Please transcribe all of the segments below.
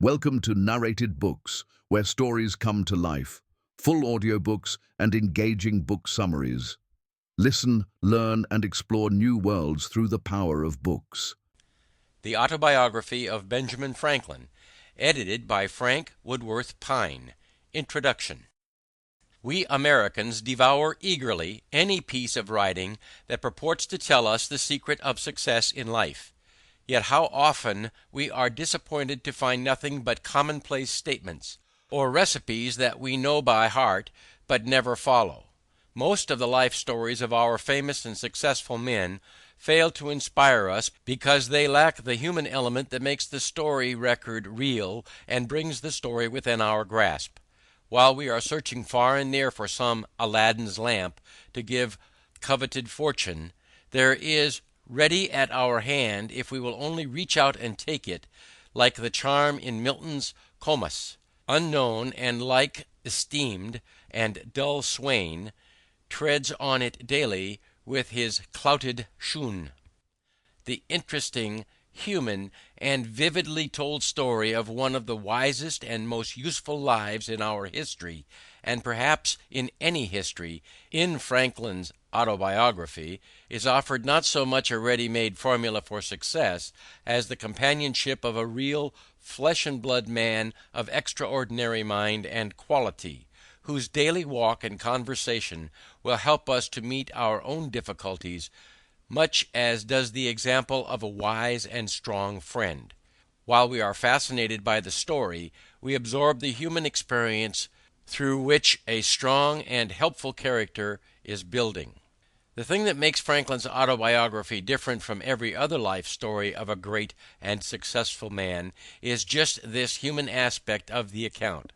Welcome to Narrated Books, where stories come to life, full audiobooks and engaging book summaries. Listen, learn, and explore new worlds through the power of books. The Autobiography of Benjamin Franklin, edited by Frank Woodworth Pine. Introduction. We Americans devour eagerly any piece of writing that purports to tell us the secret of success in life. Yet how often we are disappointed to find nothing but commonplace statements, or recipes that we know by heart but never follow. Most of the life stories of our famous and successful men fail to inspire us because they lack the human element that makes the story record real and brings the story within our grasp. While we are searching far and near for some Aladdin's lamp to give coveted fortune, there is ready at our hand, if we will only reach out and take it, like the charm in Milton's Comus. Unknown and like esteemed, and dull swain treads on it daily with his clouted shoon. The interesting, human, and vividly told story of one of the wisest and most useful lives in our history, and perhaps in any history, in Franklin's Autobiography, is offered not so much a ready-made formula for success as the companionship of a real flesh-and-blood man of extraordinary mind and quality, whose daily walk and conversation will help us to meet our own difficulties much as does the example of a wise and strong friend. While we are fascinated by the story, we absorb the human experience through which a strong and helpful character is building. The thing that makes Franklin's autobiography different from every other life story of a great and successful man is just this human aspect of the account.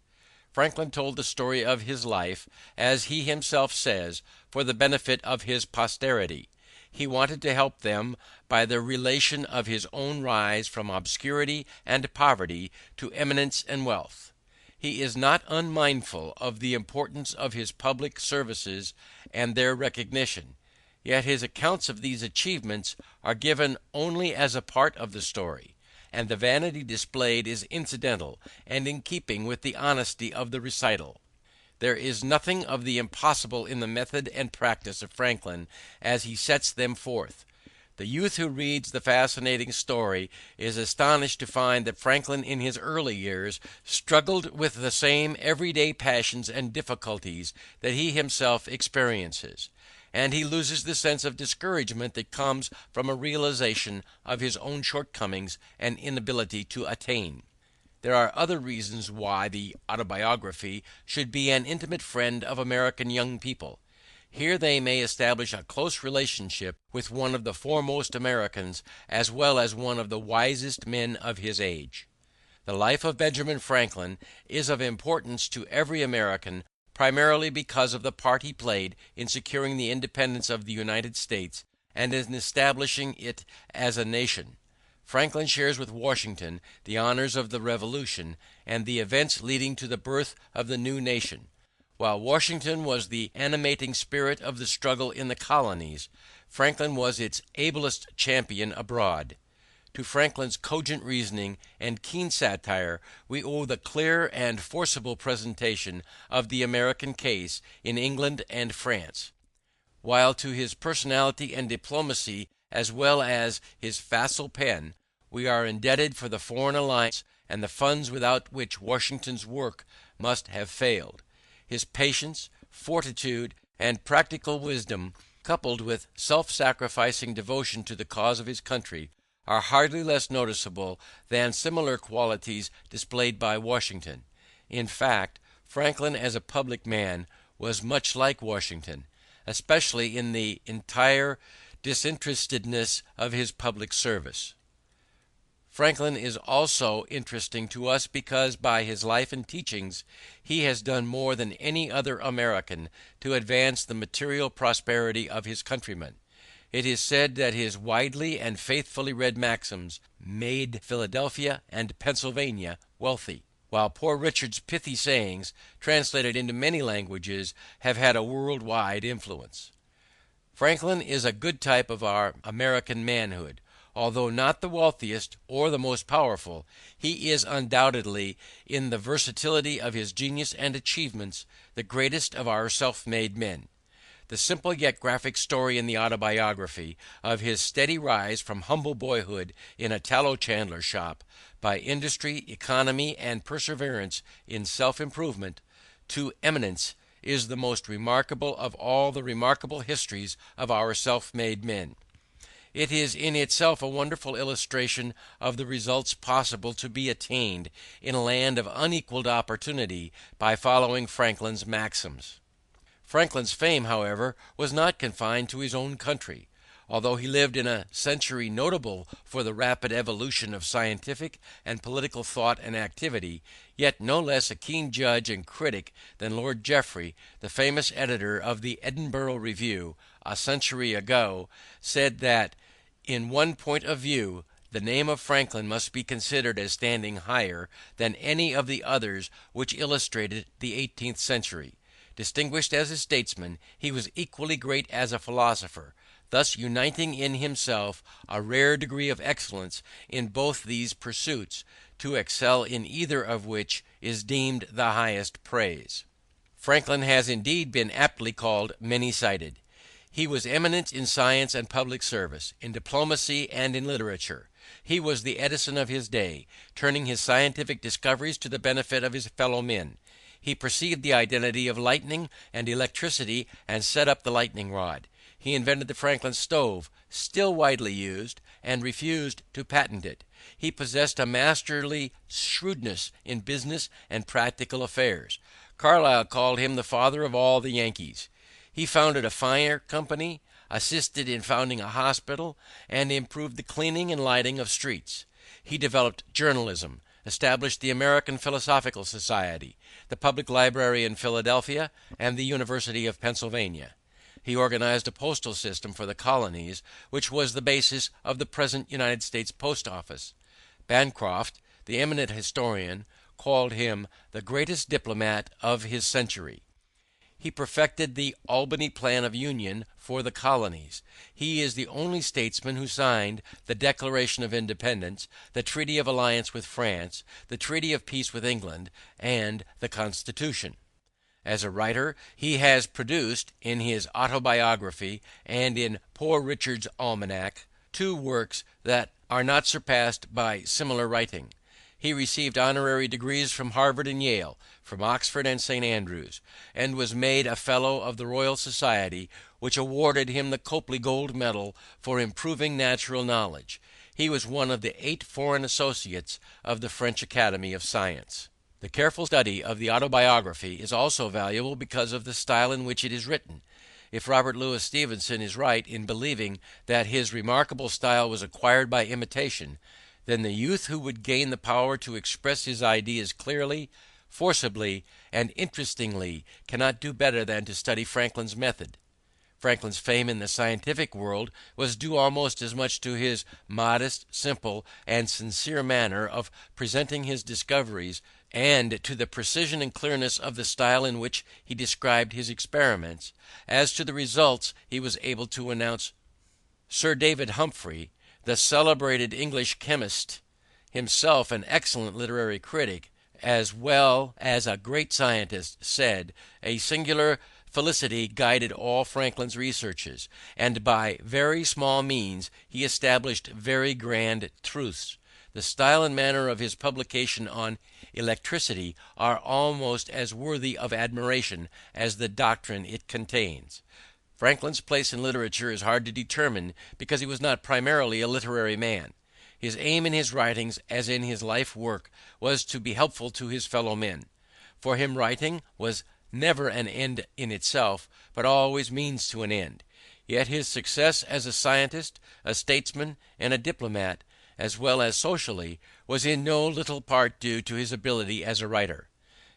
Franklin told the story of his life, as he himself says, for the benefit of his posterity. He wanted to help them by the relation of his own rise from obscurity and poverty to eminence and wealth. He is not unmindful of the importance of his public services and their recognition, yet his accounts of these achievements are given only as a part of the story, and the vanity displayed is incidental and in keeping with the honesty of the recital. There is nothing of the impossible in the method and practice of Franklin as he sets them forth. The youth who reads the fascinating story is astonished to find that Franklin in his early years struggled with the same everyday passions and difficulties that he himself experiences, and he loses the sense of discouragement that comes from a realization of his own shortcomings and inability to attain. There are other reasons why the Autobiography should be an intimate friend of American young people. Here they may establish a close relationship with one of the foremost Americans as well as one of the wisest men of his age. The life of Benjamin Franklin is of importance to every American, primarily because of the part he played in securing the independence of the United States and in establishing it as a nation. Franklin shares with Washington the honors of the Revolution and the events leading to the birth of the new nation. While Washington was the animating spirit of the struggle in the colonies, Franklin was its ablest champion abroad. To Franklin's cogent reasoning and keen satire we owe the clear and forcible presentation of the American case in England and France, while to his personality and diplomacy as well as his facile pen we are indebted for the foreign alliance and the funds without which Washington's work must have failed. His patience, fortitude, and practical wisdom, coupled with self-sacrificing devotion to the cause of his country, are hardly less noticeable than similar qualities displayed by Washington. In fact, Franklin as a public man was much like Washington, especially in the entire disinterestedness of his public service. Franklin is also interesting to us because by his life and teachings he has done more than any other American to advance the material prosperity of his countrymen. It is said that his widely and faithfully read maxims made Philadelphia and Pennsylvania wealthy, while Poor Richard's pithy sayings, translated into many languages, have had a world-wide influence. Franklin is a good type of our American manhood. Although not the wealthiest or the most powerful, he is undoubtedly, in the versatility of his genius and achievements, the greatest of our self-made men. The simple yet graphic story in the Autobiography of his steady rise from humble boyhood in a tallow chandler's shop, by industry, economy, and perseverance in self-improvement, to eminence, is the most remarkable of all the remarkable histories of our self-made men. It is in itself a wonderful illustration of the results possible to be attained in a land of unequaled opportunity by following Franklin's maxims. Franklin's fame, however, was not confined to his own country. Although he lived in a century notable for the rapid evolution of scientific and political thought and activity, yet no less a keen judge and critic than Lord Jeffrey, the famous editor of the Edinburgh Review, a century ago, said that, in one point of view, the name of Franklin must be considered as standing higher than any of the others which illustrated the 18th century. Distinguished as a statesman, he was equally great as a philosopher, thus uniting in himself a rare degree of excellence in both these pursuits, to excel in either of which is deemed the highest praise. Franklin has indeed been aptly called many-sided. He was eminent in science and public service, in diplomacy and in literature. He was the Edison of his day, turning his scientific discoveries to the benefit of his fellow men. He perceived the identity of lightning and electricity and set up the lightning rod. He invented the Franklin stove, still widely used, and refused to patent it. He possessed a masterly shrewdness in business and practical affairs. Carlyle called him the father of all the Yankees. He founded a fire company, assisted in founding a hospital, and improved the cleaning and lighting of streets. He developed journalism, established the American Philosophical Society, the Public Library in Philadelphia, and the University of Pennsylvania. He organized a postal system for the colonies, which was the basis of the present United States Post Office. Bancroft, the eminent historian, called him the greatest diplomat of his century. He perfected the Albany Plan of Union for the colonies. He is the only statesman who signed the Declaration of Independence, the Treaty of Alliance with France, the Treaty of Peace with England, and the Constitution. As a writer, he has produced, in his Autobiography and in Poor Richard's Almanac, two works that are not surpassed by similar writing. He received honorary degrees from Harvard and Yale, from Oxford and St. Andrews, and was made a Fellow of the Royal Society, which awarded him the Copley Gold Medal for improving natural knowledge. He was one of the 8 foreign associates of the French Academy of Science. The careful study of the Autobiography is also valuable because of the style in which it is written. If Robert Louis Stevenson is right in believing that his remarkable style was acquired by imitation, then the youth who would gain the power to express his ideas clearly, forcibly, and interestingly cannot do better than to study Franklin's method. Franklin's fame in the scientific world was due almost as much to his modest, simple, and sincere manner of presenting his discoveries, and to the precision and clearness of the style in which he described his experiments, as to the results he was able to announce. Sir David Humphrey, the celebrated English chemist, himself an excellent literary critic as well as a great scientist, said, "A singular felicity guided all Franklin's researches, and by very small means he established very grand truths. The style and manner of his publication on electricity are almost as worthy of admiration as the doctrine it contains." Franklin's place in literature is hard to determine because he was not primarily a literary man. His aim in his writings, as in his life work, was to be helpful to his fellow men. For him writing was never an end in itself, but always means to an end. Yet his success as a scientist, a statesman, and a diplomat, as well as socially, was in no little part due to his ability as a writer.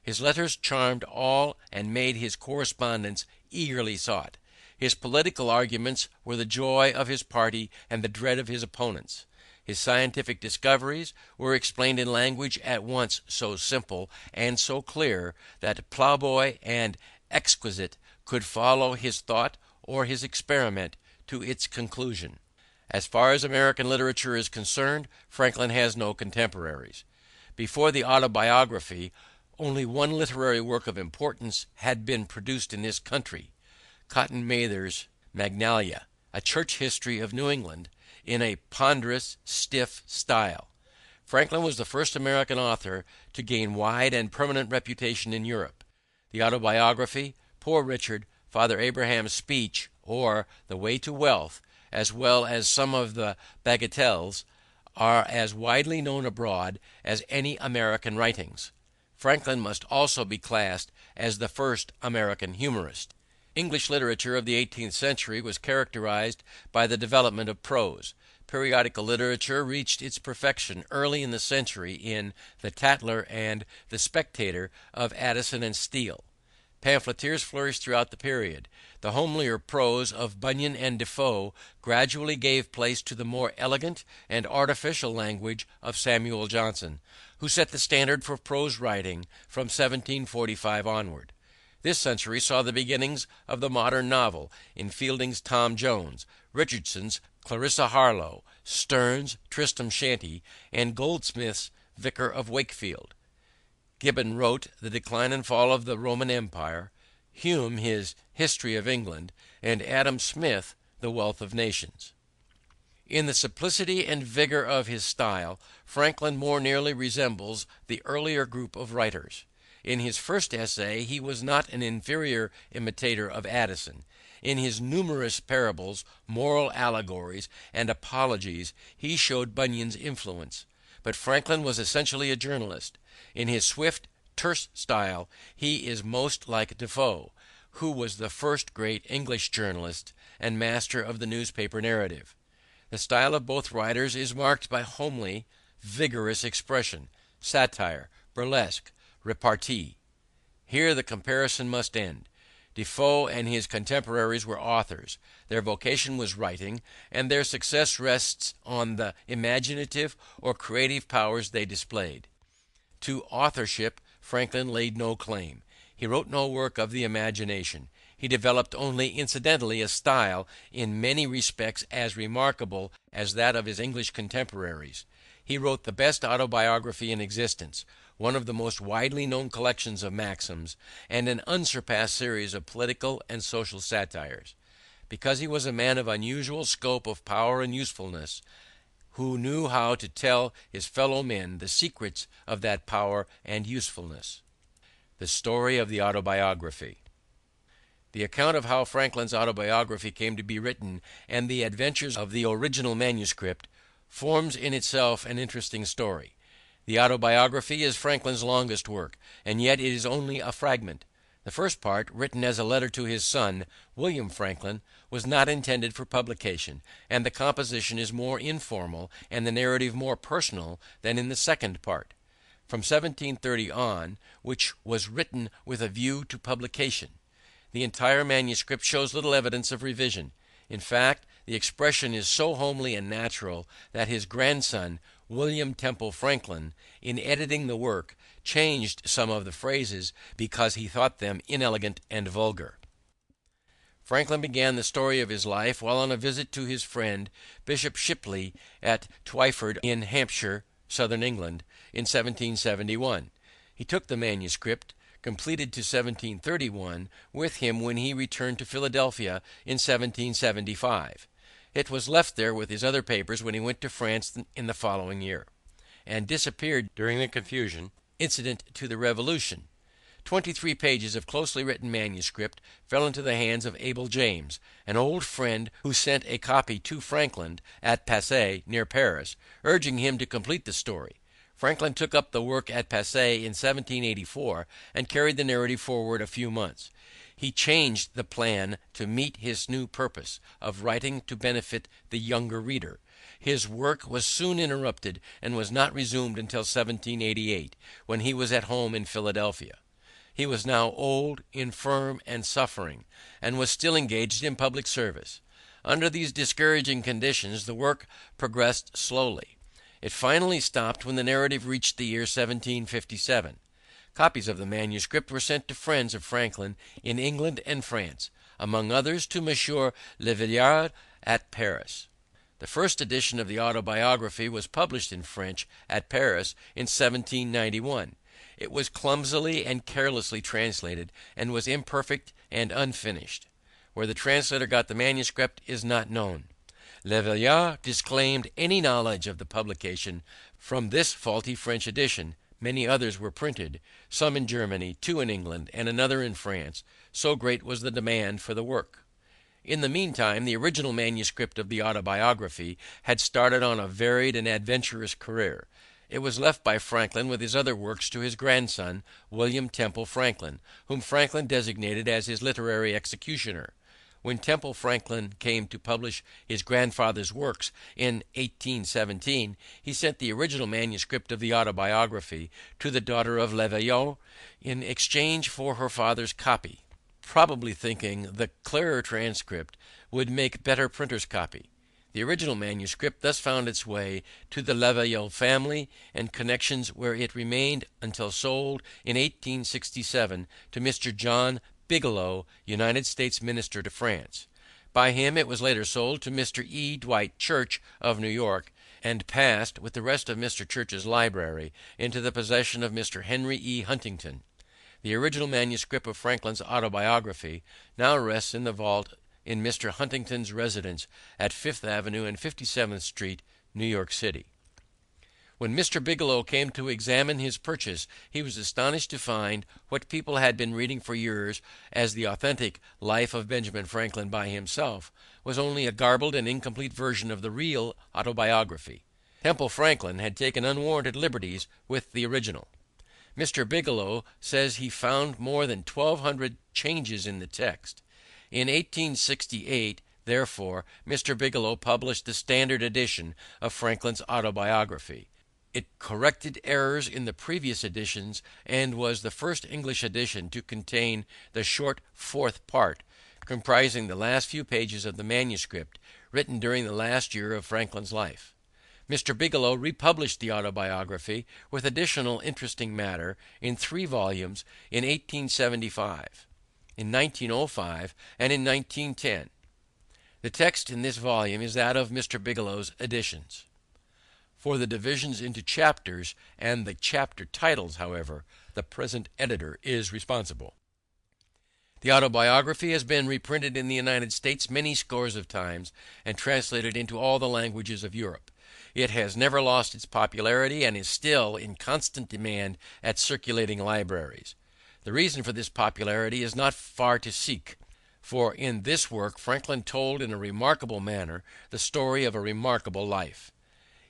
His letters charmed all and made his correspondence eagerly sought. His political arguments were the joy of his party and the dread of his opponents. His scientific discoveries were explained in language at once so simple and so clear that ploughboy and exquisite could follow his thought or his experiment to its conclusion. As far as American literature is concerned, Franklin has no contemporaries. Before the Autobiography, only one literary work of importance had been produced in this country, Cotton Mather's Magnalia, a church history of New England, in a ponderous, stiff style. Franklin was the first American author to gain wide and permanent reputation in Europe. The Autobiography, Poor Richard, Father Abraham's Speech, or The Way to Wealth, as well as some of the bagatelles, are as widely known abroad as any American writings. Franklin must also be classed as the first American humorist. English literature of the 18th century was characterized by the development of prose. Periodical literature reached its perfection early in the century in The Tatler and The Spectator of Addison and Steele. Pamphleteers flourished throughout the period. The homelier prose of Bunyan and Defoe gradually gave place to the more elegant and artificial language of Samuel Johnson, who set the standard for prose writing from 1745 onward. This century saw the beginnings of the modern novel in Fielding's Tom Jones, Richardson's Clarissa Harlowe, Sterne's Tristram Shandy, and Goldsmith's Vicar of Wakefield. Gibbon wrote The Decline and Fall of the Roman Empire, Hume his History of England, and Adam Smith The Wealth of Nations. In the simplicity and vigor of his style, Franklin more nearly resembles the earlier group of writers. In his first essay he was not an inferior imitator of Addison. In his numerous parables, moral allegories, and apologies he showed Bunyan's influence. But Franklin was essentially a journalist. In his swift, terse style he is most like Defoe, who was the first great English journalist and master of the newspaper narrative. The style of both writers is marked by homely, vigorous expression, satire, burlesque, repartee. Here the comparison must end. Defoe and his contemporaries were authors. Their vocation was writing, and their success rests on the imaginative or creative powers they displayed. To authorship Franklin laid no claim. He wrote no work of the imagination. He developed only incidentally a style in many respects as remarkable as that of his English contemporaries. He wrote the best autobiography in existence, one of the most widely known collections of maxims, and an unsurpassed series of political and social satires. Because he was a man of unusual scope of power and usefulness, who knew how to tell his fellow men the secrets of that power and usefulness. The story of the autobiography. The account of how Franklin's autobiography came to be written and the adventures of the original manuscript forms in itself an interesting story. The Autobiography is Franklin's longest work, and yet it is only a fragment. The first part, written as a letter to his son, William Franklin, was not intended for publication, and the composition is more informal and the narrative more personal than in the second part. From 1730 on, which was written with a view to publication, the entire manuscript shows little evidence of revision. In fact, the expression is so homely and natural that his grandson, William Temple Franklin, in editing the work, changed some of the phrases because he thought them inelegant and vulgar. Franklin began the story of his life while on a visit to his friend Bishop Shipley at Twyford in Hampshire, southern England, in 1771. He took the manuscript, completed to 1731, with him when he returned to Philadelphia in 1775. It was left there with his other papers when he went to France in the following year, and disappeared during the confusion incident to the Revolution. 23 pages of closely written manuscript fell into the hands of Abel James, an old friend who sent a copy to Franklin at Passy, near Paris, urging him to complete the story. Franklin took up the work at Passy in 1784 and carried the narrative forward a few months. He changed the plan to meet his new purpose of writing to benefit the younger reader. His work was soon interrupted and was not resumed until 1788, when he was at home in Philadelphia. He was now old, infirm, and suffering, and was still engaged in public service. Under these discouraging conditions the work progressed slowly. It finally stopped when the narrative reached the year 1757. Copies of the manuscript were sent to friends of Franklin in England and France, among others to Monsieur Le Villard at Paris. The first edition of the Autobiography was published in French at Paris in 1791. It was clumsily and carelessly translated, and was imperfect and unfinished. Where the translator got the manuscript is not known. Le Veillard disclaimed any knowledge of the publication from this faulty French edition. Many others were printed, some in Germany, 2 in England, and another in France, so great was the demand for the work. In the meantime, the original manuscript of the Autobiography had started on a varied and adventurous career. It was left by Franklin with his other works to his grandson, William Temple Franklin, whom Franklin designated as his literary executioner. When Temple Franklin came to publish his grandfather's works in 1817, he sent the original manuscript of the Autobiography to the daughter of Le Veillard in exchange for her father's copy, probably thinking the clearer transcript would make better printer's copy. The original manuscript thus found its way to the Le Veillard family and connections, where it remained until sold in 1867 to Mr. John Bigelow, United States Minister to France. By him it was later sold to Mr. E. Dwight Church of New York, and passed, with the rest of Mr. Church's library, into the possession of Mr. Henry E. Huntington. The original manuscript of Franklin's Autobiography now rests in the vault in Mr. Huntington's residence at Fifth Avenue and 57th Street, New York City. When Mr. Bigelow came to examine his purchase, he was astonished to find what people had been reading for years as the authentic Life of Benjamin Franklin by himself was only a garbled and incomplete version of the real Autobiography. Temple Franklin had taken unwarranted liberties with the original. Mr. Bigelow says he found more than 1,200 changes in the text. In 1868, therefore, Mr. Bigelow published the standard edition of Franklin's Autobiography. It corrected errors in the previous editions, and was the first English edition to contain the short fourth part, comprising the last few pages of the manuscript, written during the last year of Franklin's life. Mr. Bigelow republished the Autobiography with additional interesting matter in 3 volumes in 1875, in 1905, and in 1910. The text in this volume is that of Mr. Bigelow's editions. For the divisions into chapters and the chapter titles, however, the present editor is responsible. The Autobiography has been reprinted in the United States many scores of times and translated into all the languages of Europe. It has never lost its popularity and is still in constant demand at circulating libraries. The reason for this popularity is not far to seek, for in this work Franklin told in a remarkable manner the story of a remarkable life.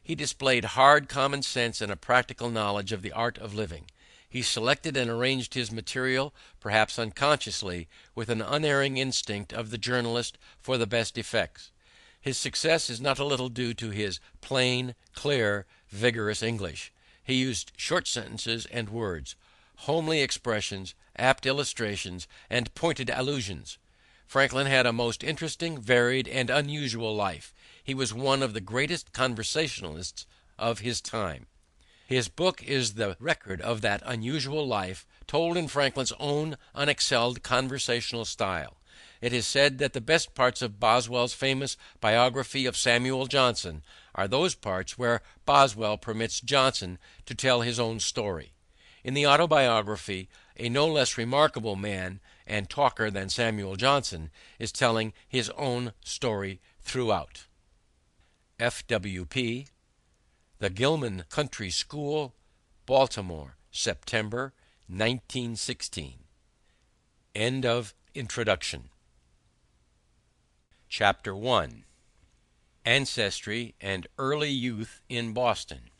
He displayed hard common sense and a practical knowledge of the art of living. He selected and arranged his material, perhaps unconsciously, with an unerring instinct of the journalist for the best effects. His success is not a little due to his plain, clear, vigorous English. He used short sentences and words, homely expressions, apt illustrations, and pointed allusions. Franklin had a most interesting, varied, and unusual life. He was one of the greatest conversationalists of his time. His book is the record of that unusual life, told in Franklin's own unexcelled conversational style. It is said that the best parts of Boswell's famous biography of Samuel Johnson are those parts where Boswell permits Johnson to tell his own story. In the Autobiography, a no less remarkable man and talker than Samuel Johnson is telling his own story throughout. F.W.P. The Gilman Country School, Baltimore, September 1916. End of introduction. Chapter 1. Ancestry and Early Youth in Boston.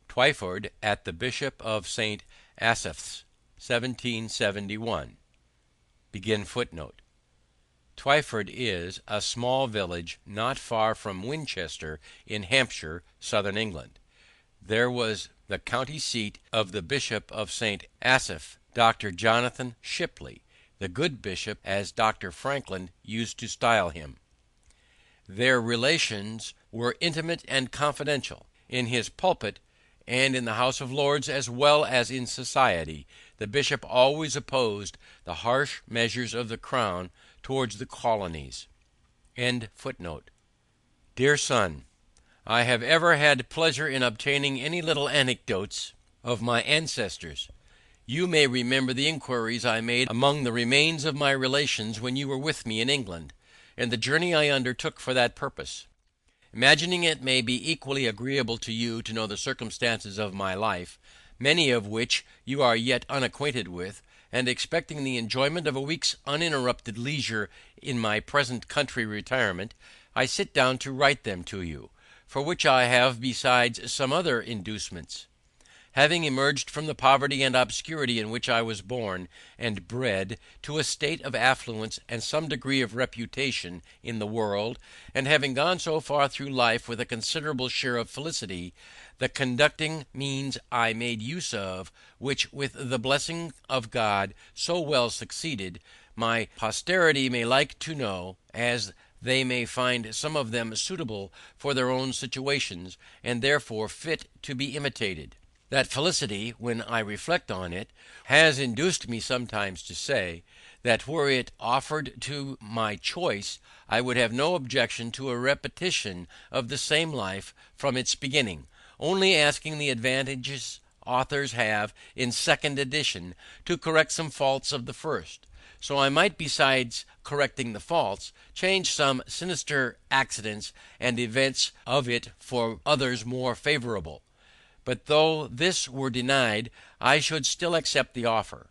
Twyford at the Bishop of St. Asaph's, 1771. Begin footnote. Twyford is a small village not far from Winchester in Hampshire, southern England. There was the county seat of the Bishop of St. Asaph, Dr. Jonathan Shipley, the good bishop, as Dr. Franklin used to style him. Their relations were intimate and confidential. In his pulpit, and in the House of Lords as well as in society, the bishop always opposed the harsh measures of the crown towards the colonies. End footnote. Dear Son, I have ever had pleasure in obtaining any little anecdotes of my ancestors. You may remember the inquiries I made among the remains of my relations when you were with me in England, and the journey I undertook for that purpose. Imagining it may be equally agreeable to you to know the circumstances of my life, many of which you are yet unacquainted with, and expecting the enjoyment of a week's uninterrupted leisure in my present country retirement, I sit down to write them to you, for which I have besides some other inducements. Having emerged from the poverty and obscurity in which I was born and bred to a state of affluence and some degree of reputation in the world, and having gone so far through life with a considerable share of felicity, the conducting means I made use of, which with the blessing of God so well succeeded, my posterity may like to know, as they may find some of them suitable for their own situations, and therefore fit to be imitated. That felicity, when I reflect on it, has induced me sometimes to say, that were it offered to my choice, I would have no objection to a repetition of the same life from its beginning, only asking the advantages authors have in second edition to correct some faults of the first. So I might, besides correcting the faults, change some sinister accidents and events of it for others more favorable. But though this were denied, I should still accept the offer.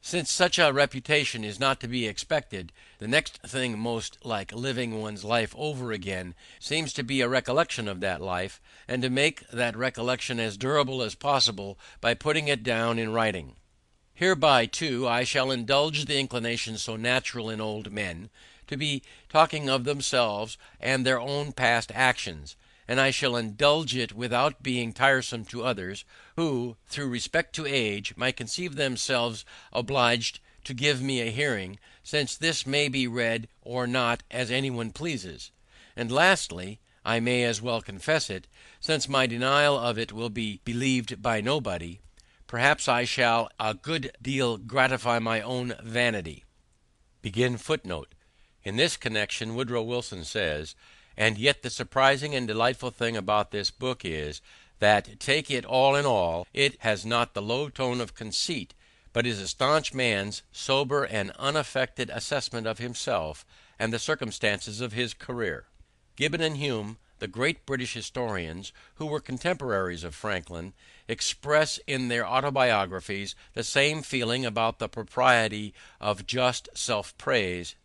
Since such a repetition is not to be expected, the next thing most like living one's life over again seems to be a recollection of that life, and to make that recollection as durable as possible by putting it down in writing. Hereby, too, I shall indulge the inclination so natural in old men, to be talking of themselves and their own past actions, and I shall indulge it without being tiresome to others, who, through respect to age, might conceive themselves obliged to give me a hearing, since this may be read or not as anyone pleases. And lastly, I may as well confess it, since my denial of it will be believed by nobody, perhaps I shall a good deal gratify my own vanity. In this connection Woodrow Wilson says, and yet the surprising and delightful thing about this book is, that, take it all in all, it has not the low tone of conceit, but is a staunch man's sober and unaffected assessment of himself and the circumstances of his career. Gibbon and Hume, the great British historians, who were contemporaries of Franklin, express in their autobiographies the same feeling about the propriety of just self-praise.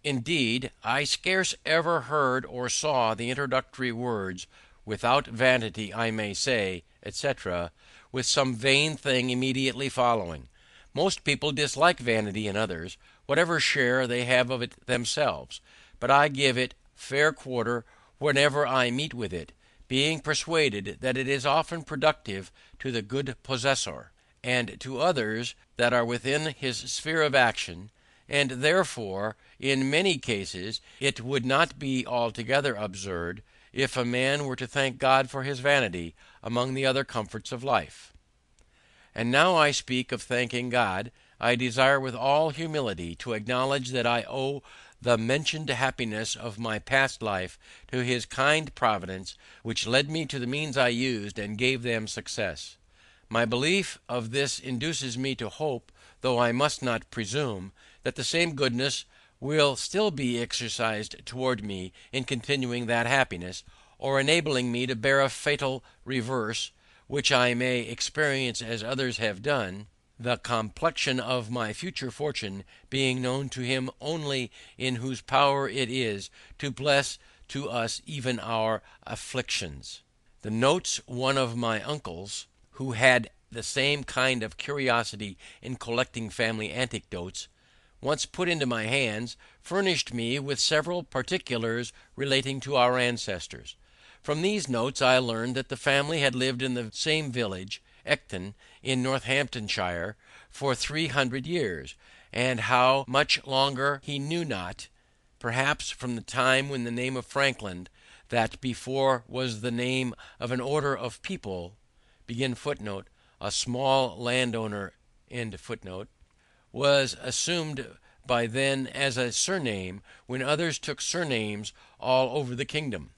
Indeed, I scarce ever heard or saw the introductory words, without vanity I may say, etc., with some vain thing immediately following. Most people dislike vanity in others, whatever share they have of it themselves, but I give it fair quarter whenever I meet with it, being persuaded that it is often productive to the good possessor, and to others that are within his sphere of action, and therefore, in many cases, it would not be altogether absurd, if a man were to thank God for his vanity, among the other comforts of life. And now I speak of thanking God, I desire with all humility to acknowledge that I owe the mentioned happiness of my past life to his kind providence, which led me to the means I used, and gave them success. My belief of this induces me to hope, though I must not presume, that the same goodness will still be exercised toward me in continuing that happiness, or enabling me to bear a fatal reverse, which I may experience as others have done, the complexion of my future fortune being known to him only in whose power it is to bless to us even our afflictions. The notes one of my uncles, who had the same kind of curiosity in collecting family anecdotes, once put into my hands, furnished me with several particulars relating to our ancestors. From these notes I learned that the family had lived in the same village, Ecton, in Northamptonshire, for 300 years, and how much longer he knew not, perhaps from the time when the name of Franklin, that before was the name of an order of people, a small landowner, was assumed by then as a surname, when others took surnames all over the kingdom.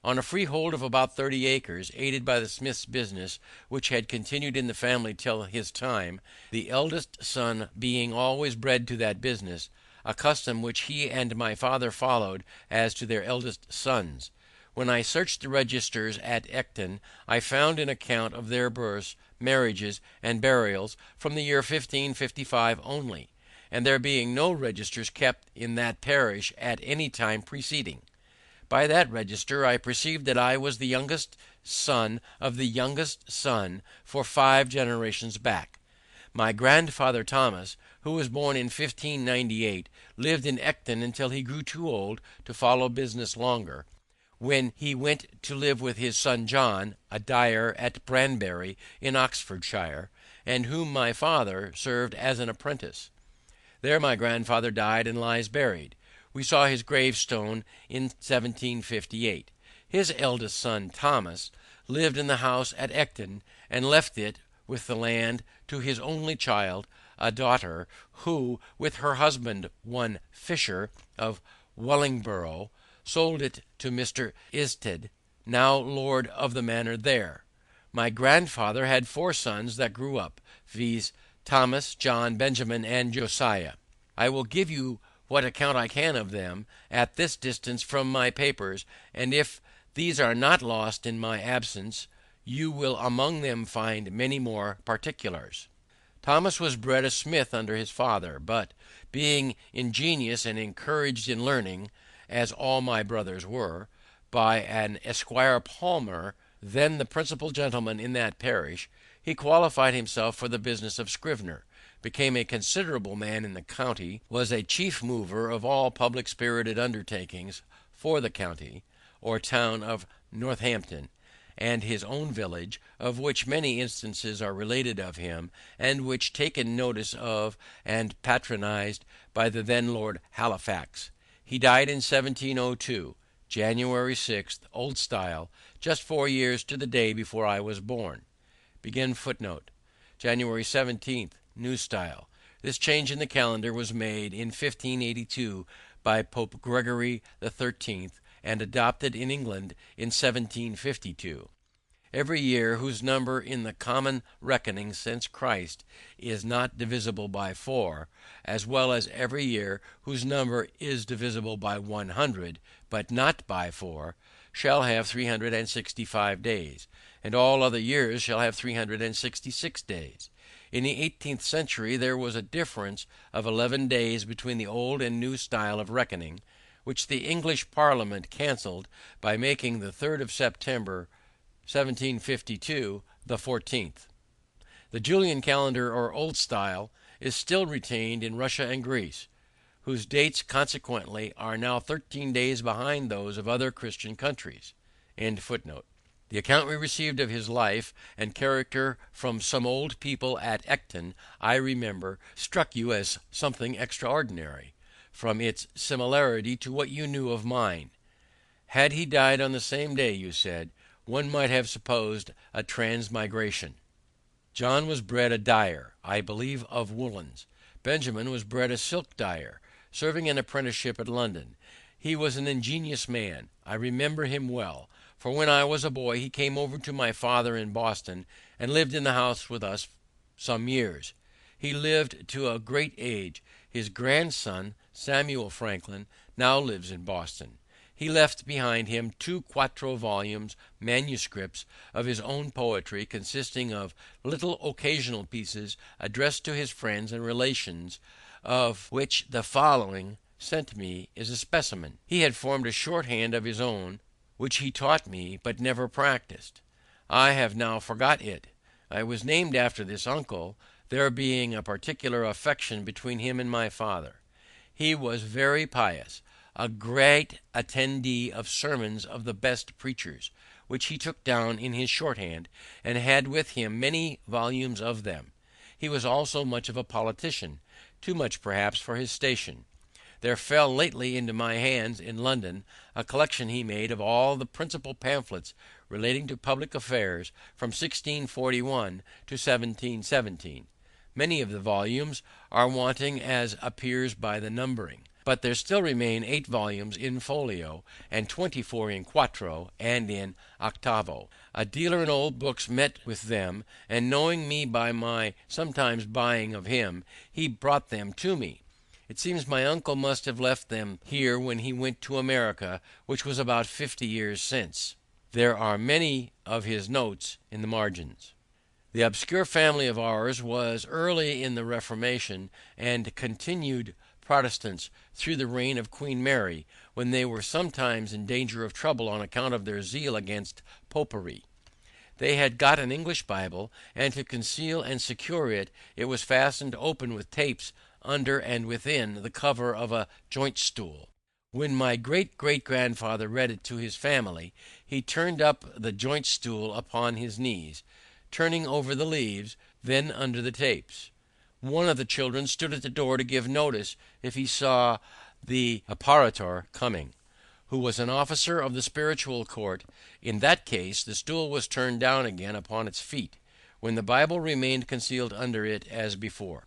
On a freehold of about 30 acres, aided by the smith's business, which had continued in the family till his time, the eldest son being always bred to that business, a custom which he and my father followed as to their eldest sons. When I searched the registers at Ecton, I found an account of their births, marriages, and burials from the year 1555 only, and there being no registers kept in that parish at any time preceding. By that register I perceived that I was the youngest son of the youngest son for 5 generations back. My grandfather Thomas, who was born in 1598, lived in Ecton until he grew too old to follow business longer, when he went to live with his son John, a dyer at Branbury in Oxfordshire, and whom my father served as an apprentice. There my grandfather died and lies buried. We saw his gravestone in 1758. His eldest son, Thomas, lived in the house at Ecton, and left it, with the land, to his only child, a daughter, who, with her husband, one Fisher, of Wellingborough, sold it to Mr. Isted, now lord of the manor there. My grandfather had 4 sons that grew up, viz., Thomas, John, Benjamin, and Josiah. I will give you what account I can of them at this distance from my papers, and if these are not lost in my absence, you will among them find many more particulars. Thomas was bred a smith under his father, but, being ingenious and encouraged in learning, as all my brothers were, by an Esquire Palmer, then the principal gentleman in that parish, he qualified himself for the business of scrivener, became a considerable man in the county, was a chief mover of all public spirited undertakings for the county or town of Northampton, and his own village, of which many instances are related of him, and which taken notice of and patronized by the then Lord Halifax. He died in 1702, January 6th, Old Style, just 4 years to the day before I was born. January 17th, New Style. This change in the calendar was made in 1582 by Pope Gregory XIII, and adopted in England in 1752. Every year whose number in the common reckoning since Christ is not divisible by 4, as well as every year whose number is divisible by 100, but not by 4, shall have 365 days, and all other years shall have 366 days. In the 18th century there was a difference of 11 days between the old and new style of reckoning, which the English Parliament cancelled by making the 3rd of September 1752 the 14th. The Julian calendar, or Old Style, is still retained in Russia and Greece, whose dates consequently are now 13 days behind those of other Christian countries. The account we received of his life and character from some old people at Ecton, I remember, struck you as something extraordinary, from its similarity to what you knew of mine. Had he died on the same day, you said, one might have supposed a transmigration. John was bred a dyer, I believe of woolens. Benjamin was bred a silk dyer, serving an apprenticeship at London. He was an ingenious man. I remember him well, for when I was a boy he came over to my father in Boston, and lived in the house with us some years. He lived to a great age. His grandson, Samuel Franklin, now lives in Boston. He left behind him 2 quarto volumes, manuscripts of his own poetry, consisting of little occasional pieces addressed to his friends and relations, of which the following, sent me, is a specimen. He had formed a shorthand of his own, which he taught me, but never practised. I have now forgot it. I was named after this uncle, there being a particular affection between him and my father. He was very pious, a great attendee of sermons of the best preachers, which he took down in his shorthand, and had with him many volumes of them. He was also much of a politician, too much perhaps for his station. There fell lately into my hands in London a collection he made of all the principal pamphlets relating to public affairs from 1641 to 1717. Many of the volumes are wanting, as appears by the numbering, but there still remain 8 volumes in folio, and 24 in quarto and in octavo. A dealer in old books met with them, and knowing me by my sometimes buying of him, he brought them to me. It seems my uncle must have left them here when he went to America, which was about 50 years since. There are many of his notes in the margins. The obscure family of ours was early in the Reformation, and continued Protestants through the reign of Queen Mary, when they were sometimes in danger of trouble on account of their zeal against popery. They had got an English Bible, and to conceal and secure it, it was fastened open with tapes under and within the cover of a joint stool. When my great-great-grandfather read it to his family, he turned up the joint stool upon his knees, turning over the leaves, then under the tapes. One of the children stood at the door to give notice if he saw the apparitor coming, who was an officer of the spiritual court. In that case the stool was turned down again upon its feet, when the Bible remained concealed under it as before.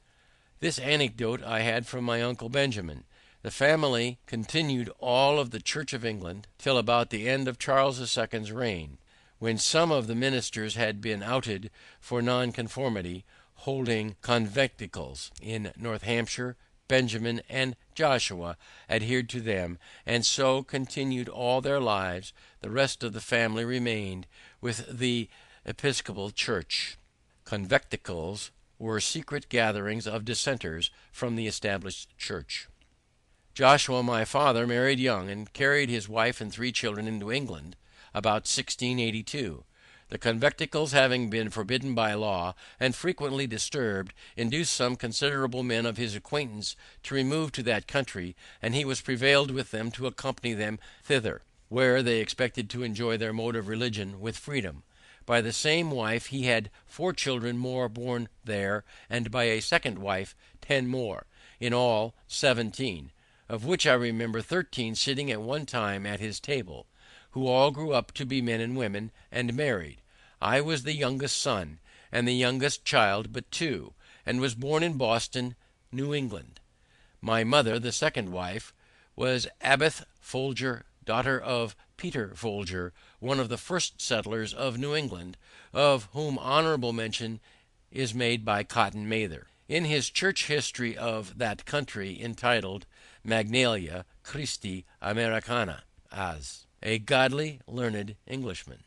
This anecdote I had from my uncle Benjamin. The family continued all of the Church of England till about the end of Charles II's reign, when some of the ministers had been outed for nonconformity, holding conventicles in North Hampshire. Benjamin and Joshua adhered to them, and so continued all their lives. The rest of the family remained with the Episcopal Church. Conventicles were secret gatherings of dissenters from the established church. Joshua, my father, married young, and carried his wife and 3 children into England about 1682. The conventicles having been forbidden by law, and frequently disturbed, induced some considerable men of his acquaintance to remove to that country, and he was prevailed with them to accompany them thither, where they expected to enjoy their mode of religion with freedom. By the same wife he had 4 children more born there, and by a second wife 10 more, in all 17, of which I remember 13 sitting at one time at his table, who all grew up to be men and women, and married. I was the youngest son, and the youngest child but 2, and was born in Boston, New England. My mother, the second wife, was Abbeth Folger, daughter of Peter Folger, one of the first settlers of New England, of whom honorable mention is made by Cotton Mather, in his church history of that country, entitled Magnalia Christi Americana, as a godly, learned Englishman.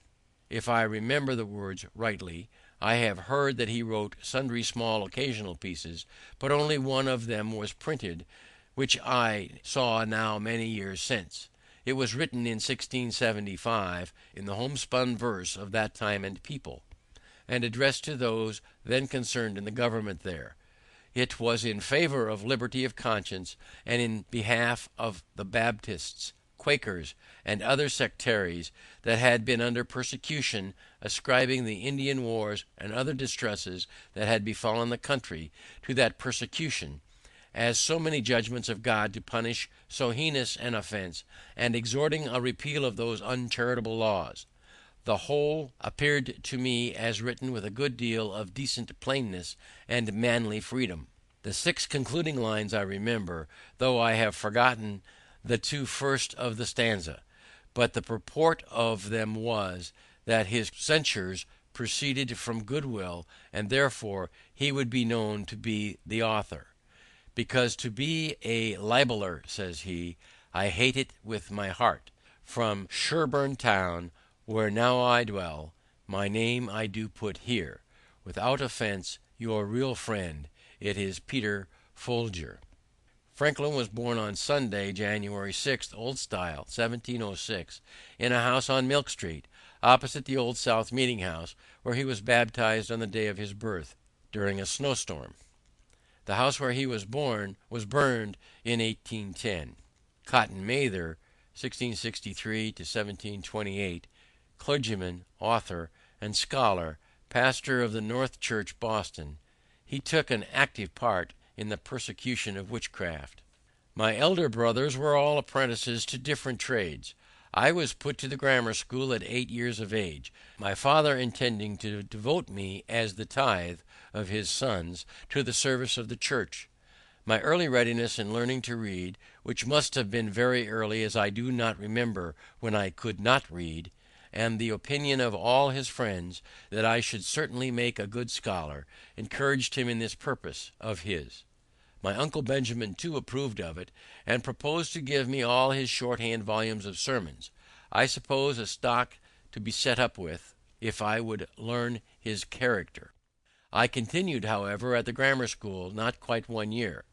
If I remember the words rightly, I have heard that he wrote sundry small occasional pieces, but only one of them was printed, which I saw now many years since. It was written in 1675 in the homespun verse of that time and people, and addressed to those then concerned in the government there. It was in favor of liberty of conscience, and in behalf of the Baptists, Quakers, and other sectaries that had been under persecution, ascribing the Indian wars and other distresses that had befallen the country to that persecution, as so many judgments of God to punish so heinous an offense, and exhorting a repeal of those uncharitable laws. The whole appeared to me as written with a good deal of decent plainness and manly freedom. The 6 concluding lines I remember, though I have forgotten the 2 first of the stanza, but the purport of them was, that his censures proceeded from goodwill, and therefore he would be known to be the author. Because to be a libeller, says he, I hate it with my heart. From Sherburne town, where now I dwell, my name I do put here, without offense, your real friend, it is Peter Folger. Franklin was born on Sunday, January 6th, Old Style, 1706, in a house on Milk Street, opposite the Old South Meeting House, where he was baptized on the day of his birth, during a snowstorm. The house where he was born was burned in 1810. Cotton Mather, 1663 to 1728, clergyman, author, and scholar, pastor of the North Church, Boston. He took an active part in the persecution of witchcraft. My elder brothers were all apprentices to different trades. I was put to the grammar school at 8 years of age, my father intending to devote me as the tithe of his sons to the service of the church. My early readiness in learning to read, which must have been very early, as I do not remember when I could not read, and the opinion of all his friends that I should certainly make a good scholar, encouraged him in this purpose of his. My uncle Benjamin too approved of it, and proposed to give me all his shorthand volumes of sermons, I suppose a stock to be set up with, if I would learn his character. I continued, however, at the grammar school not quite 1 year,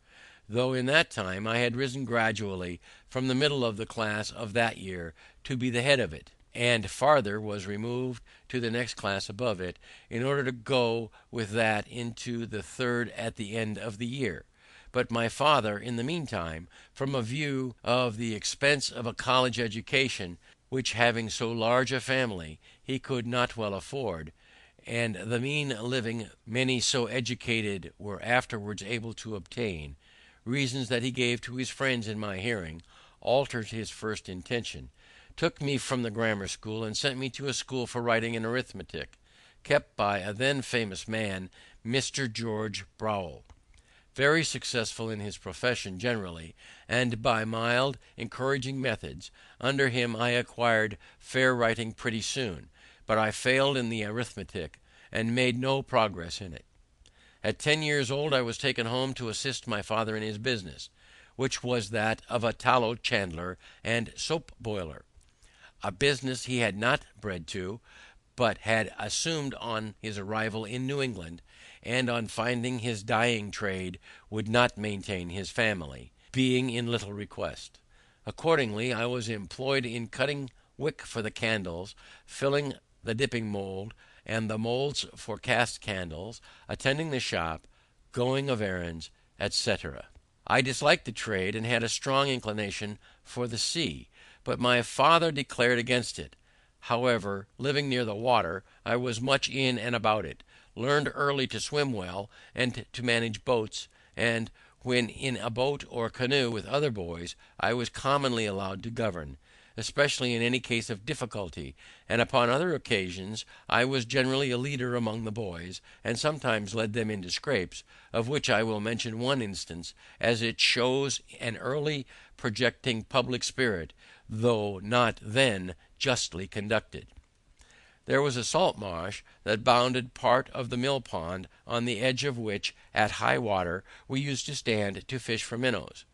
though in that time I had risen gradually from the middle of the class of that year to be the head of it, and farther was removed to the next class above it, in order to go with that into the third at the end of the year. But my father, in the meantime, from a view of the expense of a college education, which having so large a family he could not well afford, and the mean living many so educated were afterwards able to obtain, reasons that he gave to his friends in my hearing, altered his first intention, took me from the grammar school, and sent me to a school for writing and arithmetic, kept by a then famous man, Mr. George Browell, very successful in his profession generally, and by mild, encouraging methods. Under him I acquired fair writing pretty soon, but I failed in the arithmetic, and made no progress in it. At 10 years old I was taken home to assist my father in his business, which was that of a tallow chandler and soap boiler, a business he had not bred to, but had assumed on his arrival in New England, and on finding his dyeing trade would not maintain his family, being in little request. Accordingly I was employed in cutting wick for the candles, filling the dipping mould, and the moulds for cast candles, attending the shop, going of errands, etc. I disliked the trade, and had a strong inclination for the sea, but my father declared against it. However, living near the water, I was much in and about it, learned early to swim well, and to manage boats, and when in a boat or canoe with other boys, I was commonly allowed to govern, especially in any case of difficulty, and upon other occasions I was generally a leader among the boys, and sometimes led them into scrapes, of which I will mention one instance, as it shows an early projecting public spirit, though not then justly conducted. There was a salt marsh that bounded part of the mill pond, on the edge of which, at high water, we used to stand to fish for minnows.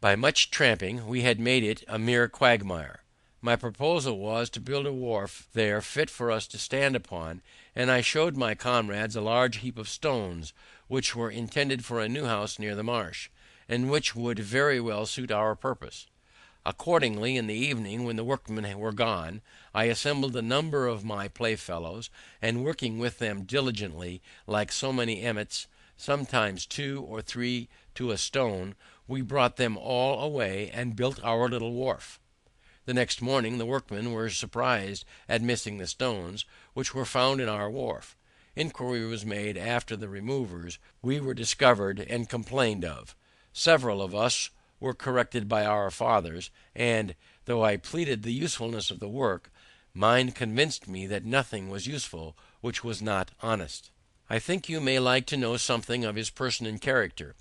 By much tramping we had made it a mere quagmire. My proposal was to build a wharf there fit for us to stand upon, and I showed my comrades a large heap of stones, which were intended for a new house near the marsh, and which would very well suit our purpose. Accordingly, in the evening, when the workmen were gone, I assembled a number of my playfellows, and working with them diligently, like so many emmets, sometimes 2 or 3 to a stone, we brought them all away, and built our little wharf. The next morning the workmen were surprised at missing the stones, which were found in our wharf. Inquiry was made after the removers. We were discovered and complained of. Several of us were corrected by our fathers, and, though I pleaded the usefulness of the work, mine convinced me that nothing was useful which was not honest. I think you may like to know something of his person and character.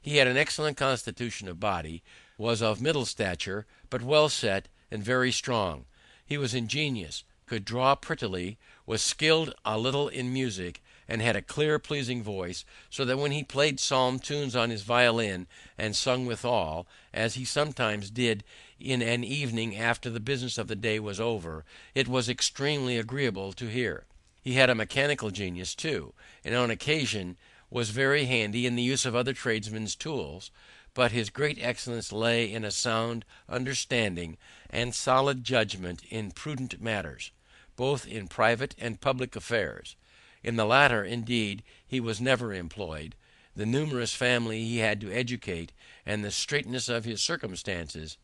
He had an excellent constitution of body, was of middle stature, but well set, and very strong. He was ingenious, could draw prettily, was skilled a little in music, and had a clear pleasing voice, so that when he played psalm tunes on his violin, and sung withal, as he sometimes did in an evening after the business of the day was over, it was extremely agreeable to hear. He had a mechanical genius too, and on occasion was very handy in the use of other tradesmen's tools, but his great excellence lay in a sound understanding and solid judgment in prudent matters, both in private and public affairs. In the latter, indeed, he was never employed. The numerous family he had to educate, and the straitness of his circumstances,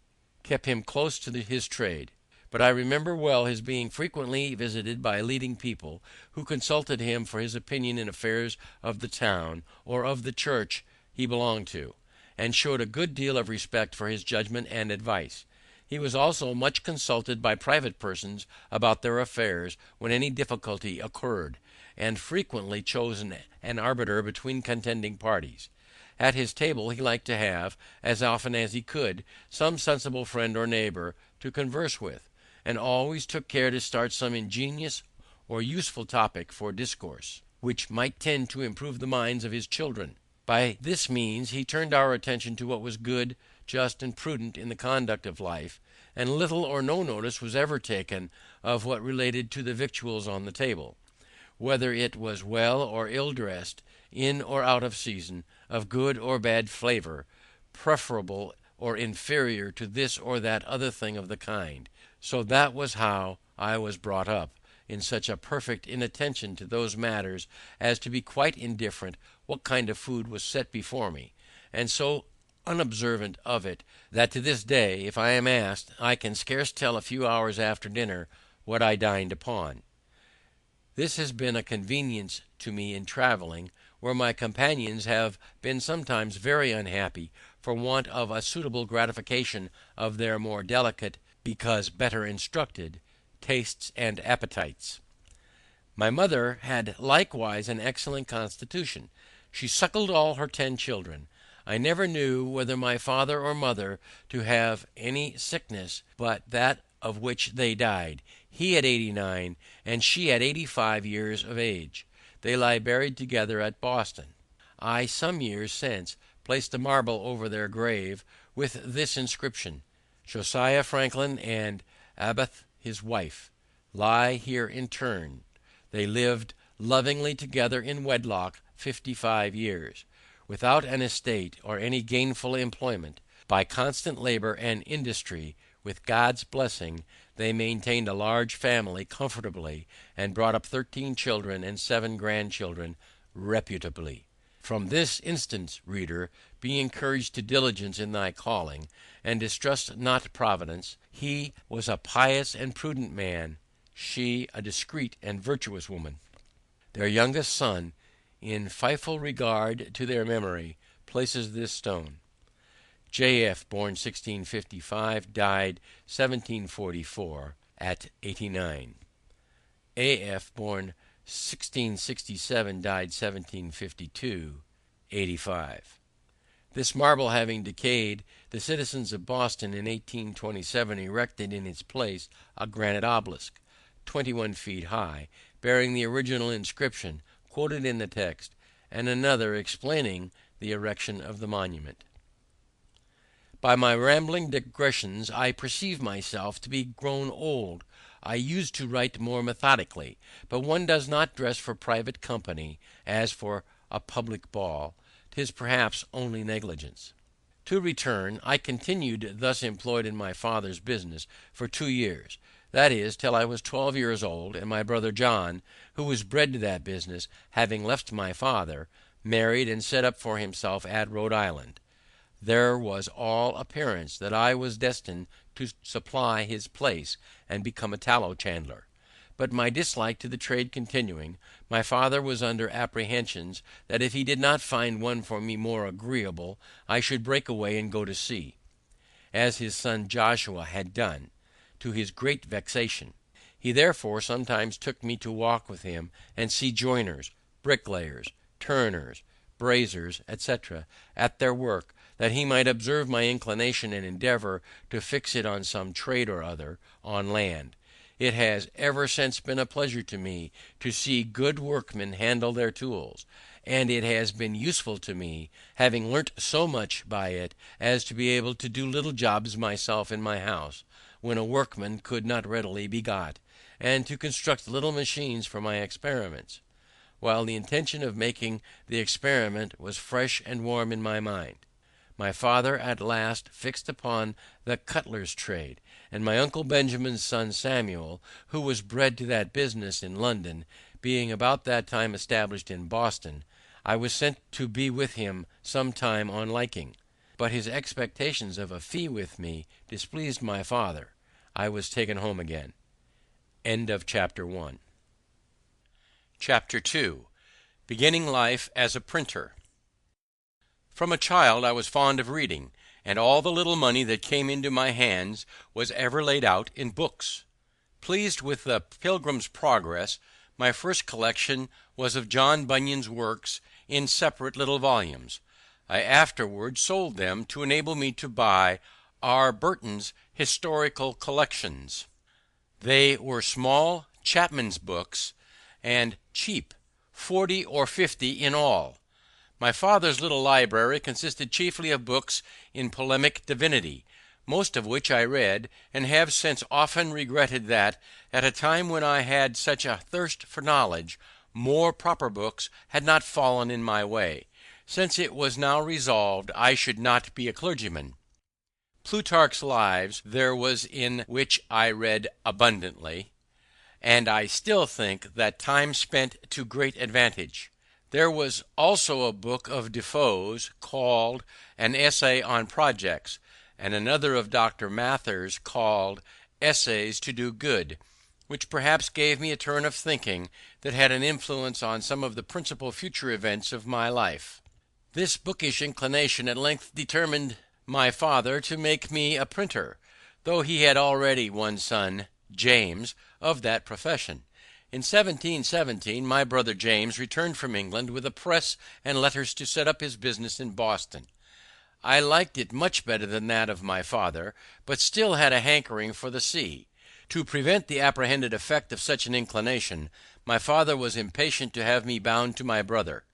kept him close to his trade. But I remember well his being frequently visited by leading people, who consulted him for his opinion in affairs of the town, or of the church he belonged to, and showed a good deal of respect for his judgment and advice. He was also much consulted by private persons about their affairs when any difficulty occurred, and frequently chose an arbiter between contending parties. At his table he liked to have, as often as he could, some sensible friend or neighbour to converse with, and always took care to start some ingenious or useful topic for discourse, which might tend to improve the minds of his children. By this means he turned our attention to what was good, just, and prudent in the conduct of life, and little or no notice was ever taken of what related to the victuals on the table, whether it was well or ill dressed, in or out of season, of good or bad flavour, preferable or inferior to this or that other thing of the kind. So that was how I was brought up, in such a perfect inattention to those matters as to be quite indifferent what kind of food was set before me, and so unobservant of it, that to this day, if I am asked, I can scarce tell a few hours after dinner what I dined upon. This has been a convenience to me in travelling, where my companions have been sometimes very unhappy for want of a suitable gratification of their more delicate, because better instructed, tastes and appetites. My mother had likewise an excellent constitution. She suckled all her 10 children. I never knew whether my father or mother to have any sickness but that of which they died, he at 89 and she at 85 years of age. They lie buried together at Boston. I some years since placed a marble over their grave with this inscription: Josiah Franklin and Abath his wife lie here interred. They lived lovingly together in wedlock 55 years, without an estate or any gainful employment. By constant labor and industry, with God's blessing, they maintained a large family comfortably, and brought up 13 children and 7 grandchildren reputably. From this instance, reader, be encouraged to diligence in thy calling, and distrust not Providence. He was a pious and prudent man, she a discreet and virtuous woman. Their youngest son, in faithful regard to their memory, places this stone. J.F., born 1655, died 1744, at 89. A.F., born 1667, died 1752, 85. This marble having decayed, the citizens of Boston in 1827 erected in its place a granite obelisk, 21 feet high, bearing the original inscription quoted in the text, and another explaining the erection of the monument. By my rambling digressions I perceive myself to be grown old. I used to write more methodically, but one does not dress for private company as for a public ball. 'Tis perhaps only negligence. To return, I continued thus employed in my father's business for 2 years, that is, till I was 12 years old, and my brother John, who was bred to that business, having left my father, married and set up for himself at Rhode Island. There was all appearance that I was destined to supply his place and become a tallow chandler. But my dislike to the trade continuing, my father was under apprehensions that if he did not find one for me more agreeable, I should break away and go to sea, as his son Joshua had done, to his great vexation. He therefore sometimes took me to walk with him and see joiners, bricklayers, turners, braziers, etc., at their work, that he might observe my inclination and endeavour to fix it on some trade or other on land. It has ever since been a pleasure to me to see good workmen handle their tools, and it has been useful to me, having learnt so much by it as to be able to do little jobs myself in my house, when a workman could not readily be got, and to construct little machines for my experiments, while the intention of making the experiment was fresh and warm in my mind. My father at last fixed upon the cutler's trade, and my uncle Benjamin's son Samuel, who was bred to that business in London, being about that time established in Boston, I was sent to be with him some time on liking. But his expectations of a fee with me displeased my father. I was taken home again. End of chapter 1. Chapter 2. Beginning life as a printer. From a child I was fond of reading, and all the little money that came into my hands was ever laid out in books. Pleased with the Pilgrim's Progress, my first collection was of John Bunyan's works in separate little volumes. I afterward sold them to enable me to buy R. Burton's Historical Collections. They were small Chapman's books, and cheap, 40 or 50 in all. My father's little library consisted chiefly of books in polemic divinity, most of which I read, and have since often regretted that, at a time when I had such a thirst for knowledge, more proper books had not fallen in my way, since it was now resolved I should not be a clergyman. Plutarch's Lives there was, in which I read abundantly, and I still think that time spent to great advantage. There was also a book of Defoe's called An Essay on Projects, and another of Dr. Mather's called Essays to do Good, which perhaps gave me a turn of thinking that had an influence on some of the principal future events of my life. This bookish inclination at length determined my father to make me a printer, though he had already one son, James, of that profession. In 1717 my brother James returned from England with a press and letters to set up his business in Boston. I liked it much better than that of my father, but still had a hankering for the sea. To prevent the apprehended effect of such an inclination, my father was impatient to have me bound to my brother.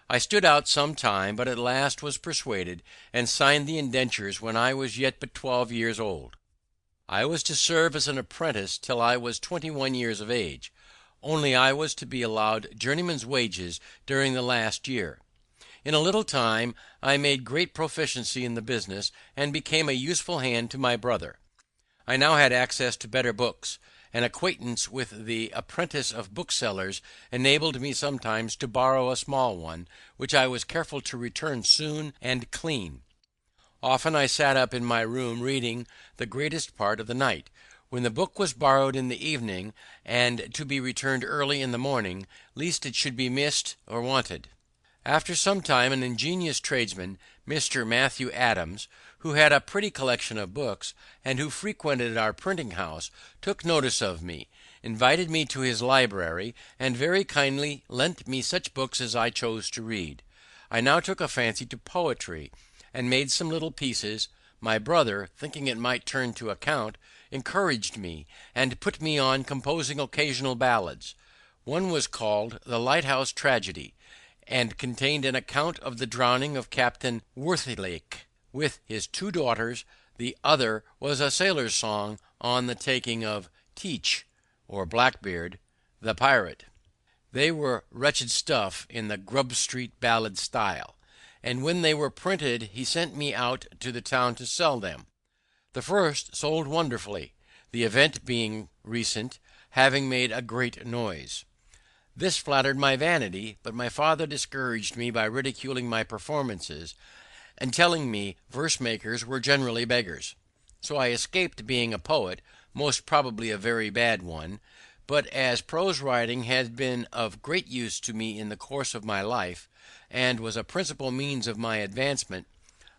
I stood out some time, but at last was persuaded, and signed the indentures when I was yet but 12 years old. I was to serve as an apprentice till I was 21 years of age, only I was to be allowed journeyman's wages during the last year. In a little time I made great proficiency in the business, and became a useful hand to my brother. I now had access to better books. An acquaintance with the apprentice of booksellers enabled me sometimes to borrow a small one, which I was careful to return soon and clean. Often I sat up in my room reading the greatest part of the night, when the book was borrowed in the evening, and to be returned early in the morning, lest it should be missed or wanted. After some time an ingenious tradesman, Mr. Matthew Adams, who had a pretty collection of books, and who frequented our printing house, took notice of me, invited me to his library, and very kindly lent me such books as I chose to read. I now took a fancy to poetry, and made some little pieces. My brother, thinking it might turn to account, encouraged me, and put me on composing occasional ballads. One was called The Lighthouse Tragedy, and contained an account of the drowning of Captain Worthilake, with his 2 daughters. The other was a sailor's song on the taking of Teach, or Blackbeard, the pirate. They were wretched stuff in the Grub Street ballad style, and when they were printed he sent me out to the town to sell them. The first sold wonderfully, the event being recent, having made a great noise. This flattered my vanity, but my father discouraged me by ridiculing my performances, and telling me verse makers were generally beggars. So I escaped being a poet, most probably a very bad one, but as prose writing had been of great use to me in the course of my life, and was a principal means of my advancement,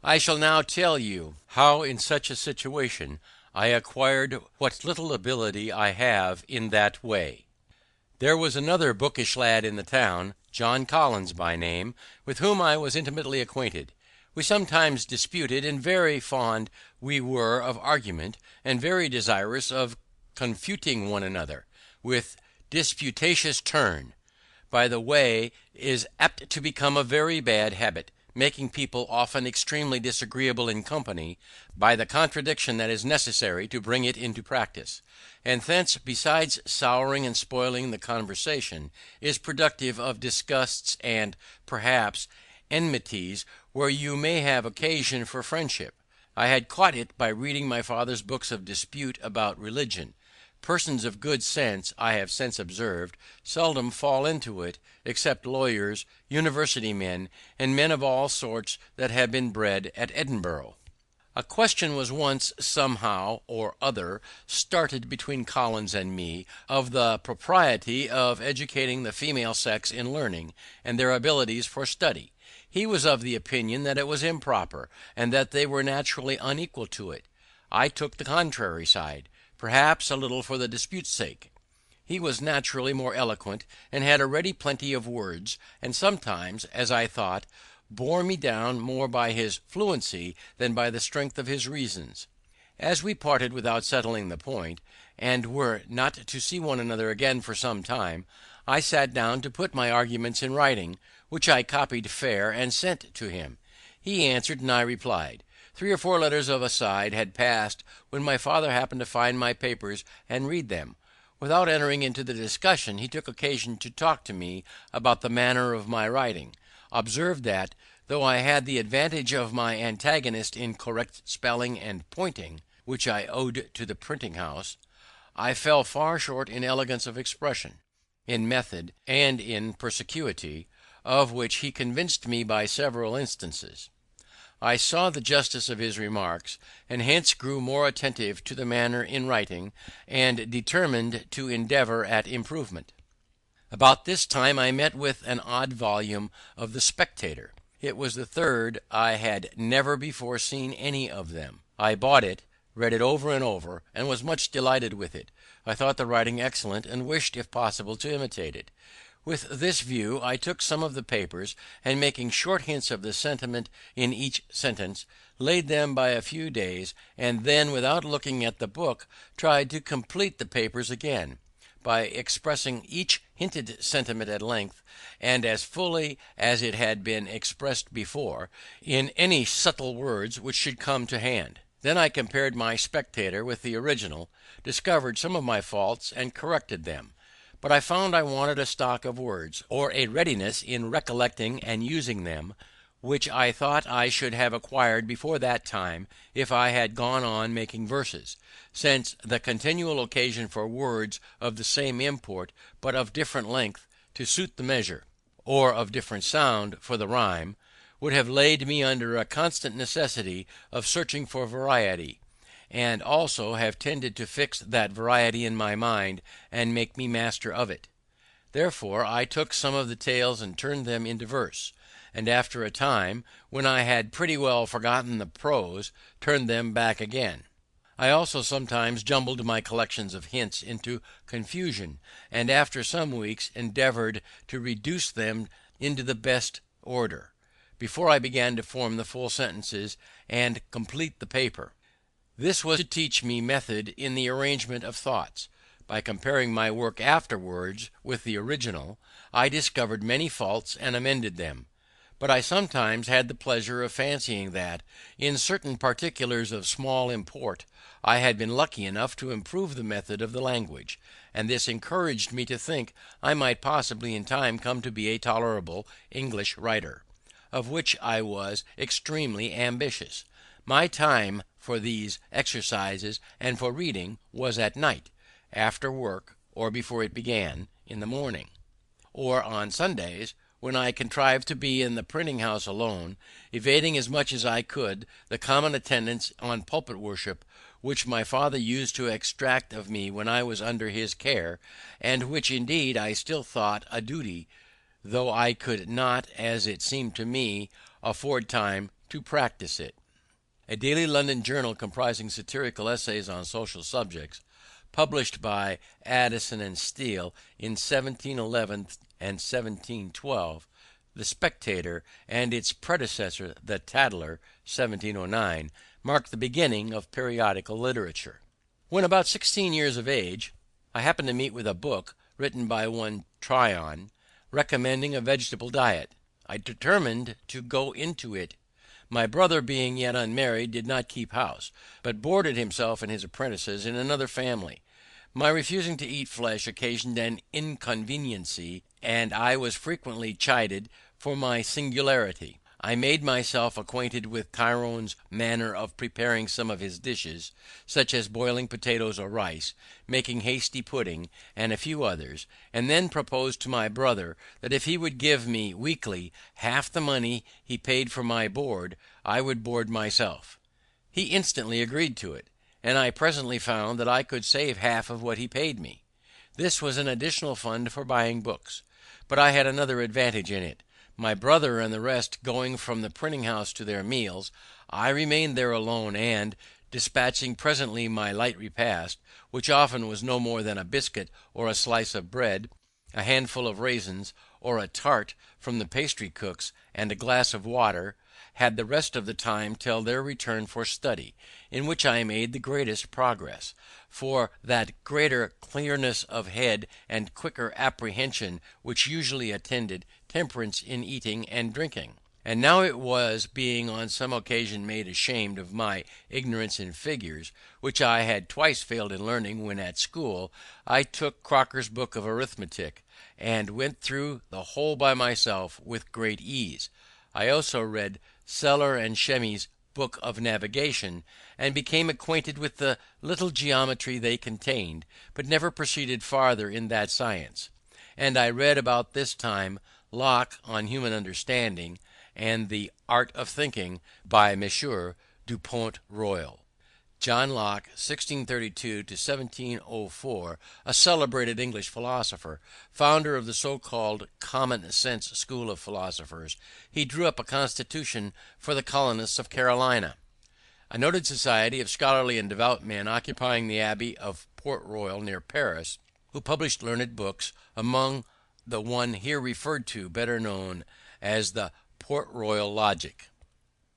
I shall now tell you how in such a situation I acquired what little ability I have in that way. There was another bookish lad in the town, John Collins by name, with whom I was intimately acquainted. We sometimes disputed, and very fond we were of argument, and very desirous of confuting one another, with disputatious turn. By the way, is apt to become a very bad habit, making people often extremely disagreeable in company, by the contradiction that is necessary to bring it into practice, and thence, besides souring and spoiling the conversation, is productive of disgusts and, perhaps, enmities where you may have occasion for friendship. I had caught it by reading my father's books of dispute about religion. Persons of good sense, I have since observed, seldom fall into it, except lawyers, university men, and men of all sorts that have been bred at Edinburgh. A question was once somehow or other started between Collins and me of the propriety of educating the female sex in learning, and their abilities for study. He was of the opinion that it was improper, and that they were naturally unequal to it. I took the contrary side, perhaps a little for the dispute's sake. He was naturally more eloquent, and had a ready plenty of words, and sometimes, as I thought, bore me down more by his fluency than by the strength of his reasons. As we parted without settling the point, and were not to see one another again for some time, I sat down to put my arguments in writing, which I copied fair and sent to him. He answered, and I replied. 3 or 4 letters of a side had passed when my father happened to find my papers and read them. Without entering into the discussion, he took occasion to talk to me about the manner of my writing, observed that, though I had the advantage of my antagonist in correct spelling and pointing, which I owed to the printing house, I fell far short in elegance of expression, in method, and in perspicuity, of which he convinced me by several instances. I saw the justice of his remarks, and hence grew more attentive to the manner in writing, and determined to endeavour at improvement. About this time I met with an odd volume of the Spectator. It was the third. I had never before seen any of them. I bought it, read it over and over, and was much delighted with it. I thought the writing excellent, and wished, if possible, to imitate it. With this view I took some of the papers, and making short hints of the sentiment in each sentence, laid them by a few days, and then, without looking at the book, tried to complete the papers again, by expressing each hinted sentiment at length, and as fully as it had been expressed before, in any subtle words which should come to hand. Then I compared my Spectator with the original, discovered some of my faults, and corrected them. But I found I wanted a stock of words, or a readiness in recollecting and using them, which I thought I should have acquired before that time if I had gone on making verses, since the continual occasion for words of the same import but of different length to suit the measure, or of different sound for the rhyme, would have laid me under a constant necessity of searching for variety, and also have tended to fix that variety in my mind and make me master of it. Therefore I took some of the tales and turned them into verse, and after a time, when I had pretty well forgotten the prose, turned them back again. I also sometimes jumbled my collections of hints into confusion, and after some weeks endeavoured to reduce them into the best order, before I began to form the full sentences and complete the paper. This was to teach me method in the arrangement of thoughts. By comparing my work afterwards with the original, I discovered many faults and amended them. But I sometimes had the pleasure of fancying that, in certain particulars of small import, I had been lucky enough to improve the method of the language, and this encouraged me to think I might possibly in time come to be a tolerable English writer, of which I was extremely ambitious. My time for these exercises and for reading was at night, after work, or before it began, in the morning, or on Sundays, when I contrived to be in the printing house alone, evading as much as I could the common attendance on pulpit worship which my father used to exact of me when I was under his care, and which indeed I still thought a duty, though I could not, as it seemed to me, afford time to practise it. A daily London journal comprising satirical essays on social subjects, published by Addison and Steele in 1711 and 1712, The Spectator, and its predecessor, The Tatler, 1709, marked the beginning of periodical literature. When about 16 years of age, I happened to meet with a book written by one Tryon, recommending a vegetable diet. I determined to go into it. My brother, being yet unmarried, did not keep house, but boarded himself and his apprentices in another family. My refusing to eat flesh occasioned an inconveniency, and I was frequently chided for my singularity. I made myself acquainted with Tyrone's manner of preparing some of his dishes, such as boiling potatoes or rice, making hasty pudding, and a few others, and then proposed to my brother that if he would give me weekly half the money he paid for my board, I would board myself. He instantly agreed to it, and I presently found that I could save half of what he paid me. This was an additional fund for buying books, but I had another advantage in it. My brother and the rest going from the printing house to their meals, I remained there alone, and, dispatching presently my light repast, which often was no more than a biscuit or a slice of bread, a handful of raisins, or a tart from the pastry cook's, and a glass of water, had the rest of the time till their return for study, in which I made the greatest progress, for that greater clearness of head and quicker apprehension which usually attended temperance in eating and drinking. And now it was being on some occasion made ashamed of my ignorance in figures, which I had twice failed in learning when at school, I took Crocker's book of arithmetic, and went through the whole by myself with great ease. I also read Seller and Shemmy's book of navigation, and became acquainted with the little geometry they contained, but never proceeded farther in that science. And I read about this time Locke on Human Understanding, and the Art of Thinking by Monsieur du Pont Royal. John Locke, 1632 to 1704, a celebrated English philosopher, founder of the so-called common sense school of philosophers. He drew up a constitution for the colonists of Carolina. A noted society of scholarly and devout men occupying the abbey of Port Royal near Paris, who published learned books, among the one here referred to, better known as the Port Royal Logic.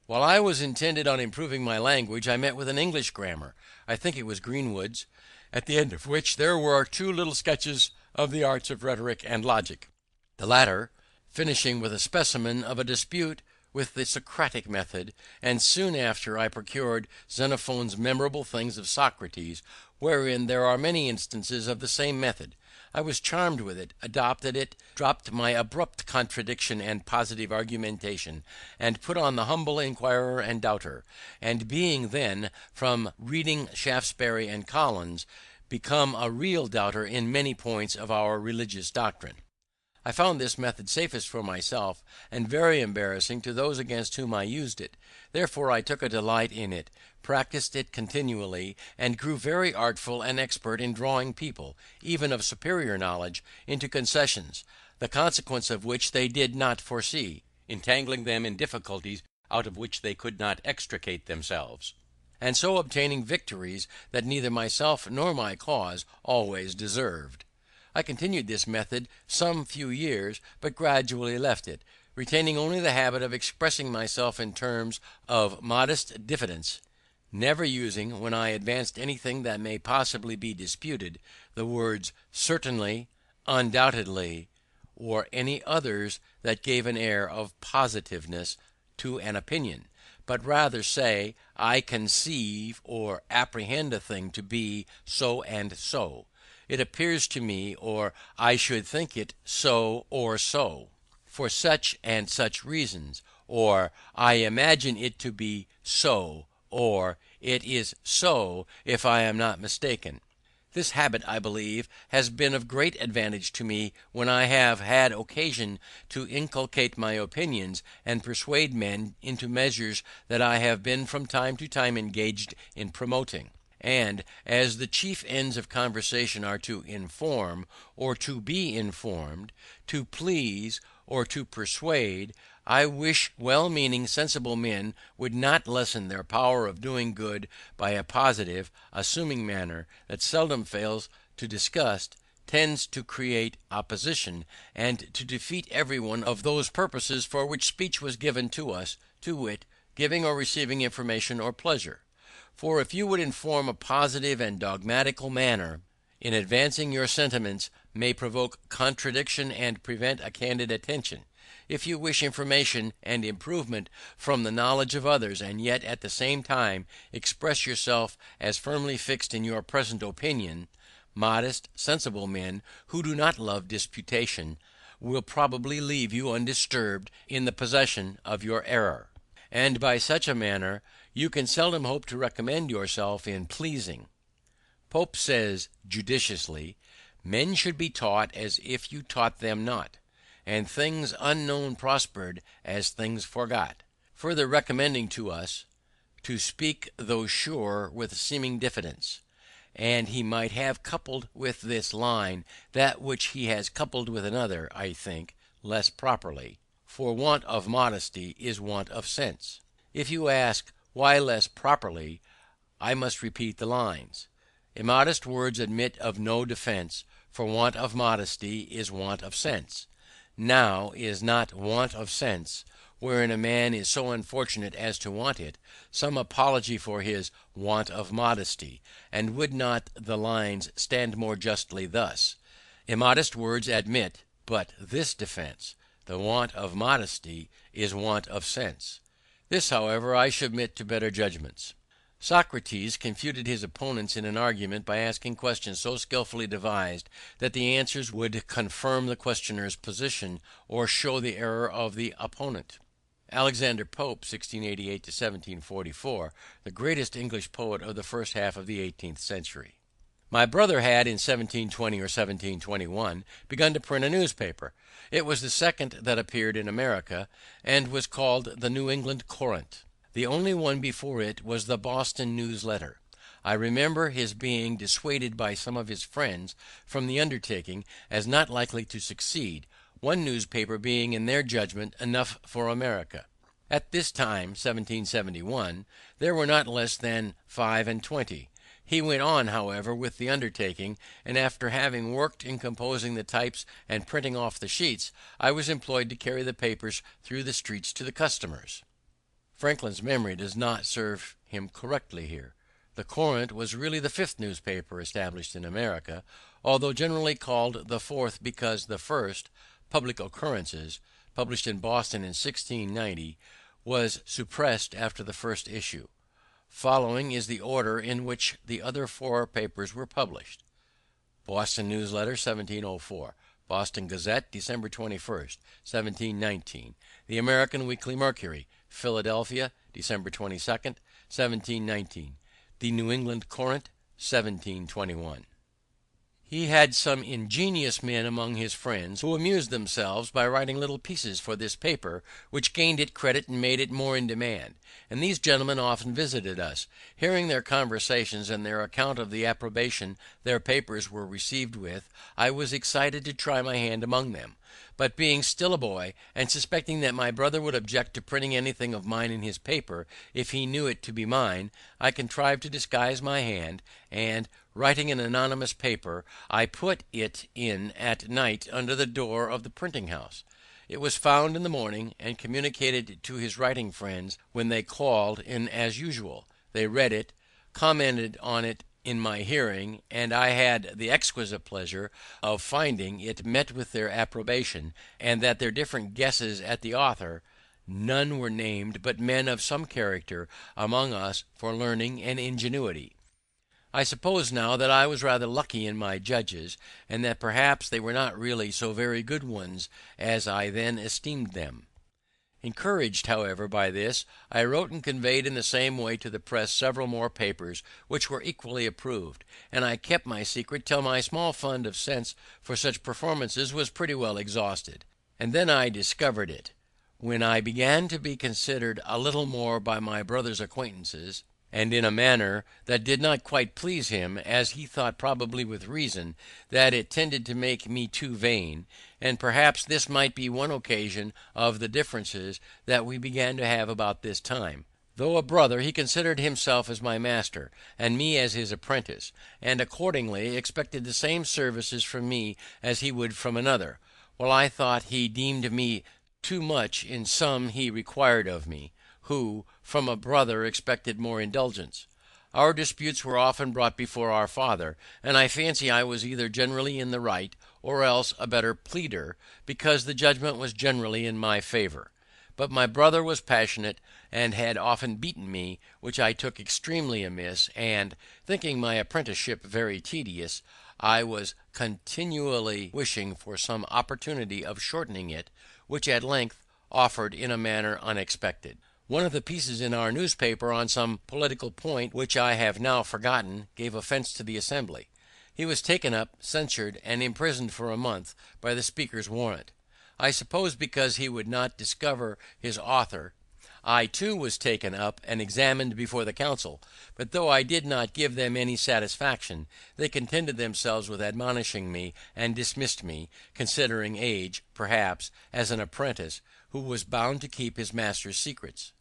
While I was intent on improving my language, I met with an English grammar, I think it was Greenwood's, at the end of which there were 2 little sketches of the arts of rhetoric and logic, the latter finishing with a specimen of a dispute with the Socratic method, and soon after I procured Xenophon's Memorable Things of Socrates, wherein there are many instances of the same method. I was charmed with it, adopted it, dropped my abrupt contradiction and positive argumentation, and put on the humble inquirer and doubter, and being then, from reading Shaftesbury and Collins, become a real doubter in many points of our religious doctrine. I found this method safest for myself, and very embarrassing to those against whom I used it. Therefore I took a delight in it, practised it continually, and grew very artful and expert in drawing people, even of superior knowledge, into concessions, the consequence of which they did not foresee, entangling them in difficulties out of which they could not extricate themselves, and so obtaining victories that neither myself nor my cause always deserved. I continued this method some few years, but gradually left it, retaining only the habit of expressing myself in terms of modest diffidence, never using, when I advanced anything that may possibly be disputed, the words certainly, undoubtedly, or any others that gave an air of positiveness to an opinion, but rather say, I conceive or apprehend a thing to be so and so. It appears to me, or I should think it so or so, for such and such reasons, or I imagine it to be so, or it is so if I am not mistaken. This habit, I believe, has been of great advantage to me when I have had occasion to inculcate my opinions and persuade men into measures that I have been from time to time engaged in promoting. And as the chief ends of conversation are to inform or to be informed, to please or to persuade, I wish well-meaning sensible men would not lessen their power of doing good by a positive, assuming manner that seldom fails to disgust, tends to create opposition, and to defeat every one of those purposes for which speech was given to us, to wit, giving or receiving information or pleasure. For if you would inform a positive and dogmatical manner, in advancing your sentiments may provoke contradiction and prevent a candid attention. If you wish information and improvement from the knowledge of others, and yet at the same time express yourself as firmly fixed in your present opinion, modest, sensible men, who do not love disputation, will probably leave you undisturbed in the possession of your error. And by such a manner you can seldom hope to recommend yourself in pleasing. Pope says judiciously, men should be taught as if you taught them not, and things unknown prospered as things forgot; further recommending to us to speak though sure with seeming diffidence. And he might have coupled with this line that which he has coupled with another, I think, less properly. For want of modesty is want of sense. If you ask, why less properly, I must repeat the lines. Immodest words admit of no defence, for want of modesty is want of sense. Now is not want of sense, wherein a man is so unfortunate as to want it, some apology for his want of modesty, and would not the lines stand more justly thus: immodest words admit but this defence, the want of modesty is want of sense. This, however, I submit to better judgments. Socrates confuted his opponents in an argument by asking questions so skillfully devised that the answers would confirm the questioner's position or show the error of the opponent. Alexander Pope, 1688 1744, the greatest English poet of the first half of the 18th century. My brother had in 1720 or 1721 begun to print a newspaper. It was the second that appeared in America, and was called the New England Courant. The only one before it was the Boston News Letter. I remember his being dissuaded by some of his friends from the undertaking as not likely to succeed, one newspaper being in their judgment enough for America. At this time, 1771, there were not less than 25. He went on, however, with the undertaking, and after having worked in composing the types and printing off the sheets, I was employed to carry the papers through the streets to the customers. Franklin's memory does not serve him correctly here. The Courant was really the fifth newspaper established in America, although generally called the fourth because the first, Public Occurrences, published in Boston in 1690, was suppressed after the first issue. Following is the order in which the other four papers were published: Boston News Letter, 1704. Boston Gazette, December 21st, 1719. The American Weekly Mercury, Philadelphia, December 22nd, 1719. The New England Courant, 1721. He had some ingenious men among his friends who amused themselves by writing little pieces for this paper, which gained it credit and made it more in demand, and these gentlemen often visited us. Hearing their conversations and their account of the approbation their papers were received with, I was excited to try my hand among them. But being still a boy, and suspecting that my brother would object to printing anything of mine in his paper if he knew it to be mine, I contrived to disguise my hand, and, writing an anonymous paper, I put it in at night under the door of the printing house. It was found in the morning, and communicated to his writing friends when they called in as usual. They read it, commented on it in my hearing, and I had the exquisite pleasure of finding it met with their approbation, and that their different guesses at the author, none were named but men of some character among us for learning and ingenuity. I suppose now that I was rather lucky in my judges, and that perhaps they were not really so very good ones as I then esteemed them. Encouraged, however, by this, I wrote and conveyed in the same way to the press several more papers which were equally approved, and I kept my secret till my small fund of sense for such performances was pretty well exhausted. And then I discovered it, when I began to be considered a little more by my brother's acquaintances, and in a manner that did not quite please him, as he thought, probably with reason, that it tended to make me too vain, and perhaps this might be one occasion of the differences that we began to have about this time. Though a brother, he considered himself as my master, and me as his apprentice, and accordingly expected the same services from me as he would from another, while I thought he deemed me too much in some he required of me, who, from a brother, expected more indulgence. Our disputes were often brought before our father, and I fancy I was either generally in the right, or else a better pleader, because the judgment was generally in my favor. But my brother was passionate, and had often beaten me, which I took extremely amiss, and, thinking my apprenticeship very tedious, I was continually wishing for some opportunity of shortening it, which at length offered in a manner unexpected. One of the pieces in our newspaper on some political point, which I have now forgotten, gave offence to the Assembly. He was taken up, censured, and imprisoned for a month by the Speaker's warrant. I suppose because he would not discover his author. I too was taken up and examined before the council, but though I did not give them any satisfaction, they contented themselves with admonishing me and dismissed me, considering age, perhaps, as an apprentice who was bound to keep his master's secrets.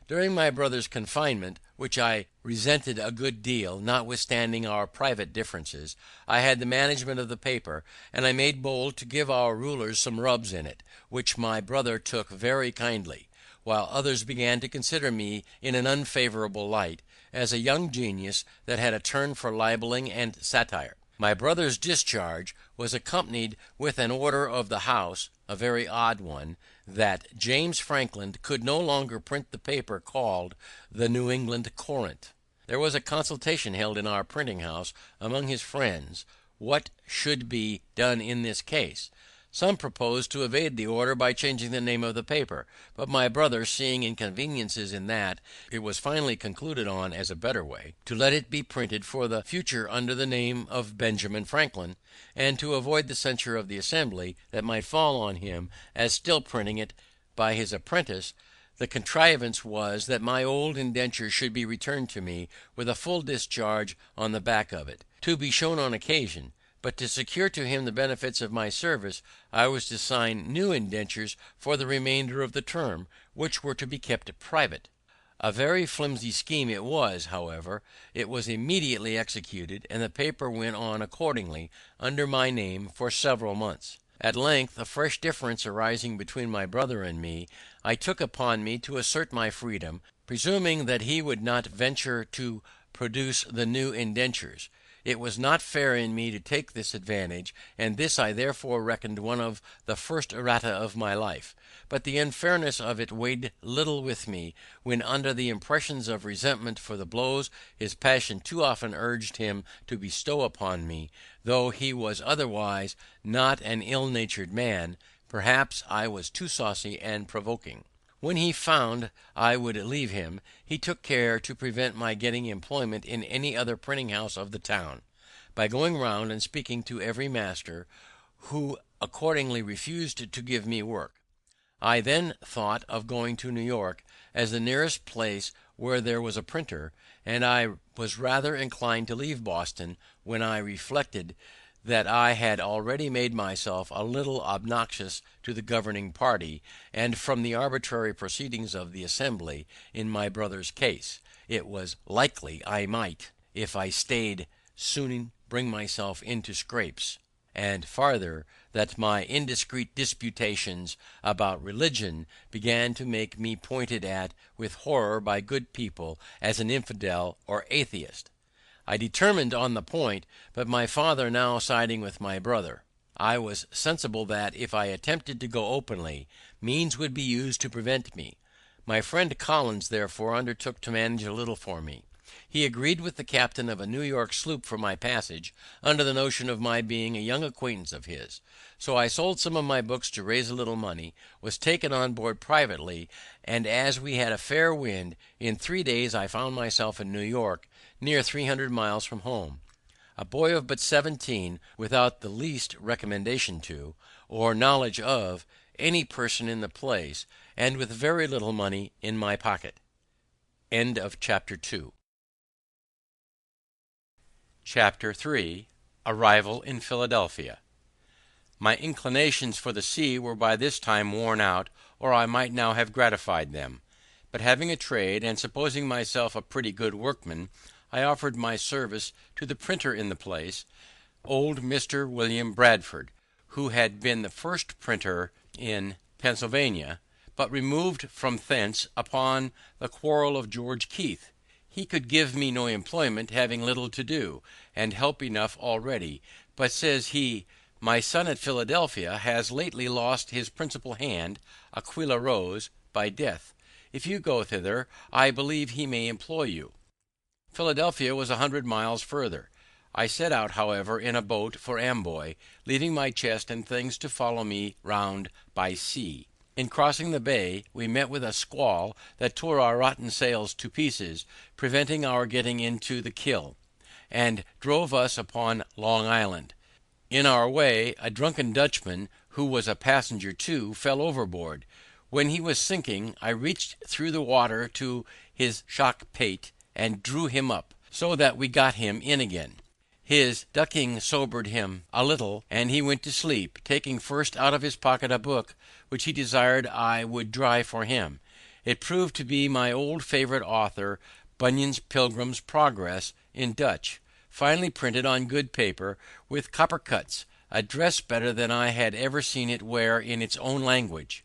During my brother's confinement, which I resented a good deal, notwithstanding our private differences, I had the management of the paper, and I made bold to give our rulers some rubs in it, which my brother took very kindly, while others began to consider me in an unfavourable light, as a young genius that had a turn for libelling and satire. My brother's discharge was accompanied with an order of the House, a very odd one, that James Franklin could no longer print the paper called the New England Courant. There was a consultation held in our printing house among his friends what should be done in this case. Some proposed to evade the order by changing the name of the paper, but my brother, seeing inconveniences in that, it was finally concluded on as a better way, to let it be printed for the future under the name of Benjamin Franklin, and to avoid the censure of the Assembly that might fall on him as still printing it by his apprentice. The contrivance was that my old indenture should be returned to me with a full discharge on the back of it, to be shown on occasion. But to secure to him the benefits of my service, I was to sign new indentures for the remainder of the term, which were to be kept private. A very flimsy scheme it was, however. It was immediately executed, and the paper went on accordingly under my name for several months. At length, a fresh difference arising between my brother and me, I took upon me to assert my freedom, presuming that he would not venture to produce the new indentures. It was not fair in me to take this advantage, and this I therefore reckoned one of the first errata of my life. But the unfairness of it weighed little with me, when under the impressions of resentment for the blows his passion too often urged him to bestow upon me, though he was otherwise not an ill-natured man, perhaps I was too saucy and provoking. When he found I would leave him, he took care to prevent my getting employment in any other printing house of the town, by going round and speaking to every master, who accordingly refused to give me work. I then thought of going to New York, as the nearest place where there was a printer, and I was rather inclined to leave Boston, when I reflected that I had already made myself a little obnoxious to the governing party, and from the arbitrary proceedings of the Assembly in my brother's case, it was likely I might, if I stayed, soon bring myself into scrapes; and farther, that my indiscreet disputations about religion began to make me pointed at with horror by good people as an infidel or atheist. I determined on the point, but my father now siding with my brother, I was sensible that, if I attempted to go openly, means would be used to prevent me. My friend Collins therefore undertook to manage a little for me. He agreed with the captain of a New York sloop for my passage, under the notion of my being a young acquaintance of his. So I sold some of my books to raise a little money, was taken on board privately, and as we had a fair wind, in 3 days I found myself in New York, near 300 miles from home, a boy of but 17, without the least recommendation to, or knowledge of, any person in the place, and with very little money in my pocket. End of chapter 2. Chapter 3. Arrival in Philadelphia. My inclinations for the sea were by this time worn out, or I might now have gratified them. But having a trade, and supposing myself a pretty good workman, I offered my service to the printer in the place, old Mr. William Bradford, who had been the first printer in Pennsylvania, but removed from thence upon the quarrel of George Keith. He could give me no employment, having little to do, and help enough already. But, says he, my son at Philadelphia has lately lost his principal hand, Aquilla Rose, by death. If you go thither, I believe he may employ you. Philadelphia was 100 miles further. I set out, however, in a boat for Amboy, leaving my chest and things to follow me round by sea. In crossing the bay, we met with a squall that tore our rotten sails to pieces, preventing our getting into the Kill, and drove us upon Long Island. In our way, a drunken Dutchman, who was a passenger too, fell overboard. When he was sinking, I reached through the water to his shock pate and drew him up, so that we got him in again. His ducking sobered him a little, and he went to sleep, taking first out of his pocket a book which he desired I would dry for him. It proved to be my old favourite author, Bunyan's Pilgrim's Progress, in Dutch, finely printed on good paper, with copper cuts, a dress better than I had ever seen it wear in its own language.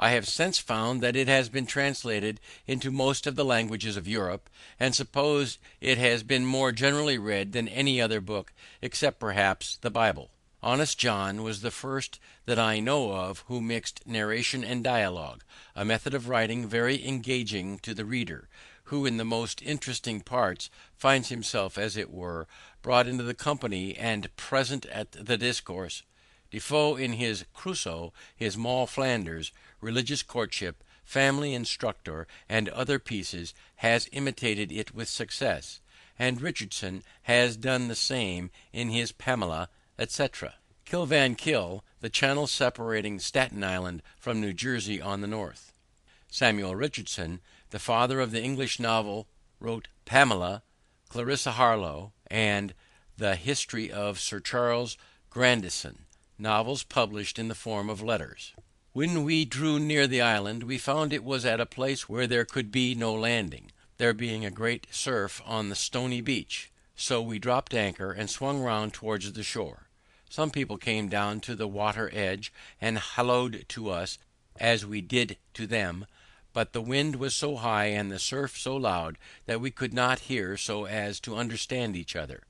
I have since found that it has been translated into most of the languages of Europe, and suppose it has been more generally read than any other book, except perhaps the Bible. Honest John was the first that I know of who mixed narration and dialogue, a method of writing very engaging to the reader, who in the most interesting parts finds himself, as it were, brought into the company and present at the discourse. Defoe in his Crusoe, his Moll Flanders, Religious Courtship, Family Instructor, and other pieces, has imitated it with success, and Richardson has done the same in his Pamela, etc. Kill Van Kill, the channel separating Staten Island from New Jersey on the north. Samuel Richardson, the father of the English novel, wrote Pamela, Clarissa Harlowe, and the History of Sir Charles Grandison, novels published in the form of letters. When we drew near the island, we found it was at a place where there could be no landing, there being a great surf on the stony beach, so we dropped anchor and swung round towards the shore. Some people came down to the water edge and hallooed to us as we did to them, but the wind was so high and the surf so loud that we could not hear so as to understand each other.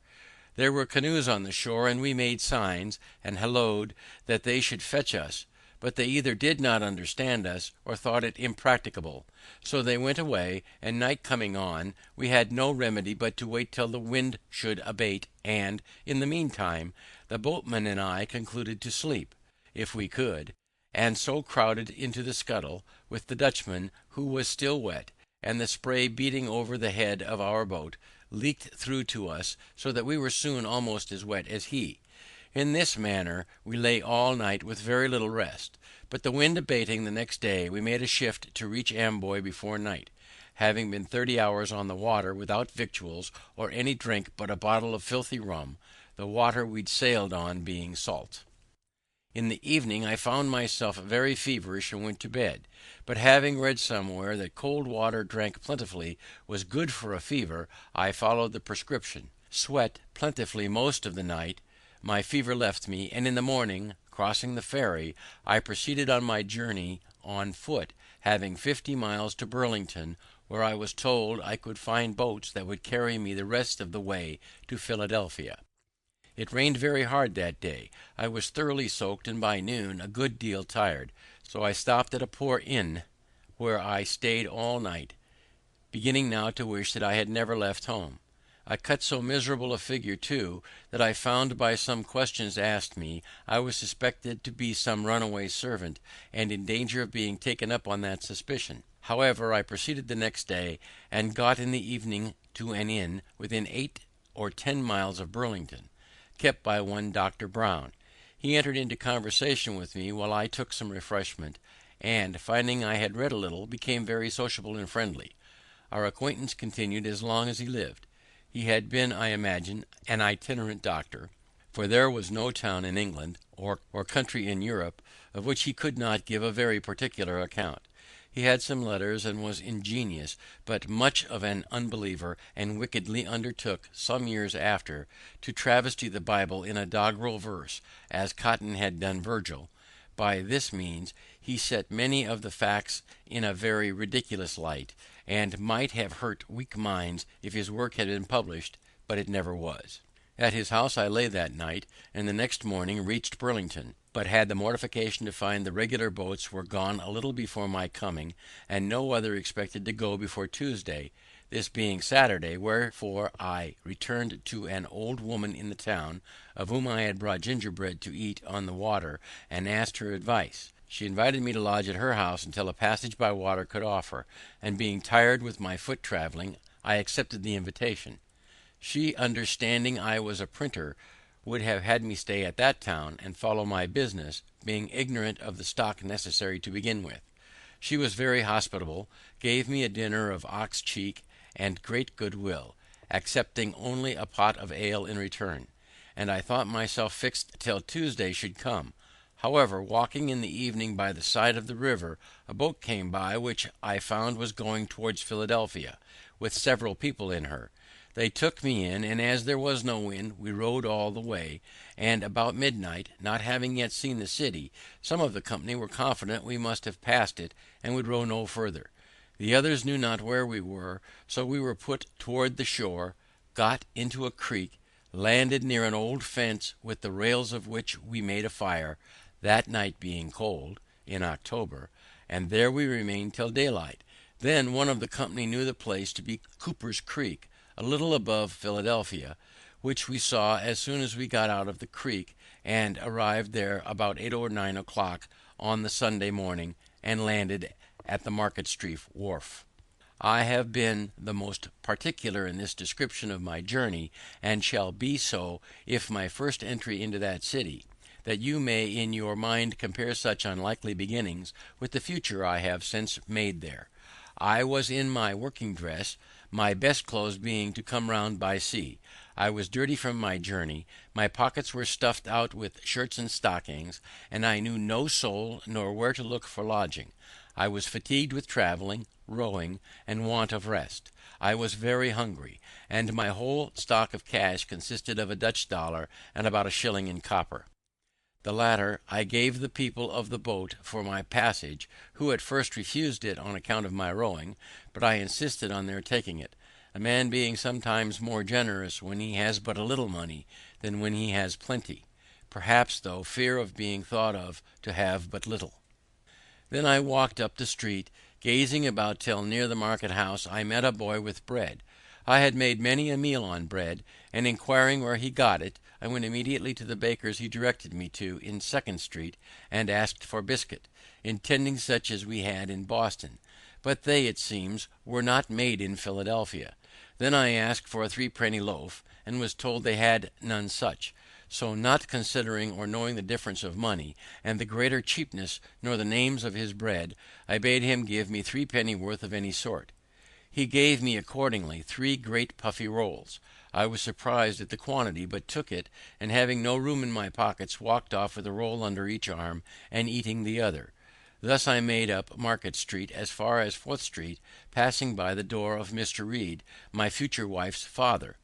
There were canoes on the shore, and we made signs and hallooed that they should fetch us, but they either did not understand us or thought it impracticable, so they went away, and night coming on, we had no remedy but to wait till the wind should abate, and, in the meantime, the boatman and I concluded to sleep, if we could, and so crowded into the scuttle, with the Dutchman, who was still wet, and the spray beating over the head of our boat, leaked through to us, so that we were soon almost as wet as he. In this manner we lay all night with very little rest, but the wind abating the next day, we made a shift to reach Amboy before night, having been 30 hours on the water without victuals or any drink but a bottle of filthy rum, the water we'd sailed on being salt. In the evening I found myself very feverish and went to bed, but having read somewhere that cold water drank plentifully was good for a fever, I followed the prescription, sweat plentifully most of the night. My fever left me, and in the morning, crossing the ferry, I proceeded on my journey on foot, having 50 miles to Burlington, where I was told I could find boats that would carry me the rest of the way to Philadelphia. It rained very hard that day. I was thoroughly soaked, and by noon a good deal tired, so I stopped at a poor inn, where I stayed all night, beginning now to wish that I had never left home. I cut so miserable a figure too, that I found by some questions asked me I was suspected to be some runaway servant, and in danger of being taken up on that suspicion. However, I proceeded the next day, and got in the evening to an inn within 8 or 10 miles of Burlington, kept by one Dr. Brown. He entered into conversation with me while I took some refreshment, and, finding I had read a little, became very sociable and friendly. Our acquaintance continued as long as he lived. He had been, I imagine, an itinerant doctor, for there was no town in England, or country in Europe, of which he could not give a very particular account. He had some letters, and was ingenious, but much of an unbeliever, and wickedly undertook, some years after, to travesty the Bible in a doggerel verse, as Cotton had done Virgil. By this means he set many of the facts in a very ridiculous light, and might have hurt weak minds if his work had been published, but it never was. At his house I lay that night, and the next morning reached Burlington, but had the mortification to find the regular boats were gone a little before my coming, and no other expected to go before Tuesday, this being Saturday, wherefore I returned to an old woman in the town, of whom I had brought gingerbread to eat on the water, and asked her advice. She invited me to lodge at her house until a passage by water could offer, and being tired with my foot travelling, I accepted the invitation. She, understanding I was a printer, would have had me stay at that town and follow my business, being ignorant of the stock necessary to begin with. She was very hospitable, gave me a dinner of ox cheek and great goodwill, accepting only a pot of ale in return, and I thought myself fixed till Tuesday should come. However, walking in the evening by the side of the river, a boat came by which I found was going towards Philadelphia, with several people in her. They took me in, and as there was no wind, we rowed all the way, and about midnight, not having yet seen the city, some of the company were confident we must have passed it, and would row no further. The others knew not where we were, so we were put toward the shore, got into a creek, landed near an old fence with the rails of which we made a fire, that night being cold, in October, and there we remained till daylight. Then one of the company knew the place to be Cooper's Creek, a little above Philadelphia, which we saw as soon as we got out of the creek, and arrived there about 8 or 9 o'clock on the Sunday morning, and landed at the Market Street wharf. I have been the most particular in this description of my journey, and shall be so if my first entry into that city, that you may in your mind compare such unlikely beginnings with the future I have since made there. I was in my working dress, my best clothes being to come round by sea. I was dirty from my journey, my pockets were stuffed out with shirts and stockings, and I knew no soul nor where to look for lodging. I was fatigued with travelling, rowing, and want of rest. I was very hungry, and my whole stock of cash consisted of a Dutch dollar and about a shilling in copper. The latter I gave the people of the boat for my passage, who at first refused it on account of my rowing, but I insisted on their taking it, a man being sometimes more generous when he has but a little money than when he has plenty, perhaps through fear of being thought of to have but little. Then I walked up the street, gazing about till near the market house I met a boy with bread. I had made many a meal on bread, and inquiring where he got it, I went immediately to the baker's he directed me to in Second Street, and asked for biscuit, intending such as we had in Boston, but they, it seems, were not made in Philadelphia. Then I asked for a threepenny loaf, and was told they had none such. So not considering or knowing the difference of money, and the greater cheapness, nor the names of his bread, I bade him give me 3 penny worth of any sort. He gave me accordingly 3 great puffy rolls. I was surprised at the quantity, but took it, and having no room in my pockets, walked off with a roll under each arm, and eating the other. Thus I made up Market Street as far as 4th Street, passing by the door of Mr. Reed, my future wife's father,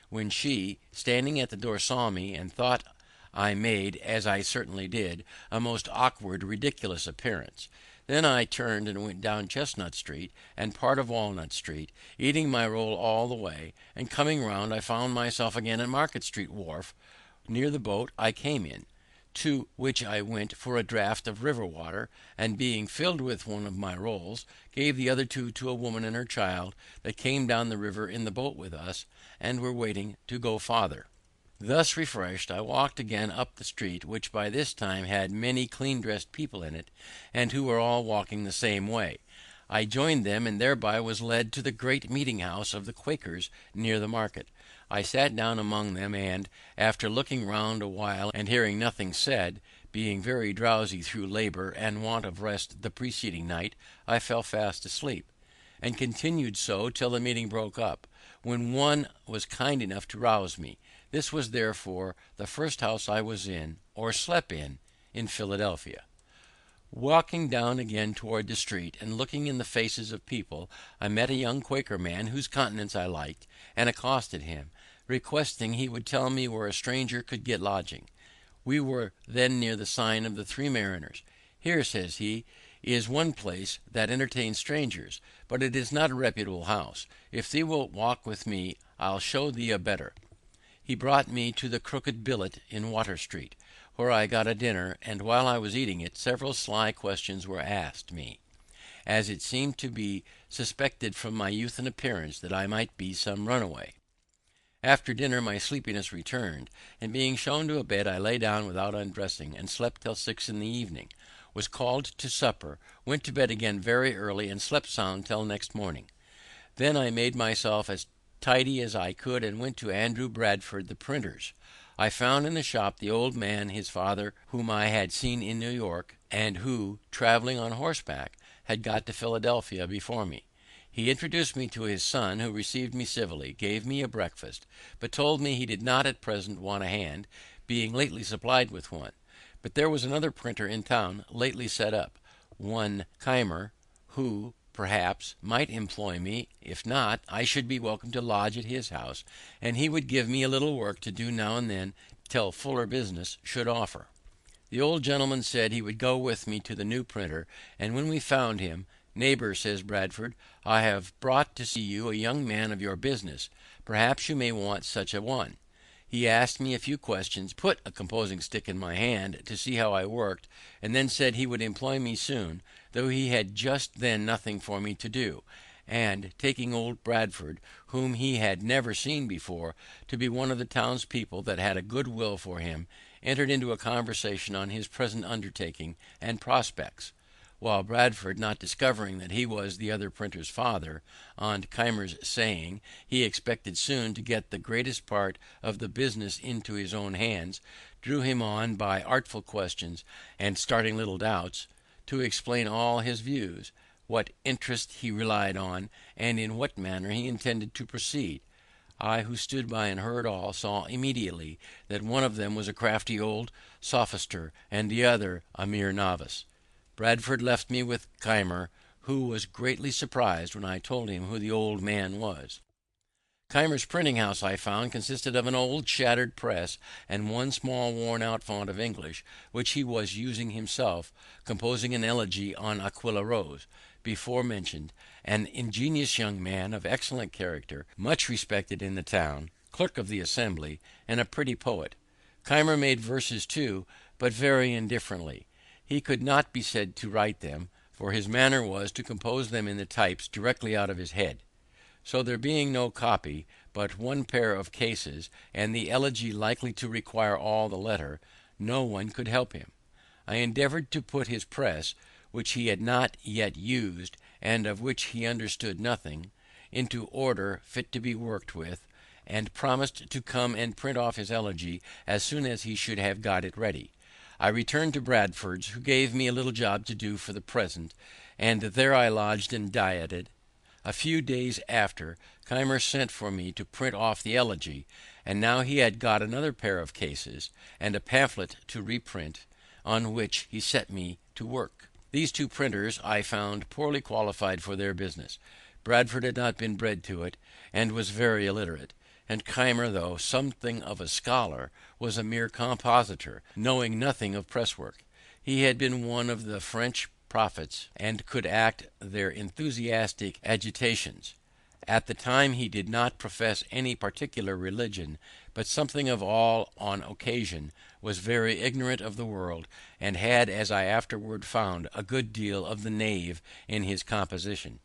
when she, standing at the door, saw me, and thought I made, as I certainly did, a most awkward, ridiculous appearance. Then I turned and went down Chestnut Street and part of Walnut Street, eating my roll all the way, and coming round I found myself again at Market Street wharf, near the boat I came in, to which I went for a draught of river water, and being filled with one of my rolls, gave the other 2 to a woman and her child that came down the river in the boat with us, and were waiting to go farther. Thus refreshed, I walked again up the street, which by this time had many clean-dressed people in it, and who were all walking the same way. I joined them, and thereby was led to the great meeting-house of the Quakers near the market. I sat down among them, and, after looking round a while and hearing nothing said, being very drowsy through labour and want of rest the preceding night, I fell fast asleep, and continued so till the meeting broke up, when one was kind enough to rouse me. This was therefore the first house I was in, or slept in Philadelphia. Walking down again toward the street, and looking in the faces of people, I met a young Quaker man whose countenance I liked, and accosted him, requesting he would tell me where a stranger could get lodging. We were then near the sign of the Three Mariners. Here, says he, is one place that entertains strangers, but it is not a reputable house. If thee wilt walk with me, I'll show thee a better. He brought me to the Crooked Billet in Water Street, where I got a dinner, and while I was eating it, several sly questions were asked me, as it seemed to be suspected from my youth and appearance that I might be some runaway. After dinner my sleepiness returned, and being shown to a bed, I lay down without undressing, and slept till 6 in the evening, was called to supper, went to bed again very early, and slept sound till next morning. Then I made myself as tidy as I could, and went to Andrew Bradford the printer's. I found in the shop the old man his father, whom I had seen in New York, and who, travelling on horseback, had got to Philadelphia before me. He introduced me to his son, who received me civilly, gave me a breakfast, but told me he did not at present want a hand, being lately supplied with one. But there was another printer in town lately set up, one Keimer, who, perhaps, might employ me. If not, I should be welcome to lodge at his house, and he would give me a little work to do now and then till fuller business should offer. The old gentleman said he would go with me to the new printer, and when we found him, "Neighbour," says Bradford, "I have brought to see you a young man of your business. Perhaps you may want such a one." He asked me a few questions, put a composing stick in my hand to see how I worked, and then said he would employ me soon, though he had just then nothing for me to do, and taking old Bradford, whom he had never seen before, to be one of the townspeople that had a good will for him, entered into a conversation on his present undertaking and prospects, while Bradford, not discovering that he was the other printer's father, on Keimer's saying he expected soon to get the greatest part of the business into his own hands, drew him on by artful questions and starting little doubts, to explain all his views, what interest he relied on, and in what manner he intended to proceed. I, who stood by and heard all, saw immediately that one of them was a crafty old sophister, and the other a mere novice. Bradford left me with Keimer, who was greatly surprised when I told him who the old man was. Keimer's printing house, I found, consisted of an old shattered press and one small worn-out font of English, which he was using himself, composing an elegy on Aquilla Rose, before mentioned, an ingenious young man of excellent character, much respected in the town, clerk of the Assembly, and a pretty poet. Keimer made verses too, but very indifferently. He could not be said to write them, for his manner was to compose them in the types directly out of his head. So there being no copy, but one pair of cases, and the elegy likely to require all the letter, no one could help him. I endeavoured to put his press, which he had not yet used, and of which he understood nothing, into order fit to be worked with, and promised to come and print off his elegy as soon as he should have got it ready. I returned to Bradford's, who gave me a little job to do for the present, and there I lodged and dieted. A few days after, Keimer sent for me to print off the elegy, and now he had got another pair of cases, and a pamphlet to reprint, on which he set me to work. These two printers I found poorly qualified for their business. Bradford had not been bred to it, and was very illiterate, and Keimer, though something of a scholar, was a mere compositor, knowing nothing of press-work. He had been one of the French prophets, and could act their enthusiastic agitations. At the time he did not profess any particular religion, but something of all on occasion, was very ignorant of the world, and had, as I afterward found, a good deal of the knave in his composition.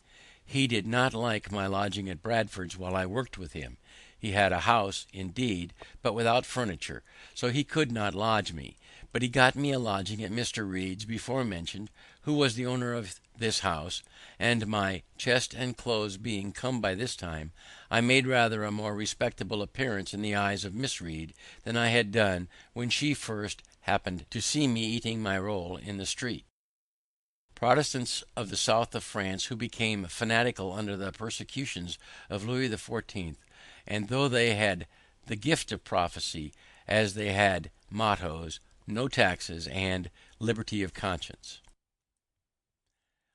He did not like my lodging at Bradford's while I worked with him. He had a house, indeed, but without furniture, so he could not lodge me, but he got me a lodging at Mr. Reed's before mentioned, who was the owner of this house, and my chest and clothes being come by this time, I made rather a more respectable appearance in the eyes of Miss Reed than I had done when she first happened to see me eating my roll in the street. Protestants of the south of France, who became fanatical under the persecutions of Louis XIV, and though they had the gift of prophecy, as they had mottos, no taxes, and liberty of conscience.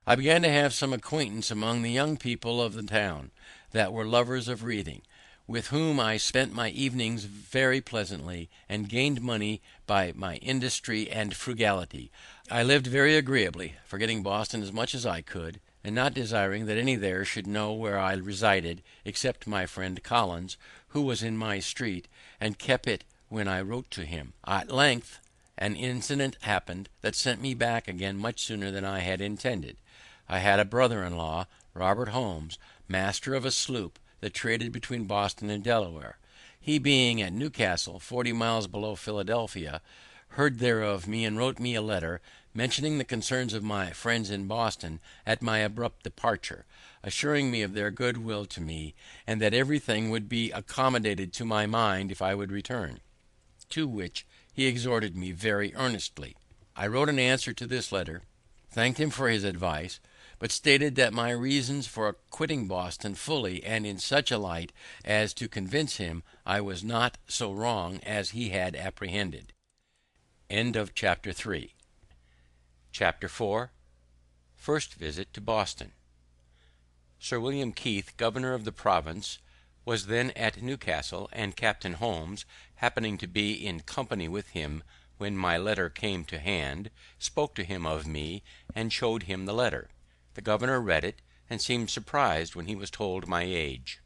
I began to have some acquaintance among the young people of the town, that were lovers of reading, with whom I spent my evenings very pleasantly, and gained money by my industry and frugality. I lived very agreeably, forgetting Boston as much as I could, and not desiring that any there should know where I resided, except my friend Collins, who was in my street, and kept it when I wrote to him. At length an incident happened that sent me back again much sooner than I had intended. I had a brother-in-law, Robert Holmes, master of a sloop that traded between Boston and Delaware. He, being at Newcastle, 40 miles below Philadelphia, heard there of me, and wrote me a letter, mentioning the concerns of my friends in Boston at my abrupt departure, assuring me of their good will to me, and that everything would be accommodated to my mind if I would return, to which he exhorted me very earnestly. I wrote an answer to this letter, thanked him for his advice, but stated that my reasons for quitting Boston fully and in such a light as to convince him I was not so wrong as he had apprehended. Chapter 4. First visit to Boston. Sir William Keith, governor of the province, was then at Newcastle, and Captain Holmes, happening to be in company with him when my letter came to hand, spoke to him of me, and showed him the letter. The governor read it, and seemed surprised when he was told my age.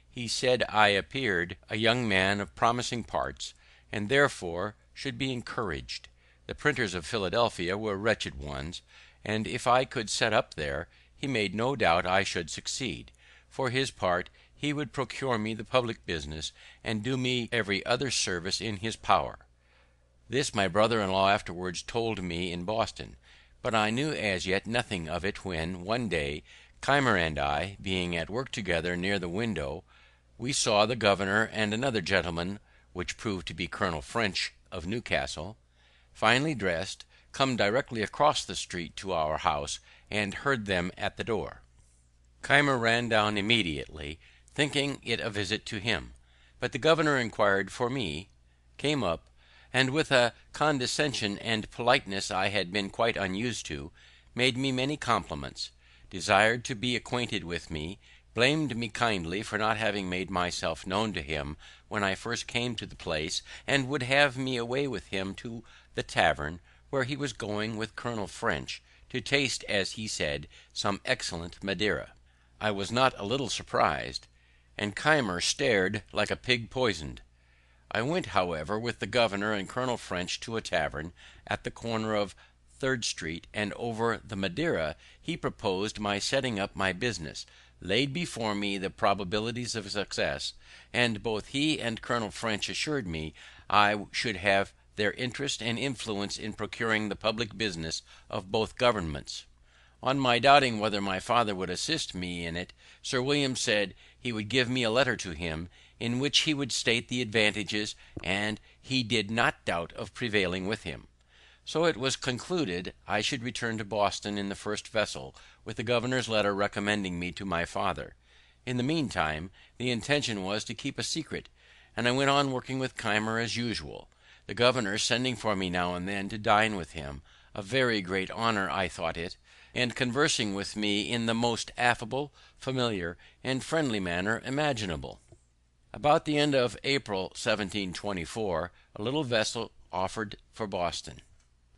He said I appeared a young man of promising parts, and therefore should be encouraged. The printers of Philadelphia were wretched ones, and if I could set up there, he made no doubt I should succeed. For his part, he would procure me the public business, and do me every other service in his power. This my brother-in-law afterwards told me in Boston, but I knew as yet nothing of it when, one day, Keimer and I, being at work together near the window, we saw the governor and another gentleman, which proved to be Colonel French of Newcastle, finely dressed, come directly across the street to our house, and heard them at the door. Keimer ran down immediately, thinking it a visit to him, but the governor inquired for me, came up, and with a condescension and politeness I had been quite unused to, made me many compliments, desired to be acquainted with me, blamed me kindly for not having made myself known to him when I first came to the place, and would have me away with him to the tavern, where he was going with Colonel French, to taste, as he said, some excellent Madeira. I was not a little surprised, and Keimer stared like a pig poisoned. I went, however, with the governor and Colonel French to a tavern at the corner of 3rd Street, and over the Madeira he proposed my setting up my business, laid before me the probabilities of success, and both he and Colonel French assured me I should have their interest and influence in procuring the public business of both governments. On my doubting whether my father would assist me in it, Sir William said he would give me a letter to him, in which he would state the advantages, and he did not doubt of prevailing with him. So it was concluded I should return to Boston in the first vessel, with the governor's letter recommending me to my father. In the meantime, the intention was to keep a secret, and I went on working with Keimer as usual, the governor sending for me now and then to dine with him, a very great honor I thought it, and conversing with me in the most affable, familiar, and friendly manner imaginable. About the end of April 1724, a little vessel offered for Boston.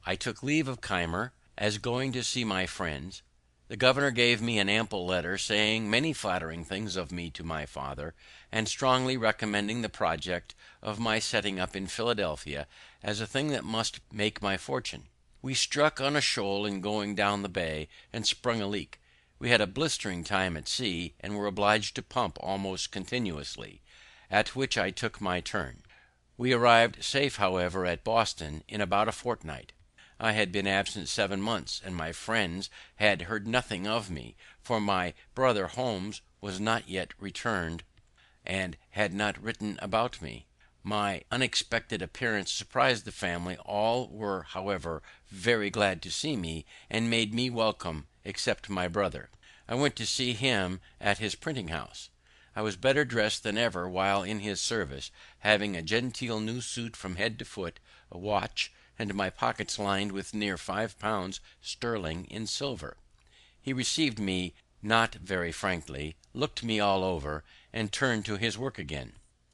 I took leave of Keimer, as going to see my friends. The governor gave me an ample letter, saying many flattering things of me to my father, and strongly recommending the project of my setting up in Philadelphia as a thing that must make my fortune. We struck on a shoal in going down the bay, and sprung a leak. We had a blistering time at sea, and were obliged to pump almost continuously, at which I took my turn. We arrived safe, however, at Boston in about a fortnight. I had been absent 7 months, and my friends had heard nothing of me, for my brother Holmes was not yet returned, and had not written about me. My unexpected appearance surprised the family. All were, however, very glad to see me, and made me welcome, except my brother. I went to see him at his printing house. I was better dressed than ever while in his service, having a genteel new suit from head to foot, a watch, and my pockets lined with near £5 sterling in silver. He received me not very frankly, looked me all over, and turned to his work again.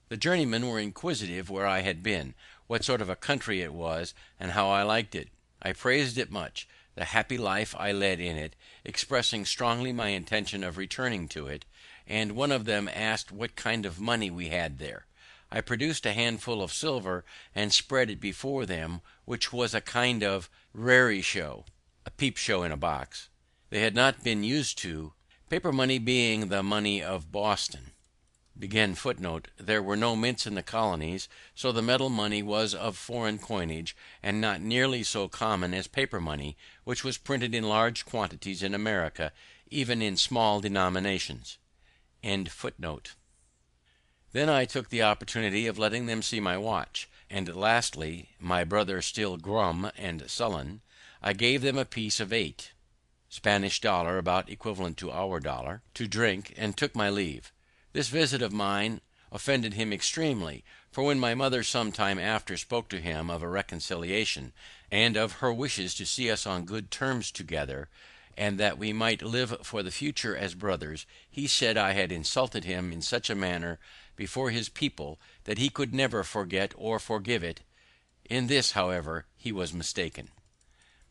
The journeymen were inquisitive where I had been, what sort of a country it was, and how I liked it. I praised it much, the happy life I led in it, expressing strongly my intention of returning to it, and one of them asked what kind of money we had there. I produced a handful of silver and spread it before them, which was a kind of raree show, a peep show in a box. They had not been used to paper money being the money of Boston. There were no mints in the colonies, so the metal money was of foreign coinage, and not nearly so common as paper money, which was printed in large quantities in America, even in small denominations. Then I took the opportunity of letting them see my watch, and lastly, my brother still glum and sullen, I gave them a piece of 8. Spanish dollar, about equivalent to our dollar, to drink, and took my leave. This visit of mine offended him extremely, for when my mother some time after spoke to him of a reconciliation, and of her wishes to see us on good terms together, and that we might live for the future as brothers, he said I had insulted him in such a manner before his people that he could never forget or forgive it. In this, however, he was mistaken.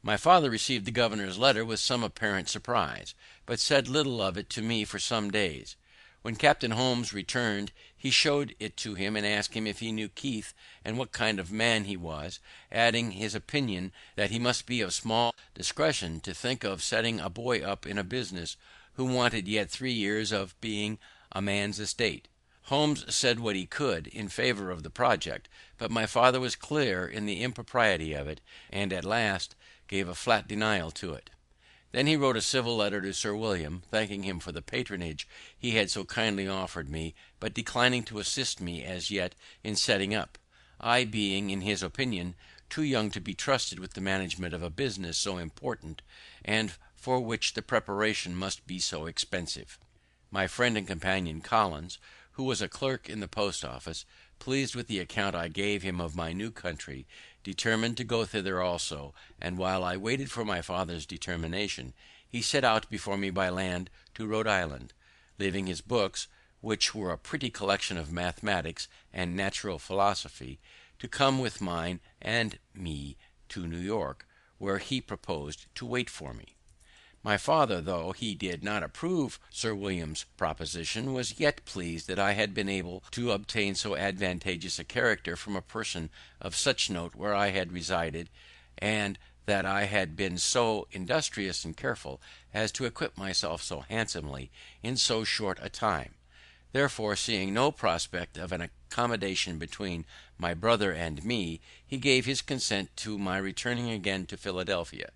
My father received the governor's letter with some apparent surprise, but said little of it to me for some days. When Captain Holmes returned, he showed it to him and asked him if he knew Keith and what kind of man he was, adding his opinion that he must be of small discretion to think of setting a boy up in a business who wanted yet 3 years of being a man's estate. Holmes said what he could in favour of the project, but my father was clear in the impropriety of it, and at last gave a flat denial to it. Then he wrote a civil letter to Sir William, thanking him for the patronage he had so kindly offered me, but declining to assist me as yet in setting up, I being, in his opinion, too young to be trusted with the management of a business so important, and for which the preparation must be so expensive. My friend and companion Collins, who was a clerk in the post office, pleased with the account I gave him of my new country, determined to go thither also, and while I waited for my father's determination, he set out before me by land to Rhode Island, leaving his books, which were a pretty collection of mathematics and natural philosophy, to come with mine and me to New York, where he proposed to wait for me. My father, though he did not approve Sir William's proposition, was yet pleased that I had been able to obtain so advantageous a character from a person of such note where I had resided, and that I had been so industrious and careful as to equip myself so handsomely in so short a time. Therefore, seeing no prospect of an accommodation between my brother and me, he gave his consent to my returning again to Philadelphia,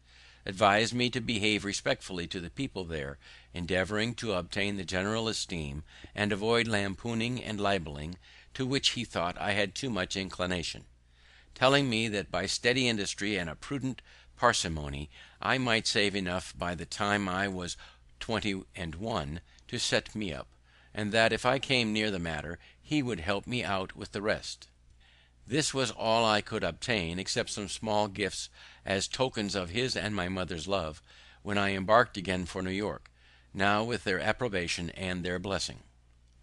advised me to behave respectfully to the people there, endeavouring to obtain the general esteem, and avoid lampooning and libelling, to which he thought I had too much inclination, telling me that by steady industry and a prudent parsimony I might save enough by the time I was 21 to set me up, and that if I came near the matter he would help me out with the rest. This was all I could obtain, except some small gifts as tokens of his and my mother's love, when I embarked again for New York, now with their approbation and their blessing.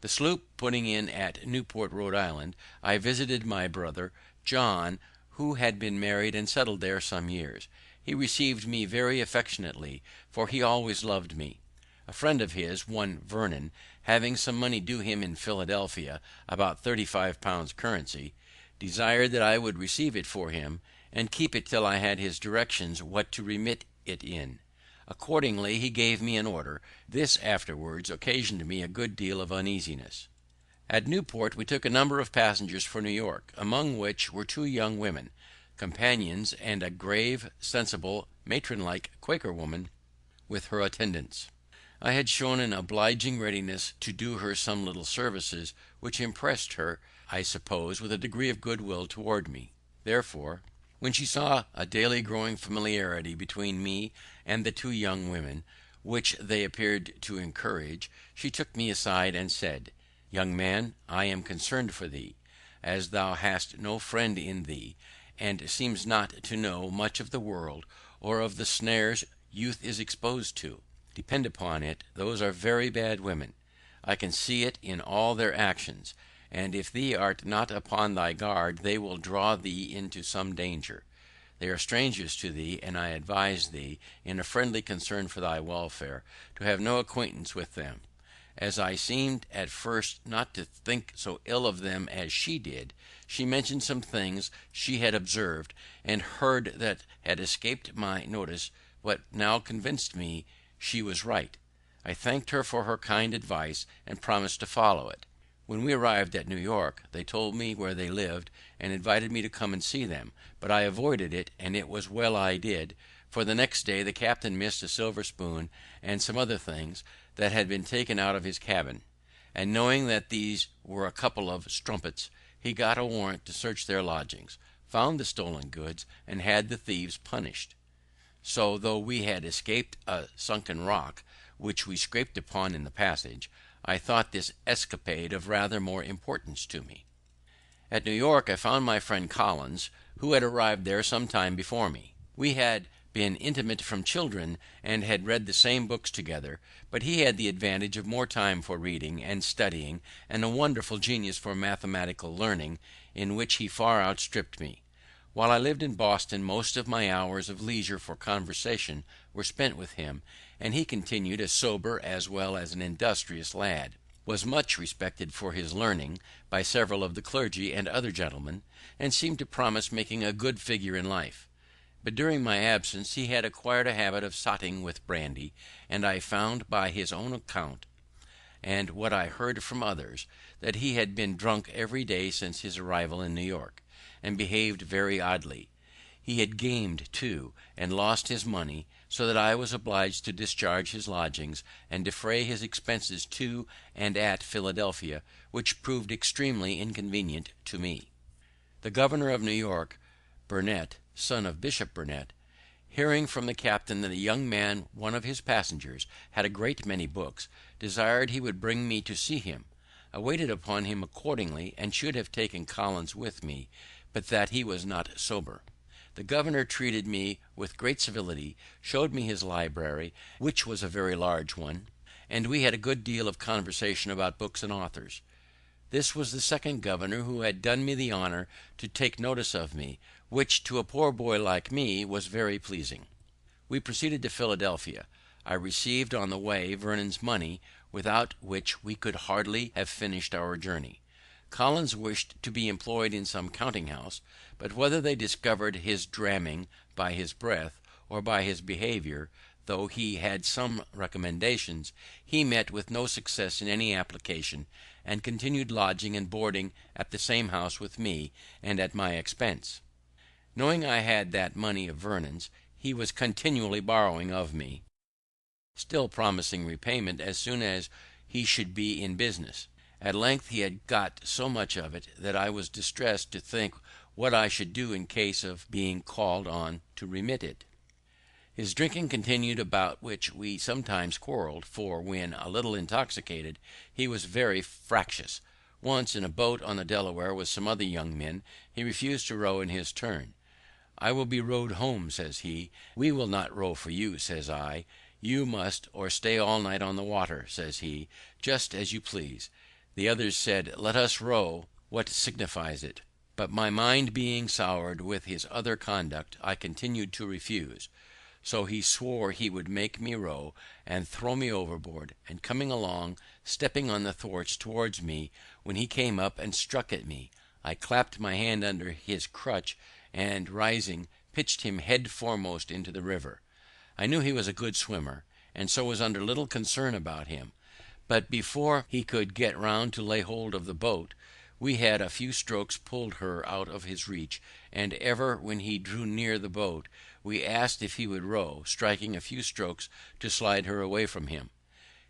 The sloop putting in at Newport, Rhode Island, I visited my brother John, who had been married and settled there some years. He received me very affectionately, for he always loved me. A friend of his, one Vernon, having some money due him in Philadelphia, about 35 pounds currency, desired that I would receive it for him, and keep it till I had his directions what to remit it in. Accordingly he gave me an order. This afterwards occasioned me a good deal of uneasiness. At Newport we took a number of passengers for New York, among which were 2 young women, companions, and a grave, sensible, matron-like Quaker woman with her attendants. I had shown an obliging readiness to do her some little services, which impressed her, I suppose, with a degree of goodwill toward me. Therefore, when she saw a daily growing familiarity between me and the 2 young women, which they appeared to encourage, she took me aside and said, "Young man, I am concerned for thee, as thou hast no friend in thee, and seems not to know much of the world, or of the snares youth is exposed to. Depend upon it, those are very bad women. I can see it in all their actions, and if thee art not upon thy guard, they will draw thee into some danger. They are strangers to thee, and I advise thee, in a friendly concern for thy welfare, to have no acquaintance with them." As I seemed at first not to think so ill of them as she did, she mentioned some things she had observed and heard that had escaped my notice, but now convinced me she was right. I thanked her for her kind advice, and promised to follow it. When we arrived at New York, they told me where they lived, and invited me to come and see them, but I avoided it, and it was well I did, for the next day the captain missed a silver spoon and some other things that had been taken out of his cabin, and knowing that these were a couple of strumpets, he got a warrant to search their lodgings, found the stolen goods, and had the thieves punished. So, though we had escaped a sunken rock, which we scraped upon in the passage, I thought this escapade of rather more importance to me. At New York I found my friend Collins, who had arrived there some time before me. We had been intimate from children, and had read the same books together, but he had the advantage of more time for reading and studying, and a wonderful genius for mathematical learning, in which he far outstripped me. While I lived in Boston, most of my hours of leisure for conversation were spent with him, and he continued a sober as well as an industrious lad, was much respected for his learning by several of the clergy and other gentlemen, and seemed to promise making a good figure in life. But during my absence he had acquired a habit of sotting with brandy, and I found by his own account, and what I heard from others, that he had been drunk every day since his arrival in New York, and behaved very oddly. He had gamed too, and lost his money, so that I was obliged to discharge his lodgings and defray his expenses to and at Philadelphia, which proved extremely inconvenient to me. The governor of New York, Burnet, son of Bishop Burnet, hearing from the captain that a young man, one of his passengers, had a great many books, desired he would bring me to see him. I waited upon him accordingly, and should have taken Collins with me, but that he was not sober. The governor treated me with great civility, showed me his library, which was a very large one, and we had a good deal of conversation about books and authors. This was the second governor who had done me the honour to take notice of me, which to a poor boy like me was very pleasing. We proceeded to Philadelphia. I received on the way Vernon's money, without which we could hardly have finished our journey. Collins wished to be employed in some counting house, but whether they discovered his dramming by his breath or by his behaviour, though he had some recommendations, he met with no success in any application, and continued lodging and boarding at the same house with me, and at my expense. Knowing I had that money of Vernon's, he was continually borrowing of me, still promising repayment as soon as he should be in business. At length he had got so much of it that I was distressed to think what I should do in case of being called on to remit it. His drinking continued, about which we sometimes quarrelled, for when a little intoxicated he was very fractious. Once, in a boat on the Delaware with some other young men, he refused to row in his turn. "I will be rowed home," says he. "We will not row for you," says I. "You must, or stay all night on the water," says he, "just as you please." The others said, "Let us row, what signifies it?" But my mind being soured with his other conduct, I continued to refuse. So he swore he would make me row, and throw me overboard, and coming along, stepping on the thwarts towards me, when he came up and struck at me, I clapped my hand under his crutch, and rising, pitched him head foremost into the river. I knew he was a good swimmer, and so was under little concern about him. But before he could get round to lay hold of the boat, we had a few strokes pulled her out of his reach, and ever when he drew near the boat, we asked if he would row, striking a few strokes to slide her away from him.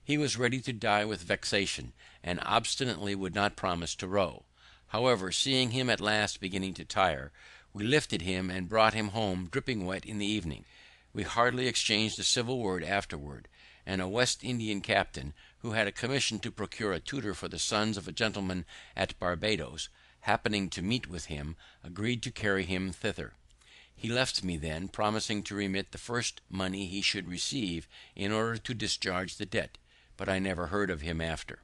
He was ready to die with vexation, and obstinately would not promise to row. However, seeing him at last beginning to tire, we lifted him and brought him home dripping wet in the evening. We hardly exchanged a civil word afterward, and a West Indian captain, who had a commission to procure a tutor for the sons of a gentleman at Barbados, happening to meet with him, agreed to carry him thither. He left me then, promising to remit the first money he should receive in order to discharge the debt, but I never heard of him after.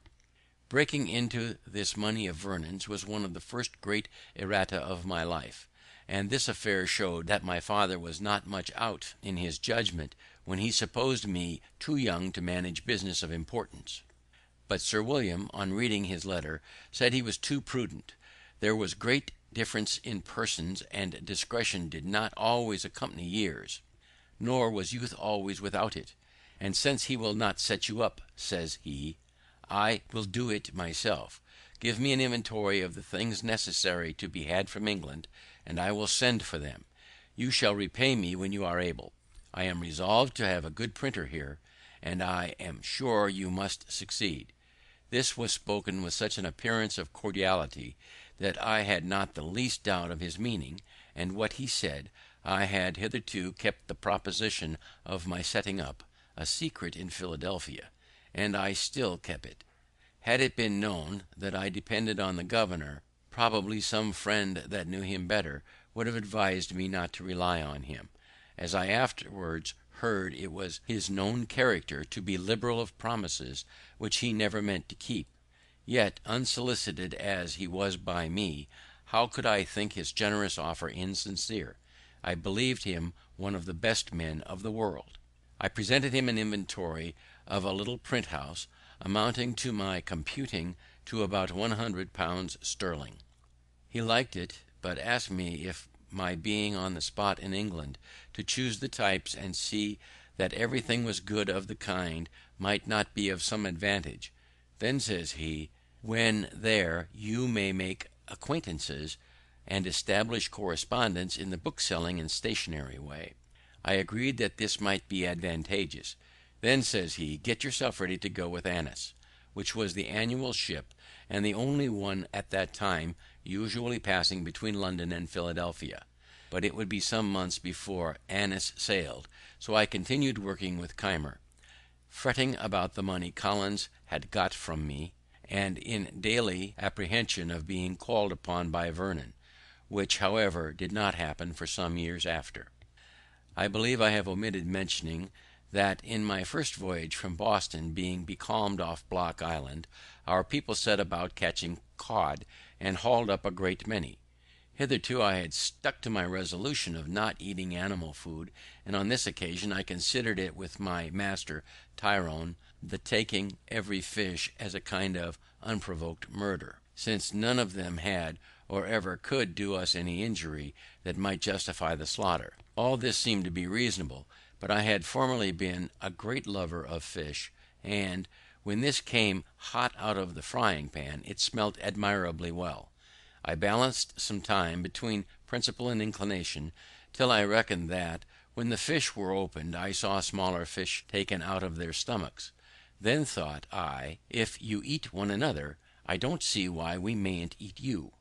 Breaking into this money of Vernon's was one of the first great errata of my life, and this affair showed that my father was not much out in his judgment when he supposed me too young to manage business of importance. But Sir William, on reading his letter, said he was too prudent. There was great difference in persons, and discretion did not always accompany years, nor was youth always without it. And since he will not set you up, says he, I will do it myself. Give me an inventory of the things necessary to be had from England, and I will send for them. You shall repay me when you are able. I am resolved to have a good printer here, and I am sure you must succeed. This was spoken with such an appearance of cordiality that I had not the least doubt of his meaning, and what he said I had hitherto kept the proposition of my setting up a secret in Philadelphia, and I still kept it. Had it been known that I depended on the governor, probably some friend that knew him better would have advised me not to rely on him, as I afterwards heard it was his known character to be liberal of promises which he never meant to keep. Yet, unsolicited as he was by me, how could I think his generous offer insincere? I believed him one of the best men of the world. I presented him an inventory of a little print house, amounting to my computing to about £100 sterling. He liked it, but asked me if my being on the spot in England to choose the types and see that everything was good of the kind might not be of some advantage. Then says he, when there you may make acquaintances and establish correspondence in the bookselling and stationery way. I agreed that this might be advantageous. Then says he, get yourself ready to go with Annis, which was the annual ship and the only one at that time usually passing between London and Philadelphia. But it would be some months before Annis sailed, so I continued working with Keimer, fretting about the money Collins had got from me, and in daily apprehension of being called upon by Vernon, which, however, did not happen for some years after. I believe I have omitted mentioning that in my first voyage from Boston, being becalmed off Block Island, our people set about catching cod, and hauled up a great many. Hitherto I had stuck to my resolution of not eating animal food, and on this occasion I considered it with my master Tyrone the taking every fish as a kind of unprovoked murder, since none of them had or ever could do us any injury that might justify the slaughter. All this seemed to be reasonable, but I had formerly been a great lover of fish, and when this came hot out of the frying pan, it smelt admirably well. I balanced some time between principle and inclination, till I reckoned that, when the fish were opened, I saw smaller fish taken out of their stomachs. Then thought I, if you eat one another, I don't see why we mayn't eat you.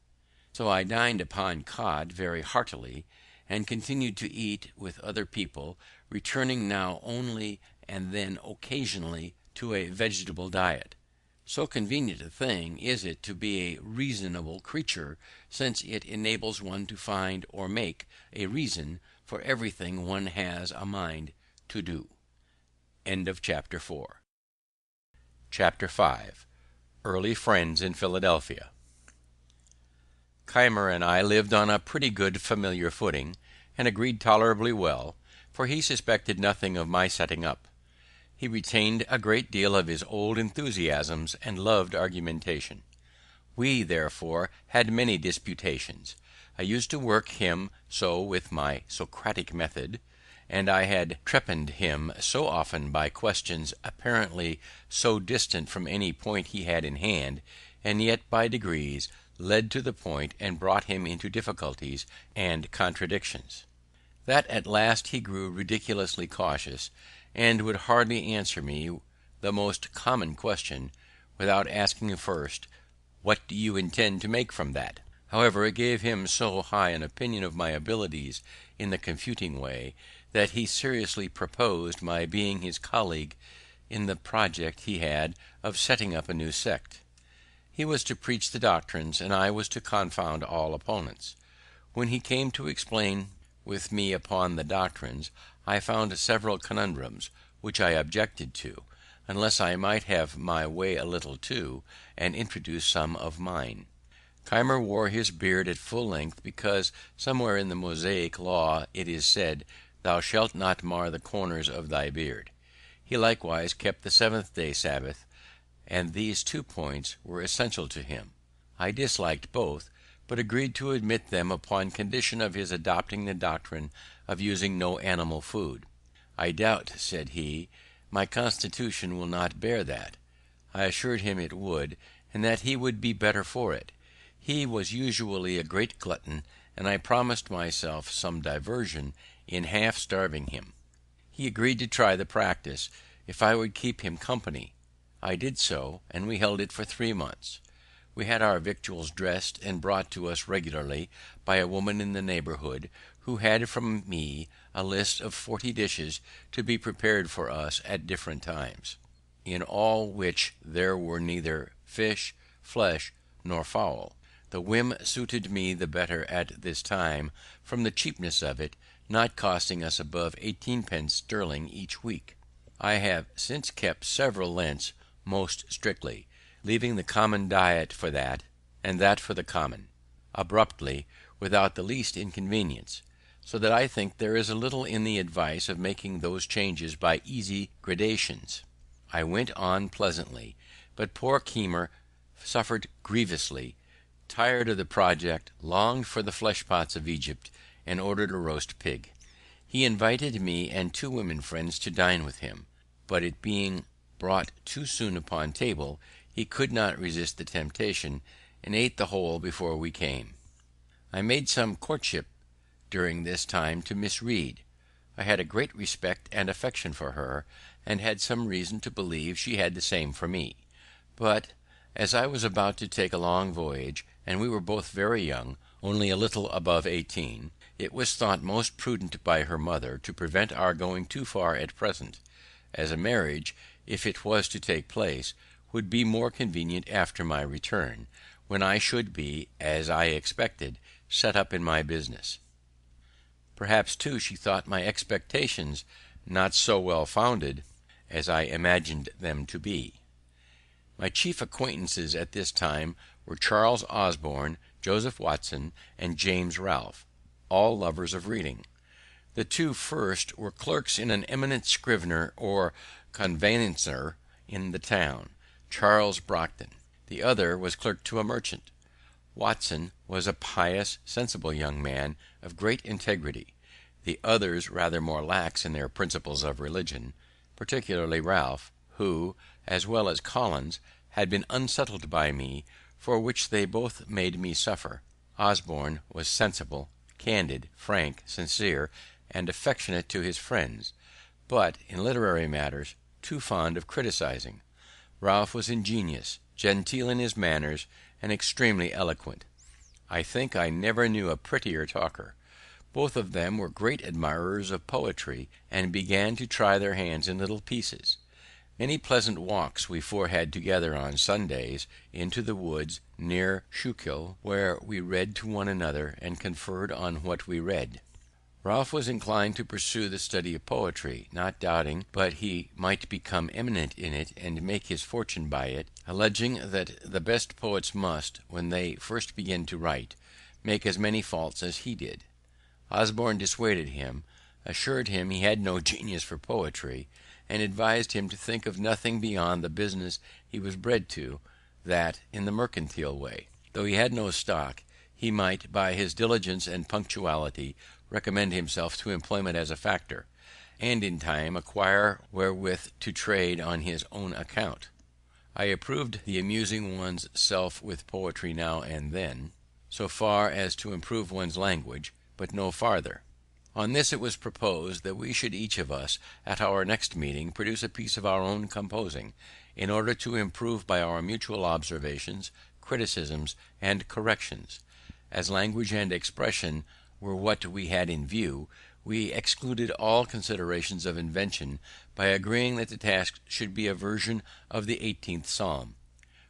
So I dined upon cod very heartily, and continued to eat with other people, returning now only and then occasionally to a vegetable diet. So convenient a thing is it to be a reasonable creature, since it enables one to find or make a reason for everything one has a mind to do. End of chapter 4. Chapter 5. Early Friends in Philadelphia. Keimer and I lived on a pretty good familiar footing, and agreed tolerably well, for he suspected nothing of my setting up. He retained a great deal of his old enthusiasms, and loved argumentation. We, therefore, had many disputations. I used to work him so with my Socratic method, and I had trepanned him so often by questions apparently so distant from any point he had in hand, and yet by degrees led to the point and brought him into difficulties and contradictions, that at last he grew ridiculously cautious, and would hardly answer me the most common question without asking first, what do you intend to make from that? However, it gave him so high an opinion of my abilities in the confuting way, that he seriously proposed my being his colleague in the project he had of setting up a new sect. He was to preach the doctrines, and I was to confound all opponents. When he came to explain with me upon the doctrines, I found several conundrums, which I objected to, unless I might have my way a little too, and introduce some of mine. Keimer wore his beard at full length, because somewhere in the Mosaic law it is said, thou shalt not mar the corners of thy beard. He likewise kept the seventh-day Sabbath, and these 2 points were essential to him. I disliked both, but agreed to admit them upon condition of his adopting the doctrine of using no animal food. I doubt, said he, my constitution will not bear that. I assured him it would, and that he would be better for it. He was usually a great glutton, and I promised myself some diversion in half starving him. He agreed to try the practice, if I would keep him company. I did so, and we held it for 3 months. We had our victuals dressed and brought to us regularly by a woman in the neighbourhood, who had from me a list of 40 dishes to be prepared for us at different times, in all which there were neither fish, flesh, nor fowl. The whim suited me the better at this time from the cheapness of it, not costing us above 18 pence sterling each week. I have since kept several Lents most strictly, leaving the common diet for that, and that for the common, abruptly, without the least inconvenience; so that I think there is little in the advice of making those changes by easy gradations. I went on pleasantly, but poor Keimer suffered grievously, tired of the project, longed for the flesh pots of Egypt, and ordered a roast pig. He invited me and 2 women friends to dine with him, but it being brought too soon upon table, he could not resist the temptation, and ate the whole before we came. I made some courtship during this time to Miss Read. I had a great respect and affection for her, and had some reason to believe she had the same for me; but as I was about to take a long voyage, and we were both very young, only a little above 18, it was thought most prudent by her mother to prevent our going too far at present, as a marriage, if it was to take place, would be more convenient after my return, when I should be, as I expected, set up in my business. Perhaps, too, she thought my expectations not so well founded as I imagined them to be. My chief acquaintances at this time were Charles Osborne, Joseph Watson, and James Ralph, all lovers of reading. The 2 first were clerks in an eminent scrivener or conveyancer in the town, Charles Brockton. The other was clerk to a merchant. Watson was a pious, sensible young man of great integrity; the others rather more lax in their principles of religion, particularly Ralph, who, as well as Collins, had been unsettled by me, for which they both made me suffer. Osborne was sensible, candid, frank, sincere, and affectionate to his friends, but in literary matters too fond of criticizing. Ralph was ingenious, genteel in his manners, and extremely eloquent. I think I never knew a prettier talker. Both of them were great admirers of poetry, and began to try their hands in little pieces. Many pleasant walks we 4 had together on Sundays into the woods near Schuylkill, where we read to one another, and conferred on what we read. Ralph was inclined to pursue the study of poetry, not doubting but he might become eminent in it and make his fortune by it, alleging that the best poets must, when they first begin to write, make as many faults as he did. Osborne dissuaded him, assured him he had no genius for poetry, and advised him to think of nothing beyond the business he was bred to, that in the mercantile way. Though he had no stock, he might, by his diligence and punctuality, recommend himself to employment as a factor, and in time acquire wherewith to trade on his own account. I approved the amusing one's self with poetry now and then, so far as to improve one's language, but no farther. On this it was proposed that we should each of us, at our next meeting, produce a piece of our own composing, in order to improve by our mutual observations, criticisms, and corrections. As language and expression were what we had in view, we excluded all considerations of invention by agreeing that the task should be a version of the 18th Psalm,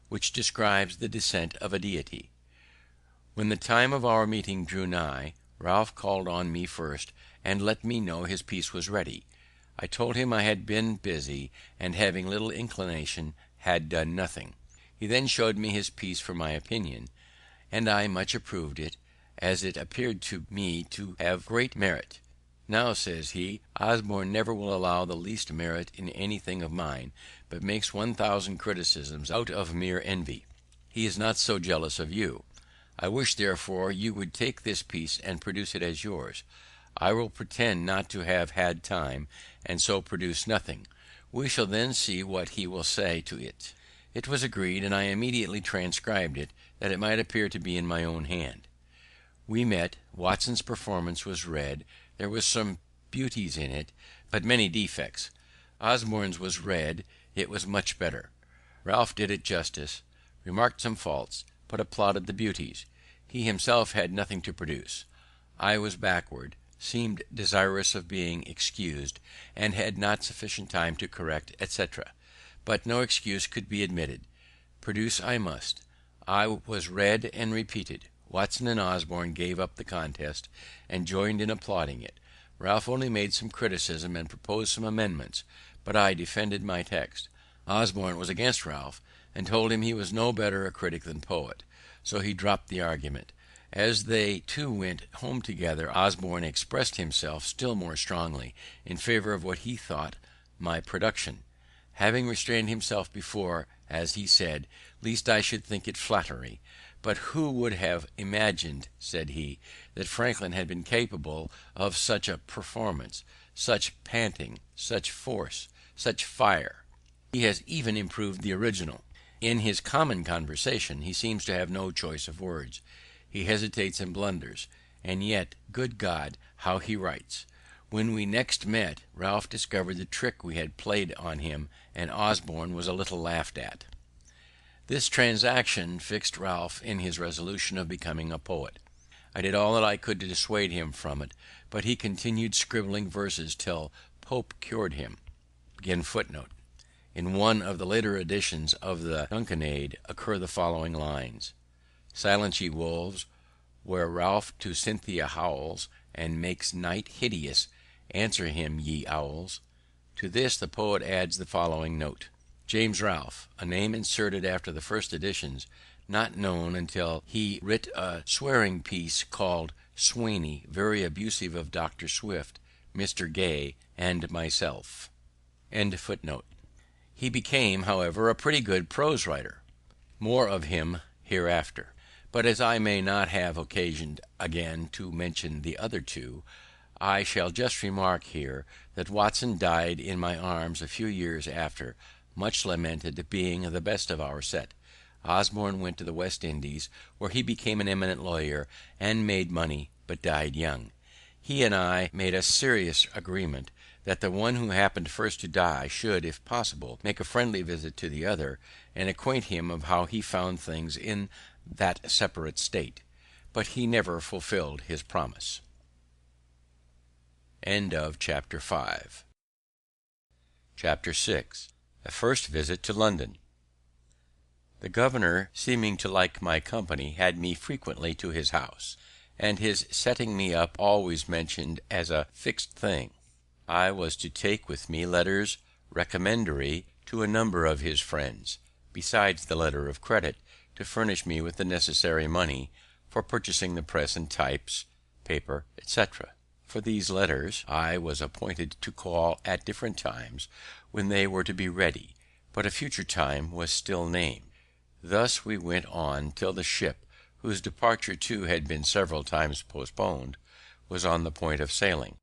which describes the descent of a deity. When the time of our meeting drew nigh, Ralph called on me first, and let me know his piece was ready. I told him I had been busy, and having little inclination, had done nothing. He then showed me his piece for my opinion, and I much approved it, as it appeared to me to have great merit. Now, says he, Osborne never will allow the least merit in anything of mine, but makes 1,000 criticisms out of mere envy. He is not so jealous of you. I wish, therefore, you would take this piece and produce it as yours. I will pretend not to have had time, and so produce nothing. We shall then see what he will say to it. It was agreed, and I immediately transcribed it, that it might appear to be in my own hand. We met. Watson's performance was read. There were some beauties in it, but many defects. Osborne's was read. It was much better. Ralph did it justice, remarked some faults, but applauded the beauties. He himself had nothing to produce. I was backward, seemed desirous of being excused, and had not sufficient time to correct, etc. But no excuse could be admitted. Produce I must. I was read and repeated. Watson and Osborne gave up the contest, and joined in applauding it. Ralph only made some criticism and proposed some amendments, but I defended my text. Osborne was against Ralph, and told him he was no better a critic than poet, so he dropped the argument. As they two went home together, Osborne expressed himself still more strongly in favour of what he thought my production, having restrained himself before, as he said, lest I should think it flattery. But who would have imagined, said he, that Franklin had been capable of such a performance, such panting, such force, such fire? He has even improved the original. In his common conversation he seems to have no choice of words. He hesitates and blunders, and yet, good God, how he writes! When we next met, Ralph discovered the trick we had played on him, and Osborne was a little laughed at. This transaction fixed Ralph in his resolution of becoming a poet. I did all that I could to dissuade him from it, but he continued scribbling verses till Pope cured him. In one of the later editions of the Dunciad occur the following lines: Silence, ye wolves, where Ralph to Cynthia howls, and makes night hideous, answer him, ye owls. To this the poet adds the following note: James Ralph, a name inserted after the first editions, not known until he writ a swearing piece called Swaney, very abusive of Dr. Swift, Mr. Gay, and myself. He became, however, a pretty good prose writer. More of him hereafter. But as I may not have occasion again to mention the other two, I shall just remark here that Watson died in my arms a few years after, much lamented, being the best of our set. Osborne went to the West Indies, where he became an eminent lawyer, and made money, but died young. He and I made a serious agreement that the one who happened first to die should, if possible, make a friendly visit to the other, and acquaint him of how he found things in that separate state. But he never fulfilled his promise. Chapter 6. A first visit to London. The governor, seeming to like my company, had me frequently to his house, and his setting me up always mentioned as a fixed thing. I was to take with me letters recommendatory to a number of his friends, besides the letter of credit, to furnish me with the necessary money for purchasing the press and types, paper, etc. For these letters I was appointed to call at different times when they were to be ready, but a future time was still named. Thus we went on till the ship, whose departure too had been several times postponed, was on the point of sailing.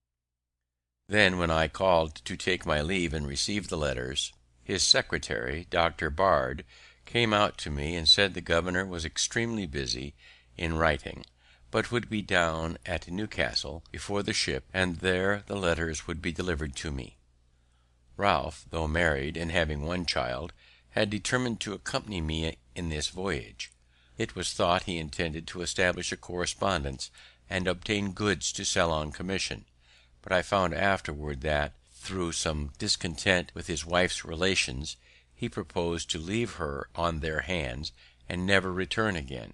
Then, when I called to take my leave and receive the letters, his secretary, Dr. Bard, came out to me and said the governor was extremely busy in writing, but would be down at Newcastle before the ship, and there the letters would be delivered to me. Ralph, though married and having one child, had determined to accompany me in this voyage. It was thought he intended to establish a correspondence and obtain goods to sell on commission, but I found afterward that, through some discontent with his wife's relations, he proposed to leave her on their hands and never return again.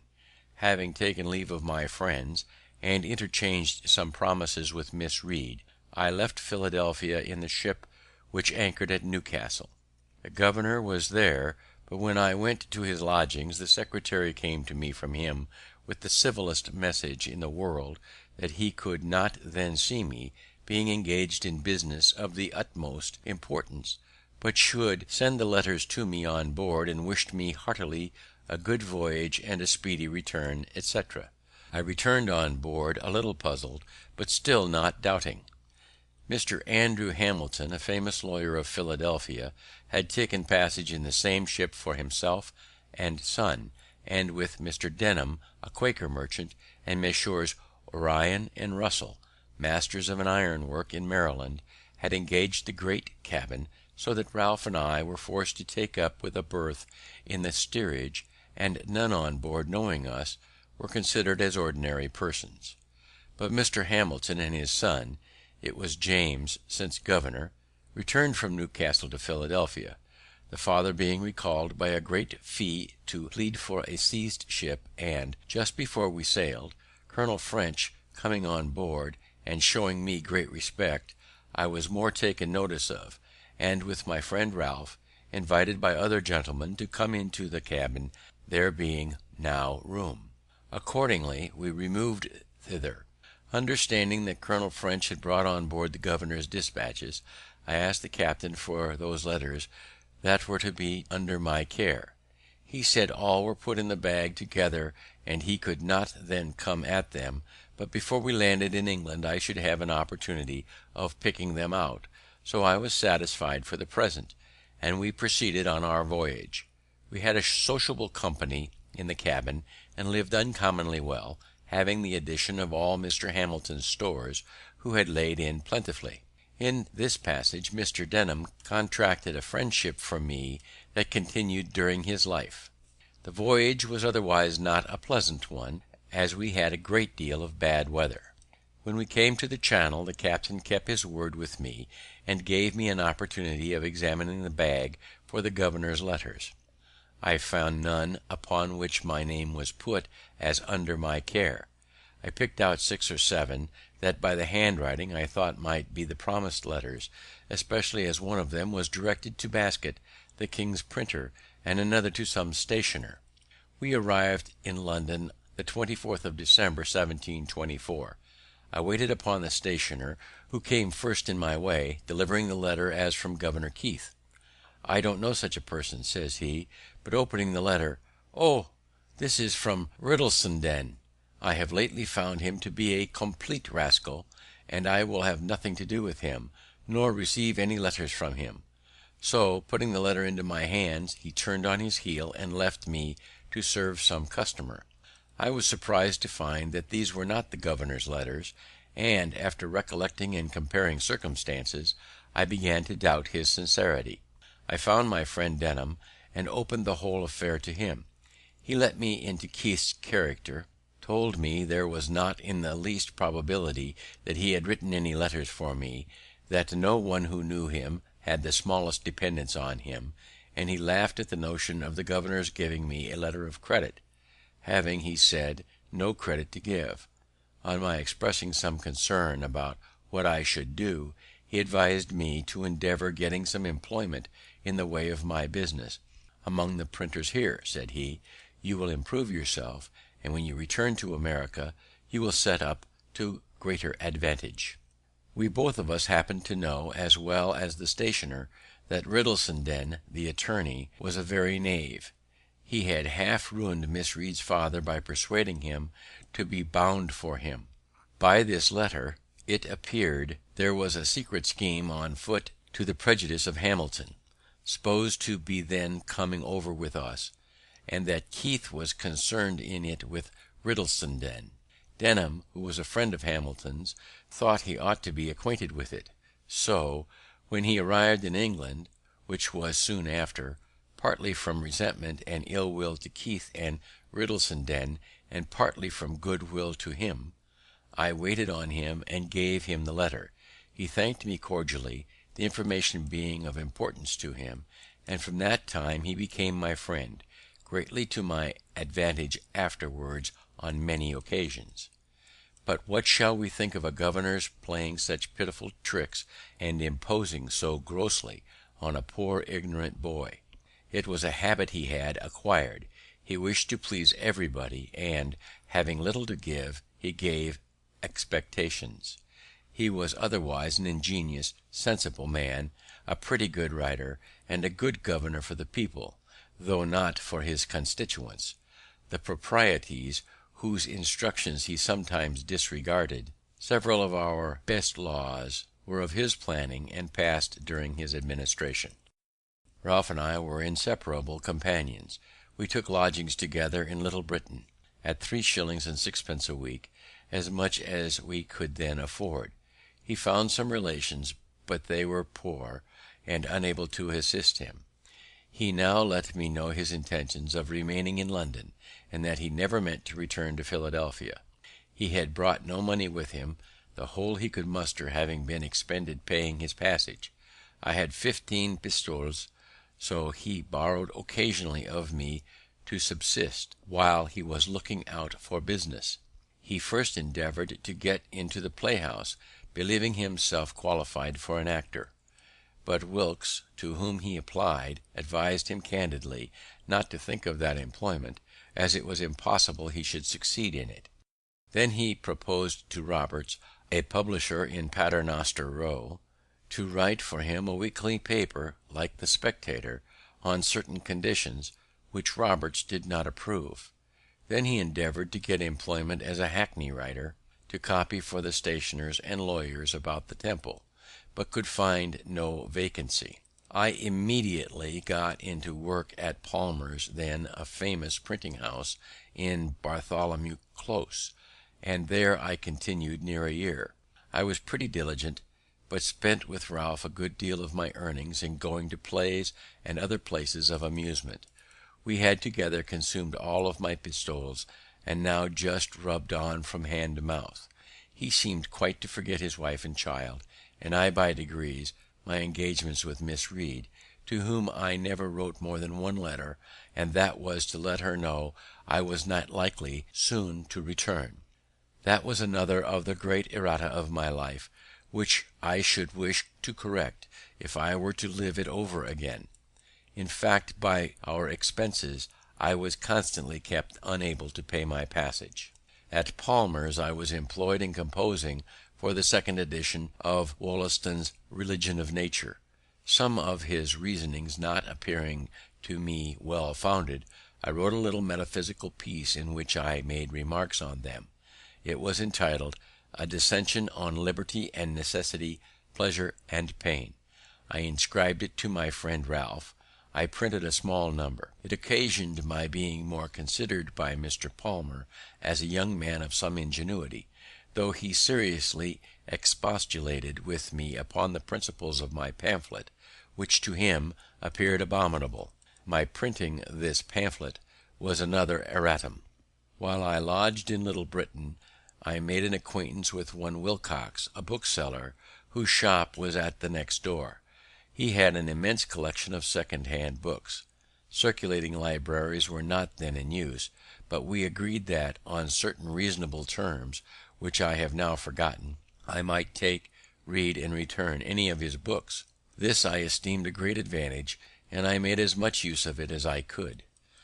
Having taken leave of my friends, and interchanged some promises with Miss Reed, I left Philadelphia in the ship which anchored at Newcastle. The governor was there, but when I went to his lodgings, the secretary came to me from him with the civillest message in the world that he could not then see me, being engaged in business of the utmost importance, but should send the letters to me on board, and wished me heartily a good voyage and a speedy return, etc. I returned on board a little puzzled, but still not doubting. Mr. Andrew Hamilton, a famous lawyer of Philadelphia, had taken passage in the same ship for himself and son, and with Mr. Denham, a Quaker merchant, and Messrs. Orion and Russell, masters of an iron work in Maryland, had engaged the great cabin, so that Ralph and I were forced to take up with a berth in the steerage, and none on board knowing us, were considered as ordinary persons. But Mr. Hamilton and his son, it was James, since governor, returned from Newcastle to Philadelphia, the father being recalled by a great fee to plead for a seized ship, and, just before we sailed, Colonel French coming on board, and showing me great respect, I was more taken notice of, and, with my friend Ralph, invited by other gentlemen to come into the cabin, there being now room. Accordingly we removed thither. Understanding that Colonel French had brought on board the governor's dispatches, I asked the captain for those letters that were to be under my care. He said all were put in the bag together, and he could not then come at them, but before we landed in England I should have an opportunity of picking them out. So I was satisfied for the present, and we proceeded on our voyage. We had a sociable company in the cabin, and lived uncommonly well, having the addition of all Mr. Hamilton's stores, who had laid in plentifully. In this passage Mr. Denham contracted a friendship for me that continued during his life. The voyage was otherwise not a pleasant one, as we had a great deal of bad weather. When we came to the Channel, the captain kept his word with me, and gave me an opportunity of examining the bag for the governor's letters. I found none upon which my name was put as under my care. I picked out 6 or 7 that by the handwriting I thought might be the promised letters, especially as one of them was directed to Basket, the king's printer, and another to some stationer. We arrived in London the 24th of December, 1724. I waited upon the stationer, who came first in my way, delivering the letter as from Governor Keith. "I don't know such a person," says he, but opening the letter, "Oh, this is from Riddlesden. I have lately found him to be a complete rascal, and I will have nothing to do with him, nor receive any letters from him." So, putting the letter into my hands, he turned on his heel and left me to serve some customer. I was surprised to find that these were not the governor's letters, and, after recollecting and comparing circumstances, I began to doubt his sincerity. I found my friend Denham, and opened the whole affair to him. He let me into Keith's character, told me there was not in the least probability that he had written any letters for me, that no one who knew him had the smallest dependence on him, and he laughed at the notion of the governor's giving me a letter of credit, having, he said, no credit to give. On my expressing some concern about what I should do, he advised me to endeavour getting some employment in the way of my business. "Among the printers here," said he, "you will improve yourself, and when you return to America you will set up to greater advantage." We both of us happened to know, as well as the stationer, that Riddlesden, the attorney, was a very knave. He had half ruined Miss Read's father by persuading him to be bound for him. By this letter it appeared there was a secret scheme on foot to the prejudice of Hamilton, supposed to be then coming over with us, and that Keith was concerned in it with Riddlesden. Denham, who was a friend of Hamilton's, thought he ought to be acquainted with it. So, when he arrived in England, which was soon after, partly from resentment and ill will to Keith and Riddlesden, and partly from good will to him, I waited on him and gave him the letter. He thanked me cordially, the information being of importance to him, and from that time he became my friend, greatly to my advantage afterwards on many occasions. But what shall we think of a governor's playing such pitiful tricks, and imposing so grossly on a poor ignorant boy? It was a habit he had acquired. He wished to please everybody, and, having little to give, he gave expectations. He was otherwise an ingenious, sensible man, a pretty good writer, and a good governor for the people, though not for his constituents, the proprieties whose instructions he sometimes disregarded. Several of our best laws were of his planning, and passed during his administration. Ralph and I were inseparable companions. We took lodgings together in Little Britain, at 3 shillings and 6 a week, as much as we could then afford. He found some relations, but they were poor, and unable to assist him. He now let me know his intentions of remaining in London, and that he never meant to return to Philadelphia. He had brought no money with him, the whole he could muster having been expended paying his passage. I had 15 pistoles, so he borrowed occasionally of me to subsist, while he was looking out for business. He first endeavoured to get into the playhouse, believing himself qualified for an actor; but Wilkes, to whom he applied, advised him candidly not to think of that employment, as it was impossible he should succeed in it. Then he proposed to Roberts, a publisher in Paternoster Row, to write for him a weekly paper like the Spectator, on certain conditions, which Roberts did not approve. Then he endeavoured to get employment as a hackney writer, to copy for the stationers and lawyers about the Temple, but could find no vacancy. I immediately got into work at Palmer's, then a famous printing house in Bartholomew Close, and there I continued near a year. I was pretty diligent, but spent with Ralph a good deal of my earnings in going to plays and other places of amusement. We had together consumed all of my pistoles, and now just rubbed on from hand to mouth. He seemed quite to forget his wife and child, and I by degrees my engagements with Miss Read, to whom I never wrote more than one letter, and that was to let her know I was not likely soon to return. That was another of the great errata of my life, which I should wish to correct if I were to live it over again. In fact, by our expenses, I was constantly kept unable to pay my passage. At Palmer's I was employed in composing for the second edition of Wollaston's Religion of Nature. Some of his reasonings not appearing to me well founded, I wrote a little metaphysical piece in which I made remarks on them. It was entitled A Dissension on Liberty and Necessity, Pleasure and Pain. I inscribed it to my friend Ralph. I printed a small number. It occasioned my being more considered by Mr. Palmer as a young man of some ingenuity, though he seriously expostulated with me upon the principles of my pamphlet, which to him appeared abominable. My printing this pamphlet was another erratum. While I lodged in Little Britain, I made an acquaintance with one Wilcox, a bookseller, whose shop was at the next door. He had an immense collection of second-hand books. Circulating libraries were not then in use, but we agreed that, on certain reasonable terms, which I have now forgotten, I might take, read, and return any of his books. This I esteemed a great advantage, and I made as much use of it as I could.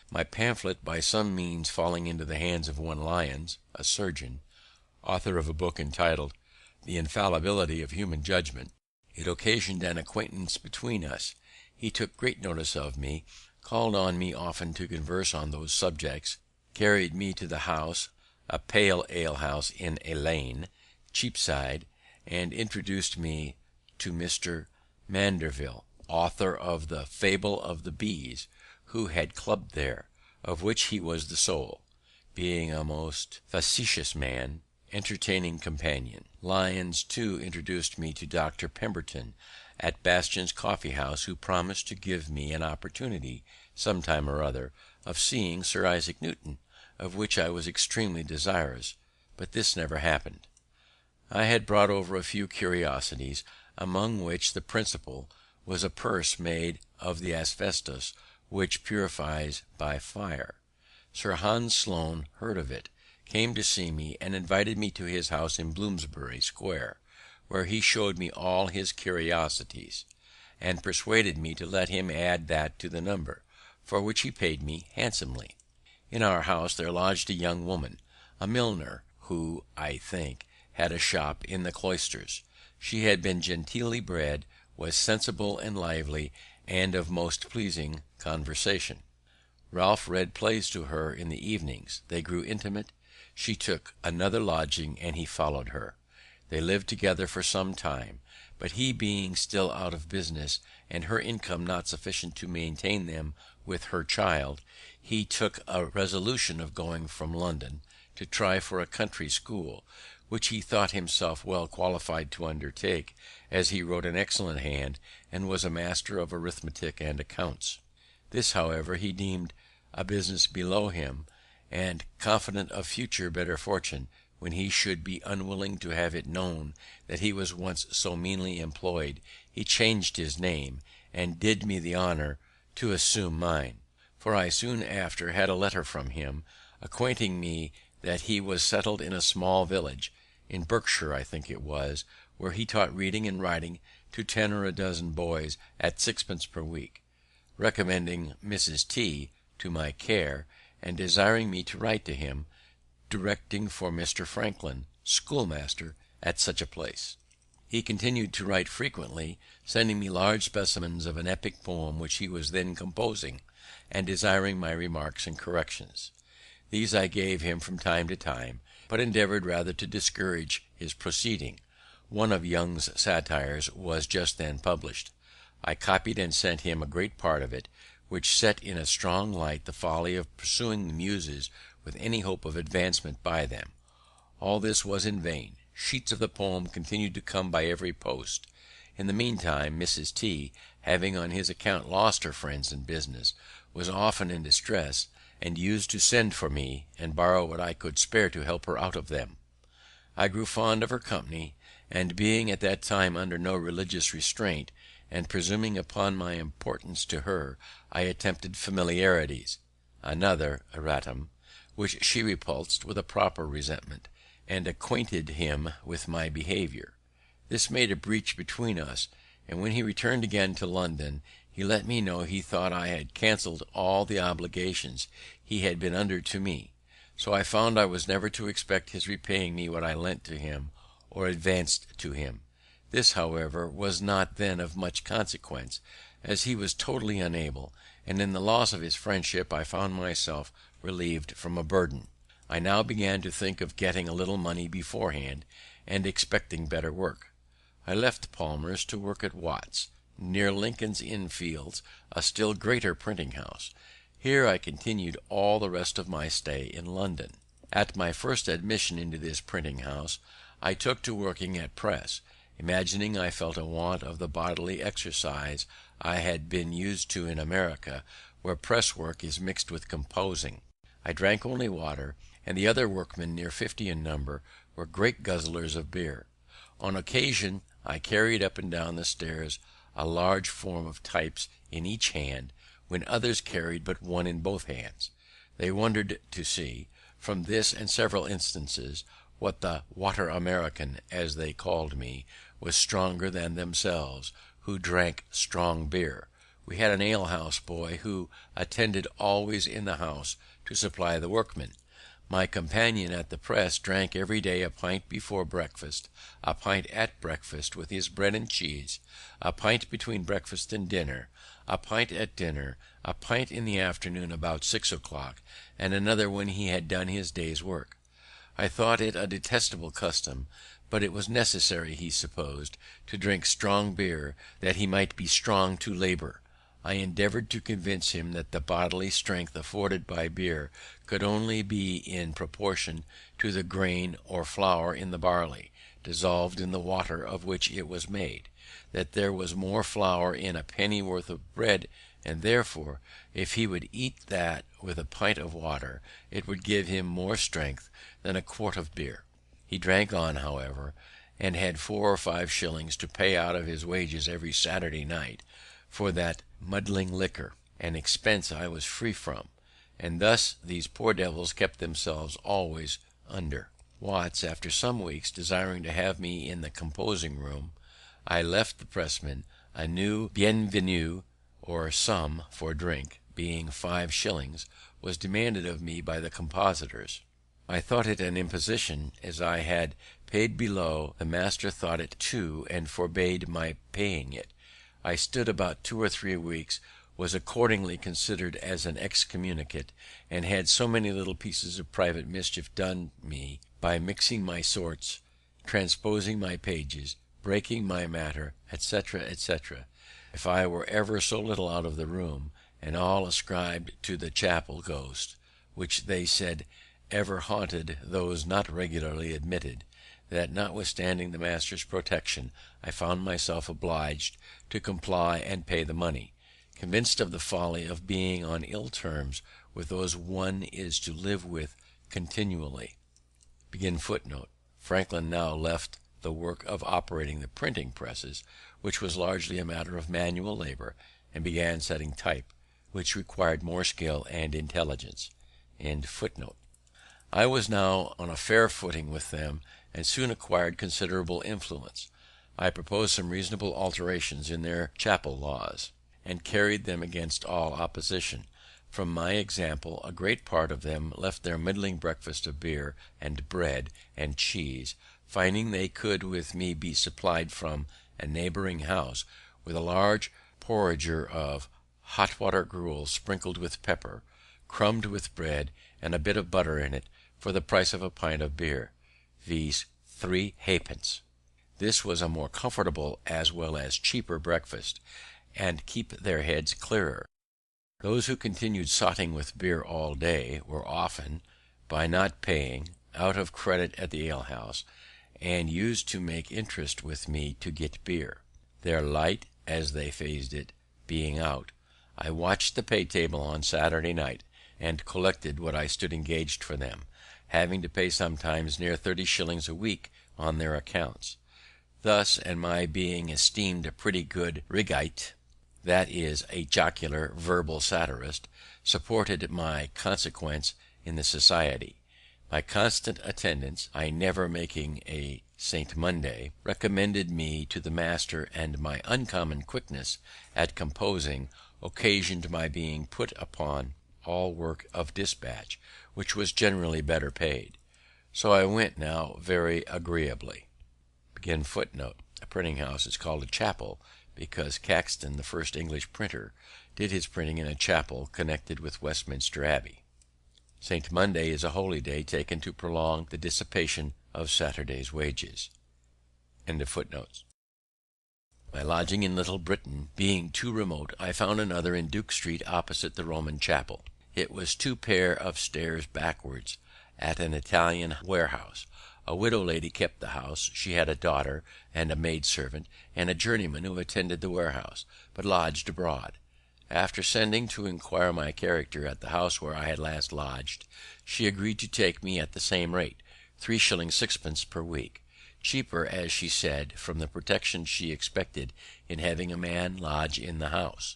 My pamphlet by some means falling into the hands of one Lyons, a surgeon, author of a book entitled The Infallibility of Human Judgment, it occasioned an acquaintance between us. He took great notice of me, called on me often to converse on those subjects, carried me to the house, a pale ale house in a lane, Cheapside, and introduced me to Mr. Mandeville, author of the Fable of the Bees, who had clubbed there, of which he was the soul, being a most facetious man, entertaining companion. Lyons too introduced me to Dr. Pemberton at Bastion's coffee house, who promised to give me an opportunity, some time or other, of seeing Sir Isaac Newton, of which I was extremely desirous, but this never happened. I had brought over a few curiosities, among which the principal was a purse made of the asbestos which purifies by fire. Sir Hans Sloane heard of it, came to see me, and invited me to his house in Bloomsbury Square, where he showed me all his curiosities, and persuaded me to let him add that to the number, for which he paid me handsomely. In our house there lodged a young woman, a milliner, who, I think, had a shop in the Cloisters. She had been genteelly bred, was sensible and lively, and of most pleasing conversation. Ralph read plays to her in the evenings. They grew intimate. She took another lodging, and he followed her. They lived together for some time, but he being still out of business, and her income not sufficient to maintain them with her child, he took a resolution of going from London to try for a country school, which he thought himself well qualified to undertake, as he wrote an excellent hand, and was a master of arithmetic and accounts. This, however, he deemed a business below him, and, confident of future better fortune, when he should be unwilling to have it known that he was once so meanly employed, he changed his name, and did me the honour to assume mine; for I soon after had a letter from him, acquainting me that he was settled in a small village, in Berkshire I think it was, where he taught reading and writing to 10 or a dozen boys at 6d. per week, recommending Mrs. T to my care, and desiring me to write to him, directing for Mr. Franklin, schoolmaster at such a place. He continued to write frequently, sending me large specimens of an epic poem which he was then composing, and desiring my remarks and corrections. These I gave him from time to time, but endeavoured rather to discourage his proceeding. One of Young's satires was just then published. I copied and sent him a great part of it, which set in a strong light the folly of pursuing the Muses with any hope of advancement by them. All this was in vain. Sheets of the poem continued to come by every post. In the meantime, Mrs. T, having on his account lost her friends and business, was often in distress, and used to send for me and borrow what I could spare to help her out of them. I grew fond of her company, and being at that time under no religious restraint, and presuming upon my importance to her, I attempted familiarities, another erratum, which she repulsed with a proper resentment, and acquainted him with my behaviour. This made a breach between us, and when he returned again to London, he let me know he thought I had cancelled all the obligations he had been under to me. So I found I was never to expect his repaying me what I lent to him or advanced to him. This, however, was not then of much consequence, as he was totally unable, and in the loss of his friendship I found myself relieved from a burden. I now began to think of getting a little money beforehand, and expecting better work. I left Palmer's to work at Watt's, near Lincoln's Inn Fields, a still greater printing house. Here I continued all the rest of my stay in London. At my first admission into this printing house, I took to working at press, imagining I felt a want of the bodily exercise I had been used to in America, where press work is mixed with composing. I drank only water, and the other workmen, near 50 in number, were great guzzlers of beer. On occasion I carried up and down the stairs a large form of types in each hand, when others carried but one in both hands. They wondered to see, from this and several instances, what the water American, as they called me, was stronger than themselves, who drank strong beer. We had an alehouse boy who attended always in the house to supply the workmen. My companion at the press drank every day a pint before breakfast, a pint at breakfast with his bread and cheese, a pint between breakfast and dinner, a pint at dinner, a pint in the afternoon about 6 o'clock, and another when he had done his day's work. I thought it a detestable custom, but it was necessary, he supposed, to drink strong beer, that he might be strong to labour. I endeavoured to convince him that the bodily strength afforded by beer could only be in proportion to the grain or flour in the barley, dissolved in the water of which it was made; that there was more flour in a pennyworth of bread, and therefore, if he would eat that with a pint of water, it would give him more strength than a quart of beer. He drank on, however, and had 4 or 5 shillings to pay out of his wages every Saturday night for that muddling liquor, an expense I was free from, and thus these poor devils kept themselves always under. Watts, after some weeks, desiring to have me in the composing room, I left the pressman. A new bienvenue, or sum for drink, being 5 shillings, was demanded of me by the compositors. I thought it an imposition, as I had paid below. The master thought it too, and forbade my paying it. I stood about 2 or 3 weeks, was accordingly considered as an excommunicate, and had so many little pieces of private mischief done me by mixing my sorts, transposing my pages, breaking my matter, etc., etc. If I were ever so little out of the room, and all ascribed to the chapel ghost, which they said ever haunted those not regularly admitted, that, notwithstanding the master's protection, I found myself obliged to comply and pay the money, convinced of the folly of being on ill terms with those one is to live with continually. Franklin now left the work of operating the printing presses, which was largely a matter of manual labor, and began setting type, which required more skill and intelligence. I was now on a fair footing with them, and soon acquired considerable influence. I proposed some reasonable alterations in their chapel laws, and carried them against all opposition. From my example, a great part of them left their middling breakfast of beer and bread and cheese, finding they could with me be supplied from a neighbouring house with a large porringer of hot water gruel sprinkled with pepper, crumbed with bread, and a bit of butter in it, for the price of a pint of beer, viz. 3 halfpence. This was a more comfortable as well as cheaper breakfast, and keep their heads clearer. Those who continued sotting with beer all day were often, by not paying, out of credit at the alehouse, and used to make interest with me to get beer. Their light, as they phrased it, being out, I watched the pay table on Saturday night, and collected what I stood engaged for them, having to pay sometimes near 30 shillings a week on their accounts. Thus, and my being esteemed a pretty good rigite, that is, a jocular verbal satirist, supported my consequence in the society. My constant attendance, I never making a St. Monday, recommended me to the master, and my uncommon quickness at composing occasioned my being put upon all work of dispatch, which was generally better paid. So I went now very agreeably. A printing house is called a chapel, because Caxton, the first English printer, did his printing in a chapel connected with Westminster Abbey. St. Monday is a holy day taken to prolong the dissipation of Saturday's wages. My lodging in Little Britain being too remote, I found another in Duke Street opposite the Roman Chapel. It was 2 pair of stairs backwards, at an Italian warehouse. A widow lady kept the house. She had a daughter and a maid servant, and a journeyman who attended the warehouse, but lodged abroad. After sending to inquire my character at the house where I had last lodged, she agreed to take me at the same rate, 3 shillings 6pence per week, cheaper, as she said, from the protection she expected in having a man lodge in the house.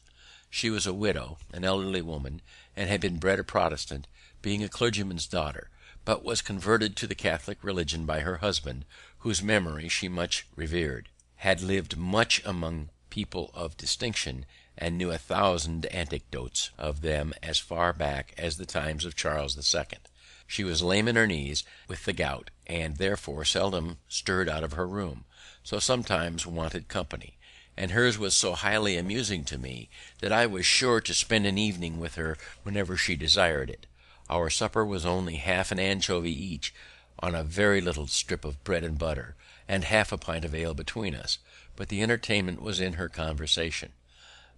She was a widow, an elderly woman, and had been bred a Protestant, being a clergyman's daughter, but was converted to the Catholic religion by her husband, whose memory she much revered, had lived much among people of distinction, and knew 1,000 anecdotes of them as far back as the times of Charles II. She was lame in her knees with the gout, and therefore seldom stirred out of her room, so sometimes wanted company, and hers was so highly amusing to me that I was sure to spend an evening with her whenever she desired it. Our supper was only half an anchovy each on a very little strip of bread and butter, and half a pint of ale between us, but the entertainment was in her conversation.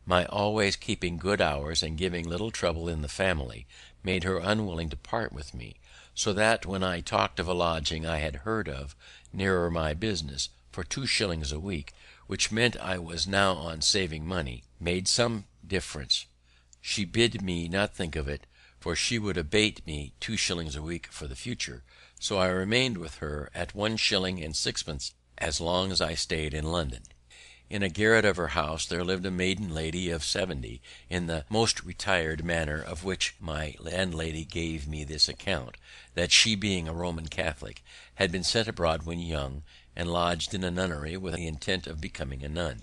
My always keeping good hours and giving little trouble in the family made her unwilling to part with me, so that when I talked of a lodging I had heard of nearer my business for 2 shillings a week, which meant I was now on saving money, made some difference, she bid me not think of it, for she would abate me 2 shillings a week for the future. So I remained with her at 1 shilling 6pence as long as I stayed in London. In a garret of her house there lived a maiden lady of 70, in the most retired manner, of which my landlady gave me this account, that she, being a Roman Catholic, had been sent abroad when young, and lodged in a nunnery with the intent of becoming a nun.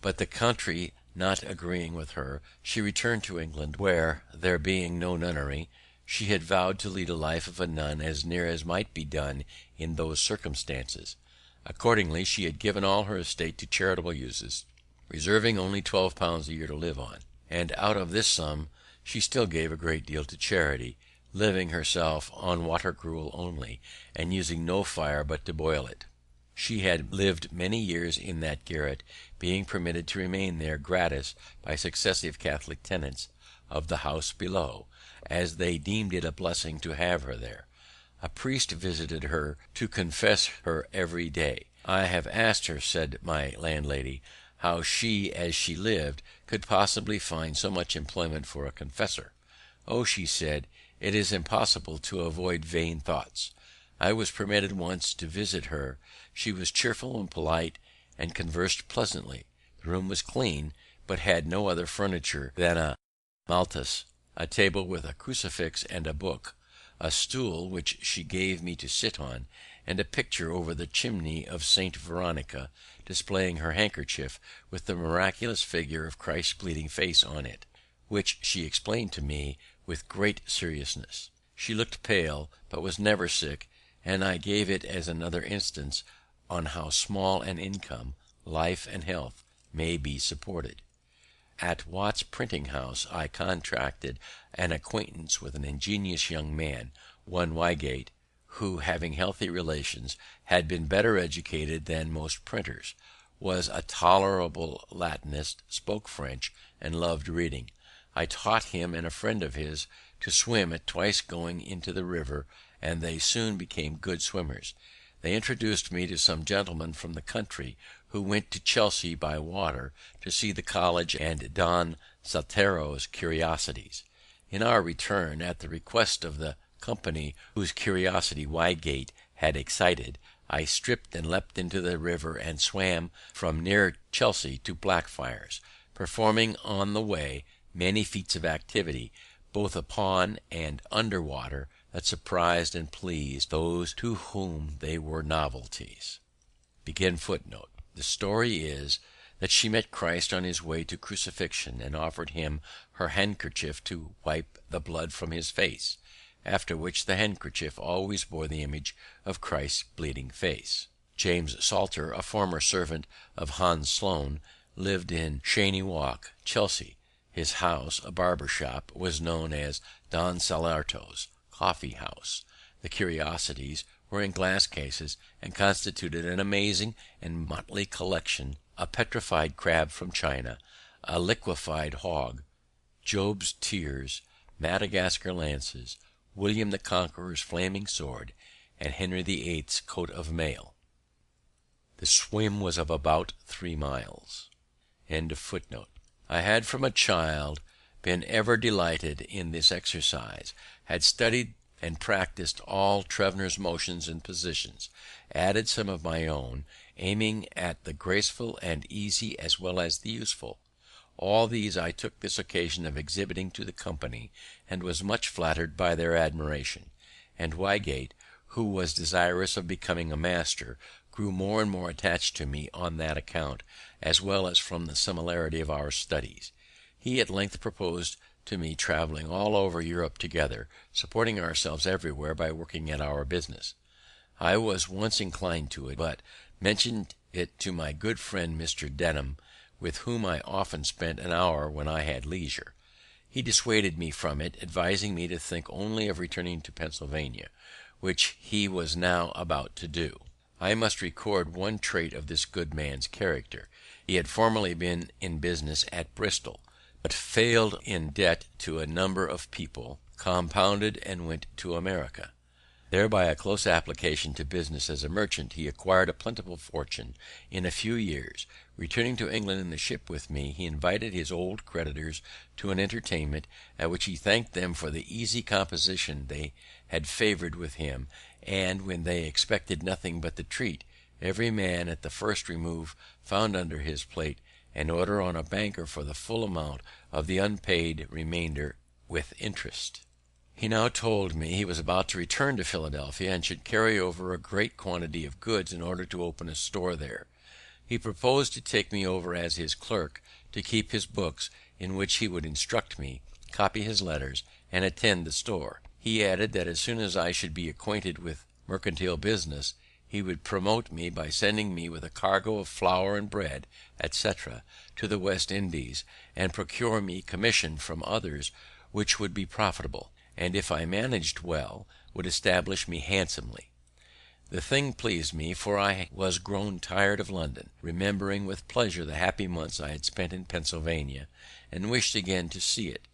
But the country not agreeing with her, she returned to England, where, there being no nunnery, she had vowed to lead a life of a nun as near as might be done in those circumstances. Accordingly, she had given all her estate to charitable uses, reserving only £12 a year to live on, and out of this sum she still gave a great deal to charity, living herself on water gruel only, and using no fire but to boil it. She had lived many years in that garret, being permitted to remain there gratis by successive Catholic tenants of the house below, as they deemed it a blessing to have her there. A priest visited her to confess her every day. I have asked her, said my landlady, how she, as she lived, could possibly find so much employment for a confessor. Oh, she said, it is impossible to avoid vain thoughts. I was permitted once to visit her. She was cheerful and polite, and conversed pleasantly. The room was clean, but had no other furniture than a maltus, a table with a crucifix and a book, a stool which she gave me to sit on, and a picture over the chimney of Saint Veronica, displaying her handkerchief with the miraculous figure of Christ's bleeding face on it, which she explained to me with great seriousness. She looked pale, but was never sick, and I gave it as another instance on how small an income, life and health may be supported. At Watt's printing house I contracted an acquaintance with an ingenious young man, one Wygate, who, having healthy relations, had been better educated than most printers, was a tolerable Latinist, spoke French, and loved reading. I taught him and a friend of his to swim at twice going into the river, and they soon became good swimmers. They introduced me to some gentlemen from the country who went to Chelsea by water to see the college and Don Saltero's curiosities. In our return, at the request of the company whose curiosity Wygate had excited, I stripped and leapt into the river and swam from near Chelsea to Blackfriars, performing on the way many feats of activity, both upon and under water, that surprised and pleased those to whom they were novelties. The story is that she met Christ on his way to crucifixion, and offered him her handkerchief to wipe the blood from his face, after which the handkerchief always bore the image of Christ's bleeding face. James Salter, a former servant of Hans Sloane, lived in Cheyne Walk, Chelsea. His house, a barber shop, was known as Don Salarto's coffee house. The curiosities were in glass cases, and constituted an amazing and motley collection: a petrified crab from China, a liquefied hog, Job's tears, Madagascar lances, William the Conqueror's flaming sword, and Henry VIII's coat of mail. The swim was of about 3 miles. I had from a child been ever delighted in this exercise, had studied and practised all Trevnor's motions and positions, added some of my own, aiming at the graceful and easy as well as the useful. All these I took this occasion of exhibiting to the company, and was much flattered by their admiration; and Wygate, who was desirous of becoming a master, grew more and more attached to me on that account, as well as from the similarity of our studies. He at length proposed to me travelling all over Europe together, supporting ourselves everywhere by working at our business. I was once inclined to it, but mentioned it to my good friend Mr. Denham, with whom I often spent an hour when I had leisure. He dissuaded me from it, advising me to think only of returning to Pennsylvania, which he was now about to do. I must record one trait of this good man's character. He had formerly been in business at Bristol, but failed in debt to a number of people, compounded, and went to America. There, by a close application to business as a merchant, he acquired a plentiful fortune in a few years. Returning to England in the ship with me, he invited his old creditors to an entertainment, at which he thanked them for the easy composition they had favoured with him, and, when they expected nothing but the treat, every man at the first remove found under his plate an order on a banker for the full amount of the unpaid remainder with interest. He now told me he was about to return to Philadelphia, and should carry over a great quantity of goods in order to open a store there. He proposed to take me over as his clerk, to keep his books, in which he would instruct me, copy his letters, and attend the store. He added that as soon as I should be acquainted with mercantile business, he would promote me by sending me with a cargo of flour and bread, etc., to the West Indies, and procure me commission from others which would be profitable, and, if I managed well, would establish me handsomely. The thing pleased me, for I was grown tired of London, remembering with pleasure the happy months I had spent in Pennsylvania, and wished again to see it.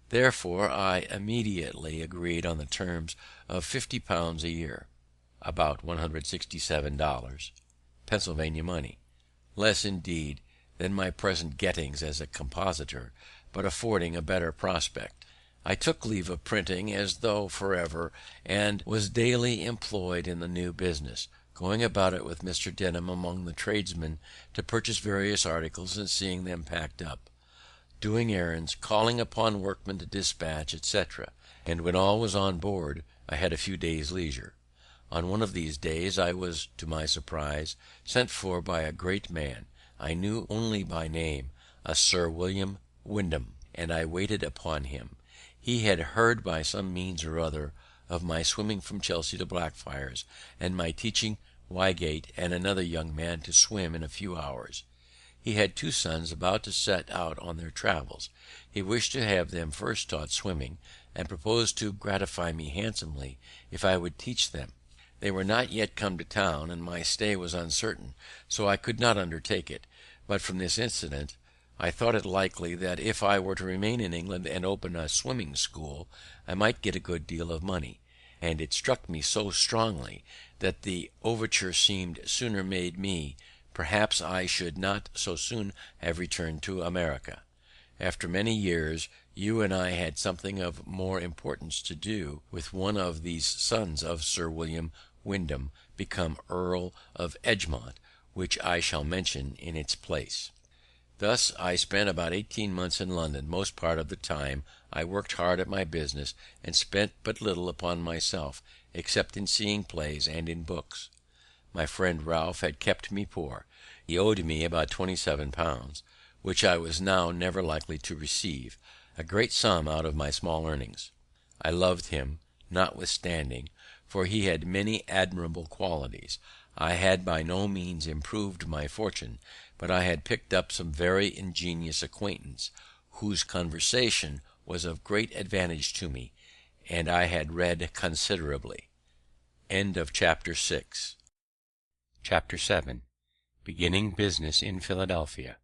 Therefore I immediately agreed on the terms of £50 a year, about $167, Pennsylvania money; less, indeed, than my present gettings as a compositor, but affording a better prospect. I took leave of printing as though forever, and was daily employed in the new business, going about it with Mr. Denham among the tradesmen to purchase various articles and seeing them packed up, doing errands, calling upon workmen to dispatch, etc. And when all was on board, I had a few days' leisure. On one of these days I was, to my surprise, sent for by a great man I knew only by name, a Sir William Wyndham, and I waited upon him. He had heard by some means or other of my swimming from Chelsea to Blackfriars, and my teaching Wygate and another young man to swim in a few hours. He had two sons about to set out on their travels. He wished to have them first taught swimming, and proposed to gratify me handsomely if I would teach them. They were not yet come to town, and my stay was uncertain, so I could not undertake it. But from this incident I thought it likely that if I were to remain in England and open a swimming school, I might get a good deal of money, and it struck me so strongly that the overture seemed sooner made me, perhaps I should not so soon have returned to America. After many years, you and I had something of more importance to do with one of these sons of Sir William Wyndham, become Earl of Egmont, which I shall mention in its place. Thus I spent about 18 months in London. Most part of the time I worked hard at my business, and spent but little upon myself, except in seeing plays and in books. My friend Ralph had kept me poor. He owed me about £27, which I was now never likely to receive, a great sum out of my small earnings. I loved him, notwithstanding, for he had many admirable qualities. I had by no means improved my fortune, but I had picked up some very ingenious acquaintance, whose conversation was of great advantage to me, and I had read considerably. Chapter 7. Beginning business in Philadelphia.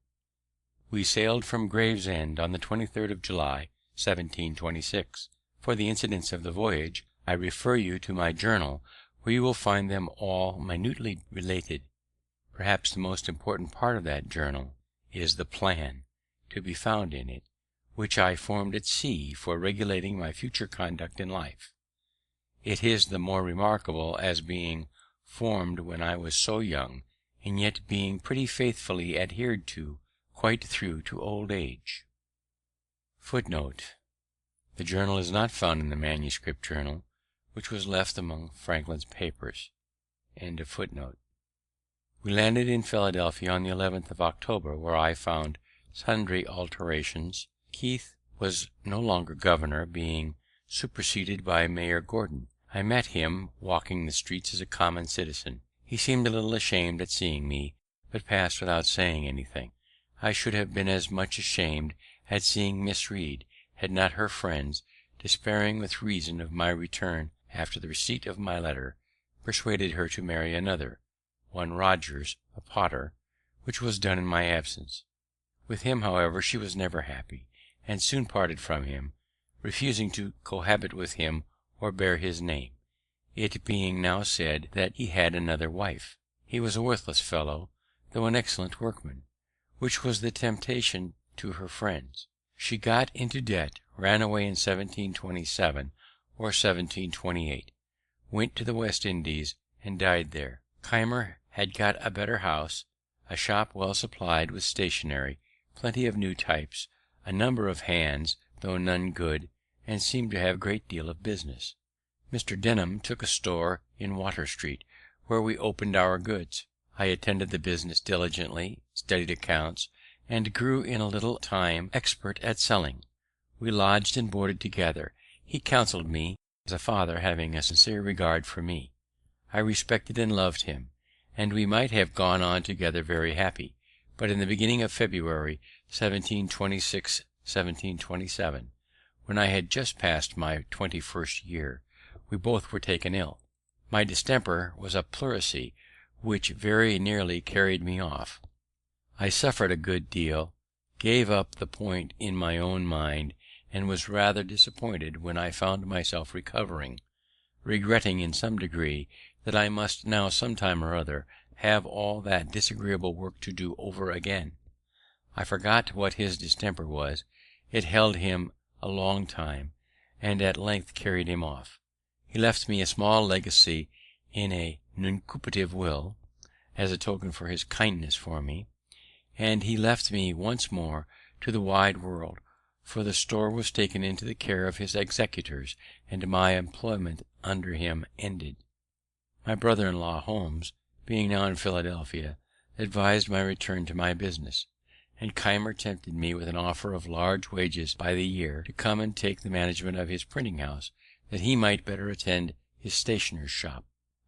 We sailed from Gravesend on the 23rd of July, 1726. For the incidents of the voyage, I refer you to my journal, where you will find them all minutely related. Perhaps the most important part of that journal is the plan to be found in it, which I formed at sea for regulating my future conduct in life. It is the more remarkable as being formed when I was so young, and yet being pretty faithfully adhered to quite through to old age. Footnote: the journal is not found in the manuscript journal, which was left among Franklin's papers. We landed in Philadelphia on the 11th of October, where I found sundry alterations. Keith was no longer governor, being superseded by Mayor Gordon. I met him walking the streets as a common citizen. He seemed a little ashamed at seeing me, but passed without saying anything. I should have been as much ashamed at seeing Miss Reed, had not her friends, despairing with reason of my return after the receipt of my letter, persuaded her to marry another, one Rogers, a potter, which was done in my absence. With him, however, she was never happy, and soon parted from him, refusing to cohabit with him or bear his name, it being now said that he had another wife. He was a worthless fellow, though an excellent workman, which was the temptation to her friends. She got into debt, ran away in 1727 or 1728, went to the West Indies, and died there. Keimer had got a better house, a shop well supplied with stationery, plenty of new types, a number of hands, though none good, and seemed to have a great deal of business. Mr. Denham took a store in Water Street, where we opened our goods. I attended the business diligently, studied accounts, and grew in a little time expert at selling. We lodged and boarded together. He counselled me as a father, having a sincere regard for me. I respected and loved him, and we might have gone on together very happy. But in the beginning of February, 1726-1727, when I had just passed my 21st year, we both were taken ill. My distemper was a pleurisy, which very nearly carried me off. I suffered a good deal, gave up the point in my own mind, and was rather disappointed when I found myself recovering, regretting in some degree that I must now some time or other have all that disagreeable work to do over again. I forgot what his distemper was. It held him a long time, and at length carried him off. He left me a small legacy in a nuncupative will, as a token of his kindness for me, and he left me once more to the wide world, for the store was taken into the care of his executors, and my employment under him ended. My brother-in-law Holmes, being now in Philadelphia, advised my return to my business, and Keimer tempted me with an offer of large wages by the year to come and take the management of his printing house, that he might better attend his stationer's shop.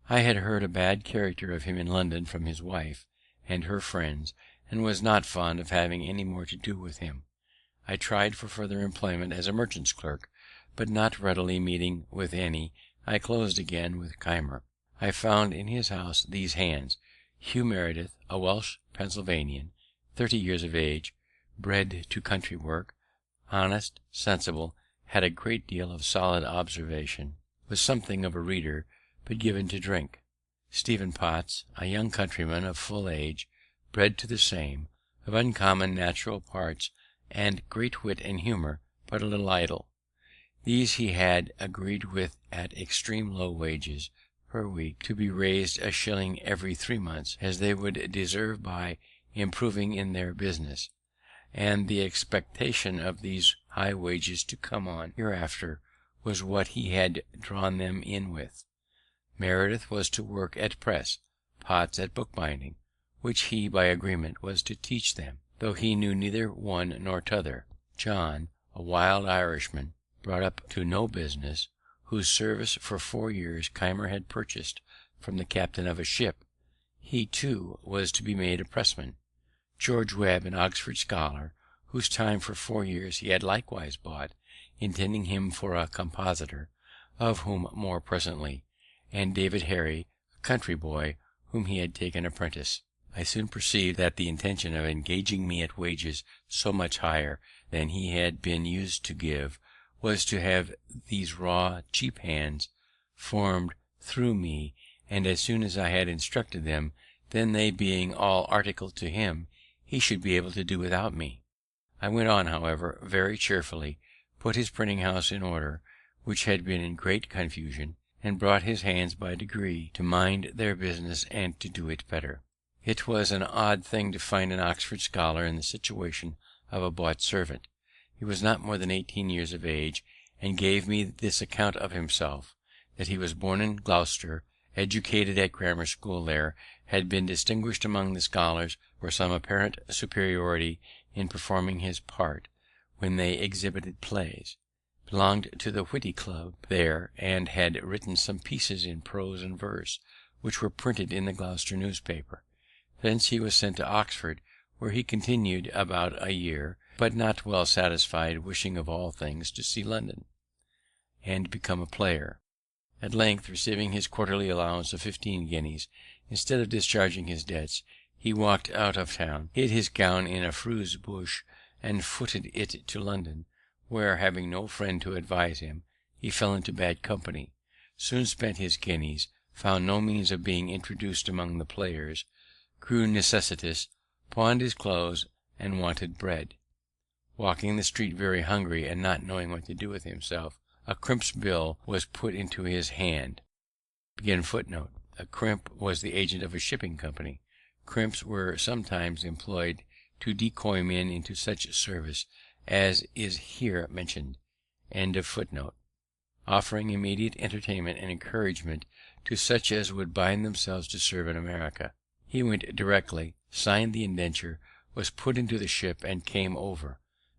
I had heard a bad character of him in London from his wife and her friends, and was not fond of having any more to do with him. I tried for further employment as a merchant's clerk, but not readily meeting with any, I closed again with Keimer. I found in his house these hands: Hugh Meredith, a Welsh Pennsylvanian, 30 years of age, bred to country work, honest, sensible, had a great deal of solid observation, was something of a reader, but given to drink. Stephen Potts, a young countryman of full age, bred to the same, of uncommon natural parts, and great wit and humour, but a little idle. These he had agreed with at extreme low wages per week, to be raised a shilling every 3 months, as they would deserve by improving in their business, and the expectation of these high wages to come on hereafter was what he had drawn them in with. Meredith was to work at press, Potts at bookbinding, which he by agreement was to teach them, though he knew neither one nor t'other. John, a wild Irishman, brought up to no business, whose service for 4 years Keimer had purchased from the captain of a ship, he too was to be made a pressman. George Webb, an Oxford scholar, whose time for 4 years he had likewise bought, intending him for a compositor, of whom more presently, and David Harry, a country boy, whom he had taken apprentice. I soon perceived that the intention of engaging me at wages so much higher than he had been used to give was to have these raw, cheap hands formed through me, and as soon as I had instructed them, then they being all articled to him, he should be able to do without me. I went on, however, very cheerfully, put his printing house in order, which had been in great confusion, and brought his hands by degree to mind their business and to do it better. It was an odd thing to find an Oxford scholar in the situation of a bought servant. He was not more than 18 years of age, and gave me this account of himself: that he was born in Gloucester, educated at grammar school there, had been distinguished among the scholars for some apparent superiority in performing his part when they exhibited plays, belonged to the Whitty Club there, and had written some pieces in prose and verse, which were printed in the Gloucester newspaper. Thence he was sent to Oxford, where he continued about a year, but not well satisfied, wishing of all things to see London, and become a player. At length, receiving his quarterly allowance of 15 guineas, instead of discharging his debts, he walked out of town, hid his gown in a furze bush, and footed it to London, where, having no friend to advise him, he fell into bad company, soon spent his guineas, found no means of being introduced among the players, grew necessitous, pawned his clothes, and wanted bread. Walking the street very hungry, and not knowing what to do with himself, a crimp's bill was put into his hand. A crimp was the agent of a shipping company. Crimps were sometimes employed to decoy men into such service as is here mentioned. Offering immediate entertainment and encouragement to such as would bind themselves to serve in America. He went directly, signed the indenture, was put into the ship, and came over,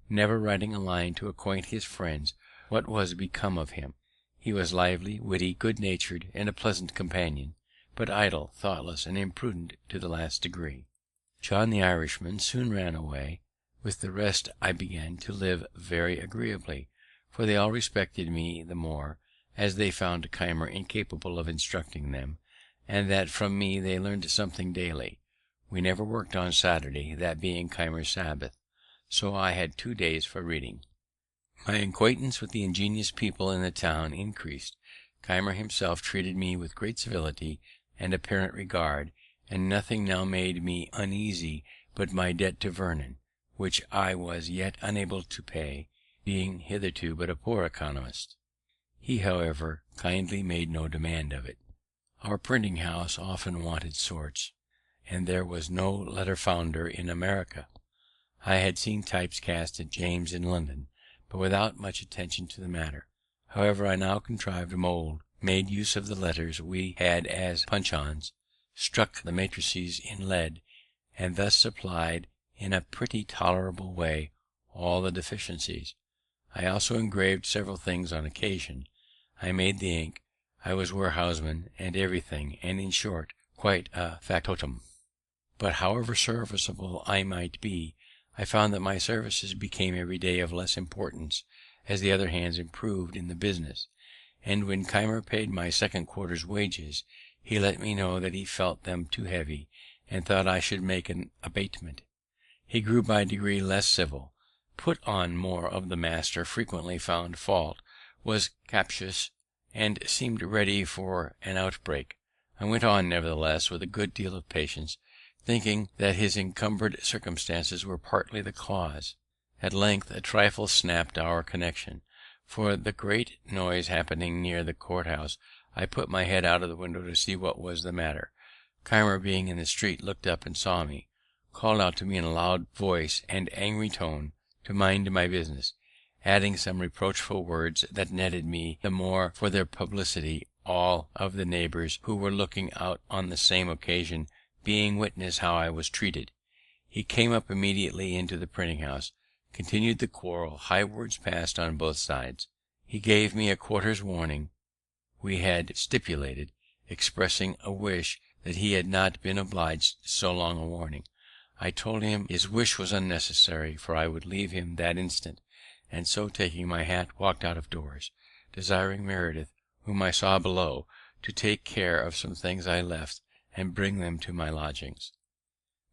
never writing a line to acquaint his friends what was become of him. He was lively, witty, good-natured, and a pleasant companion, but idle, thoughtless, and imprudent to the last degree. John the Irishman soon ran away. With the rest I began to live very agreeably, for they all respected me the more, as they found Keimer incapable of instructing them, and that from me they learned something daily. We never worked on Saturday, that being Keimer's Sabbath, so I had 2 days for reading. My acquaintance with the ingenious people in the town increased. Keimer himself treated me with great civility and apparent regard, and nothing now made me uneasy but my debt to Vernon, which I was yet unable to pay, being hitherto but a poor economist. He, however, kindly made no demand of it. Our printing house often wanted sorts, and there was no letter founder in America. I had seen types cast at James in London, but without much attention to the matter. However, I now contrived a mould, made use of the letters we had as puncheons, struck the matrices in lead, and thus supplied in a pretty tolerable way all the deficiencies. I also engraved several things on occasion. I made the ink. I was warehouseman and everything, and in short, quite a factotum. But however serviceable I might be, I found that my services became every day of less importance as the other hands improved in the business, and when Keimer paid my second quarter's wages, he let me know that he felt them too heavy, and thought I should make an abatement. He grew by degrees less civil, put on more of the master, frequently found fault, was captious, and seemed ready for an outbreak. I went on, nevertheless, with a good deal of patience, thinking that his encumbered circumstances were partly the cause. At length a trifle snapped our connection, for the great noise happening near the court house. I put my head out of the window to see what was the matter. Keimer, being in the street, looked up and saw me, called out to me in a loud voice and angry tone to mind my business, adding some reproachful words that nettled me the more for their publicity, all of the neighbours who were looking out on the same occasion being witness how I was treated. He came up immediately into the printing house, continued the quarrel, high words passed on both sides. He gave me a quarter's warning we had stipulated, expressing a wish that he had not been obliged so long a warning. I told him his wish was unnecessary, for I would leave him that instant, and so taking my hat walked out of doors, desiring Meredith, whom I saw below, to take care of some things I left, and bring them to my lodgings.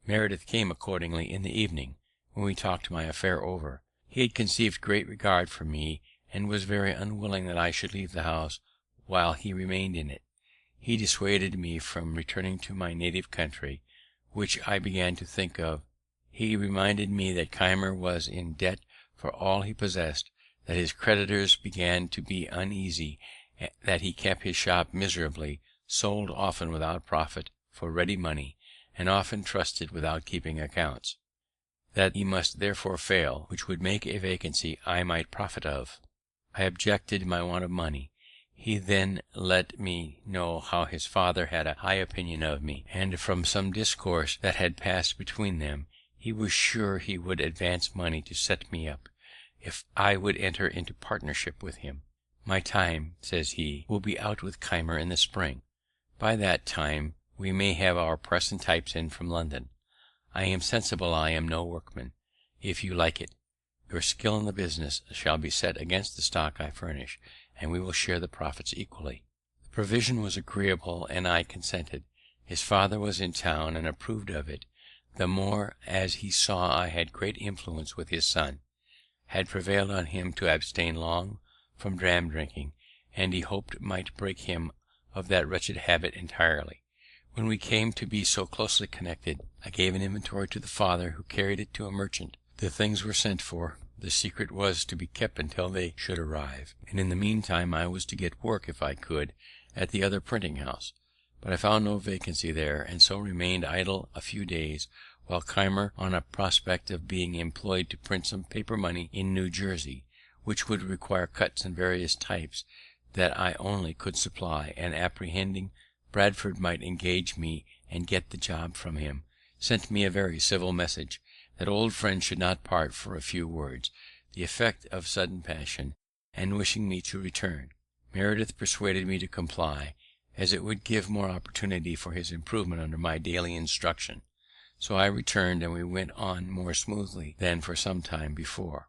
Meredith came accordingly in the evening, when we talked my affair over. He had conceived great regard for me, and was very unwilling that I should leave the house while he remained in it. He dissuaded me from returning to my native country, which I began to think of. He reminded me that Keimer was in debt for all he possessed, that his creditors began to be uneasy, that he kept his shop miserably, sold often without profit for ready money, and often trusted without keeping accounts, that he must therefore fail, which would make a vacancy I might profit of. I objected my want of money. He then let me know how his father had a high opinion of me, and from some discourse that had passed between them, he was sure he would advance money to set me up, if I would enter into partnership with him. My time, says he, will be out with Keimer in the spring. By that time we may have our press and types in from London. I am sensible I am no workman, if you like it. Your skill in the business shall be set against the stock I furnish, and we will share the profits equally. The provision was agreeable, and I consented. His father was in town, and approved of it, the more as he saw I had great influence with his son, had prevailed on him to abstain long from dram drinking, and he hoped might break him of that wretched habit entirely. When we came to be so closely connected, I gave an inventory to the father, who carried it to a merchant. The things were sent for. The secret was to be kept until they should arrive, and in the meantime I was to get work, if I could, at the other printing house. But I found no vacancy there, and so remained idle a few days, while Keimer, on a prospect of being employed to print some paper money in New Jersey, which would require cuts and various types that I only could supply, and apprehending Bradford might engage me and get the job from him, sent me a very civil message, that old friends should not part for a few words, the effect of sudden passion, and wishing me to return. Meredith persuaded me to comply, as it would give more opportunity for his improvement under my daily instruction. So I returned, and we went on more smoothly than for some time before.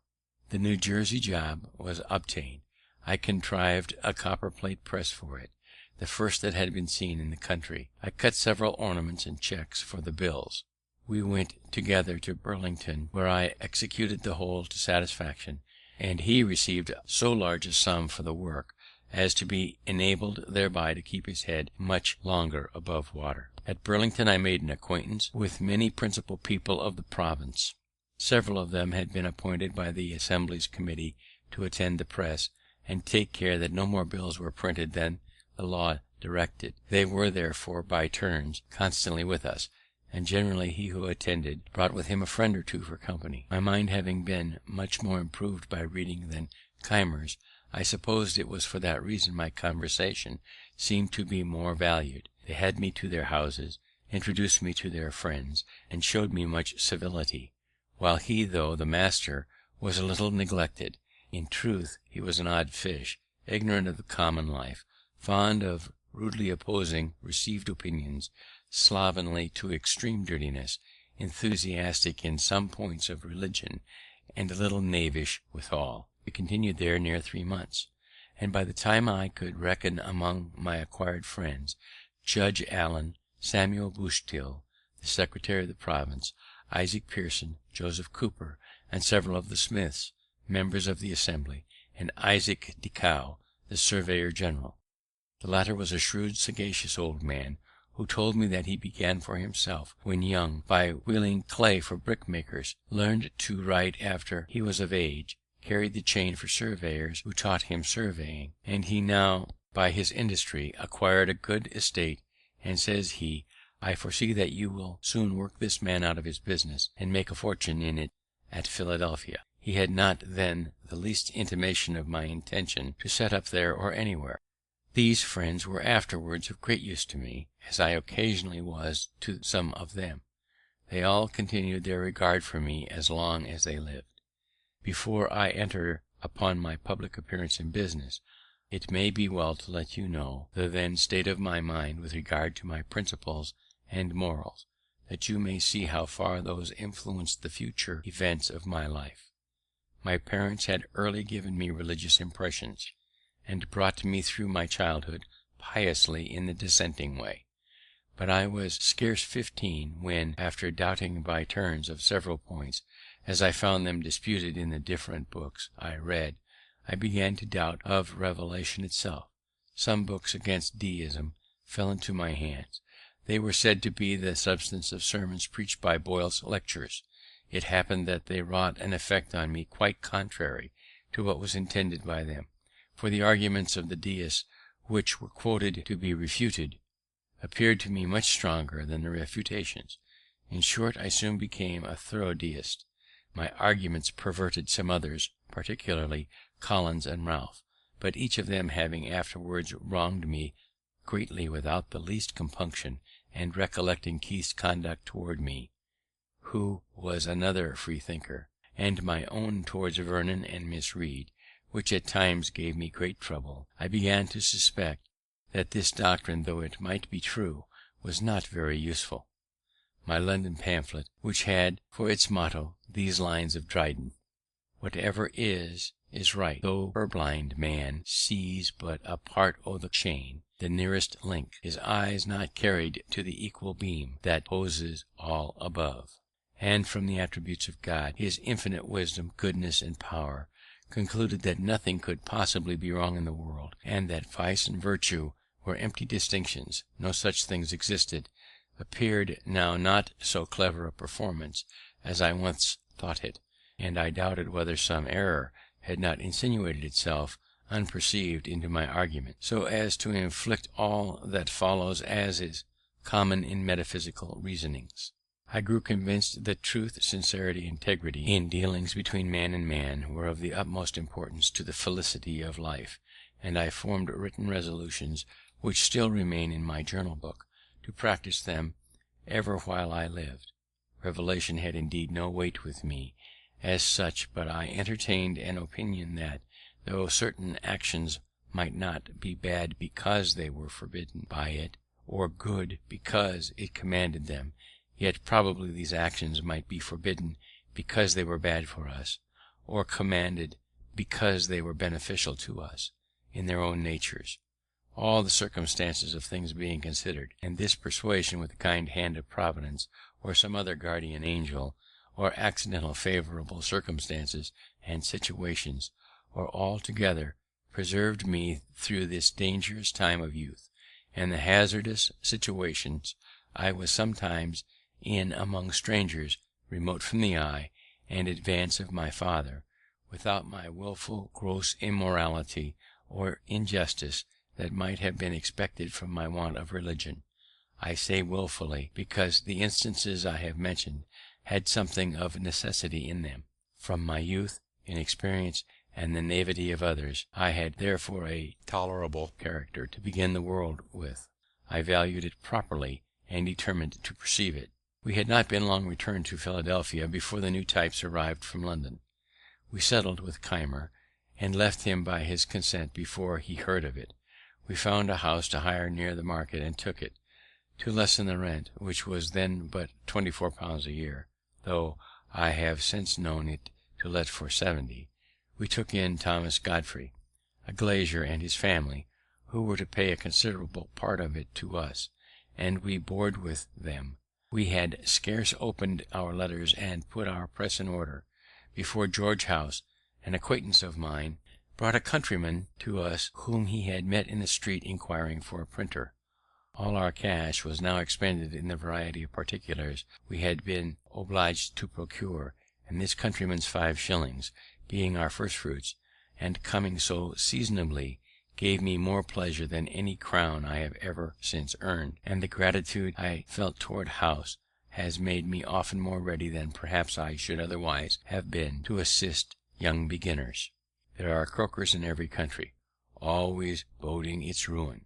The New Jersey job was obtained. I contrived a copperplate press for it, the first that had been seen in the country. I cut several ornaments and checks for the bills. We went together to Burlington, where I executed the whole to satisfaction, and he received so large a sum for the work as to be enabled thereby to keep his head much longer above water. At Burlington I made an acquaintance with many principal people of the province. Several of them had been appointed by the Assembly's committee to attend the press, and take care that no more bills were printed than the law directed. They were therefore by turns constantly with us, and generally he who attended brought with him a friend or two for company. My mind having been much more improved by reading than Keimer's, I supposed it was for that reason my conversation seemed to be more valued. They had me to their houses, introduced me to their friends, and showed me much civility, while he, though the master, was a little neglected. In truth, he was an odd fish, ignorant of the common life, fond of rudely opposing received opinions, slovenly to extreme dirtiness, enthusiastic in some points of religion, and a little knavish withal. We continued there near 3 months, and by the time I could reckon among my acquired friends Judge Allen, Samuel Bustill, the secretary of the province, Isaac Pearson, Joseph Cooper, and several of the Smiths, members of the Assembly, and Isaac Decow, the surveyor general. The latter was a shrewd, sagacious old man, who told me that he began for himself when young by wheeling clay for brickmakers, learned to write after he was of age, carried the chain for surveyors who taught him surveying, and he now by his industry acquired a good estate, and says he, I foresee that you will soon work this man out of his business, and make a fortune in it at Philadelphia. He had not then the least intimation of my intention to set up there or anywhere. These friends were afterwards of great use to me, as I occasionally was to some of them. They all continued their regard for me as long as they lived. Before I enter upon my public appearance in business, it may be well to let you know the then state of my mind with regard to my principles and morals, that you may see how far those influenced the future events of my life. My parents had early given me religious impressions, and brought me through my childhood piously in the dissenting way. But I was scarce 15 when, after doubting by turns of several points, as I found them disputed in the different books I read, I began to doubt of revelation itself. Some books against deism fell into my hands. They were said to be the substance of sermons preached by Boyle's lecturers. It happened that they wrought an effect on me quite contrary to what was intended by them, for the arguments of the deists, which were quoted to be refuted, appeared to me much stronger than the refutations. In short, I soon became a thorough deist. My arguments perverted some others, particularly Collins and Ralph, but each of them having afterwards wronged me greatly without the least compunction, and recollecting Keith's conduct toward me, who was another free thinker, and my own towards Vernon and Miss Read, which at times gave me great trouble, I began to suspect that this doctrine, though it might be true, was not very useful. My London pamphlet, which had for its motto these lines of Dryden: "Whatever is right, though purblind man sees but a part o' the chain, the nearest link, his eyes not carried to the equal beam that houses all above," and from the attributes of God, his infinite wisdom, goodness, and power, concluded that nothing could possibly be wrong in the world, and that vice and virtue were empty distinctions, no such things existed, appeared now not so clever a performance as I once thought it, and I doubted whether some error had not insinuated itself unperceived into my argument, so as to inflict all that follows as is common in metaphysical reasonings. I grew convinced that truth, sincerity, integrity in dealings between man and man were of the utmost importance to the felicity of life, and I formed written resolutions, which still remain in my journal book, to practice them ever while I lived. Revelation had indeed no weight with me as such, but I entertained an opinion that, though certain actions might not be bad because they were forbidden by it, or good because it commanded them, yet probably these actions might be forbidden because they were bad for us, or commanded because they were beneficial to us in their own natures, all the circumstances of things being considered; and this persuasion, with the kind hand of Providence, or some other guardian angel, or accidental favourable circumstances and situations, or all together, preserved me through this dangerous time of youth, and the hazardous situations I was sometimes in among strangers, remote from the eye and advice of my father, without my wilful gross immorality or injustice that might have been expected from my want of religion. I say wilfully, because the instances I have mentioned had something of necessity in them. From my youth, inexperience, and the naivety of others, I had therefore a tolerable character to begin the world with. I valued it properly, and determined to perceive it. We had not been long returned to Philadelphia before the new types arrived from London. We settled with Keimer, and left him by his consent before he heard of it. We found a house to hire near the market, and took it. To lessen the rent, which was then but £24 a year, though I have since known it to let for 70, we took in Thomas Godfrey, a glazier, and his family, who were to pay a considerable part of it to us, and we boarded with them. We had scarce opened our letters and put our press in order, before George House, an acquaintance of mine, brought a countryman to us whom he had met in the street inquiring for a printer. All our cash was now expended in the variety of particulars we had been obliged to procure, and this countryman's 5 shillings, being our first fruits, and coming so seasonably, gave me more pleasure than any crown I have ever since earned, and the gratitude I felt toward House has made me often more ready than perhaps I should otherwise have been to assist young beginners. There are croakers in every country, always boding its ruin.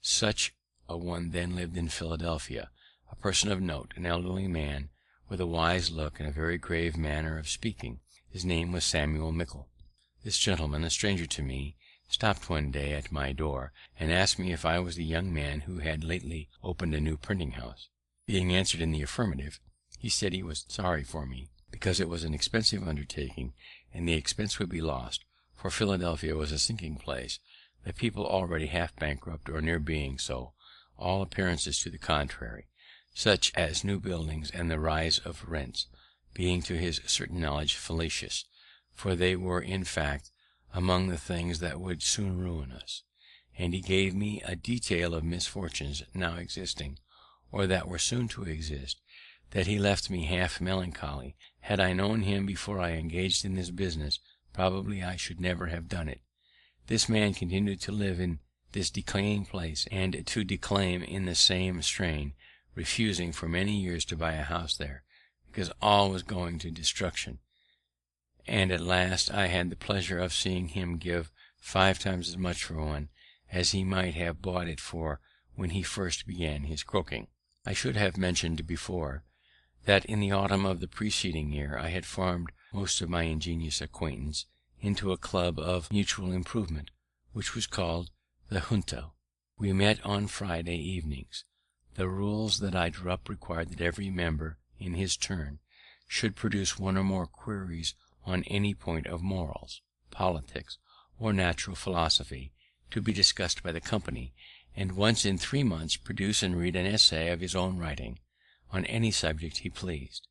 Such a one then lived in Philadelphia, a person of note, an elderly man, with a wise look and a very grave manner of speaking. His name was Samuel Mickle. This gentleman, a stranger to me, stopped one day at my door, and asked me if I was the young man who had lately opened a new printing house. Being answered in the affirmative, he said he was sorry for me, because it was an expensive undertaking, and the expense would be lost, for Philadelphia was a sinking place, the people already half bankrupt or near being so, all appearances to the contrary, such as new buildings and the rise of rents, being to his certain knowledge fallacious, for they were in fact among the things that would soon ruin us. And he gave me a detail of misfortunes now existing, or that were soon to exist, that he left me half melancholy. Had I known him before I engaged in this business, probably I should never have done it. This man continued to live in this decaying place, and to declaim in the same strain, refusing for many years to buy a house there, because all was going to destruction. And at last I had the pleasure of seeing him give 5 times as much for one as he might have bought it for when he first began his croaking. I should have mentioned before that in the autumn of the preceding year I had formed most of my ingenious acquaintance into a club of mutual improvement, which was called the Junto. We met on Friday evenings. The rules that I drew up required that every member, in his turn, should produce 1 or more queries on any point of morals, politics, or natural philosophy, to be discussed by the company, and once in 3 months produce and read an essay of his own writing, on any subject he pleased.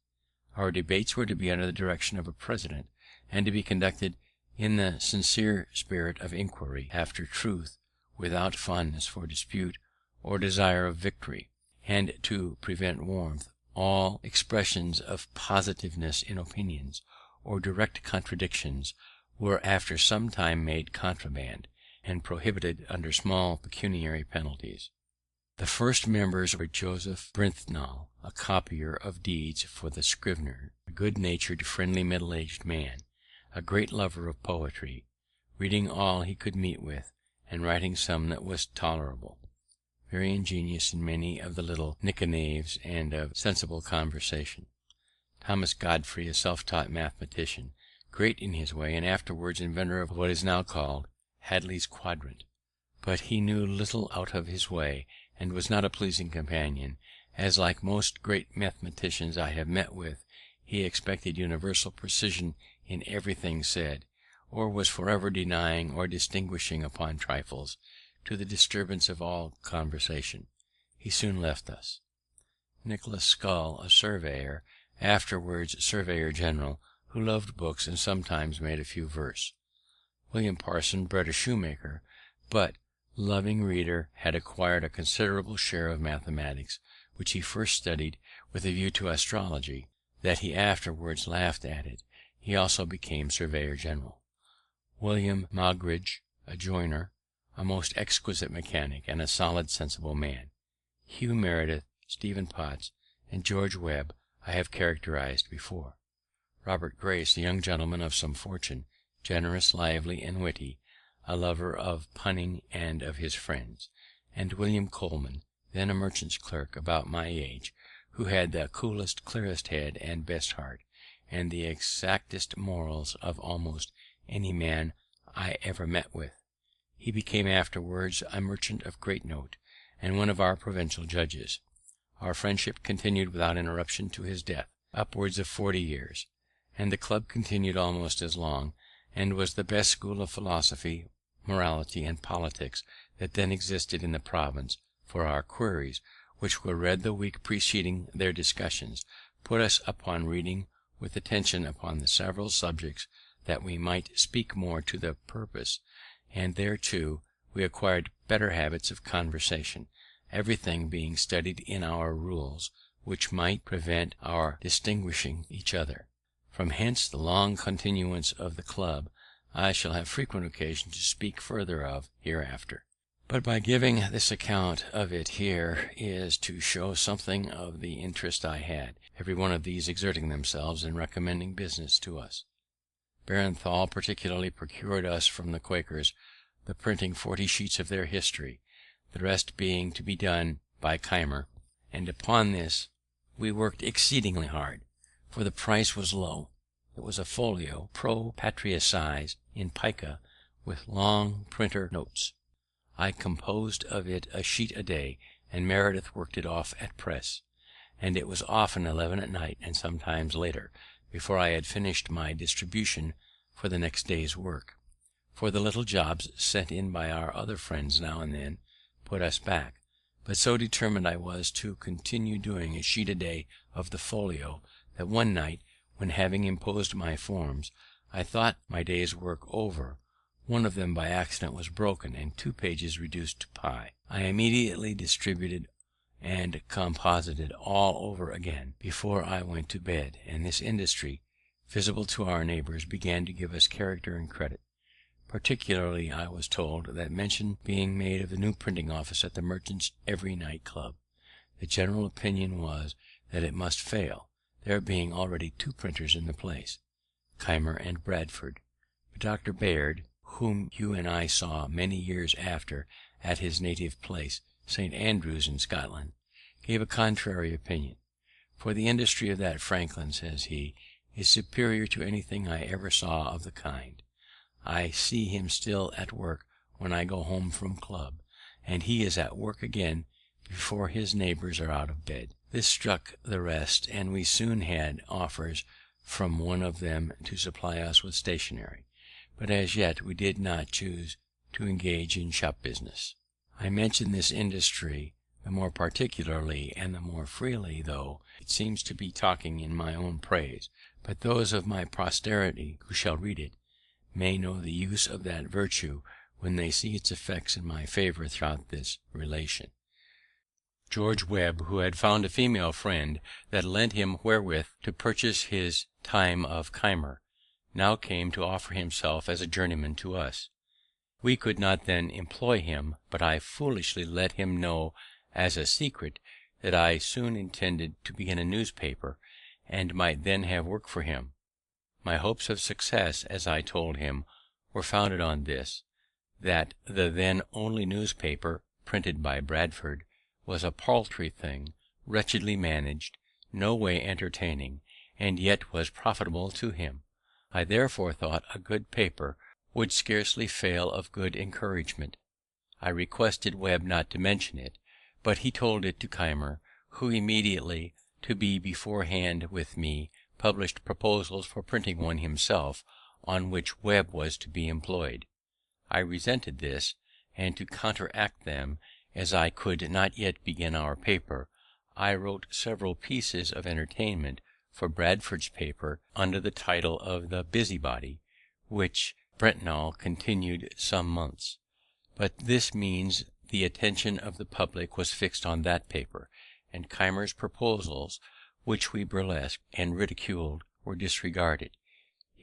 Our debates were to be under the direction of a president, and to be conducted in the sincere spirit of inquiry after truth, without fondness for dispute or desire of victory, and to prevent warmth, all expressions of positiveness in opinions, or direct contradictions, were after some time made contraband, and prohibited under small pecuniary penalties. The first members were Joseph Brithnall, a copier of deeds for the Scrivener, a good-natured, friendly, middle-aged man, a great lover of poetry, reading all he could meet with, and writing some that was tolerable, very ingenious in many of the little nicknames, and of sensible conversation. Thomas Godfrey, a self-taught mathematician, great in his way, and afterwards inventor of what is now called Hadley's Quadrant, but he knew little out of his way, and was not a pleasing companion, as, like most great mathematicians I have met with, he expected universal precision in everything said, or was forever denying or distinguishing upon trifles, to the disturbance of all conversation. He soon left us. Nicholas Scull, a surveyor, afterwards surveyor general, who loved books and sometimes made a few verse. William Parson, bred a shoemaker, but, loving reader, had acquired a considerable share of mathematics, which he first studied with a view to astrology, that he afterwards laughed at it, He also became surveyor general. William Moggridge, a joiner, a most exquisite mechanic, and a solid, sensible man. Hugh Meredith, Stephen Potts, and George Webb I have characterized before. Robert Grace, a young gentleman of some fortune, generous, lively, and witty, a lover of punning and of his friends. And William Coleman, then a merchant's clerk about my age, who had the coolest, clearest head and best heart, and the exactest morals of almost any man I ever met with. He became afterwards a merchant of great note, and one of our provincial judges. Our friendship continued without interruption to his death, upwards of 40 years, and the club continued almost as long, and was the best school of philosophy, morality, and politics that then existed in the province, for our queries, which were read the week preceding their discussions, put us upon reading with attention upon the several subjects that we might speak more to the purpose, and thereto we acquired better habits of conversation, everything being studied in our rules, which might prevent our distinguishing each other. From hence the long continuance of the club I shall have frequent occasion to speak further of hereafter. But by giving this account of it here is to show something of the interest I had, every one of these exerting themselves in recommending business to us. Barenthal particularly procured us from the Quakers the printing 40 sheets of their history, the rest being to be done by Keimer, and upon this we worked exceedingly hard, for the price was low. It was a folio, pro patria size, in pica, with long printer notes. I composed of it a sheet a day, and Meredith worked it off at press, and it was often 11 at night, and sometimes later, before I had finished my distribution for the next day's work, for the little jobs sent in by our other friends now and then put us back. But so determined I was to continue doing a sheet a day of the folio, that one night, when having imposed my forms, I thought my day's work over, one of them by accident was broken, and 2 pages reduced to pi. I immediately distributed and composited all over again before I went to bed, and this industry, visible to our neighbours, began to give us character and credit. Particularly I was told that mention being made of the new printing office at the Merchants' Every Night Club, the general opinion was that it must fail, there being already 2 printers in the place, Keimer and Bradford. But Dr. Baird, whom you and I saw many years after at his native place, St. Andrews in Scotland, gave a contrary opinion. For the industry of that Franklin, says he, is superior to anything I ever saw of the kind. I see him still at work when I go home from club, and he is at work again before his neighbours are out of bed. This struck the rest, and we soon had offers from one of them to supply us with stationery, but as yet we did not choose to engage in shop business. I mention this industry the more particularly and the more freely, though it seems to be talking in my own praise, but those of my posterity who shall read it may know the use of that virtue when they see its effects in my favour throughout this relation. George Webb, who had found a female friend that lent him wherewith to purchase his time of Keimer, now came to offer himself as a journeyman to us. We could not then employ him, but I foolishly let him know as a secret that I soon intended to begin a newspaper, and might then have work for him. My hopes of success, as I told him, were founded on this, that the then only newspaper printed by Bradford was a paltry thing, wretchedly managed, no way entertaining, and yet was profitable to him. I therefore thought a good paper would scarcely fail of good encouragement. I requested Webb not to mention it, but he told it to Keimer, who immediately, to be beforehand with me, published proposals for printing one himself, on which Webb was to be employed. I resented this, and to counteract them, as I could not yet begin our paper, I wrote several pieces of entertainment for Bradford's paper under the title of The Busybody, which Brentnall continued some months. But this means the attention of the public was fixed on that paper, and Keimer's proposals, which we burlesqued and ridiculed, were disregarded.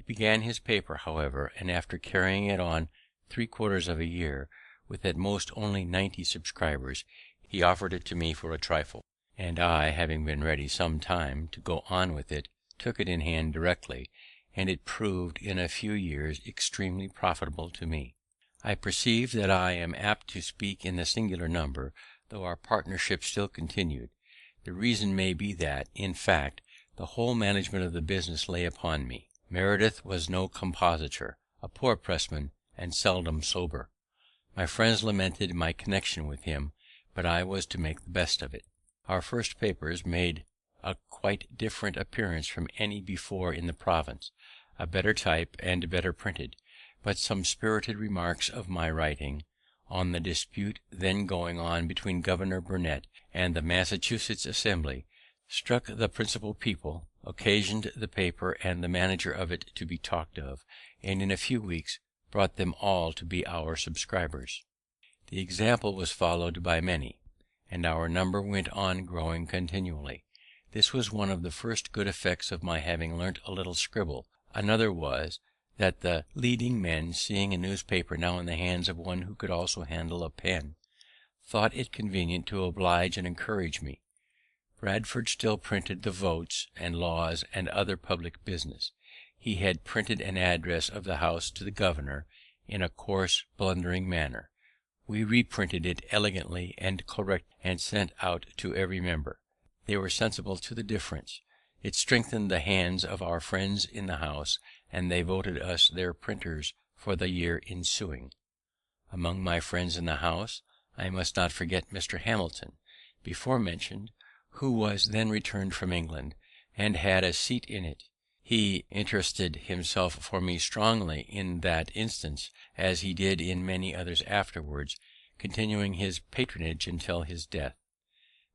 began his paper, however, and after carrying it on 3/4 of a year, with at most only 90 subscribers, he offered it to me for a trifle, and I, having been ready some time to go on with it, took it in hand directly, and it proved in a few years extremely profitable to me. I perceive that I am apt to speak in the singular number, though our partnership still continued. The reason may be that, in fact, the whole management of the business lay upon me. Meredith was no compositor, a poor pressman, and seldom sober. My friends lamented my connection with him, but I was to make the best of it. Our first papers made a quite different appearance from any before in the province, a better type and better printed, but some spirited remarks of my writing on the dispute then going on between Governor Burnet and the Massachusetts Assembly struck the principal people, occasioned the paper and the manager of it to be talked of, and in a few weeks brought them all to be our subscribers. The example was followed by many, and our number went on growing continually. This was one of the first good effects of my having learnt a little scribble. Another was, that the leading men, seeing a newspaper now in the hands of one who could also handle a pen, thought it convenient to oblige and encourage me. Bradford still printed the votes and laws and other public business. He had printed an address of the House to the Governor in a coarse, blundering manner. We reprinted it elegantly and correct, and sent out to every member. They were sensible to the difference. It strengthened the hands of our friends in the House, and they voted us their printers for the year ensuing. Among my friends in the House, I must not forget Mr. Hamilton, before mentioned, who was then returned from England, and had a seat in it. He interested himself for me strongly in that instance, as he did in many others afterwards, continuing his patronage until his death.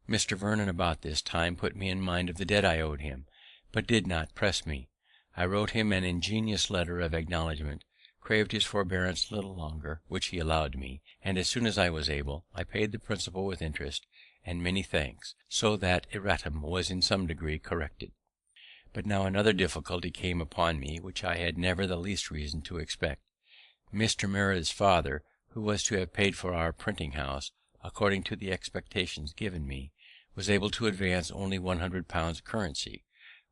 Mr. Vernon about this time put me in mind of the debt I owed him, but did not press me. I wrote him an ingenious letter of acknowledgment, craved his forbearance a little longer, which he allowed me, and as soon as I was able, I paid the principal with interest and many thanks, so that erratum was in some degree corrected. But now another difficulty came upon me, which I had never the least reason to expect. Mr. Meredith's father, who was to have paid for our printing house, according to the expectations given me, was able to advance only £100 currency,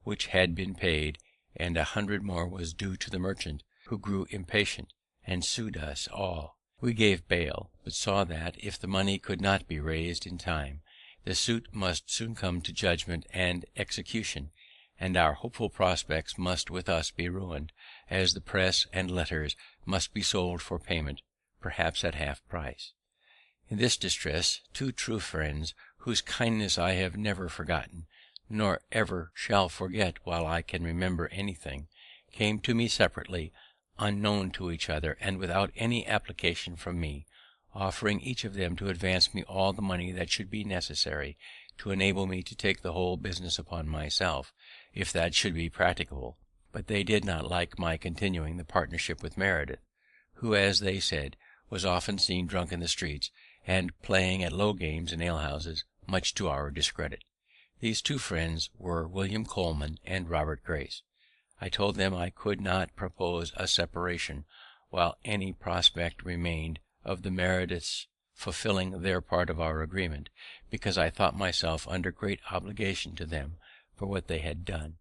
which had been paid, and 100 more was due to the merchant, who grew impatient, and sued us all. We gave bail, but saw that, if the money could not be raised in time, the suit must soon come to judgment and execution, and our hopeful prospects must with us be ruined, as the press and letters must be sold for payment, perhaps at half price. In this distress, two true friends, whose kindness I have never forgotten, nor ever shall forget while I can remember anything, came to me separately, unknown to each other, and without any application from me, offering each of them to advance me all the money that should be necessary to enable me to take the whole business upon myself, if that should be practicable. But they did not like my continuing the partnership with Meredith, who, as they said, was often seen drunk in the streets, and playing at low games in alehouses, much to our discredit. These two friends were William Coleman and Robert Grace. I told them I could not propose a separation while any prospect remained of the Merediths fulfilling their part of our agreement, because I thought myself under great obligation to them for what they had done,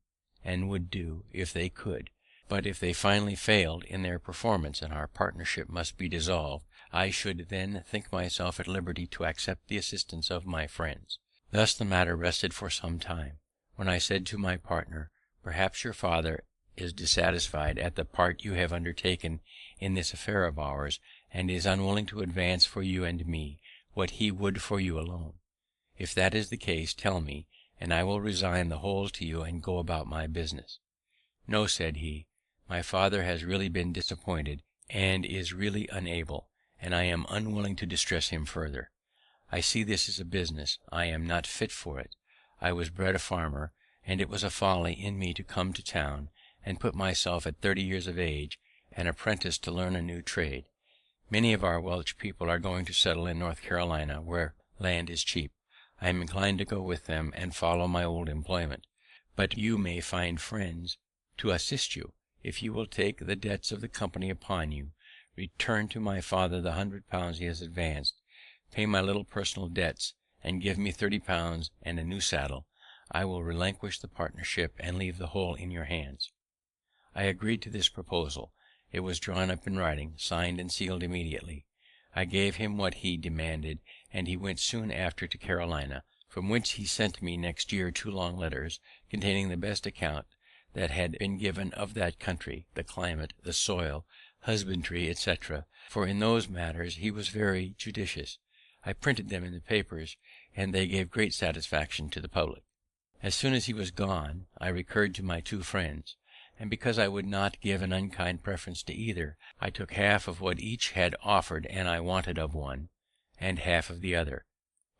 and would do if they could. But if they finally failed in their performance, and our partnership must be dissolved, I should then think myself at liberty to accept the assistance of my friends. Thus the matter rested for some time, when I said to my partner, "Perhaps your father is dissatisfied at the part you have undertaken in this affair of ours, and is unwilling to advance for you and me what he would for you alone. If that is the case, tell me, and I will resign the whole to you and go about my business." "No," said he, "my father has really been disappointed, and is really unable, and I am unwilling to distress him further. I see this is a business. I am not fit for it. I was bred a farmer, and it was a folly in me to come to town, and put myself at 30 years of age an apprentice to learn a new trade. Many of our Welch people are going to settle in North Carolina, where land is cheap. I am inclined to go with them and follow my old employment, but you may find friends to assist you. if you will take the debts of the company upon you, return to my father the £100 he has advanced, pay my little personal debts, and give me £30 and a new saddle, I will relinquish the partnership and leave the whole in your hands. I agreed to this proposal. It was drawn up in writing, signed and sealed immediately. I gave him what he demanded, and he went soon after to Carolina, from whence he sent me next year 2 long letters, containing the best account that had been given of that country, the climate, the soil, husbandry, etc., for in those matters he was very judicious. I printed them in the papers, and they gave great satisfaction to the public. As soon as he was gone, I recurred to my 2 friends, and because I would not give an unkind preference to either, I took half of what each had offered, and I wanted of one, and half of the other,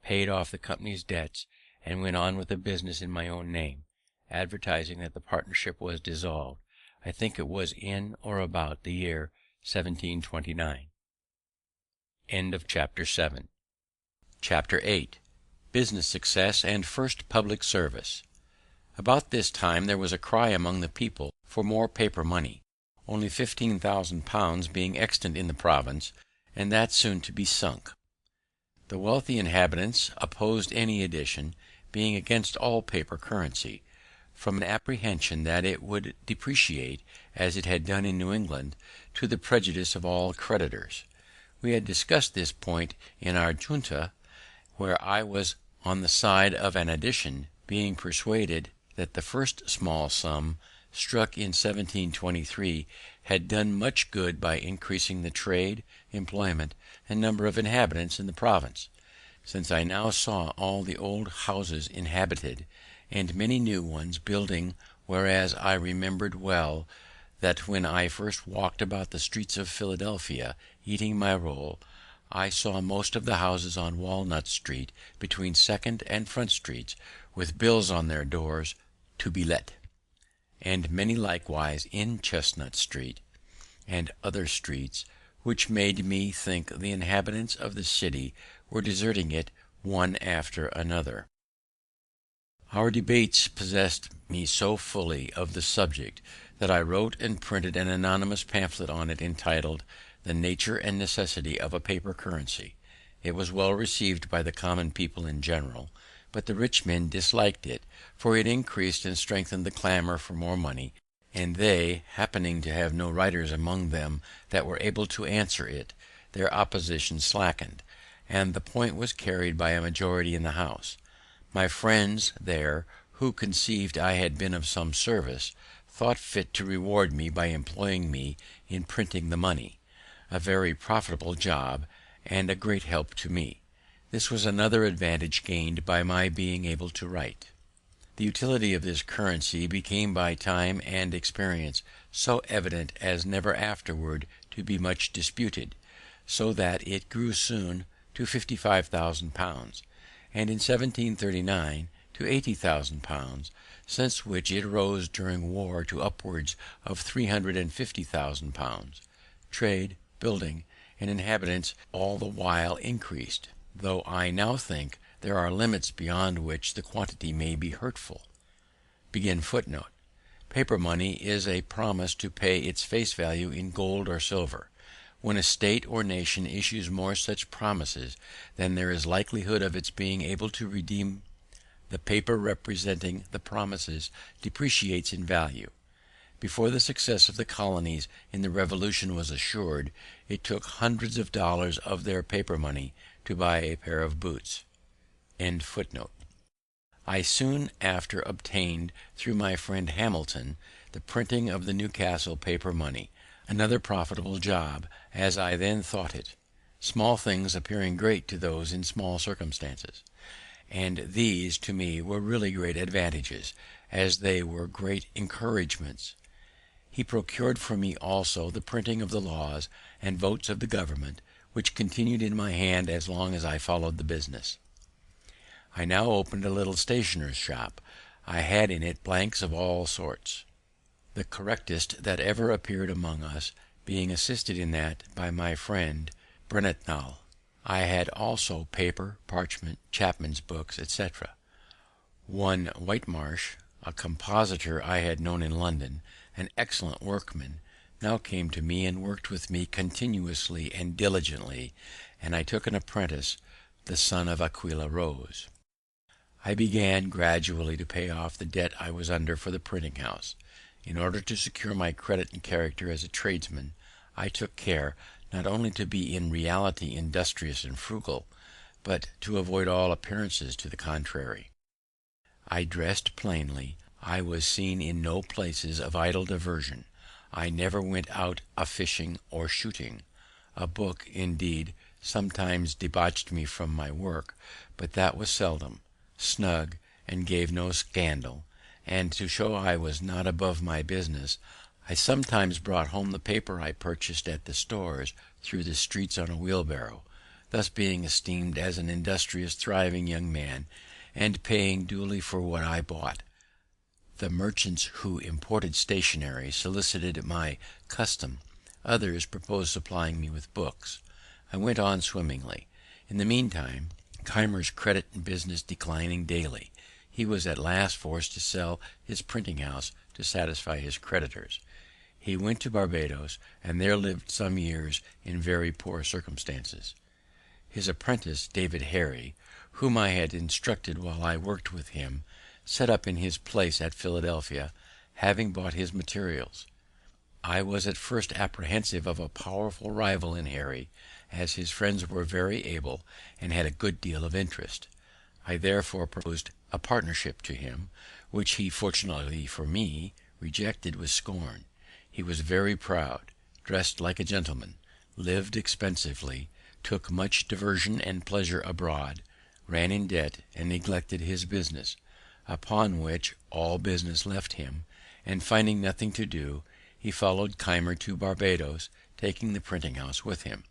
paid off the company's debts, and went on with the business in my own name, advertising that the partnership was dissolved. I think it was in or about the year 1729. Chapter 7. Chapter 8. Business Success and First Public Service. About this time there was a cry among the people for more paper money, only £15,000 being extant in the province, and that soon to be sunk. The wealthy inhabitants opposed any addition, being against all paper currency, from an apprehension that it would depreciate, as it had done in New England, to the prejudice of all creditors. We had discussed this point in our junta, where I was on the side of an addition, being persuaded that the first small sum struck in 1723 had done much good by increasing the trade, employment, and number of inhabitants in the province. Since I now saw all the old houses inhabited, and many new ones building, whereas I remembered well that when I first walked about the streets of Philadelphia eating my roll, I saw most of the houses on Walnut Street, between Second and Front Streets, with bills on their doors, "To be let," and many likewise in Chestnut Street and other streets, which made me think the inhabitants of the city were deserting it one after another. Our debates possessed me so fully of the subject that I wrote and printed an anonymous pamphlet on it, entitled The Nature and Necessity of a Paper Currency. It was well received by the common people in general, but the rich men disliked it, for it increased and strengthened the clamour for more money, and they, happening to have no writers among them that were able to answer it, their opposition slackened, and the point was carried by a majority in the House. My friends there, who conceived I had been of some service, thought fit to reward me by employing me in printing the money, a very profitable job, and a great help to me. This was another advantage gained by my being able to write. The utility of this currency became by time and experience so evident as never afterward to be much disputed, so that it grew soon to £55,000, and in 1739 to £80,000, since which it rose during war to upwards of £350,000. Trade, building, and inhabitants all the while increased, though I now think there are limits beyond which the quantity may be hurtful. Paper money is a promise to pay its face value in gold or silver. When a state or nation issues more such promises than there is likelihood of its being able to redeem, the paper representing the promises depreciates in value. Before the success of the colonies in the Revolution was assured, it took hundreds of dollars of their paper money to buy a pair of boots. I soon after obtained, through my friend Hamilton, the printing of the Newcastle paper money, another profitable job, as I then thought it, small things appearing great to those in small circumstances; and these to me were really great advantages, as they were great encouragements. He procured for me also the printing of the laws and votes of the government, which continued in my hand as long as I followed the business. I now opened a little stationer's shop. I had in it blanks of all sorts, the correctest that ever appeared among us, being assisted in that by my friend Brentnall. I had also paper, parchment, chapmen's books, etc. One Whitemarsh, a compositor I had known in London, an excellent workman, now came to me and worked with me continuously and diligently, and I took an apprentice, the son of Aquilla Rose. I began gradually to pay off the debt I was under for the printing house. In order to secure my credit and character as a tradesman, I took care not only to be in reality industrious and frugal, but to avoid all appearances to the contrary. I dressed plainly. I was seen in no places of idle diversion. I never went out a-fishing or shooting. A book, indeed, sometimes debauched me from my work, but that was seldom. Snug, and gave no scandal, and to show I was not above my business, I sometimes brought home the paper I purchased at the stores through the streets on a wheelbarrow, thus being esteemed as an industrious, thriving young man, and paying duly for what I bought. The merchants who imported stationery solicited my custom; others proposed supplying me with books. I went on swimmingly. In the meantime, Keimer's credit and business declining daily, he was at last forced to sell his printing house to satisfy his creditors. He went to Barbados, and there lived some years in very poor circumstances. His apprentice, David Harry, whom I had instructed while I worked with him, set up in his place at Philadelphia, having bought his materials. I was at first apprehensive of a powerful rival in Harry, as his friends were very able and had a good deal of interest. I therefore proposed a partnership to him, which he, fortunately for me, rejected with scorn. He was very proud, dressed like a gentleman, lived expensively, took much diversion and pleasure abroad, ran in debt, and neglected his business, upon which all business left him, and finding nothing to do, he followed Keimer to Barbados, taking the printing house with him.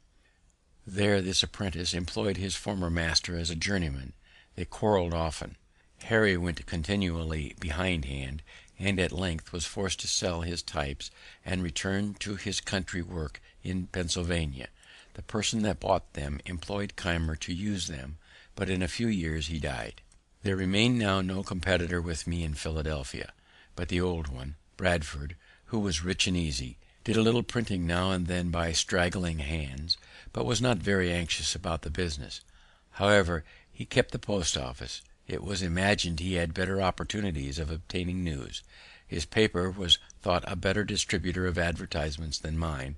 There this apprentice employed his former master as a journeyman. They quarrelled often. Harry went continually behindhand, and at length was forced to sell his types and return to his country work in Pennsylvania. The person that bought them employed Keimer to use them, but in a few years he died. There remained now no competitor with me in Philadelphia, but the old one, Bradford, who was rich and easy, did a little printing now and then by straggling hands, but was not very anxious about the business. However, he kept the post office. It was imagined he had better opportunities of obtaining news. His paper was thought a better distributor of advertisements than mine,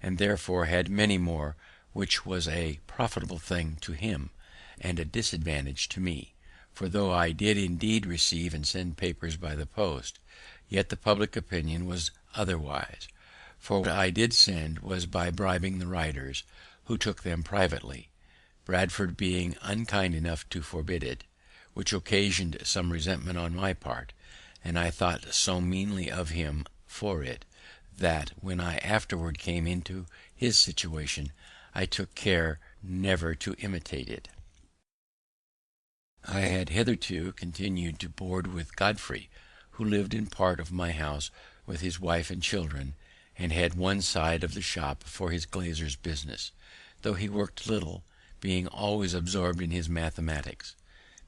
and therefore had many more, which was a profitable thing to him, and a disadvantage to me; for though I did indeed receive and send papers by the post, yet the public opinion was otherwise, for what I did send was by bribing the writers, who took them privately, Bradford being unkind enough to forbid it, which occasioned some resentment on my part, and I thought so meanly of him for it, that, when I afterward came into his situation, I took care never to imitate it. I had hitherto continued to board with Godfrey, who lived in part of my house with his wife and children, and had one side of the shop for his glazier's business, though he worked little, being always absorbed in his mathematics.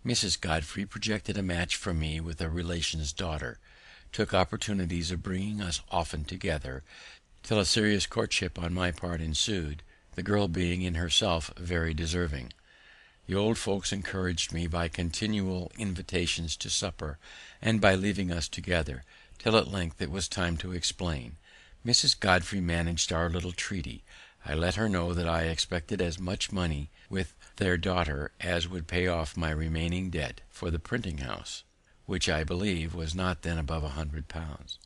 Mrs. Godfrey projected a match for me with a relation's daughter, took opportunities of bringing us often together, till a serious courtship on my part ensued, the girl being in herself very deserving. The old folks encouraged me by continual invitations to supper, and by leaving us together, till at length it was time to explain. Mrs. Godfrey managed our little treaty. I let her know that I expected as much money with their daughter as would pay off my remaining debt for the printing house, which I believe was not then above £100.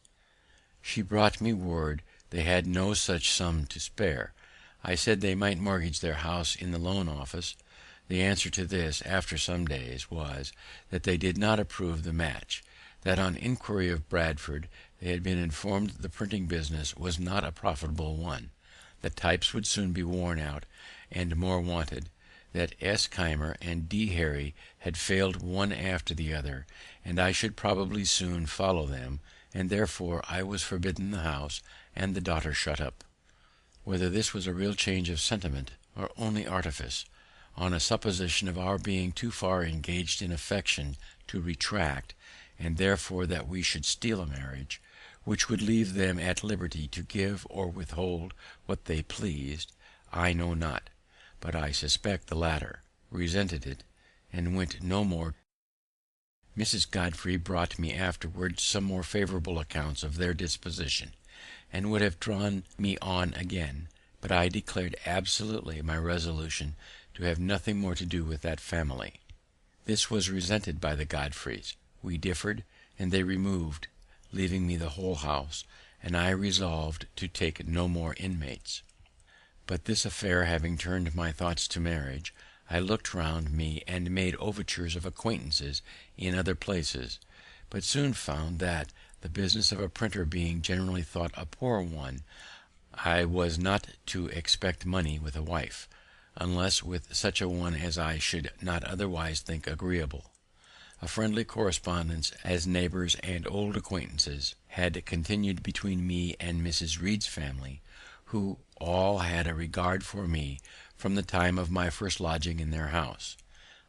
She brought me word they had no such sum to spare. I said they might mortgage their house in the loan office. The answer to this, after some days, was, that they did not approve the match; that on inquiry of Bradford, they had been informed the printing business was not a profitable one; that types would soon be worn out, and more wanted; that S. Keimer and D. Harry had failed one after the other, and I should probably soon follow them, and therefore I was forbidden the house, and the daughter shut up. Whether this was a real change of sentiment, or only artifice, on a supposition of our being too far engaged in affection to retract, and therefore that we should steal a marriage, which would leave them at liberty to give or withhold what they pleased, I know not, but I suspect the latter, resented it, and went no more. Mrs. Godfrey brought me afterwards some more favourable accounts of their disposition, and would have drawn me on again, but I declared absolutely my resolution to have nothing more to do with that family. This was resented by the Godfreys. We differed, and they removed, leaving me the whole house, and I resolved to take no more inmates. But this affair having turned my thoughts to marriage, I looked round me and made overtures of acquaintances in other places, but soon found that, the business of a printer being generally thought a poor one, I was not to expect money with a wife, unless with such a one as I should not otherwise think agreeable. A friendly correspondence, as neighbours and old acquaintances, had continued between me and Mrs. Reed's family, who all had a regard for me from the time of my first lodging in their house.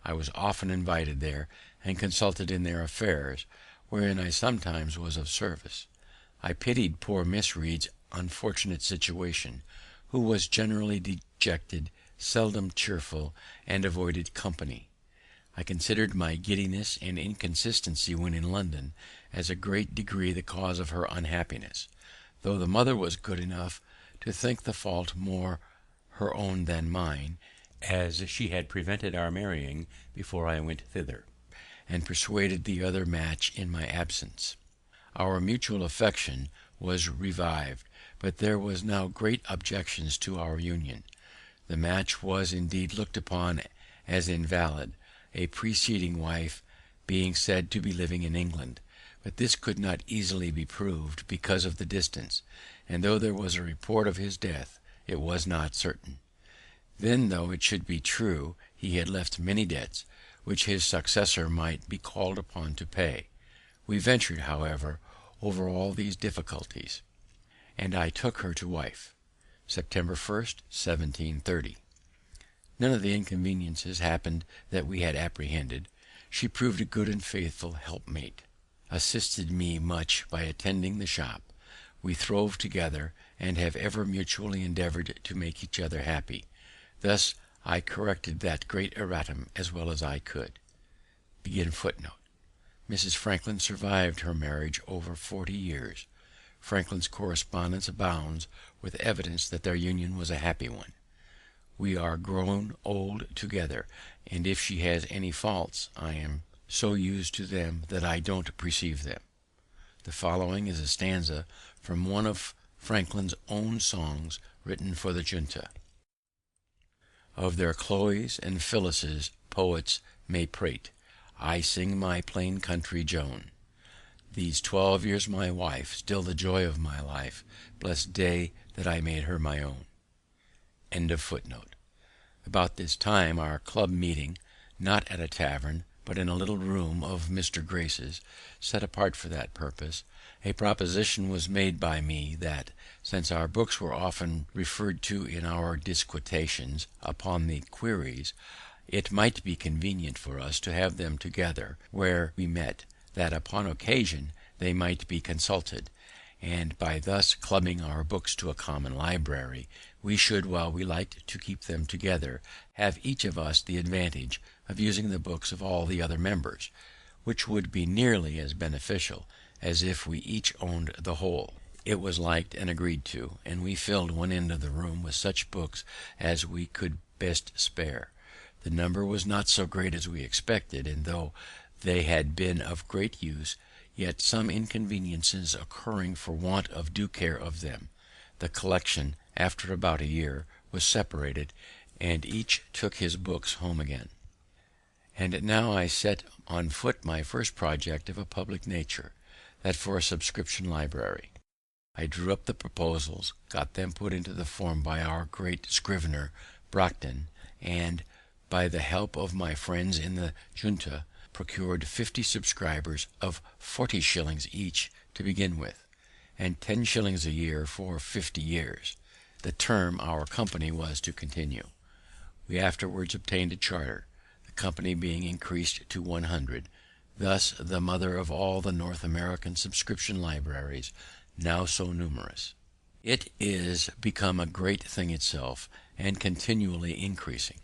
I was often invited there, and consulted in their affairs, wherein I sometimes was of service. I pitied poor Miss Reed's unfortunate situation, who was generally dejected, seldom cheerful, and avoided company. I considered my giddiness and inconstancy when in London as a great degree the cause of her unhappiness, though the mother was good enough to think the fault more her own than mine, as she had prevented our marrying before I went thither, and persuaded the other match in my absence. Our mutual affection was revived, but there was now great objections to our union. The match was indeed looked upon as invalid, a preceding wife being said to be living in England, but this could not easily be proved because of the distance, and though there was a report of his death, it was not certain. Then, though it should be true, he had left many debts, which his successor might be called upon to pay. We ventured, however, over all these difficulties, and I took her to wife, September 1st, 1730. None of the inconveniences happened that we had apprehended. She proved a good and faithful helpmate, assisted me much by attending the shop. We throve together, and have ever mutually endeavoured to make each other happy. Thus I corrected that great erratum as well as I could. Mrs. Franklin survived her marriage over 40 years. Franklin's correspondence abounds with evidence that their union was a happy one. We are grown old together, and if she has any faults, I am so used to them that I don't perceive them. The following is a stanza from one of Franklin's own songs written for the junta: Of their Chloes and Phyllises poets may prate, I sing my plain country Joan. These 12 years my wife, still the joy of my life, blessed day that I made her my own. About this time our club meeting, not at a tavern, but in a little room of Mr. Grace's, set apart for that purpose, a proposition was made by me that, since our books were often referred to in our disquisitions upon the queries, it might be convenient for us to have them together where we met, that upon occasion they might be consulted, and by thus clubbing our books to a common library, we should, while we liked to keep them together, have each of us the advantage of using the books of all the other members, which would be nearly as beneficial as if we each owned the whole. It was liked and agreed to, and we filled one end of the room with such books as we could best spare. The number was not so great as we expected, and though they had been of great use, yet some inconveniences occurring for want of due care of them, the collection, after about a year, was separated, and each took his books home again. And now I set on foot my first project of a public nature, that for a subscription library. I drew up the proposals, got them put into the form by our great scrivener Brockton, and, by the help of my friends in the junta, procured 50 subscribers of 40 shillings each to begin with, and 10 shillings a year for 50 years, the term our company was to continue. We afterwards obtained a charter, the company being increased to 100, thus the mother of all the North American subscription libraries, now so numerous. It is become a great thing itself, and continually increasing.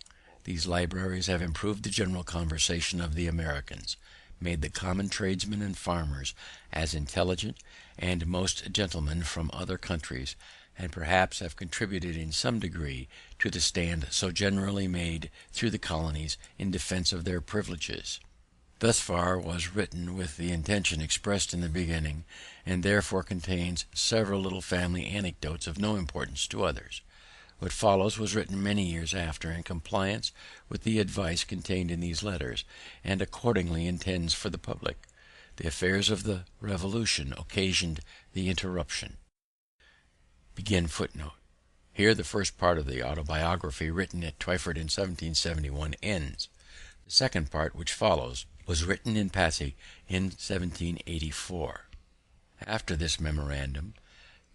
These libraries have improved the general conversation of the Americans, made the common tradesmen and farmers as intelligent, and most gentlemen from other countries, and perhaps have contributed in some degree to the stand so generally made through the colonies in defense of their privileges. Thus far was written with the intention expressed in the beginning, and therefore contains several little family anecdotes of no importance to others. What follows was written many years after, in compliance with the advice contained in these letters, and accordingly intends for the public. The affairs of the Revolution occasioned the interruption. Here the first part of the Autobiography, written at Twyford in 1771, ends. The second part, which follows, was written in Passy in 1784. After this memorandum,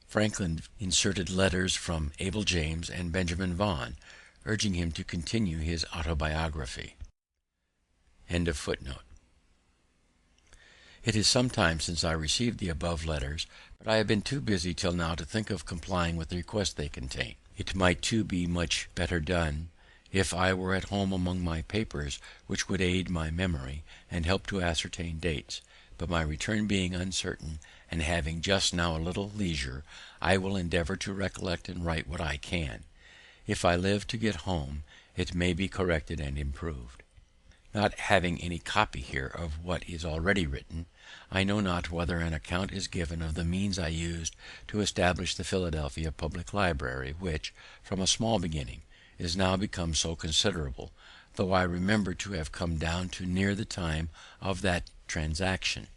Franklin inserted letters from Abel James and Benjamin Vaughan, urging him to continue his autobiography. It is some time since I received the above letters, but I have been too busy till now to think of complying with the request they contain. It might too be much better done if I were at home among my papers, which would aid my memory and help to ascertain dates. But my return being uncertain, and having just now a little leisure, I will endeavour to recollect and write what I can. If I live to get home, it may be corrected and improved. Not having any copy here of what is already written, I know not whether an account is given of the means I used to establish the Philadelphia Public Library, which, from a small beginning, is now become so considerable, though I remember to have come down to near the time of that transaction.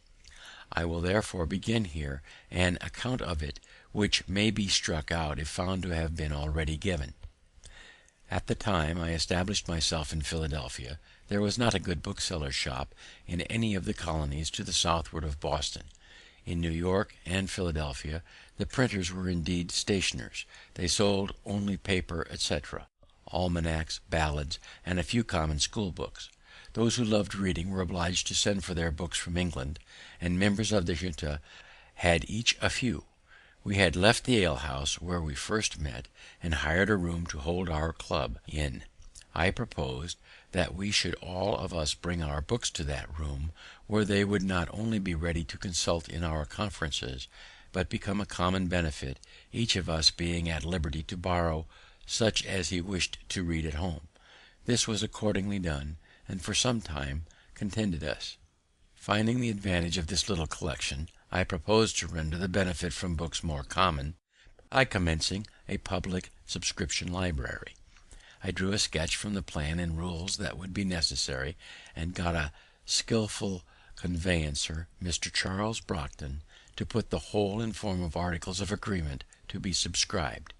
I will therefore begin here an account of it, which may be struck out if found to have been already given. At the time I established myself in Philadelphia, there was not a good bookseller's shop in any of the colonies to the southward of Boston. In New York and Philadelphia the printers were indeed stationers. They sold only paper, etc., almanacs, ballads, and a few common school books. Those who loved reading were obliged to send for their books from England, and members of the junta had each a few. We had left the alehouse where we first met, and hired a room to hold our club in. I proposed that we should all of us bring our books to that room, where they would not only be ready to consult in our conferences, but become a common benefit, each of us being at liberty to borrow such as he wished to read at home. This was accordingly done, and for some time contented us. Finding the advantage of this little collection, I proposed to render the benefit from books more common by commencing a public subscription library. I drew a sketch from the plan and rules that would be necessary, and got a skilful conveyancer, Mr. Charles Brockton, to put the whole in form of articles of agreement to be subscribed,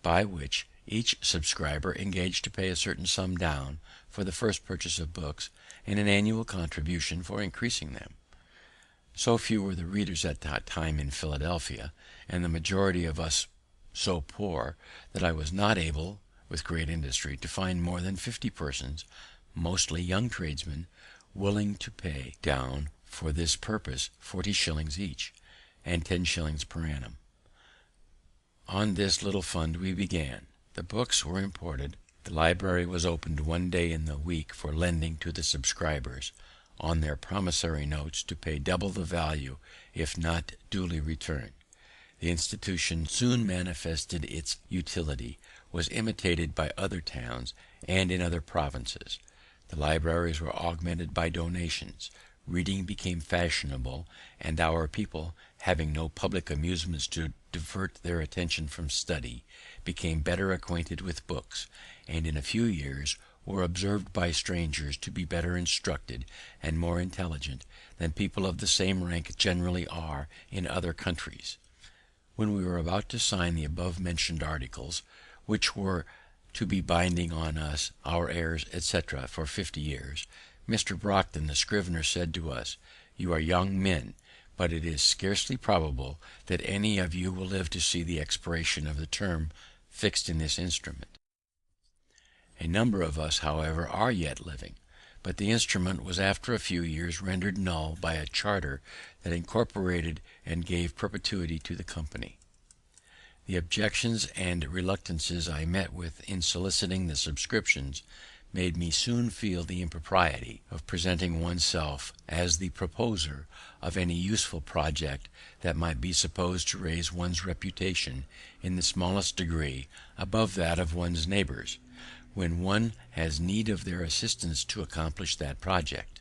by which each subscriber engaged to pay a certain sum down for the first purchase of books, and an annual contribution for increasing them. So few were the readers at that time in Philadelphia, and the majority of us so poor, that I was not able, with great industry, to find more than 50 persons, mostly young tradesmen, willing to pay down for this purpose 40 shillings each, and 10 shillings per annum. On this little fund we began. The books were imported. The library was opened one day in the week for lending to the subscribers, on their promissory notes, to pay double the value if not duly returned. The institution soon manifested its utility, was imitated by other towns and in other provinces. The libraries were augmented by donations. Reading became fashionable, and our people, having no public amusements to divert their attention from study, became better acquainted with books, and in a few years were observed by strangers to be better instructed and more intelligent than people of the same rank generally are in other countries. When we were about to sign the above mentioned articles, which were to be binding on us, our heirs, etc., for 50 years, Mr. Brockton, the scrivener, said to us, "You are young men, but it is scarcely probable that any of you will live to see the expiration of the term fixed in this instrument. A number of us, however, are yet living, but the instrument was after a few years rendered null by a charter that incorporated and gave perpetuity to the company. The objections and reluctances I met with in soliciting the subscriptions made me soon feel the impropriety of presenting oneself as the proposer of any useful project that might be supposed to raise one's reputation in the smallest degree above that of one's neighbours, when one has need of their assistance to accomplish that project.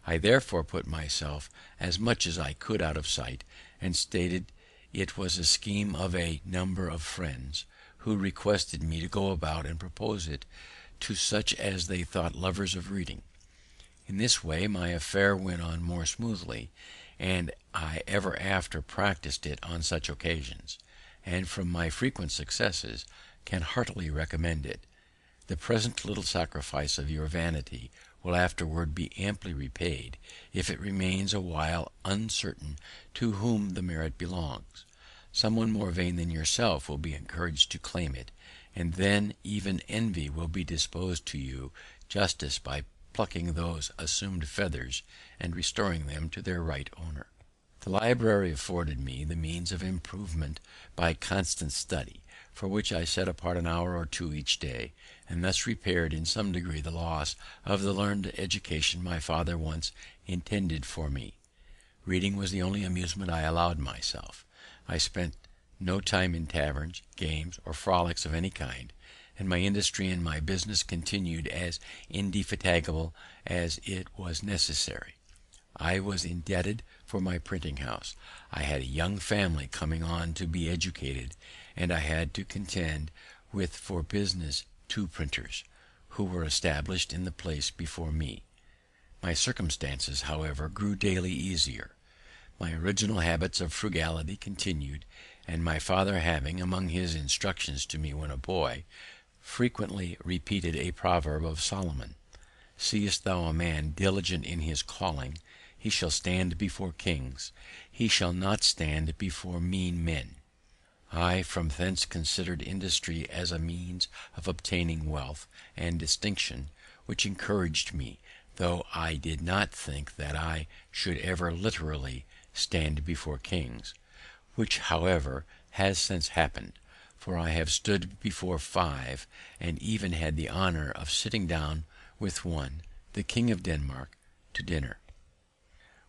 I therefore put myself as much as I could out of sight, and stated it was a scheme of a number of friends, who requested me to go about and propose it to such as they thought lovers of reading. In this way my affair went on more smoothly, and I ever after practised it on such occasions, and from my frequent successes can heartily recommend it. The present little sacrifice of your vanity will afterward be amply repaid, if it remains a while uncertain to whom the merit belongs. Someone more vain than yourself will be encouraged to claim it, and then even envy will be disposed to do justice by plucking those assumed feathers and restoring them to their right owner. The library afforded me the means of improvement by constant study, for which I set apart an hour or two each day, and thus repaired in some degree the loss of the learned education my father once intended for me. Reading was the only amusement I allowed myself. I spent no time in taverns, games, or frolics of any kind, and my industry in my business continued as indefatigable as it was necessary. I was indebted for my printing house. I had a young family coming on to be educated, and I had to contend with for business 2 printers, who were established in the place before me. My circumstances, however, grew daily easier. My original habits of frugality continued, and my father having, among his instructions to me when a boy, frequently repeated a proverb of Solomon, "Seest thou a man diligent in his calling, he shall stand before kings, he shall not stand before mean men," I from thence considered industry as a means of obtaining wealth and distinction, which encouraged me, though I did not think that I should ever literally stand before kings, which, however, has since happened, for I have stood before 5, and even had the honour of sitting down with one, the King of Denmark, to dinner.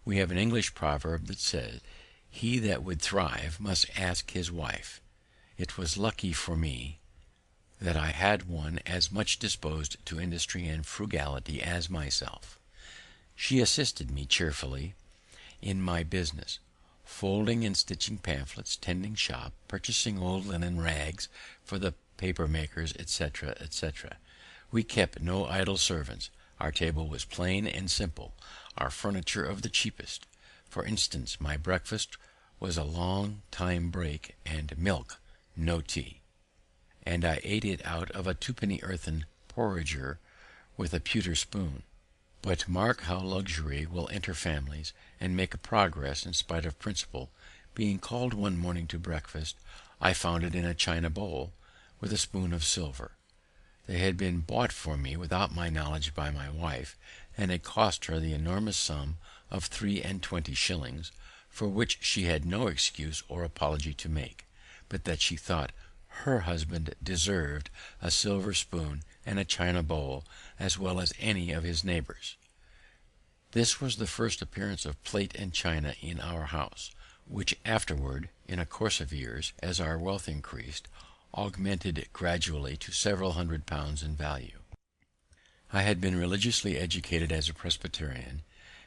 We have an English proverb that says, "He that would thrive must ask his wife." It was lucky for me that I had one as much disposed to industry and frugality as myself. She assisted me cheerfully in my business, folding and stitching pamphlets, tending shop, purchasing old linen rags for the paper makers, etc., etc. We kept no idle servants. Our table was plain and simple, our furniture of the cheapest. For instance, my breakfast was a long time break and milk, no tea, and I ate it out of a 2-penny earthen porringer with a pewter spoon. But mark how luxury will enter families and make a progress in spite of principle. Being called one morning to breakfast, I found it in a china bowl with a spoon of silver. They had been bought for me without my knowledge by my wife, and had cost her the enormous sum of 23 shillings, for which she had no excuse or apology to make, but that she thought her husband deserved a silver spoon and a china bowl as well as any of his neighbours. This was the first appearance of plate and china in our house, which afterward, in a course of years, as our wealth increased, augmented gradually to several £100 in value. I had been religiously educated as a Presbyterian,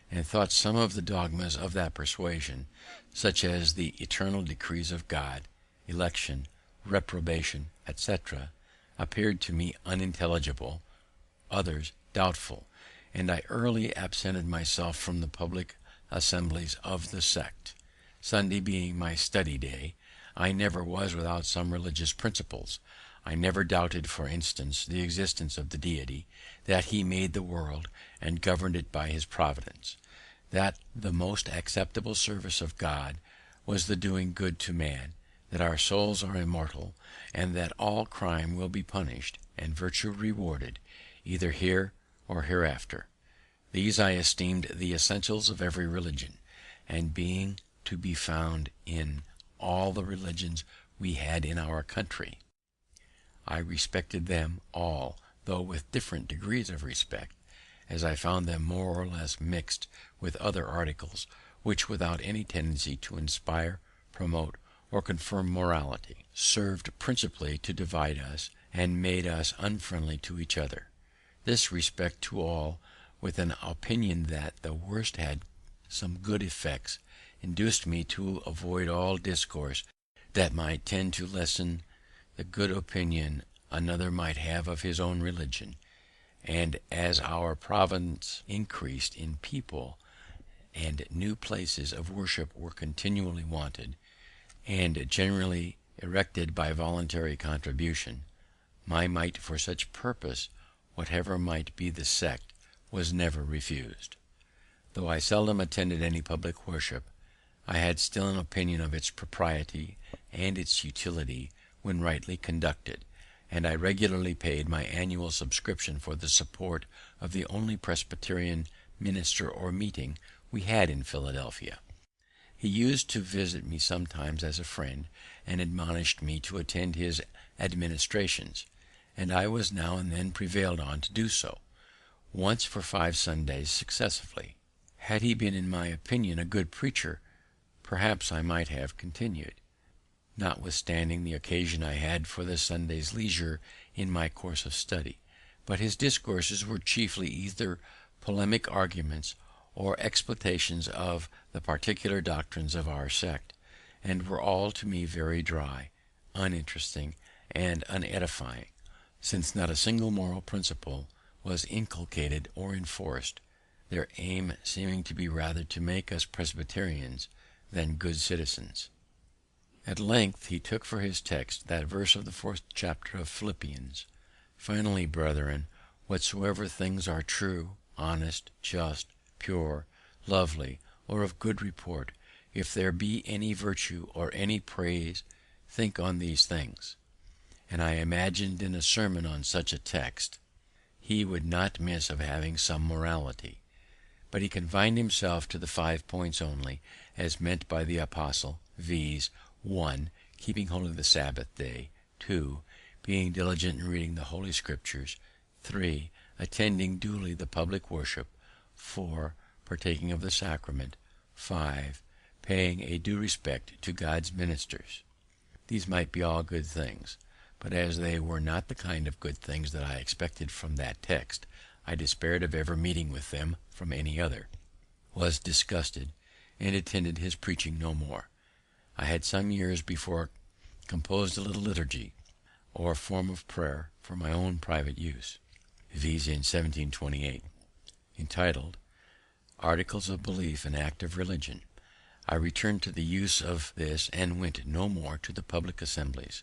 and thought some of the dogmas of that persuasion, such as the eternal decrees of God, election, reprobation, etc., appeared to me unintelligible, others doubtful, and I early absented myself from the public assemblies of the sect. Sunday being my study day, I never was without some religious principles. I never doubted, for instance, the existence of the Deity, that he made the world and governed it by his providence, that the most acceptable service of God was the doing good to man, that our souls are immortal, and that all crime will be punished and virtue rewarded, either here or hereafter. These I esteemed the essentials of every religion, and being to be found in all the religions we had in our country, I respected them all, though with different degrees of respect, as I found them more or less mixed with other articles, which, without any tendency to inspire, promote, or confirm morality, served principally to divide us, and made us unfriendly to each other. This respect to all, with an opinion that the worst had some good effects, induced me to avoid all discourse that might tend to lessen the good opinion another might have of his own religion; and as our province increased in people, and new places of worship were continually wanted, and generally erected by voluntary contribution, my mite for such purpose, whatever might be the sect, was never refused. Though I seldom attended any public worship, I had still an opinion of its propriety and its utility when rightly conducted, and I regularly paid my annual subscription for the support of the only Presbyterian minister or meeting we had in Philadelphia. He used to visit me sometimes as a friend, and admonished me to attend his administrations, and I was now and then prevailed on to do so, once for 5 Sundays successively. Had he been, in my opinion, a good preacher, perhaps I might have continued, notwithstanding the occasion I had for the Sunday's leisure in my course of study; but his discourses were chiefly either polemic arguments or explanations of the particular doctrines of our sect, and were all to me very dry, uninteresting, and unedifying, since not a single moral principle was inculcated or enforced, their aim seeming to be rather to make us Presbyterians than good citizens. At length he took for his text that verse of the 4th chapter of Philippians: "Finally, brethren, whatsoever things are true, honest, just, pure, lovely, or of good report, if there be any virtue or any praise, think on these things." And I imagined in a sermon on such a text he would not miss of having some morality. But he confined himself to the 5 points only, as meant by the apostle, viz. 1. Keeping holy the Sabbath day. 2. Being diligent in reading the Holy Scriptures. 3. Attending duly the public worship. 4. Partaking of the sacrament. 5. Paying a due respect to God's ministers. These might be all good things, but as they were not the kind of good things that I expected from that text, I despaired of ever meeting with them from any other, was disgusted, and attended his preaching no more. I had some years before composed a little liturgy, or form of prayer, for my own private use, viz. in 1728, entitled Articles of Belief and Act of Religion. I returned to the use of this, and went no more to the public assemblies.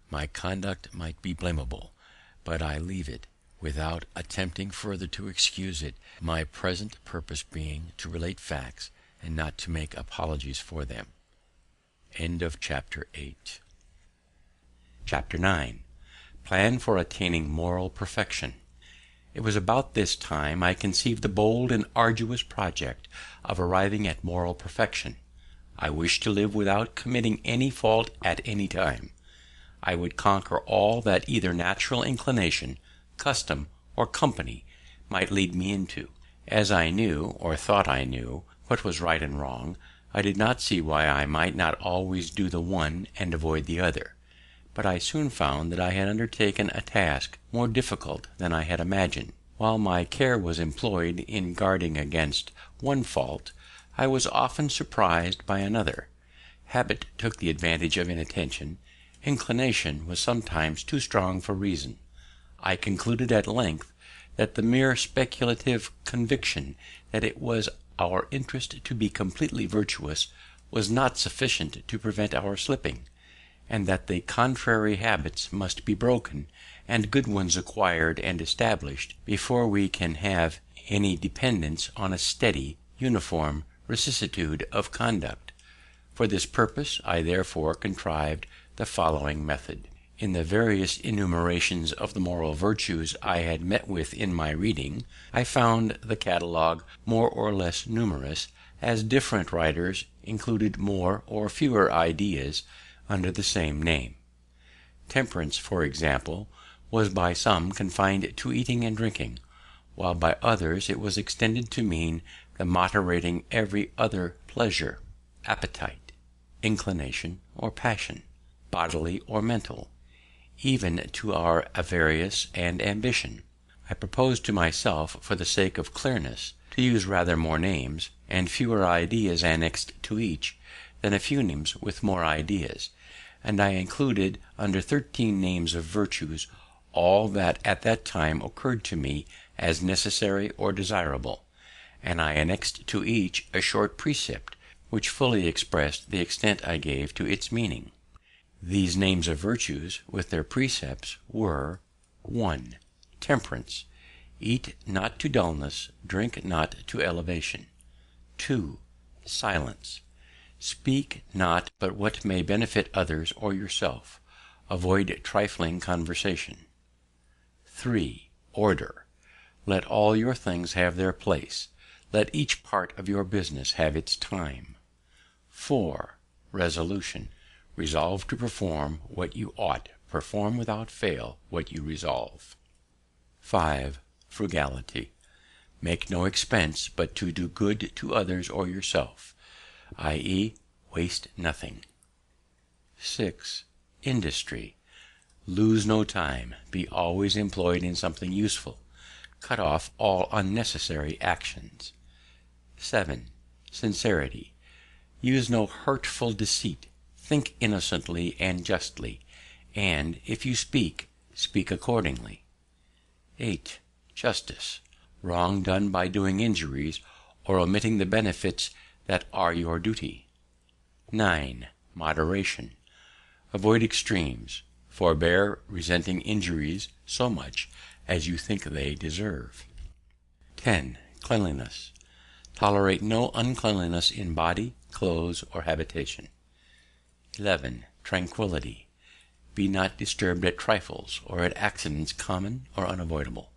My conduct might be blamable, but I leave it, without attempting further to excuse it, my present purpose being to relate facts, and not to make apologies for them. Chapter 8. Chapter 9. Plan for attaining moral perfection. It was about this time I conceived the bold and arduous project of arriving at moral perfection. I wished to live without committing any fault at any time. I would conquer all that either natural inclination, custom, or company might lead me into. As I knew, or thought I knew, what was right and wrong, I did not see why I might not always do the one and avoid the other. But I soon found that I had undertaken a task more difficult than I had imagined. While my care was employed in guarding against one fault, I was often surprised by another. Habit took the advantage of inattention. Inclination was sometimes too strong for reason. I concluded at length that the mere speculative conviction that it was our interest to be completely virtuous was not sufficient to prevent our slipping, and that the contrary habits must be broken and good ones acquired and established before we can have any dependence on a steady, uniform vicissitude of conduct. For this purpose I therefore contrived the following method. In the various enumerations of the moral virtues I had met with in my reading, I found the catalogue more or less numerous, as different writers included more or fewer ideas under the same name. Temperance, for example, was by some confined to eating and drinking, while by others it was extended to mean the moderating every other pleasure, appetite, inclination, or passion, bodily or mental, even to our avarice and ambition. I proposed to myself, for the sake of clearness, to use rather more names, and fewer ideas annexed to each, than a few names with more ideas, and I included under 13 names of virtues all that at that time occurred to me as necessary or desirable, and I annexed to each a short precept, which fully expressed the extent I gave to its meaning. These names of virtues, with their precepts, were: 1. Temperance. Eat not to dullness, drink not to elevation. 2. Silence. Speak not but what may benefit others or yourself. Avoid trifling conversation. 3. Order. Let all your things have their place. Let each part of your business have its time. 4. Resolution. Resolve to perform what you ought, perform without fail what you resolve. 5. Frugality. Make no expense but to do good to others or yourself, i.e., waste nothing. 6. Industry. Lose no time, be always employed in something useful, cut off all unnecessary actions. 7. Sincerity. Use no hurtful deceit, think innocently and justly, and if you speak, speak accordingly. 8. Justice. Wrong done by doing injuries or omitting the benefits that are your duty. 9. Moderation. Avoid extremes. Forbear resenting injuries so much as you think they deserve. 10. Cleanliness. Tolerate no uncleanliness in body, clothes, or habitation. 11. Tranquillity. Be not disturbed at trifles, or at accidents common or unavoidable.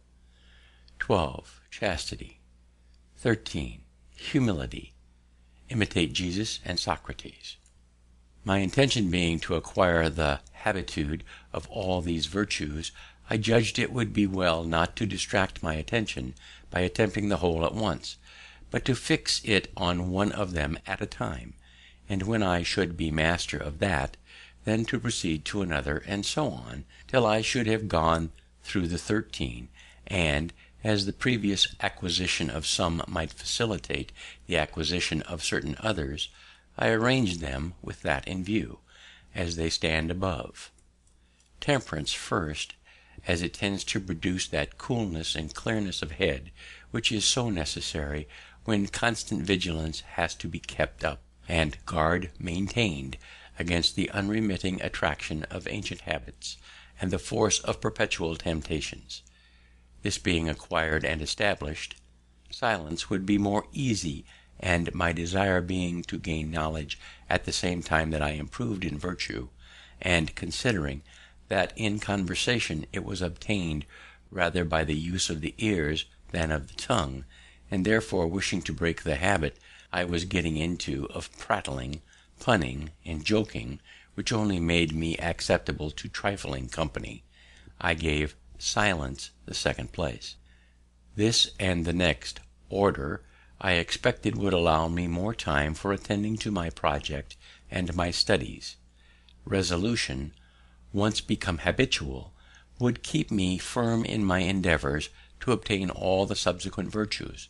12. Chastity. 13. Humility. Imitate Jesus and Socrates. My intention being to acquire the habitude of all these virtues, I judged it would be well not to distract my attention by attempting the whole at once, but to fix it on one of them at a time, and when I should be master of that, then to proceed to another, and so on, till I should have gone through the 13, and, as the previous acquisition of some might facilitate the acquisition of certain others, I arranged them with that in view, as they stand above. Temperance first, as it tends to produce that coolness and clearness of head which is so necessary when constant vigilance has to be kept up, and guard maintained against the unremitting attraction of ancient habits and the force of perpetual temptations. This being acquired and established, silence would be more easy, and my desire being to gain knowledge at the same time that I improved in virtue, and considering that in conversation it was obtained rather by the use of the ears than of the tongue, and therefore wishing to break the habit I was getting into of prattling, punning, and joking, which only made me acceptable to trifling company, I gave silence the second place. This and the next, order, I expected would allow me more time for attending to my project and my studies. Resolution, once become habitual, would keep me firm in my endeavours to obtain all the subsequent virtues.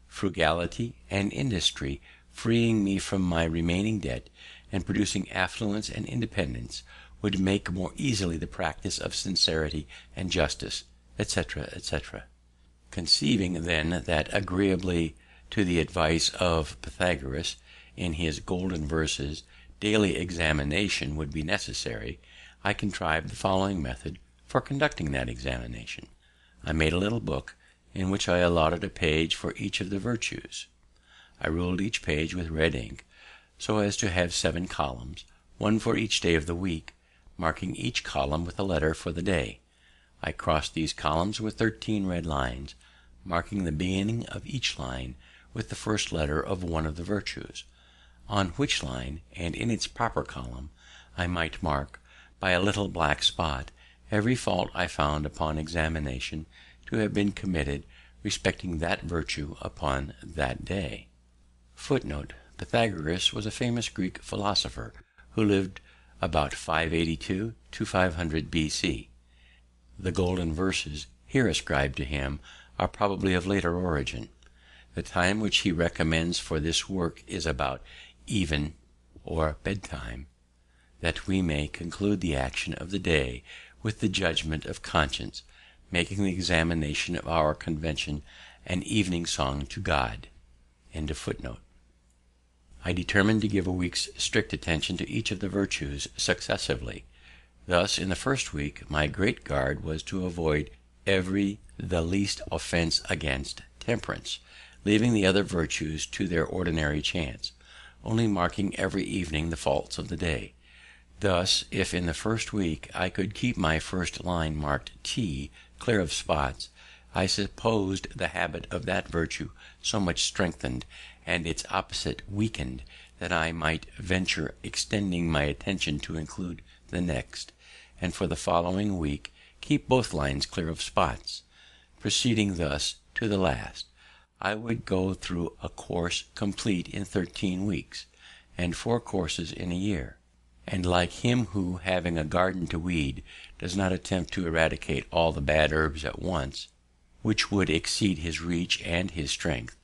Frugality and industry, freeing me from my remaining debt, and producing affluence and independence, would make more easily the practice of sincerity and justice, etc., etc. Conceiving then that, agreeably to the advice of Pythagoras in his golden verses, daily examination would be necessary, I contrived the following method for conducting that examination. I made a little book, in which I allotted a page for each of the virtues. I ruled each page with red ink, so as to have 7 columns, one for each day of the week, marking each column with a letter for the day. I crossed these columns with 13 red lines, marking the beginning of each line with the first letter of one of the virtues, on which line, and in its proper column, I might mark, by a little black spot, every fault I found upon examination to have been committed respecting that virtue upon that day. Footnote: Pythagoras was a famous Greek philosopher who lived about 582 to 500 B.C. The golden verses here ascribed to him are probably of later origin. The time which he recommends for this work is about even or bedtime, that we may conclude the action of the day with the judgment of conscience, making the examination of our convention an evening song to God. End of footnote. I determined to give a week's strict attention to each of the virtues successively. Thus, in the first week, my great guard was to avoid the least offense against temperance, leaving the other virtues to their ordinary chance, only marking every evening the faults of the day. Thus, if in the first week I could keep my first line marked T, clear of spots, I supposed the habit of that virtue so much strengthened and its opposite weakened that I might venture extending my attention to include the next, and for the following week keep both lines clear of spots. Proceeding thus to the last, I would go through a course complete in 13 weeks, and 4 courses in a year. And like him who, having a garden to weed, does not attempt to eradicate all the bad herbs at once, which would exceed his reach and his strength,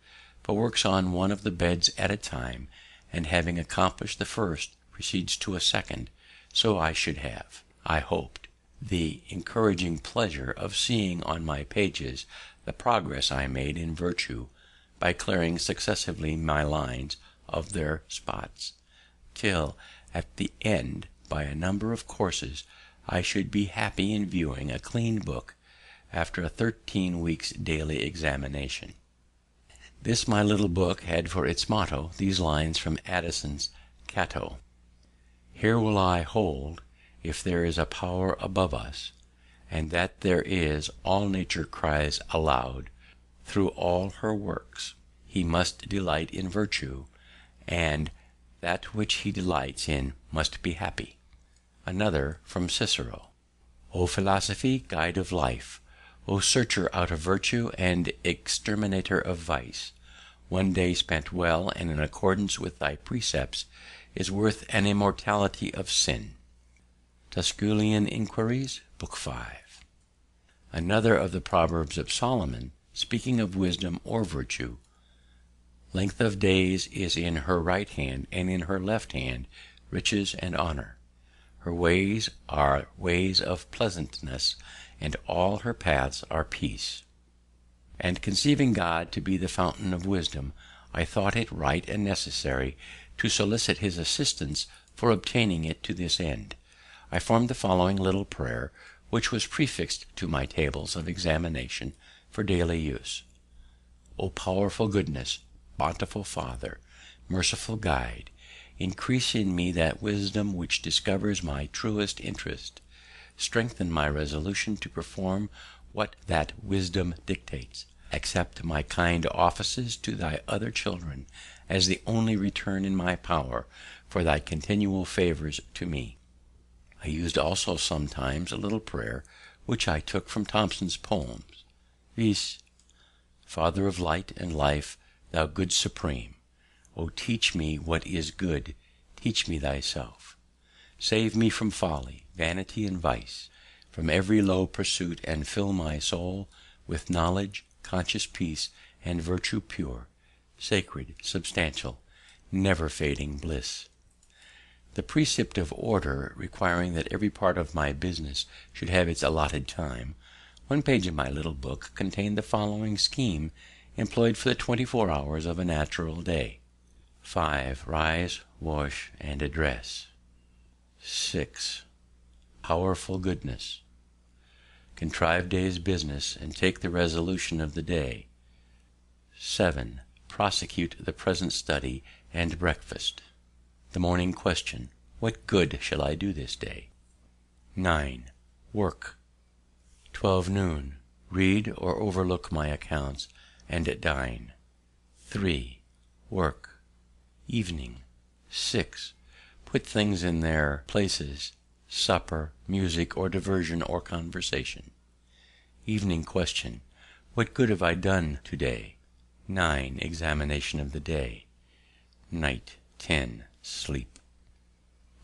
but works on one of the beds at a time, and having accomplished the first, proceeds to a second, so I should have, I hoped, the encouraging pleasure of seeing on my pages the progress I made in virtue by clearing successively my lines of their spots, till at the end, by a number of courses, I should be happy in viewing a clean book after a 13 weeks' daily examination. This my little book had for its motto these lines from Addison's Cato: "Here will I hold, if there is a power above us, and that there is, all nature cries aloud, through all her works, he must delight in virtue, and that which he delights in must be happy." Another from Cicero: "O philosophy, guide of life, O searcher out of virtue and exterminator of vice, one day spent well and in accordance with thy precepts is worth an immortality of sin." Tusculan Inquiries, Book 5. Another of the Proverbs of Solomon, speaking of wisdom or virtue: "Length of days is in her right hand, and in her left hand riches and honor. Her ways are ways of pleasantness, and all her paths are peace." And conceiving God to be the fountain of wisdom, I thought it right and necessary to solicit his assistance for obtaining it. To this end, I formed the following little prayer, which was prefixed to my tables of examination for daily use: "O powerful goodness, bountiful Father, merciful Guide, increase in me that wisdom which discovers my truest interest. Strengthen my resolution to perform what that wisdom dictates. Accept my kind offices to thy other children as the only return in my power for thy continual favors to me." I used also sometimes a little prayer which I took from Thomson's poems, viz: "Father of light and life, thou good supreme, O teach me what is good, teach me thyself. Save me from folly, vanity, and vice, from every low pursuit, and fill my soul with knowledge, conscious peace, and virtue pure, sacred, substantial, never fading bliss." The precept of order, requiring that every part of my business should have its allotted time, one page of my little book contained the following scheme employed for the 24 hours of a natural day: 5. Rise, wash, and address. 6. Powerful goodness. Contrive day's business, and take the resolution of the day. 7. Prosecute the present study and breakfast. The morning question: what good shall I do this day? 9. Work. 12 noon. Read or overlook my accounts, and dine. 3. Work. Evening. 6. Put things in their places, supper, music, or diversion, or conversation. Evening question. What good have I done to-day? 9. Examination of the day. Night. 10. Sleep.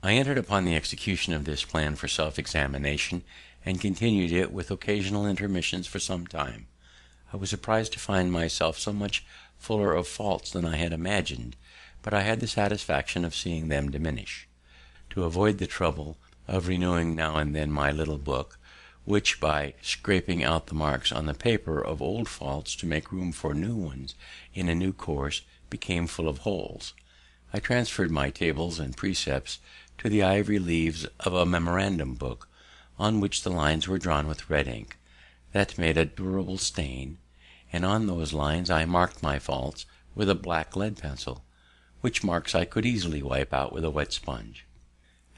I entered upon the execution of this plan for self-examination, and continued it with occasional intermissions for some time. I was surprised to find myself so much fuller of faults than I had imagined, but I had the satisfaction of seeing them diminish. To avoid the trouble of renewing now and then my little book, which, by scraping out the marks on the paper of old faults to make room for new ones in a new course, became full of holes, I transferred my tables and precepts to the ivory leaves of a memorandum book, on which the lines were drawn with red ink, that made a durable stain, and on those lines I marked my faults with a black lead pencil, which marks I could easily wipe out with a wet sponge.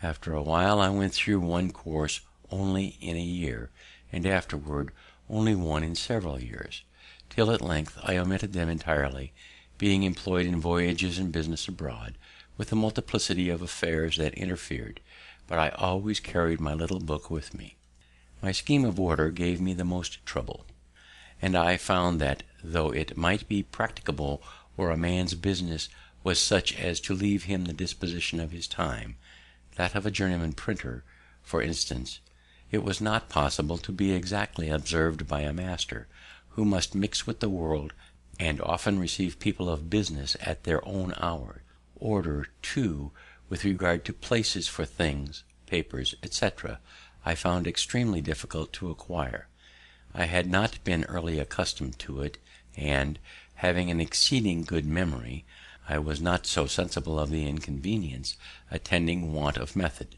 After a while I went through one course only in a year, and afterward only one in several years, till at length I omitted them entirely, being employed in voyages and business abroad, with a multiplicity of affairs that interfered, but I always carried my little book with me. My scheme of order gave me the most trouble, and I found that, though it might be practicable where a man's business was such as to leave him the disposition of his time, that of a journeyman printer, for instance, it was not possible to be exactly observed by a master, who must mix with the world, and often receive people of business at their own hour. Order, too, with regard to places for things, papers, etc., I found extremely difficult to acquire. I had not been early accustomed to it, and, having an exceeding good memory, I was not so sensible of the inconvenience attending want of method.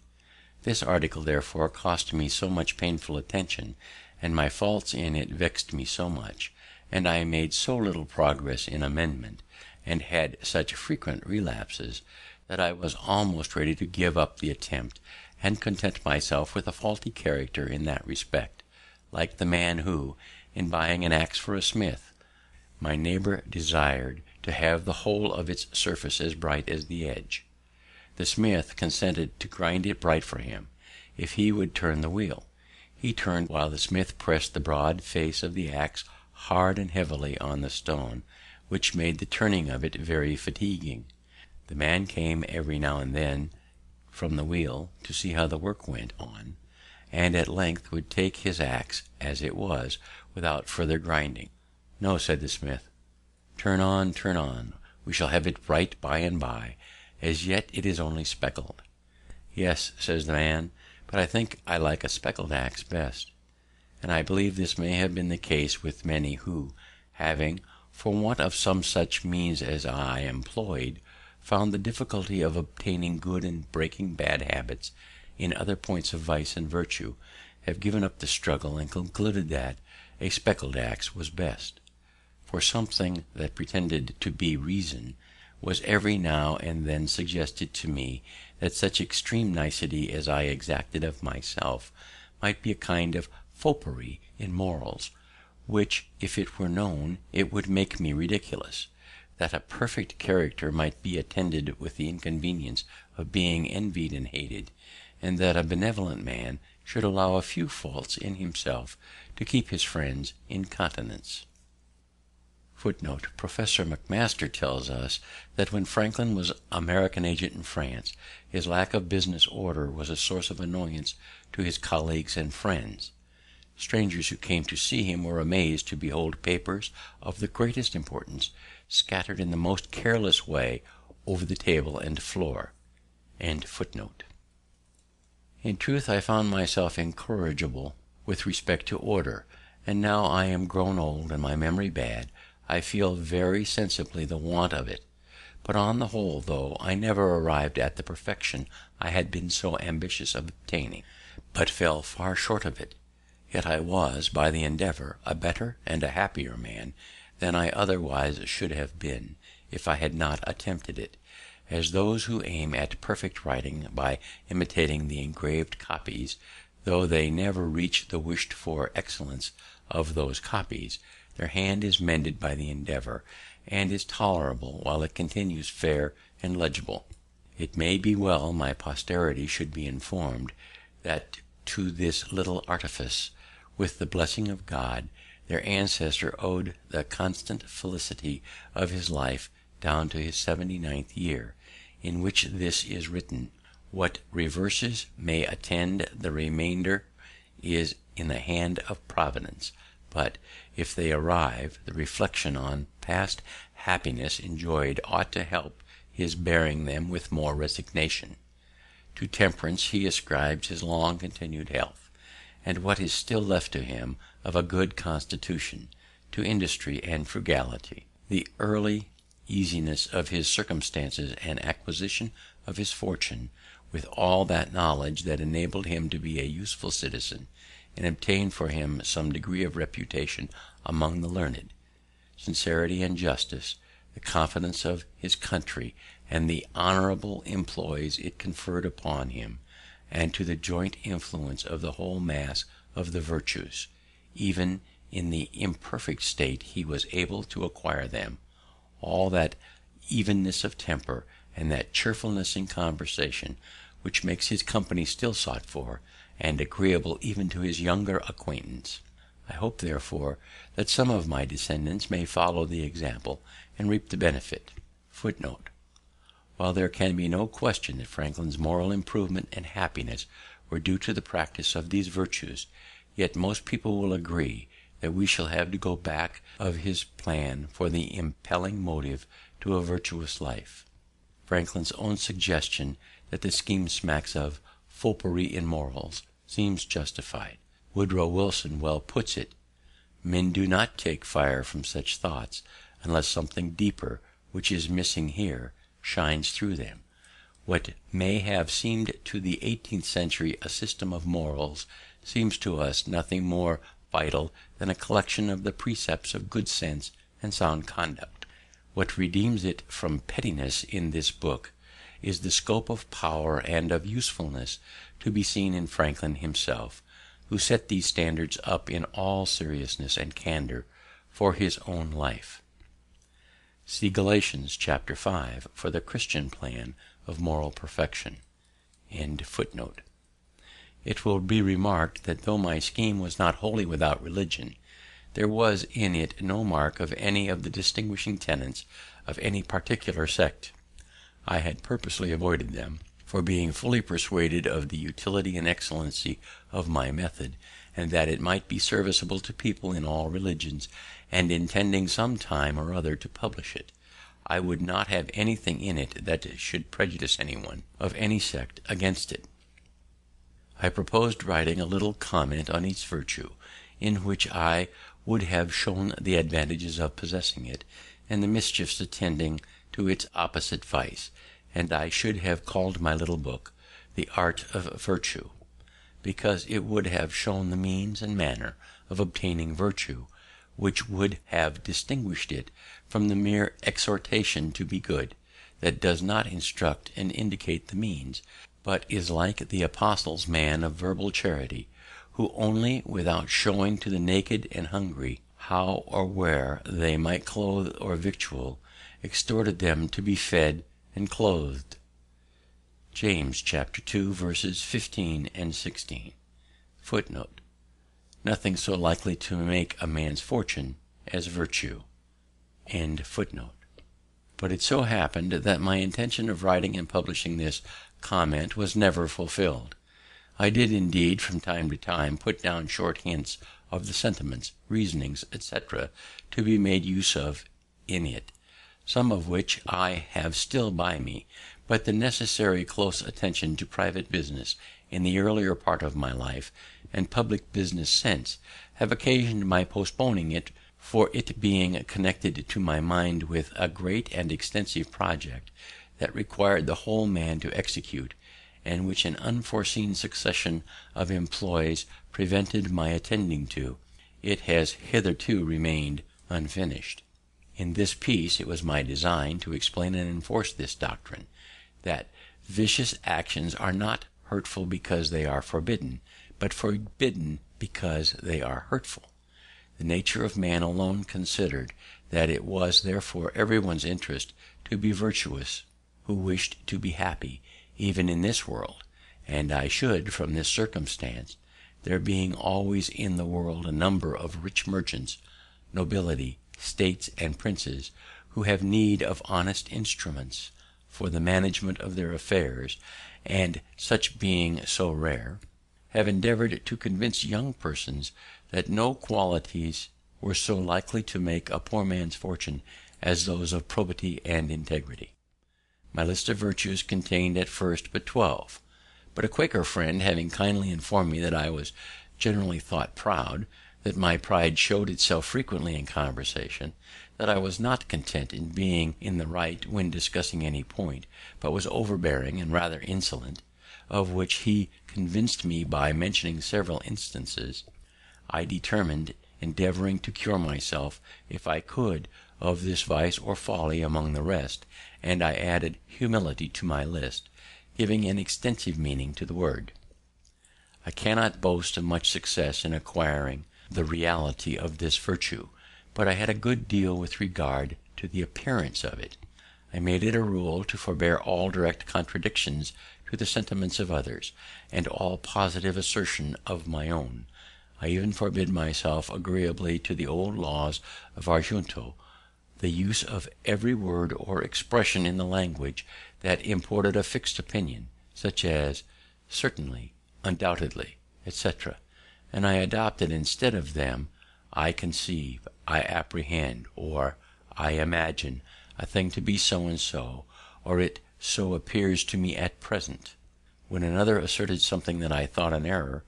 This article, therefore, cost me so much painful attention, and my faults in it vexed me so much, and I made so little progress in amendment, and had such frequent relapses, that I was almost ready to give up the attempt, and content myself with a faulty character in that respect, like the man who, in buying an axe for a smith, my neighbour desired to have the whole of its surface as bright as the edge. The smith consented to grind it bright for him, if he would turn the wheel. He turned while the smith pressed the broad face of the axe hard and heavily on the stone, which made the turning of it very fatiguing. The man came every now and then from the wheel to see how the work went on, and at length would take his axe as it was, without further grinding. "No," said the smith, turn on, we shall have it bright by and by, as yet it is only speckled." "Yes," says the man, "but I think I like a speckled axe best." And I believe this may have been the case with many who, having, for want of some such means as I employed, found the difficulty of obtaining good and breaking bad habits in other points of vice and virtue, have given up the struggle, and concluded that a speckled axe was best. For something that pretended to be reason was every now and then suggested to me, that such extreme nicety as I exacted of myself might be a kind of foppery in morals, which, if it were known, it would make me ridiculous; that a perfect character might be attended with the inconvenience of being envied and hated, and that a benevolent man should allow a few faults in himself to keep his friends in countenance. Footnote: Professor McMaster tells us that when Franklin was American agent in France, his lack of business order was a source of annoyance to his colleagues and friends. Strangers who came to see him were amazed to behold papers of the greatest importance scattered in the most careless way over the table and floor. In truth, I found myself incorrigible with respect to order, and now I am grown old and my memory bad, I feel very sensibly the want of it. But on the whole, though I never arrived at the perfection I had been so ambitious of obtaining, but fell far short of it, yet I was, by the endeavour, a better and a happier man than I otherwise should have been, if I had not attempted it, as those who aim at perfect writing by imitating the engraved copies Though they never reach the wished for excellence of those copies, their hand is mended by the endeavour, and is tolerable while it continues fair and legible. It may be well my posterity should be informed that to this little artifice, with the blessing of God, their ancestor owed the constant felicity of his life down to his 79th year, in which this is written: "What reverses may attend the remainder is in the hand of Providence; but, if they arrive, the reflection on past happiness enjoyed ought to help his bearing them with more resignation." To temperance he ascribes his long continued health, and what is still left to him of a good constitution; to industry and frugality, the early easiness of his circumstances and acquisition of his fortune, with all that knowledge that enabled him to be a useful citizen, and obtain for him some degree of reputation among the learned; sincerity and justice, the confidence of his country, and the honourable employs it conferred upon him; and to the joint influence of the whole mass of the virtues, even in the imperfect state he was able to acquire them; all that evenness of temper, and that cheerfulness in conversation, which makes his company still sought for, and agreeable even to his younger acquaintance. I hope, therefore, that some of my descendants may follow the example, and reap the benefit. While there can be no question that Franklin's moral improvement and happiness were due to the practice of these virtues, yet most people will agree that we shall have to go back of his plan for the impelling motive to a virtuous life. Franklin's own suggestion that the scheme smacks of foppery in morals seems justified. Woodrow Wilson well puts it: "Men do not take fire from such thoughts unless something deeper, which is missing here, shines through them." What may have seemed to the 18th century a system of morals seems to us nothing more vital than a collection of the precepts of good sense and sound conduct. What redeems it from pettiness in this book is the scope of power and of usefulness to be seen in Franklin himself, who set these standards up in all seriousness and candor for his own life. See Galatians chapter 5 for the Christian plan of moral perfection. It will be remarked that though my scheme was not wholly without religion, there was in it no mark of any of the distinguishing tenets of any particular sect. I had purposely avoided them, for being fully persuaded of the utility and excellency of my method, and that it might be serviceable to people in all religions, and intending some time or other to publish it, I would not have anything in it that should prejudice anyone of any sect against it. I proposed writing a little comment on each virtue, in which I would have shown the advantages of possessing it, and the mischiefs attending to its opposite vice, and I should have called my little book The Art of Virtue, because it would have shown the means and manner of obtaining virtue, which would have distinguished it from the mere exhortation to be good, that does not instruct and indicate the means, but is like the apostle's man of verbal charity, who only without showing to the naked and hungry how or where they might clothe or victual, exhorted them to be fed and clothed. James chapter 2 verses 15 and 16. Nothing so likely to make a man's fortune as virtue. But it so happened that my intention of writing and publishing this comment was never fulfilled. I did indeed from time to time put down short hints of the sentiments, reasonings, etc., to be made use of in it, some of which I have still by me, but the necessary close attention to private business in the earlier part of my life, and public business since, have occasioned my postponing it, for it being connected to my mind with a great and extensive project that required the whole man to execute, and which an unforeseen succession of employs prevented my attending to, it has hitherto remained unfinished. In this piece it was my design to explain and enforce this doctrine, that vicious actions are not hurtful because they are forbidden, but forbidden because they are hurtful. The nature of man alone considered that it was therefore everyone's interest to be virtuous who wished to be happy even in this world, and I should, from this circumstance, there being always in the world a number of rich merchants, nobility, states, and princes, who have need of honest instruments for the management of their affairs, and such being so rare, have endeavoured to convince young persons that no qualities were so likely to make a poor man's fortune as those of probity and integrity. My list of virtues contained at first but 12, but a Quaker friend having kindly informed me that I was generally thought proud, that my pride showed itself frequently in conversation, that I was not content in being in the right when discussing any point, but was overbearing and rather insolent, of which he convinced me by mentioning several instances, I determined endeavouring to cure myself, if I could, of this vice or folly among the rest, and I added humility to my list, giving an extensive meaning to the word. I cannot boast of much success in acquiring the reality of this virtue, but I had a good deal with regard to the appearance of it. I made it a rule to forbear all direct contradictions to the sentiments of others, and all positive assertion of my own. I even forbid myself, agreeably to the old laws of our junto, the use of every word or expression in the language that imported a fixed opinion, such as certainly, undoubtedly, etc., and I adopted instead of them I conceive, I apprehend, or I imagine a thing to be so and so, or it so appears to me at present. When another asserted something that I thought an error,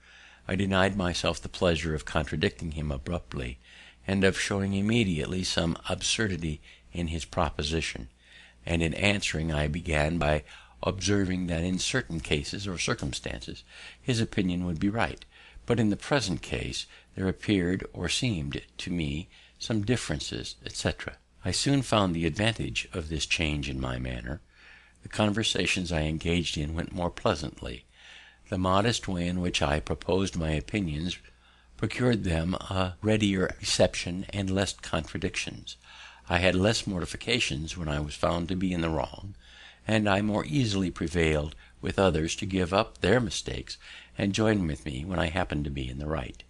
I denied myself the pleasure of contradicting him abruptly, and of showing immediately some absurdity in his proposition, and in answering I began by observing that in certain cases or circumstances his opinion would be right, but in the present case there appeared or seemed to me some differences, etc. I soon found the advantage of this change in my manner. The conversations I engaged in went more pleasantly. The modest way in which I proposed my opinions procured them a readier reception and less contradictions. I had less mortifications when I was found to be in the wrong, and I more easily prevailed with others to give up their mistakes and join with me when I happened to be in the right.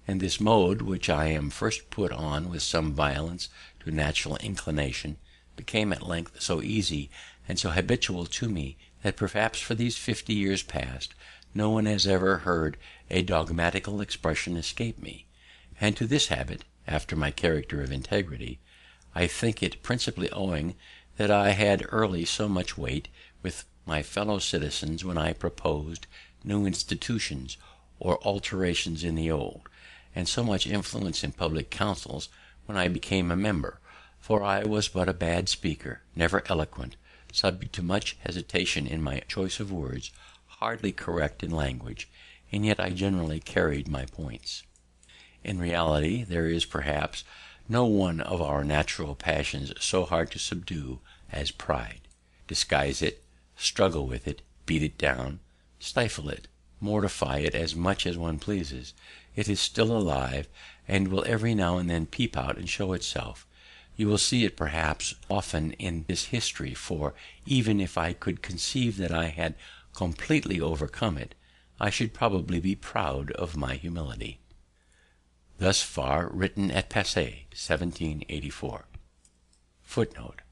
And this mode, which I am first put on with some violence to natural inclination, became at length so easy and so habitual to me that perhaps for these 50 years past no one has ever heard a dogmatical expression escape me. And to this habit, after my character of integrity, I think it principally owing that I had early so much weight with my fellow citizens when I proposed new institutions or alterations in the old, and so much influence in public councils when I became a member, for I was but a bad speaker, never eloquent, subject to much hesitation in my choice of words, hardly correct in language, and yet I generally carried my points. In reality, there is perhaps no one of our natural passions so hard to subdue as pride. Disguise it, struggle with it, beat it down, stifle it, mortify it as much as one pleases, it is still alive, and will every now and then peep out and show itself. You will see it perhaps often in this history, for even if I could conceive that I had completely overcome it, I should probably be proud of my humility. Thus far written at Passy, 1784. Footnote: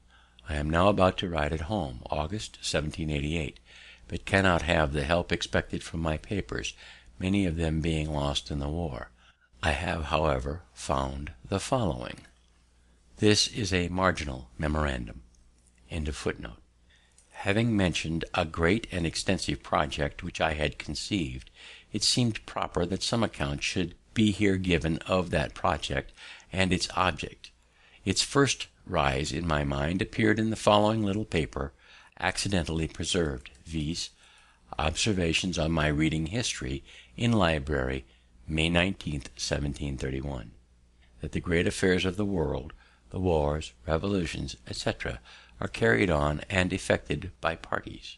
I am now about to write at home, August 1788, but cannot have the help expected from my papers, many of them being lost in the war. I have, however, found the following. This is a marginal memorandum. End of footnote. Having mentioned a great and extensive project which I had conceived, it seemed proper that some account should be here given of that project and its object. Its first rise in my mind appeared in the following little paper, accidentally preserved, viz. Observations on my reading history in library, May 19th, 1731. That the great affairs of the world, the wars, revolutions, etc., are carried on and effected by parties.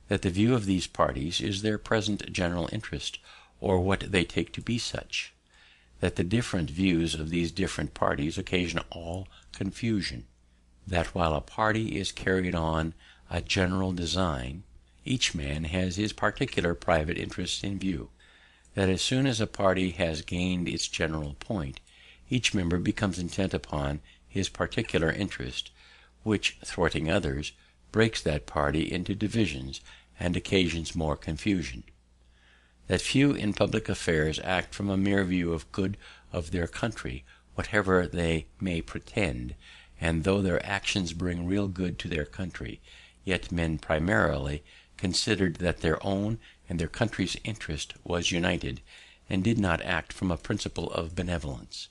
That the view of these parties is their present general interest, or what they take to be such; that the different views of these different parties occasion all confusion; that while a party is carrying on a general design, each man has his particular private interests in view; that as soon as a party has gained its general point, each member becomes intent upon his particular interest, which, thwarting others, breaks that party into divisions and occasions more confusion; that few in public affairs act from a mere view of good of their country, whatever they may pretend; and though their actions bring real good to their country, yet men primarily considered that their own and their country's interest was united, and did not act from a principle of benevolence;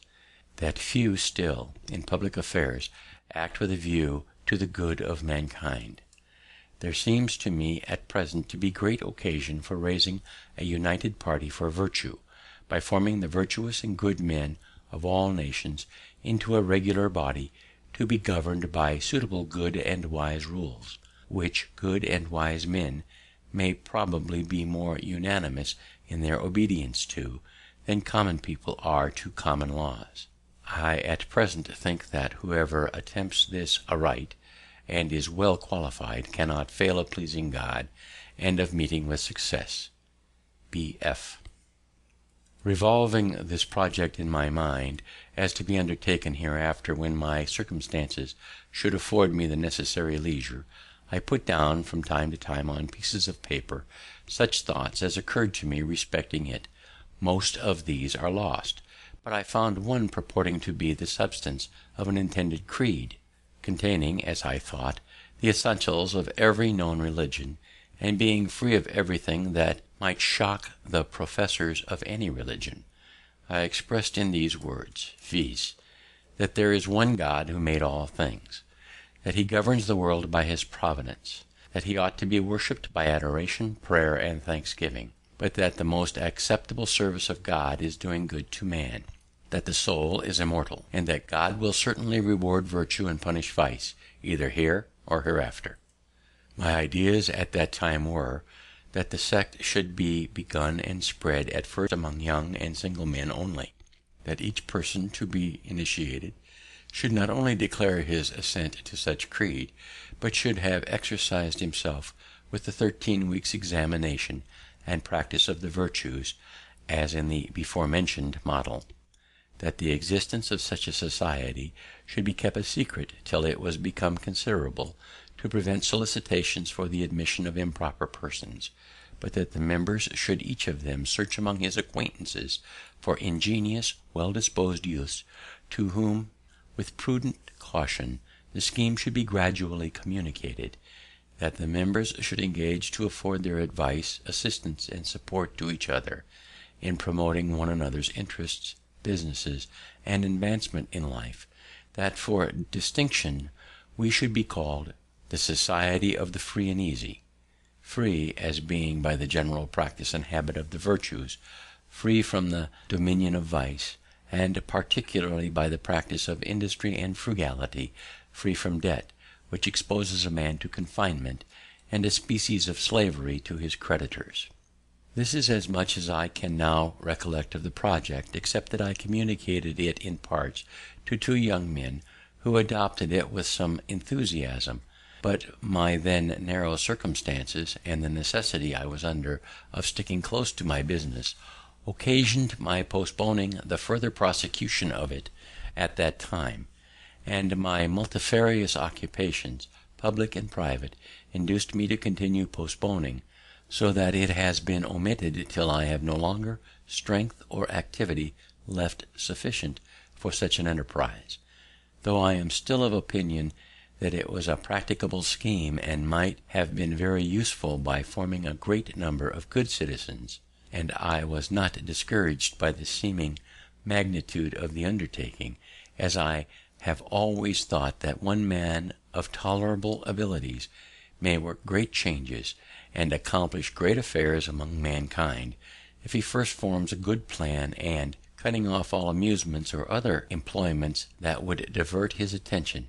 that few still, in public affairs, act with a view to the good of mankind. There seems to me at present to be great occasion for raising a united party for virtue, by forming the virtuous and good men of all nations into a regular body, to be governed by suitable good and wise rules, which good and wise men may probably be more unanimous in their obedience to, than common people are to common laws. I at present think that whoever attempts this aright, and is well qualified, cannot fail of pleasing God, and of meeting with success. B.F. Revolving this project in my mind, as to be undertaken hereafter when my circumstances should afford me the necessary leisure, I put down from time to time on pieces of paper such thoughts as occurred to me respecting it. Most of these are lost, but I found one purporting to be the substance of an intended creed, containing, as I thought, the essentials of every known religion, and being free of everything that might shock the professors of any religion. I expressed in these words, viz., that there is one God who made all things; that he governs the world by his providence; that he ought to be worshipped by adoration, prayer, and thanksgiving; but that the most acceptable service of God is doing good to man; that the soul is immortal; and that God will certainly reward virtue and punish vice, either here or hereafter. My ideas at that time were, that the sect should be begun and spread at first among young and single men only; that each person to be initiated should not only declare his assent to such creed, but should have exercised himself with the 13 weeks' examination and practice of the virtues, as in the before mentioned model; that the existence of such a society should be kept a secret till it was become considerable, to prevent solicitations for the admission of improper persons; but that the members should each of them search among his acquaintances for ingenious, well-disposed youths, to whom, with prudent caution, the scheme should be gradually communicated; that the members should engage to afford their advice, assistance, and support to each other, in promoting one another's interests, businesses, and advancement in life; that for distinction we should be called the Society of the Free and Easy; free, as being by the general practice and habit of the virtues; free from the dominion of vice, and particularly by the practice of industry and frugality; free from debt, which exposes a man to confinement, and a species of slavery to his creditors. This is as much as I can now recollect of the project, except that I communicated it in parts to 2 young men, who adopted it with some enthusiasm; but my then narrow circumstances, and the necessity I was under of sticking close to my business, occasioned my postponing the further prosecution of it at that time; and my multifarious occupations, public and private, induced me to continue postponing, so that it has been omitted till I have no longer strength or activity left sufficient for such an enterprise, though I am still of opinion that it was a practicable scheme, and might have been very useful by forming a great number of good citizens; and I was not discouraged by the seeming magnitude of the undertaking, as I have always thought that one man of tolerable abilities may work great changes, and accomplish great affairs among mankind, if he first forms a good plan, and, cutting off all amusements or other employments that would divert his attention,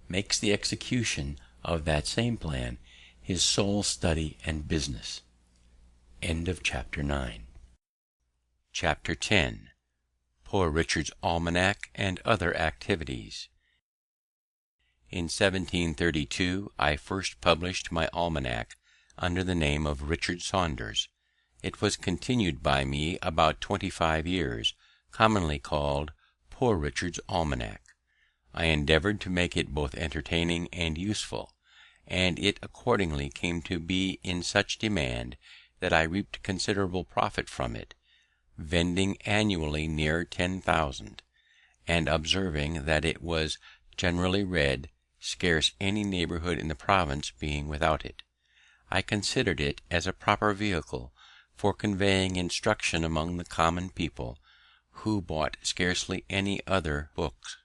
makes the execution of that same plan his sole study and business. Chapter 10. Chapter 10. Poor Richard's Almanac and Other Activities. In 1732 I first published my almanac under the name of Richard Saunders. It was continued by me about 25 years, commonly called Poor Richard's Almanac. I endeavoured to make it both entertaining and useful, and it accordingly came to be in such demand that I reaped considerable profit from it, vending annually near 10,000, and observing that it was generally read, scarce any neighbourhood in the province being without it. I considered it as a proper vehicle for conveying instruction among the common people, who bought scarcely any other books.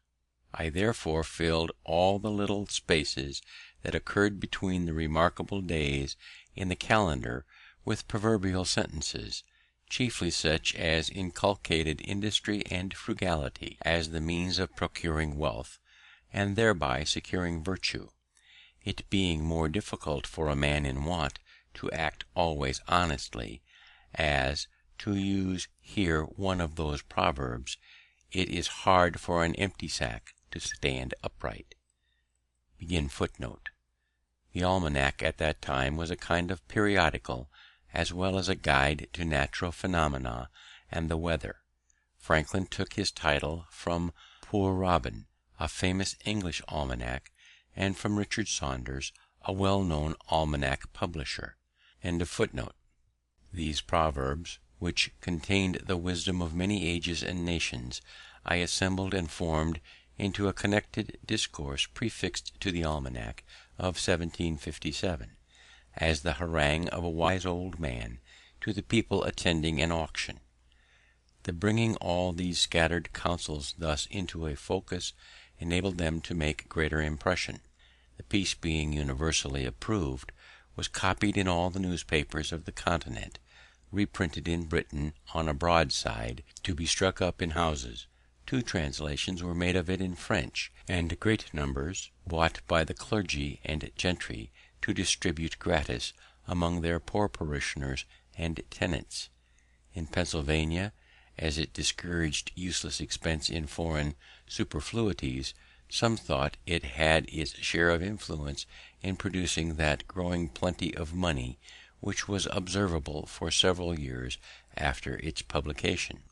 I therefore filled all the little spaces that occurred between the remarkable days in the calendar with proverbial sentences, chiefly such as inculcated industry and frugality as the means of procuring wealth, and thereby securing virtue, it being more difficult for a man in want to act always honestly, as, to use here one of those proverbs, it is hard for an empty sack to stand upright. The almanac at that time was a kind of periodical, as well as a guide to natural phenomena and the weather. Franklin took his title from Poor Robin, a famous English almanac, and from Richard Saunders, a well-known almanac publisher. These proverbs, which contained the wisdom of many ages and nations, I assembled and formed into a connected discourse prefixed to the almanac of 1757, as the harangue of a wise old man to the people attending an auction. The bringing all these scattered counsels thus into a focus enabled them to make greater impression. The piece being universally approved, was copied in all the newspapers of the continent, reprinted in Britain on a broadside to be stuck up in houses. 2 translations were made of it in French, and great numbers bought by the clergy and gentry to distribute gratis among their poor parishioners and tenants. In Pennsylvania, as it discouraged useless expense in foreign superfluities, some thought it had its share of influence in producing that growing plenty of money which was observable for several years after its publication.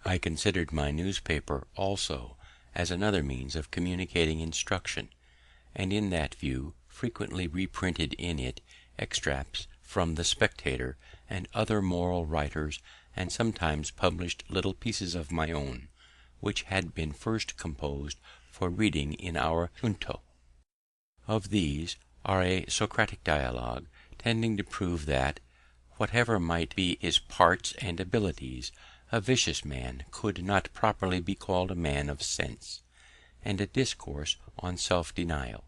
I considered my newspaper also as another means of communicating instruction, and in that view frequently reprinted in it extracts from the Spectator and other moral writers, and sometimes published little pieces of my own, which had been first composed for reading in our junto. Of these are a Socratic dialogue, tending to prove that, whatever might be his parts and abilities, a vicious man could not properly be called a man of sense, and a discourse on self-denial,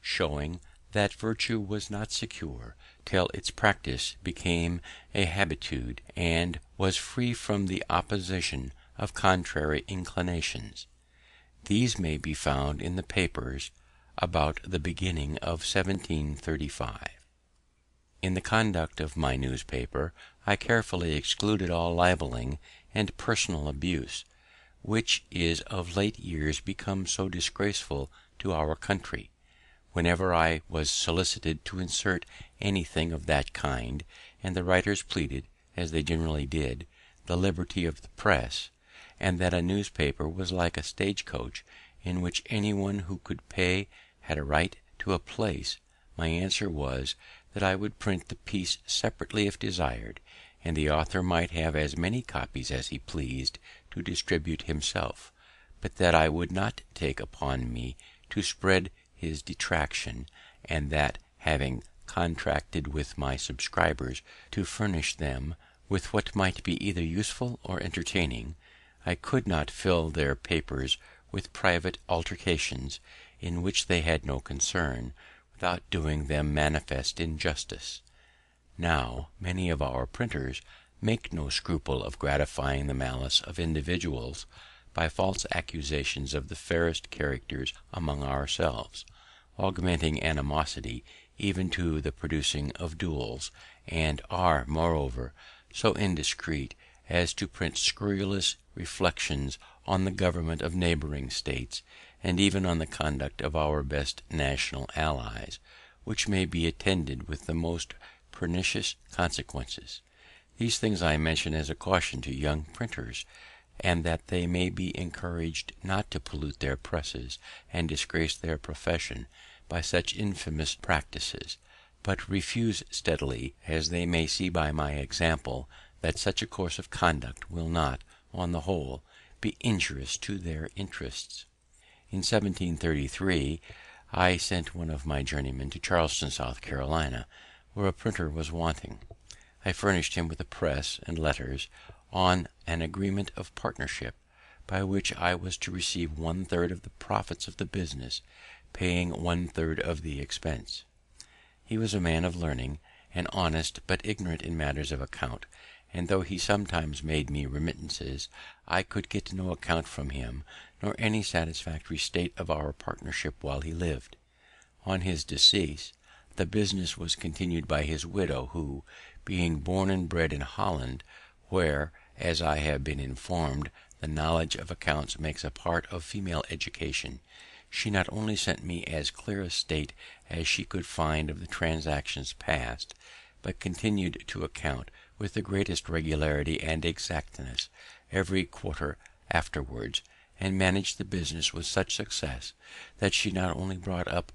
showing that virtue was not secure till its practice became a habitude and was free from the opposition of contrary inclinations. These may be found in the papers about the beginning of 1735. In the conduct of my newspaper I carefully excluded all libelling and personal abuse, which is of late years become so disgraceful to our country. Whenever I was solicited to insert anything of that kind, and the writers pleaded, as they generally did, the liberty of the press, and that a newspaper was like a stage-coach in which anyone who could pay had a right to a place, my answer was that I would print the piece separately if desired, and the author might have as many copies as he pleased to distribute himself, but that I would not take upon me to spread his detraction, and that, having contracted with my subscribers to furnish them with what might be either useful or entertaining, I could not fill their papers with private altercations, in which they had no concern, without doing them manifest injustice. Now many of our printers make no scruple of gratifying the malice of individuals by false accusations of the fairest characters among ourselves, augmenting animosity even to the producing of duels, and are, moreover, so indiscreet as to print scurrilous reflections on the government of neighbouring states, and even on the conduct of our best national allies, which may be attended with the most pernicious consequences. These things I mention as a caution to young printers, and that they may be encouraged not to pollute their presses and disgrace their profession by such infamous practices, but refuse steadily, as they may see by my example that such a course of conduct will not, on the whole, be injurious to their interests. In 1733 I sent one of my journeymen to Charleston, South Carolina, where a printer was wanting. I furnished him with a press and letters, on an agreement of partnership, by which I was to receive 1/3 of the profits of the business, paying 1/3 of the expense. He was a man of learning, and honest, but ignorant in matters of account, and though he sometimes made me remittances, I could get no account from him, nor any satisfactory state of our partnership while he lived. On his decease, the business was continued by his widow, who, being born and bred in Holland, where, as I have been informed, the knowledge of accounts makes a part of female education, she not only sent me as clear a state as she could find of the transactions past, but continued to account with the greatest regularity and exactness every quarter afterwards, and managed the business with such success that she not only brought up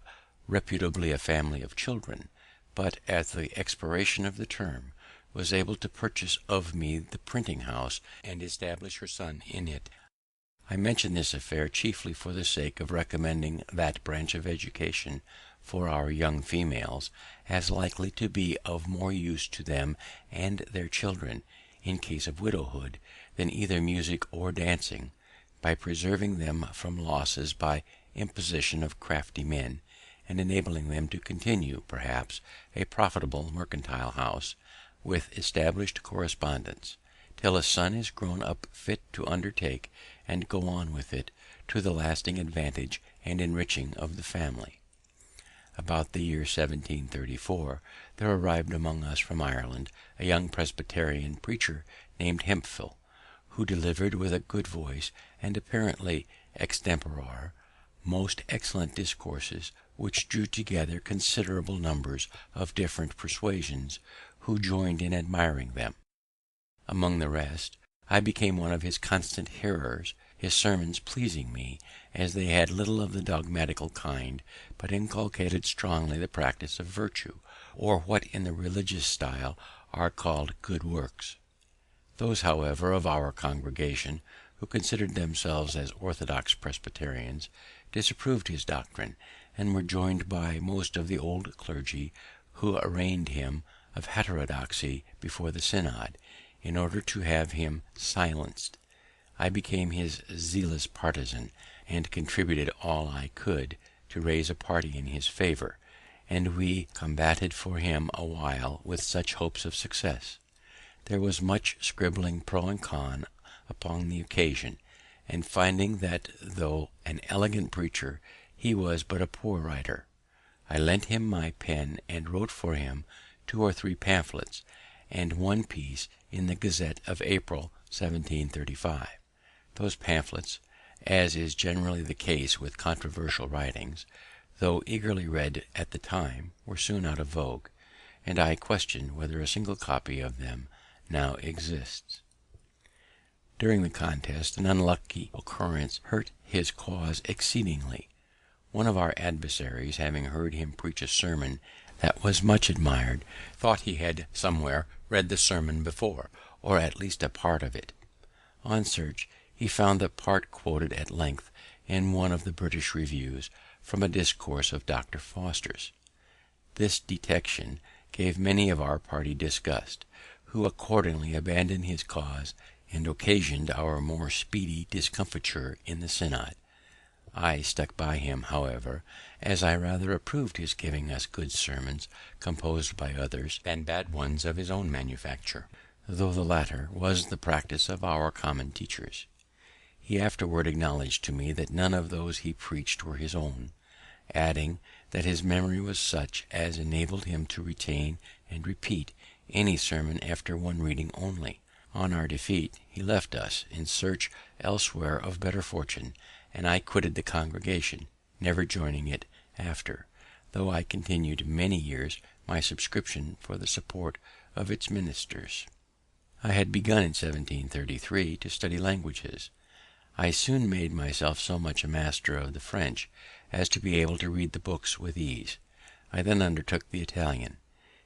reputably a family of children, but at the expiration of the term was able to purchase of me the printing house and establish her son in it. I mention this affair chiefly for the sake of recommending that branch of education for our young females, as likely to be of more use to them and their children, in case of widowhood, than either music or dancing, by preserving them from losses by imposition of crafty men, and enabling them to continue, perhaps, a profitable mercantile house, with established correspondence, till a son is grown up fit to undertake and go on with it, to the lasting advantage and enriching of the family. About the year 1734 there arrived among us from Ireland a young Presbyterian preacher named Hemphill, who delivered with a good voice and apparently extempore most excellent discourses, which drew together considerable numbers of different persuasions, who joined in admiring them. Among the rest, I became one of his constant hearers, his sermons pleasing me, as they had little of the dogmatical kind, but inculcated strongly the practice of virtue, or what in the religious style are called good works. Those, however, of our congregation who considered themselves as orthodox Presbyterians disapproved his doctrine, and were joined by most of the old clergy, who arraigned him of heterodoxy before the synod, in order to have him silenced. I became his zealous partisan, and contributed all I could to raise a party in his favour, and we combated for him a while with such hopes of success. There was much scribbling pro and con upon the occasion, and finding that, though an elegant preacher, he was but a poor writer, I lent him my pen and wrote for him 2 or 3 pamphlets, and one piece in the Gazette of April 1735. Those pamphlets, as is generally the case with controversial writings, though eagerly read at the time, were soon out of vogue, and I question whether a single copy of them now exists. During the contest, an unlucky occurrence hurt his cause exceedingly. One of our adversaries, having heard him preach a sermon that was much admired, thought he had somewhere read the sermon before, or at least a part of it. On search, he found the part quoted at length in one of the British reviews, from a discourse of Dr. Foster's. This detection gave many of our party disgust, who accordingly abandoned his cause, and occasioned our more speedy discomfiture in the synod. I stuck by him, however, as I rather approved his giving us good sermons composed by others than bad ones of his own manufacture, though the latter was the practice of our common teachers. He afterward acknowledged to me that none of those he preached were his own, adding that his memory was such as enabled him to retain and repeat any sermon after one reading only, On our defeat, he left us in search elsewhere of better fortune, and I quitted the congregation, never joining it after, though I continued many years my subscription for the support of its ministers. I had begun in 1733 to study languages. I soon made myself so much a master of the French as to be able to read the books with ease. I then undertook the Italian.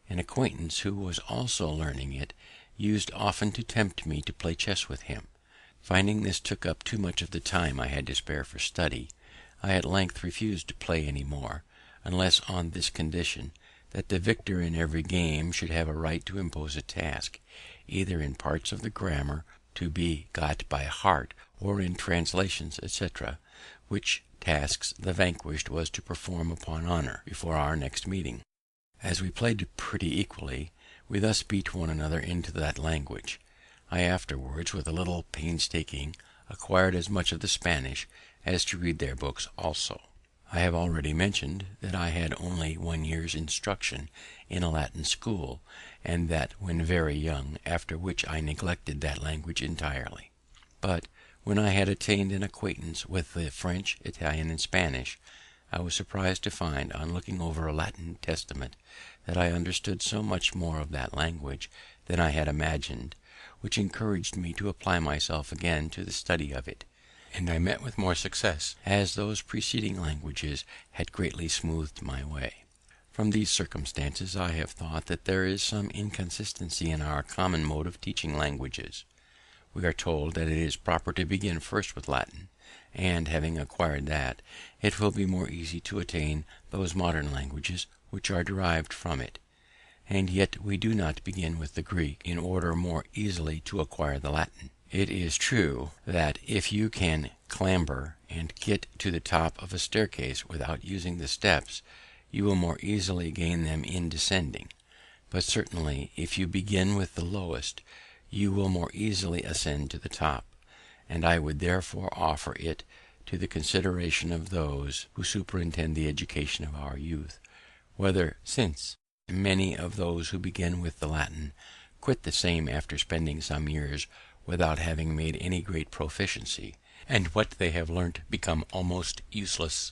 An acquaintance who was also learning it used often to tempt me to play chess with him. Finding this took up too much of the time I had to spare for study, I at length refused to play any more, unless on this condition, that the victor in every game should have a right to impose a task, either in parts of the grammar to be got by heart, or in translations, etc., which tasks the vanquished was to perform upon honour before our next meeting. As we played pretty equally, we thus beat one another into that language. I afterwards, with a little painstaking, acquired as much of the Spanish as to read their books also. I have already mentioned that I had only 1 year's instruction in a Latin school, and that when very young, after which I neglected that language entirely. But when I had attained an acquaintance with the French, Italian, and Spanish, I was surprised to find, on looking over a Latin Testament, that I understood so much more of that language than I had imagined, which encouraged me to apply myself again to the study of it, and I met with more success, as those preceding languages had greatly smoothed my way. From these circumstances I have thought that there is some inconsistency in our common mode of teaching languages. We are told that it is proper to begin first with Latin, and, having acquired that, it will be more easy to attain those modern languages which are derived from it. And yet we do not begin with the Greek in order more easily to acquire the Latin. It is true that if you can clamber and get to the top of a staircase without using the steps, you will more easily gain them in descending; but certainly if you begin with the lowest, you will more easily ascend to the top, and I would therefore offer it to the consideration of those who superintend the education of our youth, whether, since many of those who begin with the Latin quit the same after spending some years without having made any great proficiency, and what they have learnt become almost useless,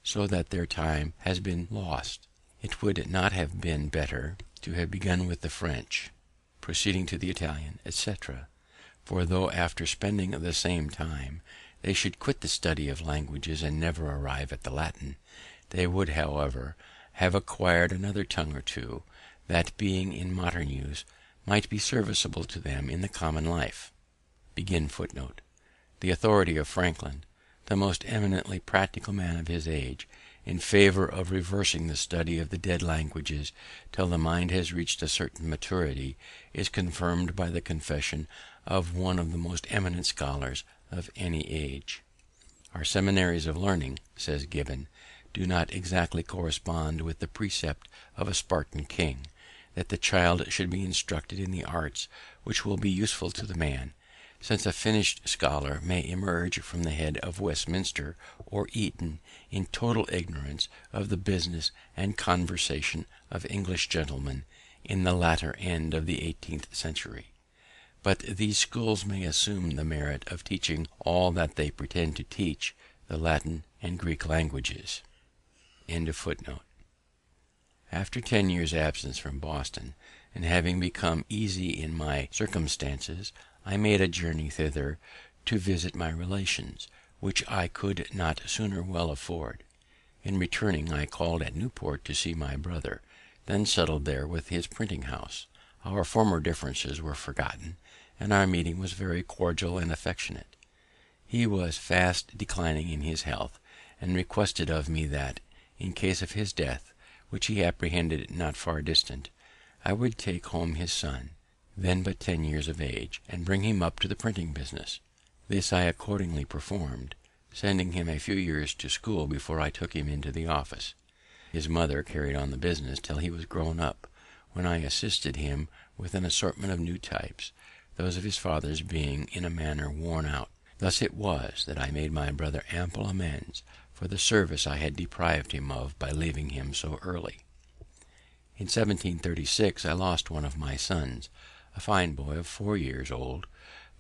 so that their time has been lost, it would not have been better to have begun with the French, proceeding to the Italian, etc.; for though after spending the same time they should quit the study of languages and never arrive at the Latin, they would, however, have acquired another tongue or two, that, being in modern use, might be serviceable to them in the common life. The authority of Franklin, the most eminently practical man of his age, in favour of reversing the study of the dead languages till the mind has reached a certain maturity, is confirmed by the confession of one of the most eminent scholars of any age. Our seminaries of learning, says Gibbon, do not exactly correspond with the precept of a Spartan king, that the child should be instructed in the arts which will be useful to the man, since a finished scholar may emerge from the head of Westminster or Eton in total ignorance of the business and conversation of English gentlemen in the latter end of the 18th century. But these schools may assume the merit of teaching all that they pretend to teach, the Latin and Greek languages. After 10 years' absence from Boston, and having become easy in my circumstances, I made a journey thither to visit my relations, which I could not sooner well afford. In returning, I called at Newport to see my brother, then settled there with his printing house. Our former differences were forgotten, and our meeting was very cordial and affectionate. He was fast declining in his health, and requested of me that, in case of his death, which he apprehended not far distant, I would take home his son, then but 10 years of age, and bring him up to the printing business. This I accordingly performed, sending him a few years to school before I took him into the office. His mother carried on the business till he was grown up, when I assisted him with an assortment of new types, those of his father's being in a manner worn out. Thus it was that I made my brother ample amends for the service I had deprived him of by leaving him so early. In 1736 I lost one of my sons, a fine boy of 4 years old,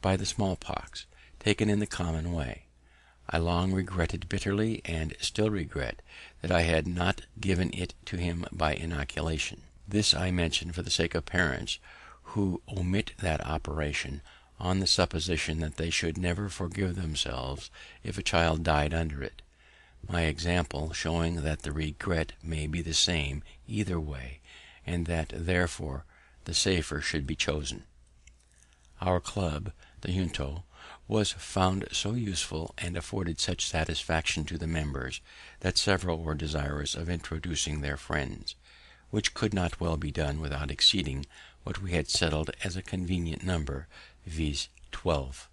by the smallpox, taken in the common way. I long regretted bitterly, and still regret, that I had not given it to him by inoculation. This I mention for the sake of parents who omit that operation, on the supposition that they should never forgive themselves if a child died under it. My example showing that the regret may be the same either way, and that therefore the safer should be chosen. Our club, the Junto, was found so useful and afforded such satisfaction to the members, that several were desirous of introducing their friends, which could not well be done without exceeding what we had settled as a convenient number, viz. 12.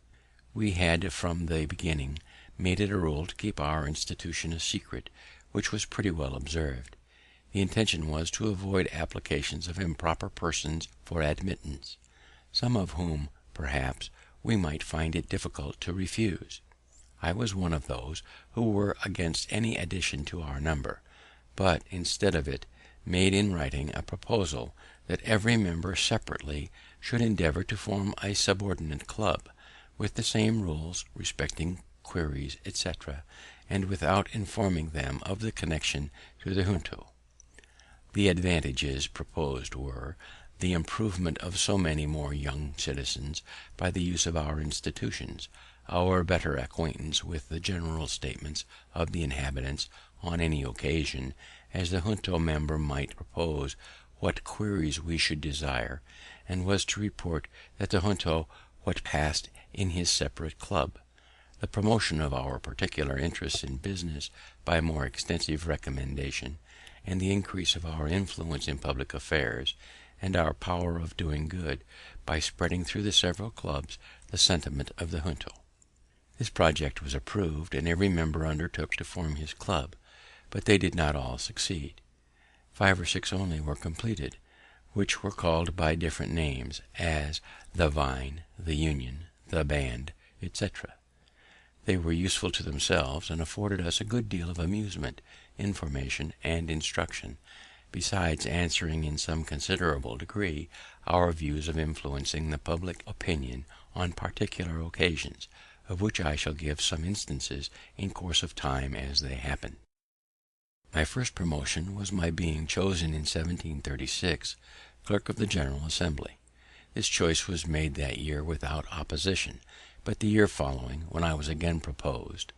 We had from the beginning made it a rule to keep our institution a secret, which was pretty well observed. The intention was to avoid applications of improper persons for admittance, some of whom, perhaps, we might find it difficult to refuse. I was one of those who were against any addition to our number, but, instead of it, made in writing a proposal that every member separately should endeavour to form a subordinate club, with the same rules respecting queries, etc., and without informing them of the connection to the Junto. The advantages proposed were, the improvement of so many more young citizens by the use of our institutions, our better acquaintance with the general statements of the inhabitants on any occasion, as the Junto member might propose what queries we should desire, and was to report to the Junto what passed in his separate club, the promotion of our particular interests in business by more extensive recommendation, and the increase of our influence in public affairs, and our power of doing good by spreading through the several clubs the sentiment of the Junto. This project was approved, and every member undertook to form his club, but they did not all succeed. 5 or 6 only were completed, which were called by different names, as the Vine, the Union, the Band, etc. They were useful to themselves, and afforded us a good deal of amusement, information, and instruction, besides answering in some considerable degree our views of influencing the public opinion on particular occasions, of which I shall give some instances in course of time as they happened. My first promotion was my being chosen in 1736 clerk of the General Assembly. This choice was made that year without opposition, but the year following, when I was again proposed,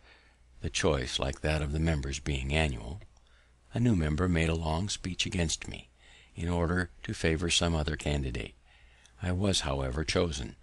the choice, like that of the members, being annual, a new member made a long speech against me, in order to favour some other candidate. I was, however, chosen,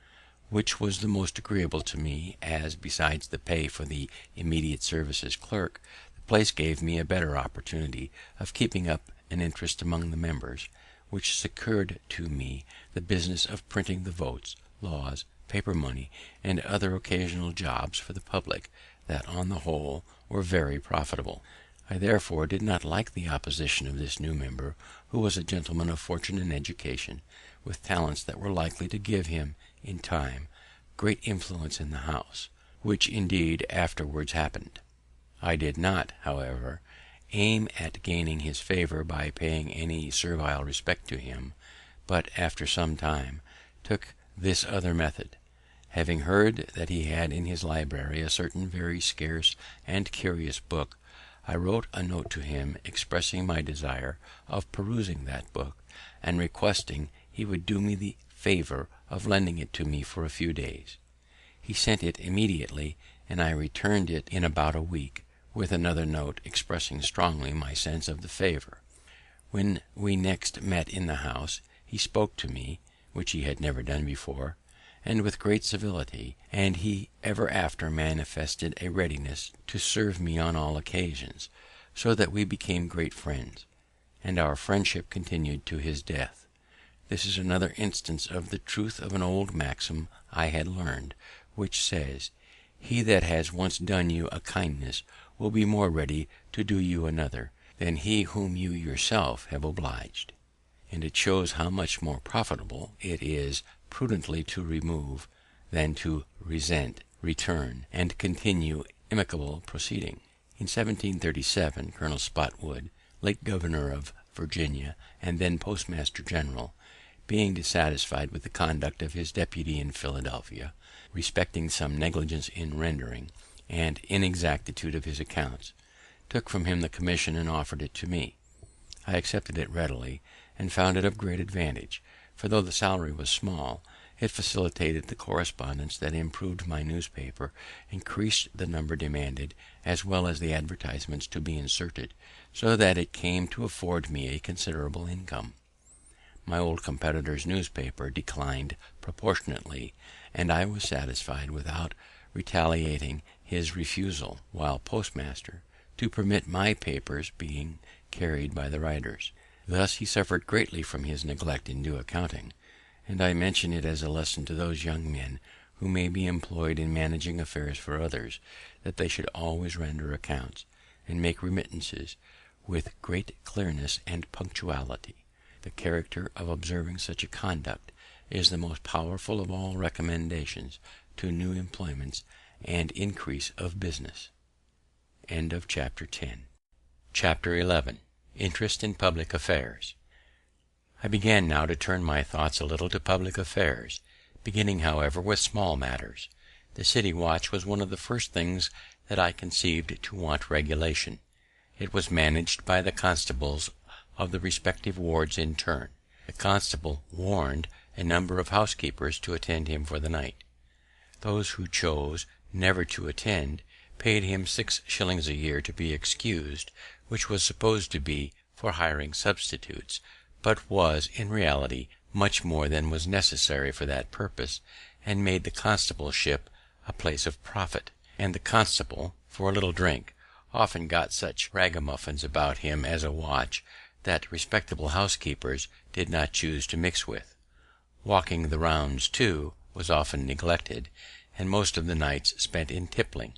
which was the most agreeable to me, as, besides the pay for the immediate service as clerk, the place gave me a better opportunity of keeping up an interest among the members, which secured to me the business of printing the votes, laws, paper money, and other occasional jobs for the public, that, on the whole, were very profitable. I therefore did not like the opposition of this new member, who was a gentleman of fortune and education, with talents that were likely to give him, in time, great influence in the House, which indeed afterwards happened. I did not, however, aim at gaining his favour by paying any servile respect to him, but, after some time, took this other method. Having heard that he had in his library a certain very scarce and curious book, I wrote a note to him expressing my desire of perusing that book, and requesting he would do me the favour of lending it to me for a few days. He sent it immediately, and I returned it in about a week, with another note expressing strongly my sense of the favour. When we next met in the House, he spoke to me, which he had never done before, and with great civility, and he ever after manifested a readiness to serve me on all occasions, so that we became great friends, and our friendship continued to his death. This is another instance of the truth of an old maxim I had learned, which says, "He that has once done you a kindness will be more ready to do you another than he whom you yourself have obliged." And it shows how much more profitable it is prudently to remove than to resent, return, and continue amicable proceeding. In 1737, Colonel Spotswood, late governor of Virginia, and then postmaster general, being dissatisfied with the conduct of his deputy in Philadelphia, respecting some negligence in rendering, and inexactitude of his accounts, took from him the commission and offered it to me. I accepted it readily, and found it of great advantage, for though the salary was small, it facilitated the correspondence that improved my newspaper, increased the number demanded, as well as the advertisements to be inserted, so that it came to afford me a considerable income. My old competitor's newspaper declined proportionately, and I was satisfied, without retaliating his refusal, while postmaster, to permit my papers being carried by the writers. Thus he suffered greatly from his neglect in due accounting, and I mention it as a lesson to those young men who may be employed in managing affairs for others, that they should always render accounts, and make remittances, with great clearness and punctuality. The character of observing such a conduct is the most powerful of all recommendations to new employments and increase of business. Chapter 11. Interest in public affairs. I began now to turn my thoughts a little to public affairs, beginning, however, with small matters. The city watch was one of the first things that I conceived to want regulation. It was managed by the constables of the respective wards in turn. The constable warned a number of housekeepers to attend him for the night. Those who chose never to attend paid him 6 shillings a year to be excused, which was supposed to be for hiring substitutes, but was in reality much more than was necessary for that purpose, and made the constableship a place of profit. And the constable, for a little drink, often got such ragamuffins about him as a watch that respectable housekeepers did not choose to mix with. Walking the rounds, too, was often neglected, and most of the nights spent in tippling.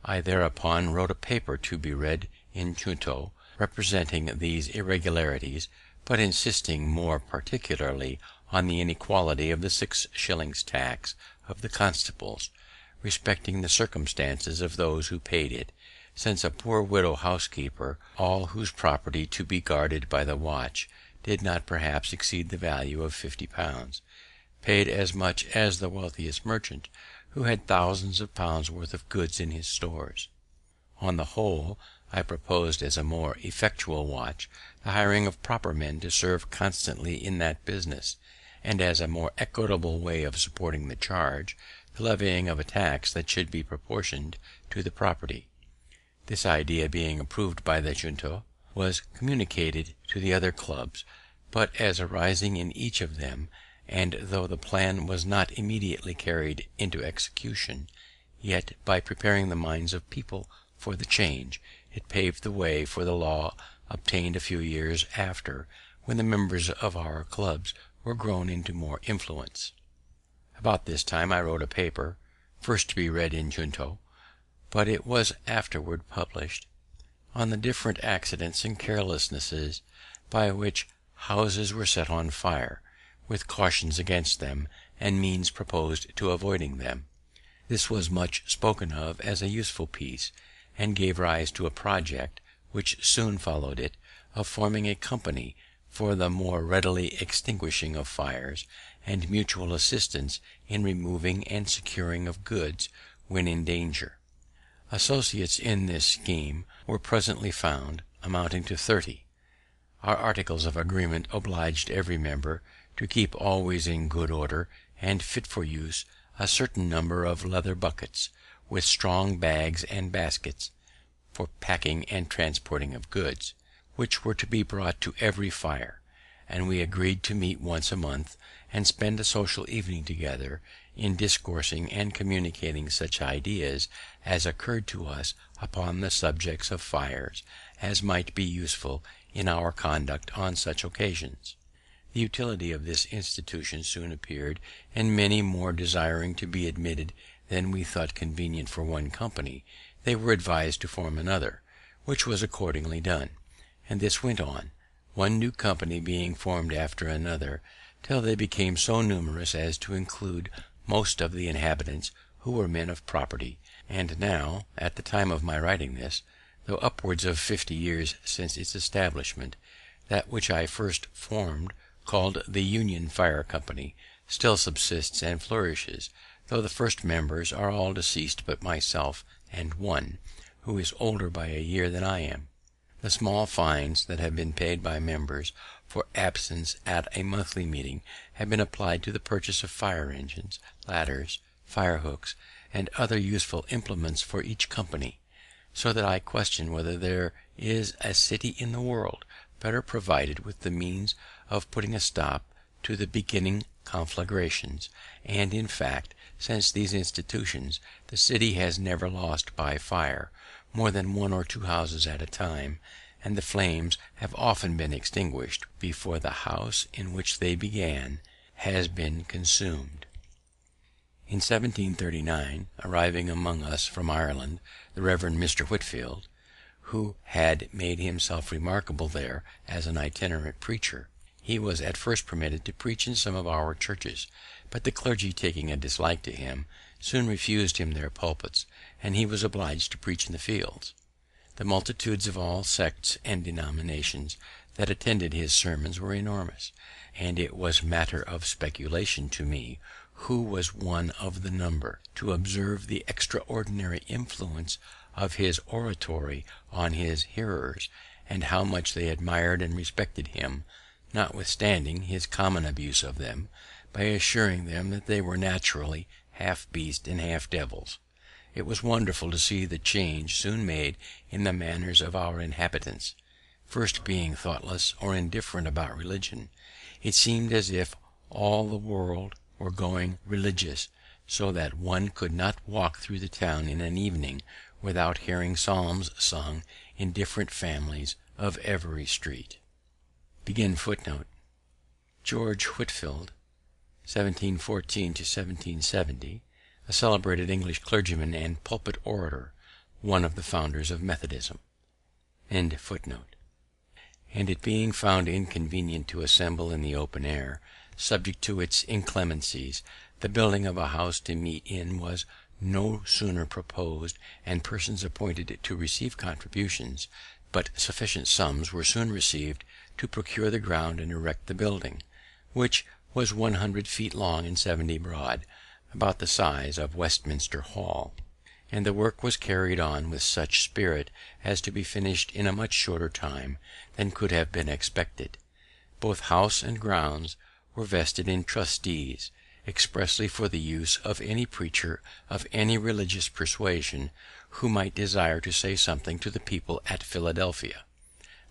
I thereupon wrote a paper to be read in Junto, representing these irregularities, but insisting more particularly on the inequality of the 6 shillings tax of the constables, respecting the circumstances of those who paid it, since a poor widow housekeeper, all whose property to be guarded by the watch did not perhaps exceed the value of £50, paid as much as the wealthiest merchant, who had thousands of pounds worth of goods in his stores. On the whole, I proposed as a more effectual watch the hiring of proper men to serve constantly in that business, and as a more equitable way of supporting the charge, the levying of a tax that should be proportioned to the property. This idea being approved by the Junto, was communicated to the other clubs, but as arising in each of them, and though the plan was not immediately carried into execution, yet by preparing the minds of people for the change, it paved the way for the law obtained a few years after, when the members of our clubs were grown into more influence. About this time I wrote a paper, first to be read in Junto, but it was afterward published, on the different accidents and carelessnesses by which houses were set on fire, with cautions against them, and means proposed to avoiding them. This was much spoken of as a useful piece, and gave rise to a project, which soon followed it, of forming a company for the more readily extinguishing of fires, and mutual assistance in removing and securing of goods when in danger. Associates in this scheme were presently found, amounting to 30. Our articles of agreement obliged every member to keep always in good order and fit for use a certain number of leather buckets, with strong bags and baskets, for packing and transporting of goods, which were to be brought to every fire, and we agreed to meet once a month, and spend a social evening together, in discoursing and communicating such ideas as occurred to us upon the subjects of fires, as might be useful in our conduct on such occasions. The utility of this institution soon appeared, and many more desiring to be admitted than we thought convenient for one company, they were advised to form another, which was accordingly done, and this went on, one new company being formed after another, till they became so numerous as to include most of the inhabitants who were men of property. And now, at the time of my writing this, though upwards of 50 years since its establishment, that which I first formed called the Union Fire Company, still subsists and flourishes, though the first members are all deceased but myself and one, who is older by a year than I am. The small fines that have been paid by members for absence at a monthly meeting have been applied to the purchase of fire engines, ladders, fire hooks, and other useful implements for each company, so that I question whether there is a city in the world better provided with the means of putting a stop to the beginning conflagrations; and, in fact, since these institutions, the city has never lost by fire more than one or two houses at a time, and the flames have often been extinguished before the house in which they began has been consumed. In 1739, arriving among us from Ireland, the Reverend Mr. Whitefield, who had made himself remarkable there as an itinerant preacher, he was at first permitted to preach in some of our churches, but the clergy, taking a dislike to him, soon refused him their pulpits, and he was obliged to preach in the fields. The multitudes of all sects and denominations that attended his sermons were enormous, and it was matter of speculation to me, who was one of the number, to observe the extraordinary influence of his oratory on his hearers, and how much they admired and respected him, notwithstanding his common abuse of them, by assuring them that they were naturally half beast and half devils. It was wonderful to see the change soon made in the manners of our inhabitants. First being thoughtless or indifferent about religion, it seemed as if all the world were going religious, so that one could not walk through the town in an evening without hearing psalms sung in different families of every street. George Whitefield, 1714 to 1770, a celebrated English clergyman and pulpit orator, one of the founders of Methodism. And it being found inconvenient to assemble in the open air, subject to its inclemencies, the building of a house to meet in was no sooner proposed, and persons appointed to receive contributions, but sufficient sums were soon received to procure the ground and erect the building, which was 100 feet long and 70 broad, about the size of Westminster Hall, and the work was carried on with such spirit as to be finished in a much shorter time than could have been expected. Both house and grounds were vested in trustees, expressly for the use of any preacher of any religious persuasion who might desire to say something to the people at Philadelphia,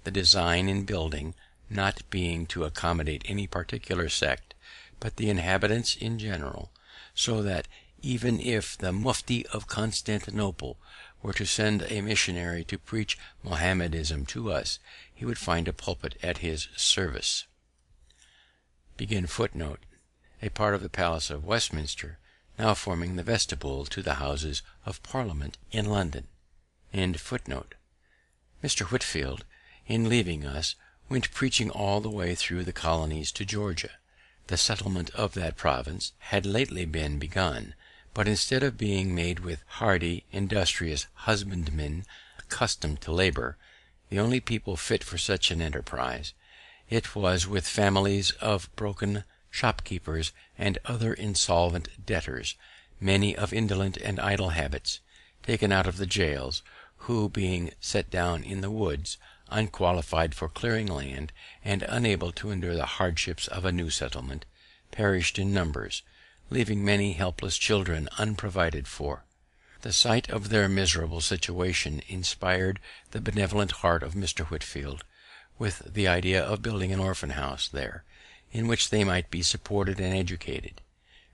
the design in building not being to accommodate any particular sect, but the inhabitants in general, so that even if the Mufti of Constantinople were to send a missionary to preach Mohammedanism to us, he would find a pulpit at his service. A part of the Palace of Westminster, now forming the vestibule to the Houses of Parliament in London. Mr. Whitefield, in leaving us, went preaching all the way through the colonies to Georgia. The settlement of that province had lately been begun, but instead of being made with hardy, industrious husbandmen accustomed to labor, the only people fit for such an enterprise, it was with families of broken shopkeepers and other insolvent debtors, many of indolent and idle habits, taken out of the jails, who, being set down in the woods, unqualified for clearing land, and unable to endure the hardships of a new settlement, perished in numbers, leaving many helpless children unprovided for. The sight of their miserable situation inspired the benevolent heart of Mr. Whitefield with the idea of building an orphan house there, in which they might be supported and educated.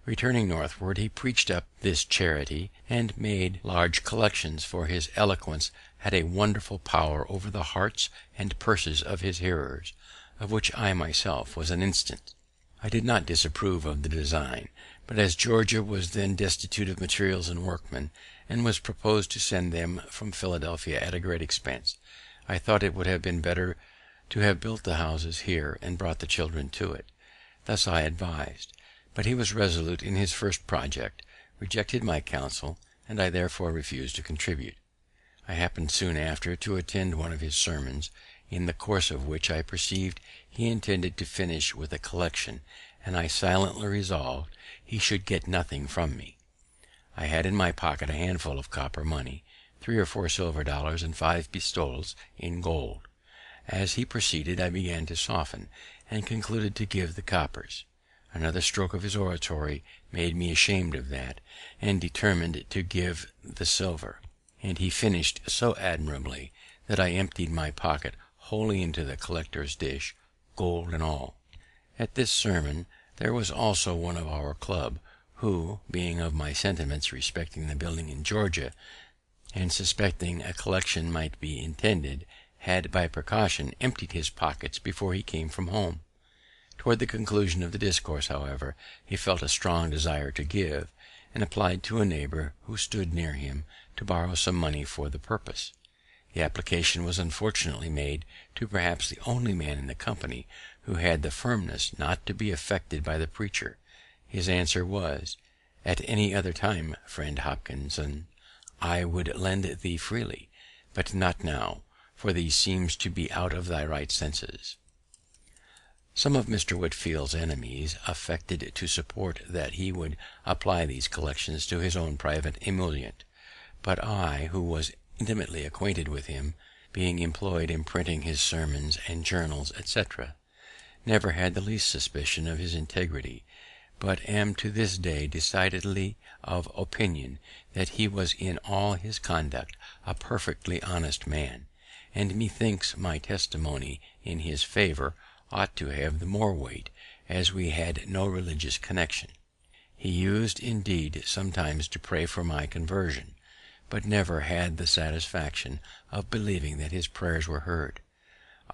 Returning northward, he preached up this charity, and made large collections, for his eloquence had a wonderful power over the hearts and purses of his hearers, of which I myself was an instance. I did not disapprove of the design, but as Georgia was then destitute of materials and workmen, and was proposed to send them from Philadelphia at a great expense, I thought it would have been better to have built the houses here and brought the children to it. Thus I advised, but he was resolute in his first project, rejected my counsel, and I therefore refused to contribute. I happened soon after to attend one of his sermons, in the course of which I perceived he intended to finish with a collection, and I silently resolved he should get nothing from me. I had in my pocket a handful of copper money, 3 or 4 silver dollars, and 5 pistoles in gold. As he proceeded, I began to soften, and concluded to give the coppers. Another stroke of his oratory made me ashamed of that, and determined to give the silver; and he finished so admirably that I emptied my pocket wholly into the collector's dish, gold and all. At this sermon there was also one of our club, who, being of my sentiments respecting the building in Georgia, and suspecting a collection might be intended, had by precaution emptied his pockets before he came from home. Toward the conclusion of the discourse, however, he felt a strong desire to give, and applied to a neighbor who stood near him to borrow some money for the purpose. The application was unfortunately made to perhaps the only man in the company who had the firmness not to be affected by the preacher. His answer was, "At any other time, friend Hopkinson, I would lend thee freely, but not now, for thee seems to be out of thy right senses." Some of Mr. Whitefield's enemies affected to support that he would apply these collections to his own private emolument; but I, who was intimately acquainted with him, being employed in printing his sermons and journals, etc., never had the least suspicion of his integrity, but am to this day decidedly of opinion that he was in all his conduct a perfectly honest man, and methinks my testimony in his favour ought to have the more weight, as we had no religious connection. He used, indeed, sometimes to pray for my conversion, but never had the satisfaction of believing that his prayers were heard.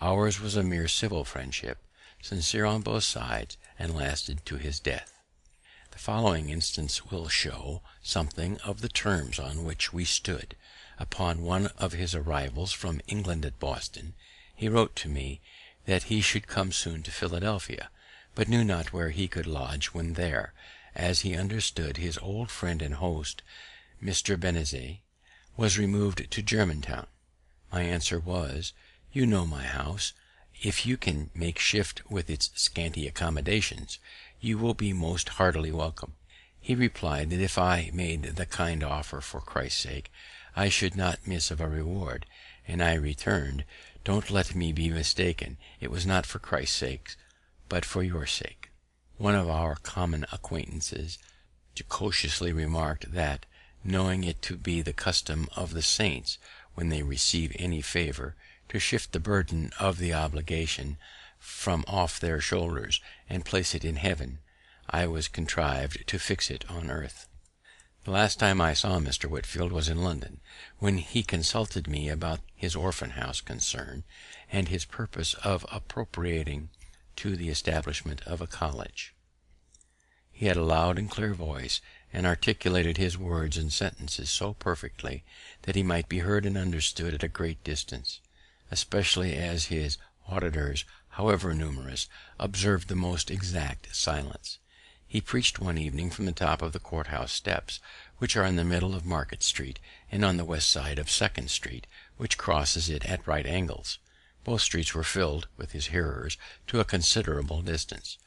Ours was a mere civil friendship, sincere on both sides, and lasted to his death. The following instance will show something of the terms on which we stood. Upon one of his arrivals from England at Boston, he wrote to me that he should come soon to Philadelphia, but knew not where he could lodge when there, as he understood his old friend and host, Mr. Benezet, was removed to Germantown. My answer was, "You know my house; if you can make shift with its scanty accommodations, you will be most heartily welcome." He replied that if I made the kind offer for Christ's sake, I should not miss of a reward; and I returned, "Don't let me be mistaken; it was not for Christ's sake, but for your sake." One of our common acquaintances jocosely remarked that, knowing it to be the custom of the saints, when they receive any favour, to shift the burden of the obligation from off their shoulders, and place it in heaven, I was contrived to fix it on earth. The last time I saw Mr. Whitefield was in London, when he consulted me about his orphan house concern, and his purpose of appropriating to the establishment of a college. He had a loud and clear voice, and articulated his words and sentences so perfectly that he might be heard and understood at a great distance, especially as his auditors, however numerous, observed the most exact silence. He preached one evening from the top of the court house steps, which are in the middle of Market street, and on the west side of Second street, which crosses it at right angles. Both streets were filled with his hearers to a considerable distance.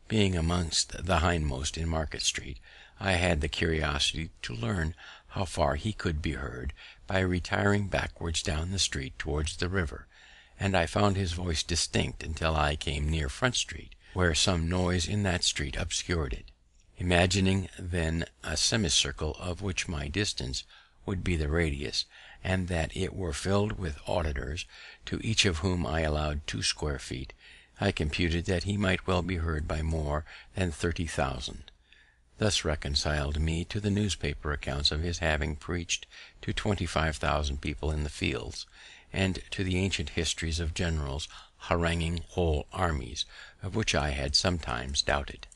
Being amongst the hindmost in Market street, I had the curiosity to learn how far he could be heard by retiring backwards down the street towards the river, and I found his voice distinct until I came near Front street, where some noise in that street obscured it. Imagining then a semicircle of which my distance would be the radius, and that it were filled with auditors, to each of whom I allowed 2 square feet, I computed that he might well be heard by more than 30,000. Thus reconciled me to the newspaper accounts of his having preached to 25,000 people in the fields, and to the ancient histories of generals haranguing whole armies, of which I had sometimes doubted.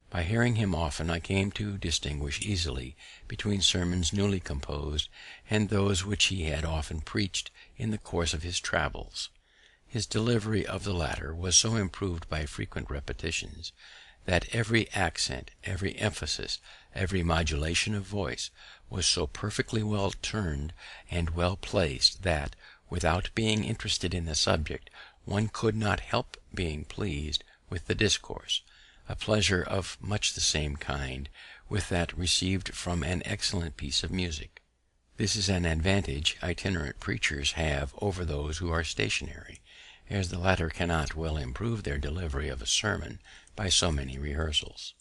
By hearing him often, I came to distinguish easily between sermons newly composed and those which he had often preached in the course of his travels. His delivery of the latter was so improved by frequent repetitions, that every accent, every emphasis, every modulation of voice was so perfectly well turned and well placed, that, without being interested in the subject, one could not help being pleased with the discourse, a pleasure of much the same kind with that received from an excellent piece of music. This is an advantage itinerant preachers have over those who are stationary, as the latter cannot well improve their delivery of a sermon by so many rehearsals.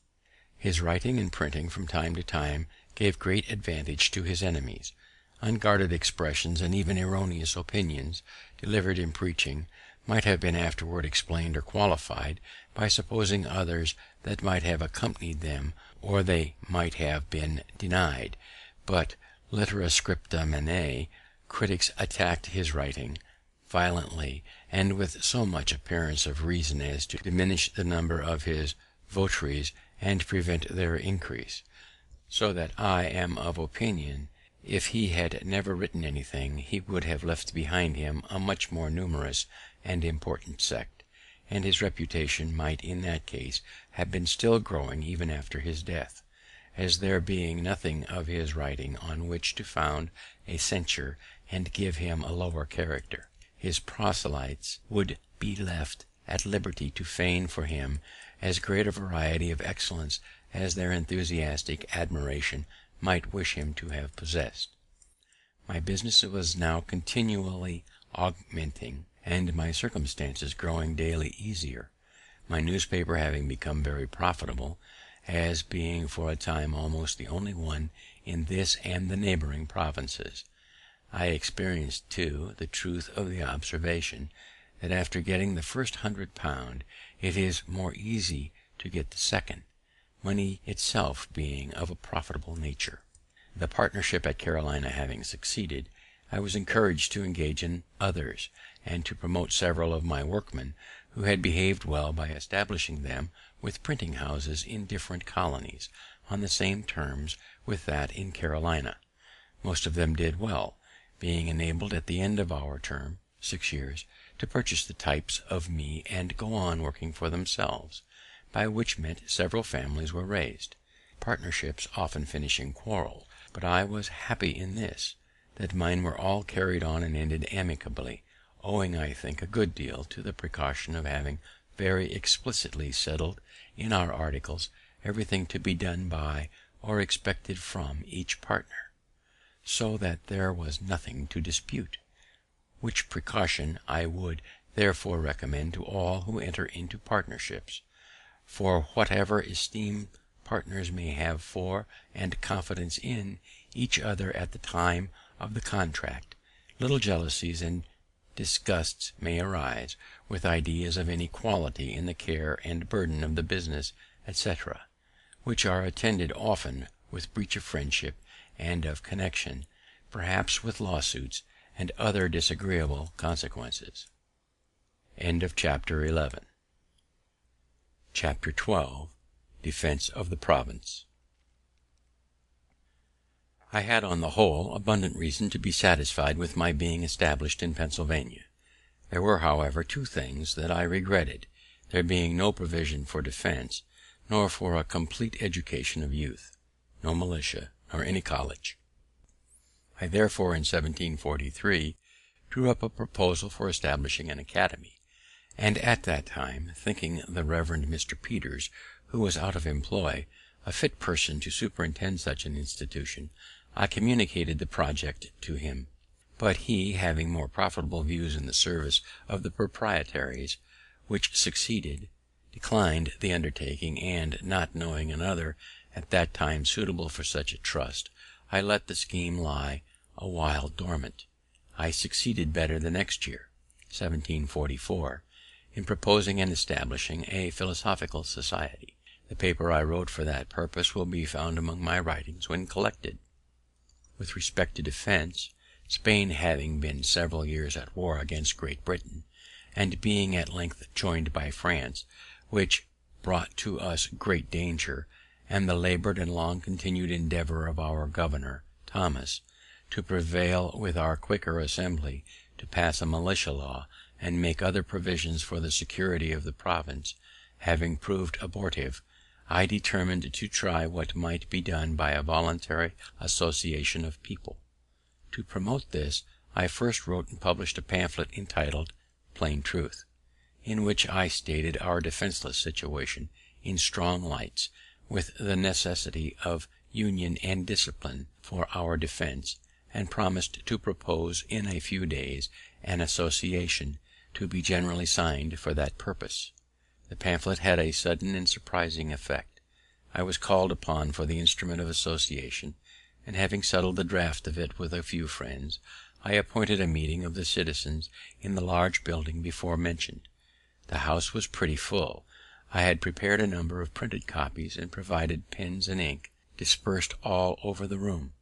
His writing and printing from time to time gave great advantage to his enemies. Unguarded expressions and even erroneous opinions delivered in preaching might have been afterward explained or qualified by supposing others that might have accompanied them, or they might have been denied, but litera scripta manet, critics attacked his writing violently, and with so much appearance of reason as to diminish the number of his votaries and prevent their increase; so that I am of opinion, if he had never written anything, he would have left behind him a much more numerous and important sect, and his reputation might in that case have been still growing even after his death, as there being nothing of his writing on which to found a censure and give him a lower character, his proselytes would be left at liberty to feign for him as great a variety of excellence as their enthusiastic admiration might wish him to have possessed. My business was now continually augmenting, and my circumstances growing daily easier, my newspaper having become very profitable, as being for a time almost the only one in this and the neighbouring provinces. I experienced, too, the truth of the observation, that after getting the first £100, it is more easy to get the second, money itself being of a profitable nature. The partnership at Carolina having succeeded, I was encouraged to engage in others, and to promote several of my workmen who had behaved well by establishing them with printing houses in different colonies, on the same terms with that in Carolina. Most of them did well, being enabled at the end of our term, 6 years, to purchase the types of me and go on working for themselves, by which meant several families were raised, partnerships often finishing quarrels. But I was happy in this, that mine were all carried on and ended amicably, owing, I think, a good deal to the precaution of having very explicitly settled in our articles everything to be done by or expected from each partner, so that there was nothing to dispute, which precaution I would therefore recommend to all who enter into partnerships; for whatever esteem partners may have for and confidence in each other at the time of the contract, little jealousies and disgusts may arise, with ideas of inequality in the care and burden of the business, etc., which are attended often with breach of friendship and of connection, perhaps with lawsuits and other disagreeable consequences. Chapter 12. Defense of the province. I had on the whole abundant reason to be satisfied with my being established in Pennsylvania. There were, however, two things that I regretted, there being no provision for defense, nor for a complete education of youth, no militia, nor any college. I therefore in 1743 drew up a proposal for establishing an academy, and at that time, thinking the Reverend Mr. Peters, who was out of employ, a fit person to superintend such an institution, I communicated the project to him; but he, having more profitable views in the service of the proprietaries, which succeeded, declined the undertaking, and, not knowing another at that time suitable for such a trust, I let the scheme lie a while dormant. I succeeded better the next year, 1744, in proposing and establishing a philosophical society. The paper I wrote for that purpose will be found among my writings when collected. With respect to defense, Spain having been several years at war against Great Britain, and being at length joined by France, which brought to us great danger, and the laboured and long continued endeavour of our governor, Thomas, to prevail with our Quaker Assembly to pass a militia law and make other provisions for the security of the province, having proved abortive, I determined to try what might be done by a voluntary association of people. To promote this, I first wrote and published a pamphlet entitled Plain Truth. in which I stated our defenceless situation in strong lights, with the necessity of union and discipline for our defense, and promised to propose in a few days an association to be generally signed for that purpose. The pamphlet had a sudden and surprising effect. I was called upon for the instrument of association, and having settled the draft of it with a few friends, I appointed a meeting of the citizens in the large building before mentioned. The house was pretty full. I had prepared a number of printed copies, and provided pens and ink dispersed all over the room.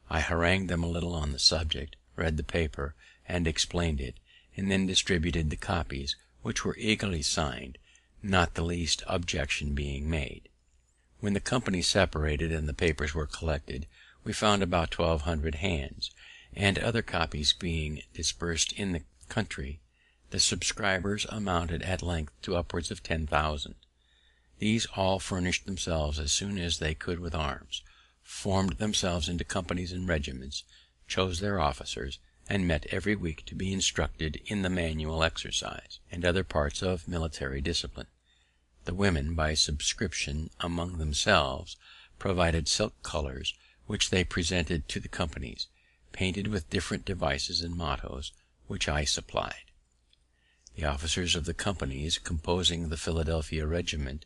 I harangued them a little on the subject, read the paper, and explained it, and then distributed the copies, which were eagerly signed, not the least objection being made. When the company separated and the papers were collected, we found about 1200 hands, and other copies being dispersed in the country, the subscribers amounted at length to upwards of 10,000. These all furnished themselves as soon as they could with arms, formed themselves into companies and regiments, chose their officers, and met every week to be instructed in the manual exercise, and other parts of military discipline. The women, by subscription among themselves, provided silk colours, which they presented to the companies, painted with different devices and mottos, which I supplied. The officers of the companies composing the Philadelphia regiment,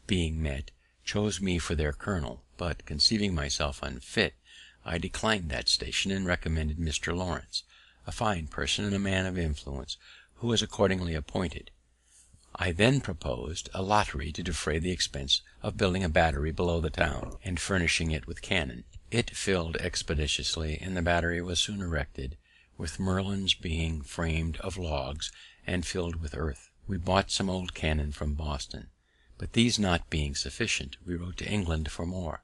being met, chose me for their colonel, but, conceiving myself unfit, I declined that station, and recommended Mr. Lawrence, a fine person and a man of influence, who was accordingly appointed. I then proposed a lottery to defray the expense of building a battery below the town, and furnishing it with cannon. It filled expeditiously, and the battery was soon erected, with merlons being framed of logs and filled with earth. We bought some old cannon from Boston, but these not being sufficient, we wrote to England for more,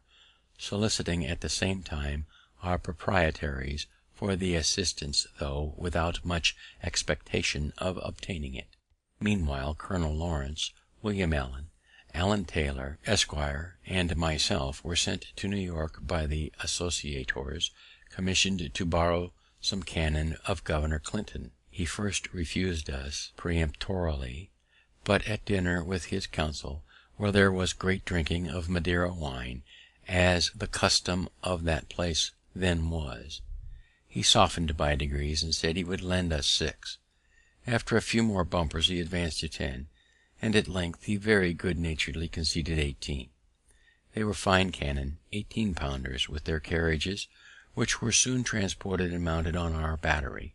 soliciting at the same time our proprietaries for the assistance, though without much expectation of obtaining it. Meanwhile, Colonel Lawrence, William Allen Taylor, Esquire, and myself were sent to New York by the associators, commissioned to borrow some cannon of Governor Clinton. He first refused us peremptorily, but at dinner with his council, where there was great drinking of Madeira wine, as the custom of that place then was, he softened by degrees, and said he would lend us 6. After a few more bumpers he advanced to 10, and at length he very good naturedly conceded 18. They were fine cannon, 18-pounders, with their carriages, which were soon transported and mounted on our battery,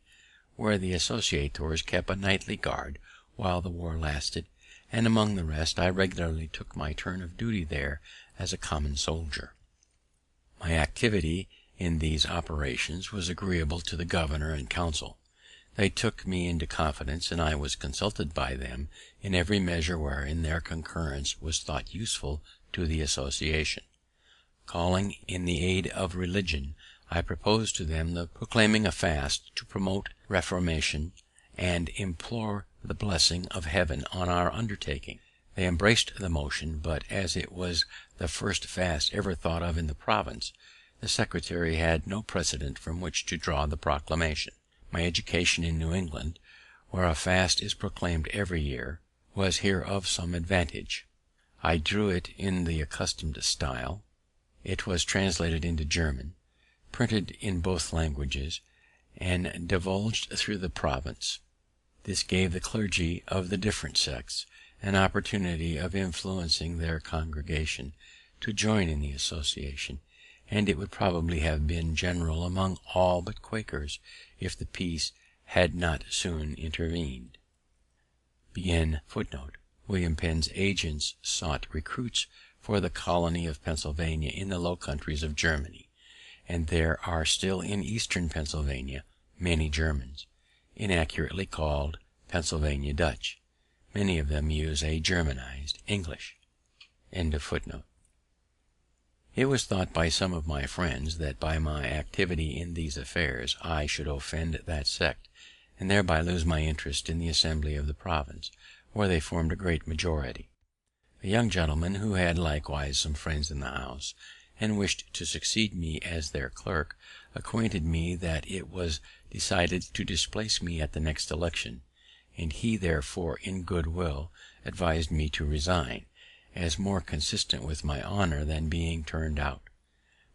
where the associators kept a nightly guard while the war lasted, and among the rest I regularly took my turn of duty there as a common soldier. My activity in these operations was agreeable to the governor and council. They took me into confidence, and I was consulted by them in every measure wherein their concurrence was thought useful to the association. Calling in the aid of religion, I proposed to them the proclaiming a fast to promote reformation, and implore the blessing of heaven on our undertaking. They embraced the motion, but as it was the first fast ever thought of in the province, the secretary had no precedent from which to draw the proclamation. My education in New England, where a fast is proclaimed every year, was here of some advantage. I drew it in the accustomed style. It was translated into German, printed in both languages, and divulged through the province. This gave the clergy of the different sects an opportunity of influencing their congregation to join in the association, and it would probably have been general among all but Quakers if the peace had not soon intervened. William Penn's agents sought recruits for the colony of Pennsylvania in the Low Countries of Germany, and there are still in eastern Pennsylvania many Germans, inaccurately called Pennsylvania Dutch. Many of them use a Germanized English. It was thought by some of my friends that by my activity in these affairs I should offend that sect, and thereby lose my interest in the assembly of the province, where they formed a great majority. A young gentleman, who had likewise some friends in the house, and wished to succeed me as their clerk, acquainted me that it was decided to displace me at the next election, and he therefore in good will advised me to resign, as more consistent with my honour than being turned out.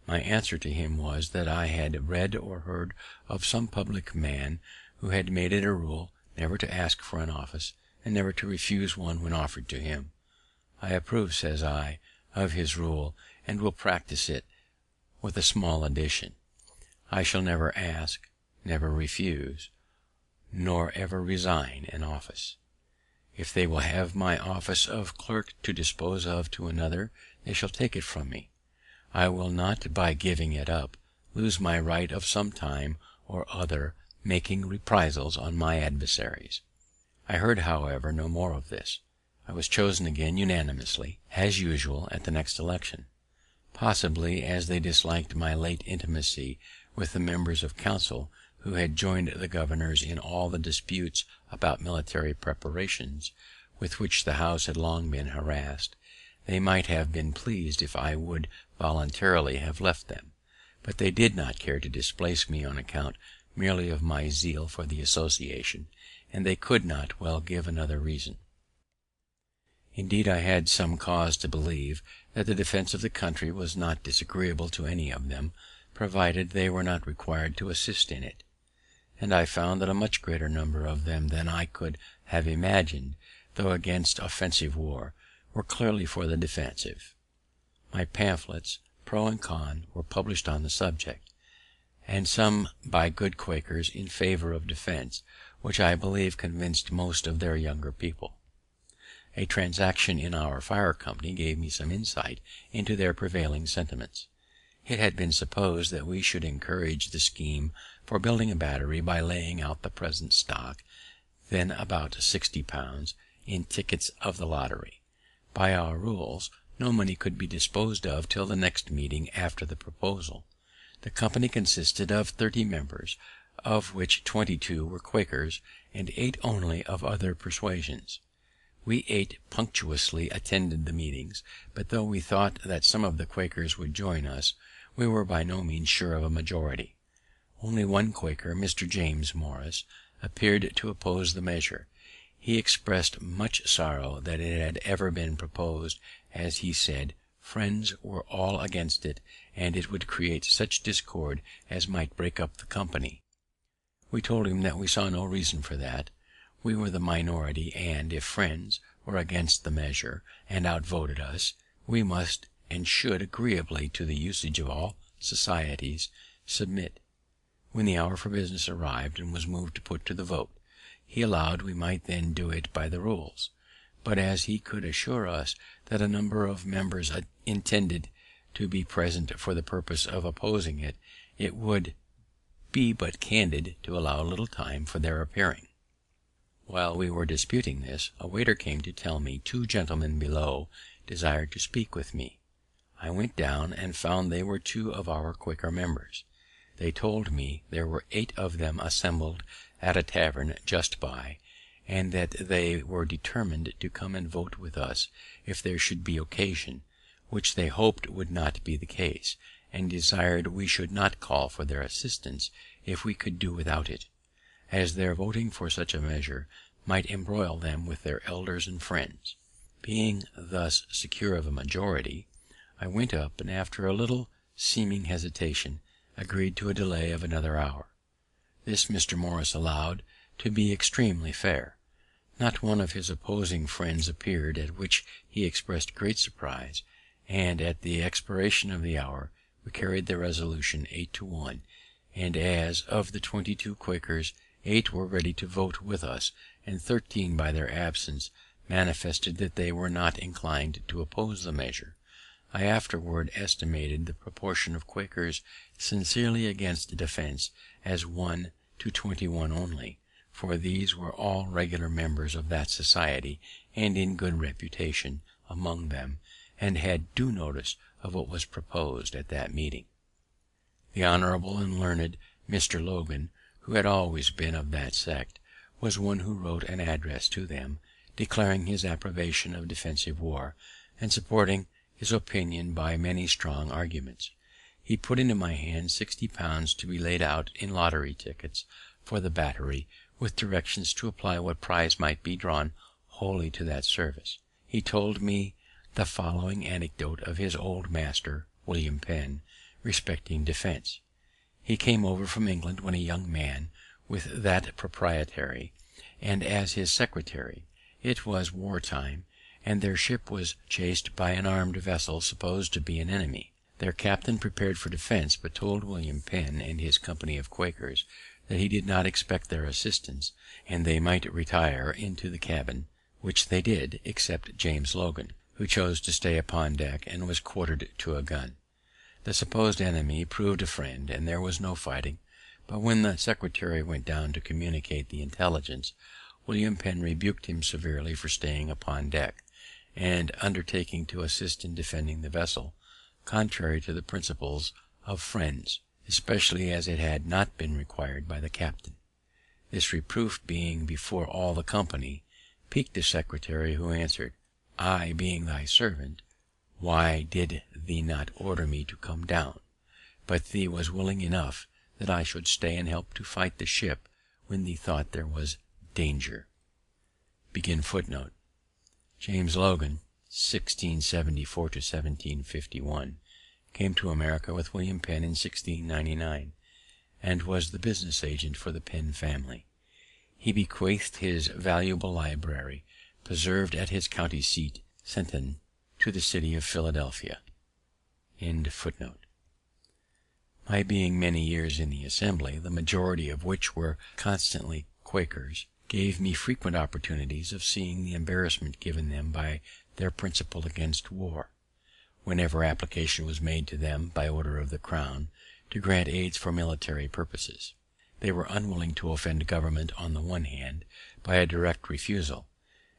My answer to him was, that I had read or heard of some public man who had made it a rule never to ask for an office, and never to refuse one when offered to him. I approve, says I, of his rule, and will practice it, with a small addition. I shall never ask, never refuse, nor ever resign an office. If they will have my office of clerk to dispose of to another, they shall take it from me. I will not, by giving it up, lose my right of some time or other making reprisals on my adversaries. I heard, however, no more of this. I was chosen again unanimously, as usual, at the next election. Possibly, as they disliked my late intimacy with the members of council who had joined the governors in all the disputes about military preparations, with which the House had long been harassed, they might have been pleased if I would voluntarily have left them, but they did not care to displace me on account merely of my zeal for the association, and they could not well give another reason. Indeed, I had some cause to believe that the defense of the country was not disagreeable to any of them, provided they were not required to assist in it, and I found that a much greater number of them than I could have imagined, though against offensive war, were clearly for the defensive. My pamphlets, pro and con, were published on the subject, and some by good Quakers in favour of defense, which I believe convinced most of their younger people. A transaction in our fire company gave me some insight into their prevailing sentiments. It had been supposed that we should encourage the scheme for building a battery by laying out the present stock, then about £60, in tickets of the lottery. By our rules, no money could be disposed of till the next meeting after the proposal. The company consisted of 30 members, of which 22 were Quakers, and 8 only of other persuasions. We 8 punctuously attended the meetings, but though we thought that some of the Quakers would join us, we were by no means sure of a majority. Only one Quaker, Mr. James Morris, appeared to oppose the measure. He expressed much sorrow that it had ever been proposed, as he said, friends were all against it, and it would create such discord as might break up the company. We told him that we saw no reason for that. We were the minority, and if friends were against the measure and outvoted us, we must and should, agreeably to the usage of all societies, submit. When the hour for business arrived and was moved to put to the vote, he allowed we might then do it by the rules, but as he could assure us that a number of members intended to be present for the purpose of opposing it, it would be but candid to allow a little time for their appearing. While we were disputing this, a waiter came to tell me 2 gentlemen below desired to speak with me. I went down, and found they were 2 of our Quaker members. They told me there were 8 of them assembled at a tavern just by, and that they were determined to come and vote with us if there should be occasion, which they hoped would not be the case, and desired we should not call for their assistance if we could do without it, as their voting for such a measure might embroil them with their elders and friends. Being thus secure of a majority, I went up, and after a little seeming hesitation, agreed to a delay of another hour. This Mr. Morris allowed to be extremely fair. Not one of his opposing friends appeared, at which he expressed great surprise, and at the expiration of the hour we carried the resolution 8 to 1, and as of the 22 Quakers, 8 were ready to vote with us, and 13 by their absence manifested that they were not inclined to oppose the measure. I afterward estimated the proportion of Quakers sincerely against defense as 1 to 21 only, for these were all regular members of that society, and in good reputation among them, and had due notice of what was proposed at that meeting. The honourable and learned Mr. Logan, who had always been of that sect, was one who wrote an address to them, declaring his approbation of defensive war, and supporting his opinion by many strong arguments. He put into my hand £60 to be laid out in lottery tickets for the battery, with directions to apply what prize might be drawn wholly to that service. He told me the following anecdote of his old master, William Penn, respecting defense. He came over from England when a young man, with that proprietary, and as his secretary. It was war time, and their ship was chased by an armed vessel supposed to be an enemy. Their captain prepared for defense, but told William Penn and his company of Quakers that he did not expect their assistance, and they might retire into the cabin, which they did, except James Logan, who chose to stay upon deck and was quartered to a gun. The supposed enemy proved a friend, and there was no fighting, but when the secretary went down to communicate the intelligence, William Penn rebuked him severely for staying upon deck, and undertaking to assist in defending the vessel, contrary to the principles of friends, especially as it had not been required by the captain. This reproof being before all the company, piqued the secretary, who answered, "I being thy servant, why did thee not order me to come down? But thee was willing enough that I should stay and help to fight the ship when thee thought there was danger." James Logan, 1674 to 1751, came to America with William Penn in 1699, and was the business agent for the Penn family. He bequeathed his valuable library, preserved at his county seat, Centon, to the city of Philadelphia. My being many years in the Assembly, the majority of which were constantly Quakers, gave me frequent opportunities of seeing the embarrassment given them by their principle against war. Whenever application was made to them, by order of the Crown, to grant aids for military purposes, they were unwilling to offend government on the one hand by a direct refusal,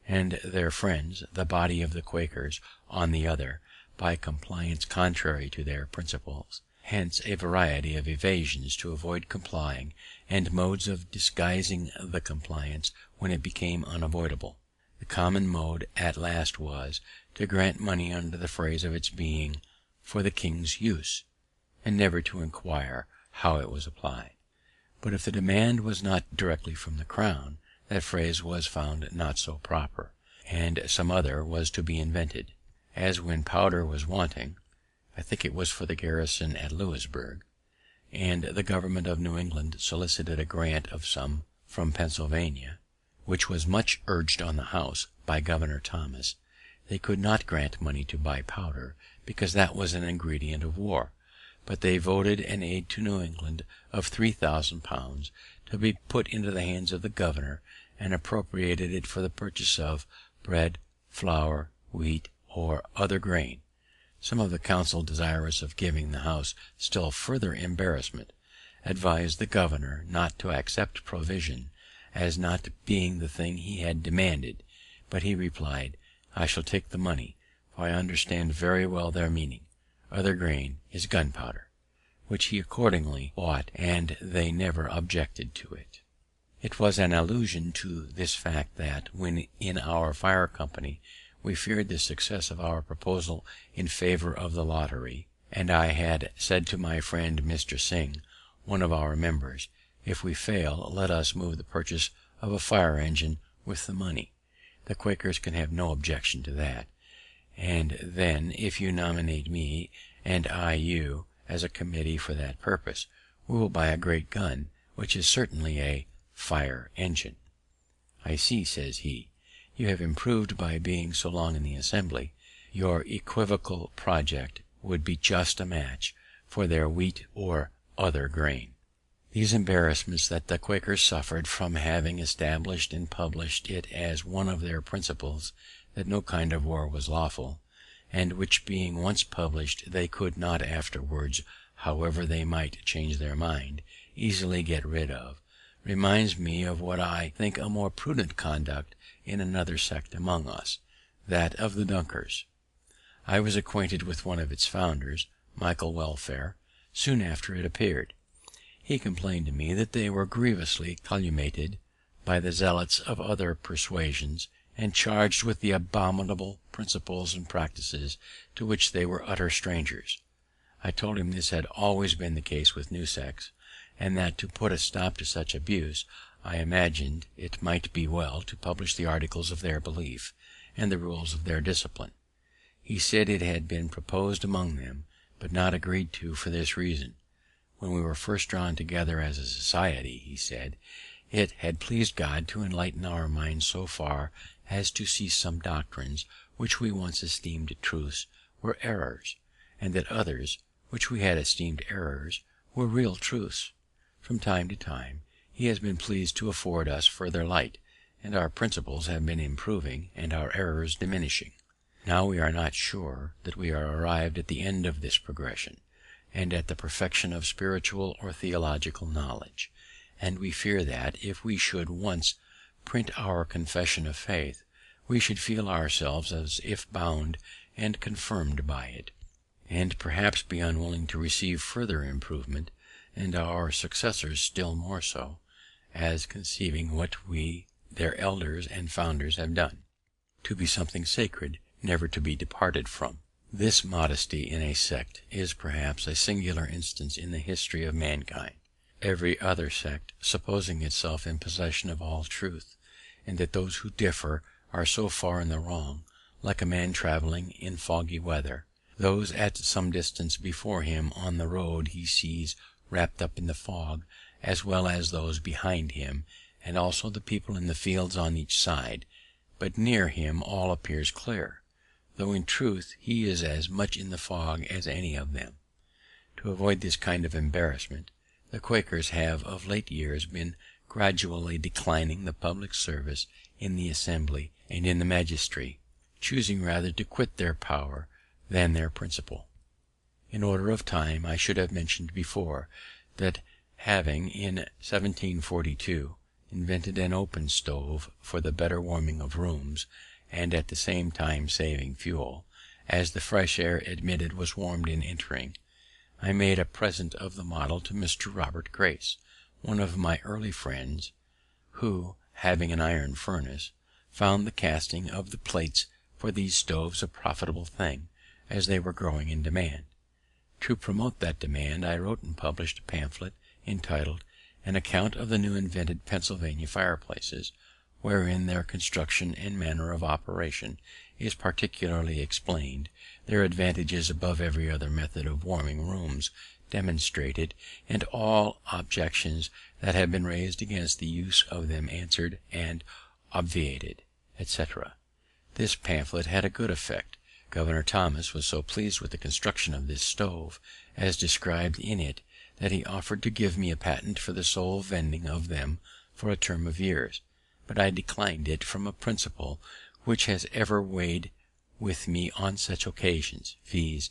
and their friends, the body of the Quakers, on the other, by compliance contrary to their principles. Hence a variety of evasions to avoid complying, and modes of disguising the compliance when it became unavoidable. The common mode at last was, to grant money under the phrase of its being for the king's use, and never to inquire how it was applied. But if the demand was not directly from the Crown, that phrase was found not so proper, and some other was to be invented, as when powder was wanting, I think it was for the garrison at Louisburg, and the government of New England solicited a grant of some from Pennsylvania, which was much urged on the House by Governor Thomas. They could not grant money to buy powder, because that was an ingredient of war, but they voted an aid to New England of 3,000 pounds to be put into the hands of the governor, and appropriated it for the purchase of bread, flour, wheat, or other grain. Some of the council, desirous of giving the House still further embarrassment, advised the governor not to accept provision, as not being the thing he had demanded, but he replied, "I shall take the money, for I understand very well their meaning. Other grain is gunpowder," which he accordingly bought, and they never objected to it. It was an allusion to this fact that, when in our fire company, we feared the success of our proposal in favour of the lottery, and I had said to my friend Mr. Sing, one of our members, "If we fail, let us move the purchase of a fire engine with the money. The Quakers can have no objection to that, and then, if you nominate me, and I you, as a committee for that purpose, we will buy a great gun, which is certainly a fire engine." "I see," says he, "you have improved by being so long in the Assembly. Your equivocal project would be just a match for their wheat or other grain." These embarrassments that the Quakers suffered from having established and published it as one of their principles that no kind of war was lawful, and which being once published they could not afterwards, however they might change their mind, easily get rid of, reminds me of what I think a more prudent conduct in another sect among us, that of the Dunkers. I was acquainted with one of its founders, Michael Welfare, soon after it appeared. He complained to me that they were grievously calumniated by the zealots of other persuasions, and charged with the abominable principles and practices to which they were utter strangers. I told him this had always been the case with new sects, and that to put a stop to such abuse, I imagined it might be well to publish the articles of their belief, and the rules of their discipline. He said it had been proposed among them, but not agreed to for this reason: when we were first drawn together as a society, he said, it had pleased God to enlighten our minds so far as to see some doctrines which we once esteemed truths were errors, and that others, which we had esteemed errors, were real truths. From time to time he has been pleased to afford us further light, and our principles have been improving and our errors diminishing. Now we are not sure that we are arrived at the end of this progression, and at the perfection of spiritual or theological knowledge, and we fear that, if we should once print our confession of faith, we should feel ourselves as if bound and confirmed by it, and perhaps be unwilling to receive further improvement, and our successors still more so, as conceiving what we, their elders and founders, have done, to be something sacred, never to be departed from. This modesty in a sect is perhaps a singular instance in the history of mankind. Every other sect, supposing itself in possession of all truth, and that those who differ are so far in the wrong, like a man travelling in foggy weather, those at some distance before him on the road he sees wrapped up in the fog, as well as those behind him, and also the people in the fields on each side, but near him all appears clear, though in truth he is as much in the fog as any of them. To avoid this kind of embarrassment, the Quakers have of late years been gradually declining the public service in the assembly and in the magistracy, choosing rather to quit their power than their principle. In order of time, I should have mentioned before that, having in 1742 invented an open stove for the better warming of rooms, and at the same time saving fuel, as the fresh air admitted was warmed in entering, I made a present of the model to Mr. Robert Grace, one of my early friends, who, having an iron furnace, found the casting of the plates for these stoves a profitable thing, as they were growing in demand. To promote that demand, I wrote and published a pamphlet entitled An Account of the New Invented Pennsylvania Fireplaces, wherein their construction and manner of operation is particularly explained, their advantages above every other method of warming rooms demonstrated, and all objections that have been raised against the use of them answered and obviated, etc. This pamphlet had a good effect. Governor Thomas was so pleased with the construction of this stove, as described in it, that he offered to give me a patent for the sole vending of them for a term of years, but I declined it from a principle which has ever weighed with me on such occasions, viz.,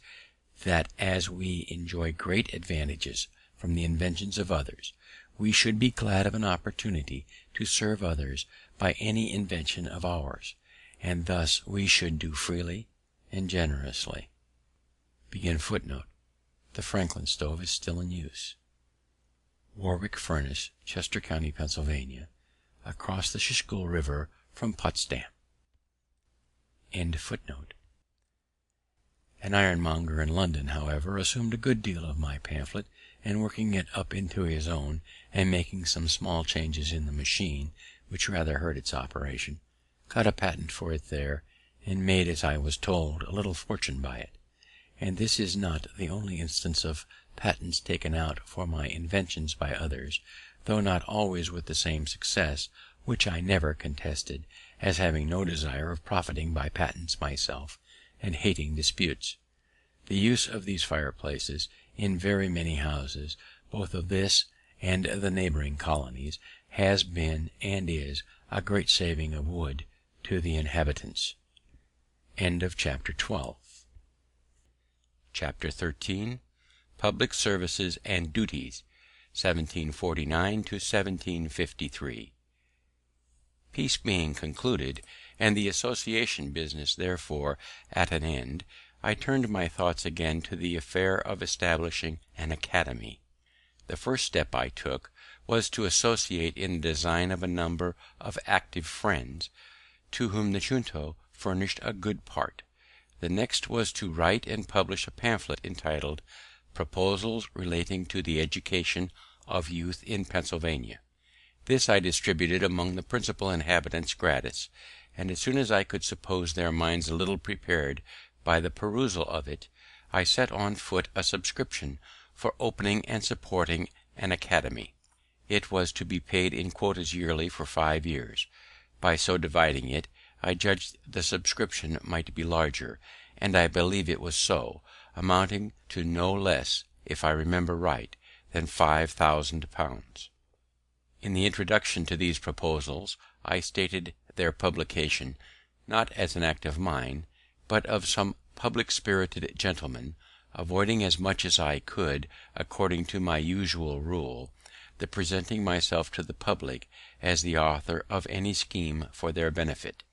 that as we enjoy great advantages from the inventions of others, we should be glad of an opportunity to serve others by any invention of ours, and thus we should do freely and generously. The Franklin stove is still in use. Warwick Furnace, Chester County, Pennsylvania, across the Schuylkill River from Potsdam. An ironmonger in London, however, assumed a good deal of my pamphlet, and working it up into his own, and making some small changes in the machine, which rather hurt its operation, got a patent for it there, and made, as I was told, a little fortune by it. And this is not the only instance of patents taken out for my inventions by others, though not always with the same success, which I never contested, as having no desire of profiting by patents myself, and hating disputes. The use of these fireplaces in very many houses, both of this and the neighbouring colonies, has been and is a great saving of wood to the inhabitants. Chapter 13. Public Services and Duties, 1749 to 1753. Peace being concluded, and the association business therefore at an end, I turned my thoughts again to the affair of establishing an academy. The first step I took was to associate in the design of a number of active friends, to whom the junto furnished a good part. The next was to write and publish a pamphlet entitled Proposals relating to the Education of Youth in Pennsylvania. This I distributed among the principal inhabitants gratis, and as soon as I could suppose their minds a little prepared by the perusal of it, I set on foot a subscription for opening and supporting an academy. It was to be paid in quotas yearly for 5 years. By so dividing it, I judged the subscription might be larger, and I believe it was so, amounting to no less, if I remember right, than £5,000. In the introduction to these proposals, I stated their publication, not as an act of mine, but of some public-spirited gentleman, avoiding as much as I could, according to my usual rule, the presenting myself to the public as the author of any scheme for their benefit.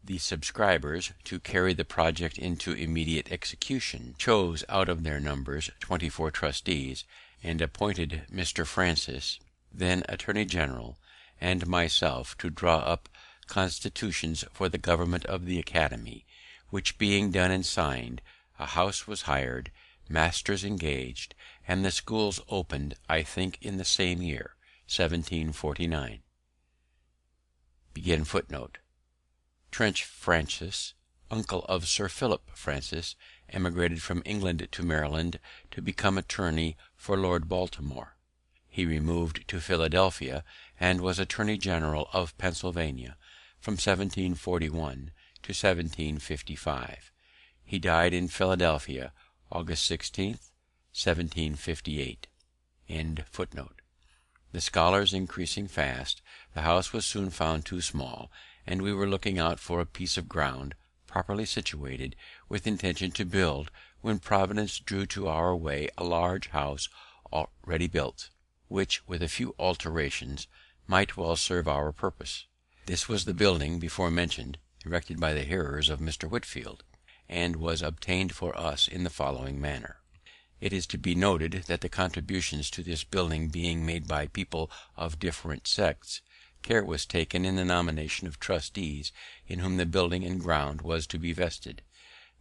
The subscribers, to carry the project into immediate execution, chose out of their numbers 24 trustees, and appointed Mr. Francis, then Attorney General, and myself to draw up constitutions for the government of the Academy, which being done and signed, a house was hired, masters engaged, and the schools opened, I think, in the same year, 1749. Trench Francis, uncle of Sir Philip Francis, emigrated from England to Maryland to become attorney for Lord Baltimore. He removed to Philadelphia, and was Attorney General of Pennsylvania from 1741 to 1755. He died in Philadelphia, August 16th, 1758. The scholars increasing fast, the house was soon found too small, and we were looking out for a piece of ground, properly situated, with intention to build, when Providence drew to our way a large house already built, which, with a few alterations, might well serve our purpose. This was the building before mentioned, erected by the hearers of Mr. Whitefield, and was obtained for us in the following manner. It is to be noted that the contributions to this building being made by people of different sects, care was taken in the nomination of trustees in whom the building and ground was to be vested,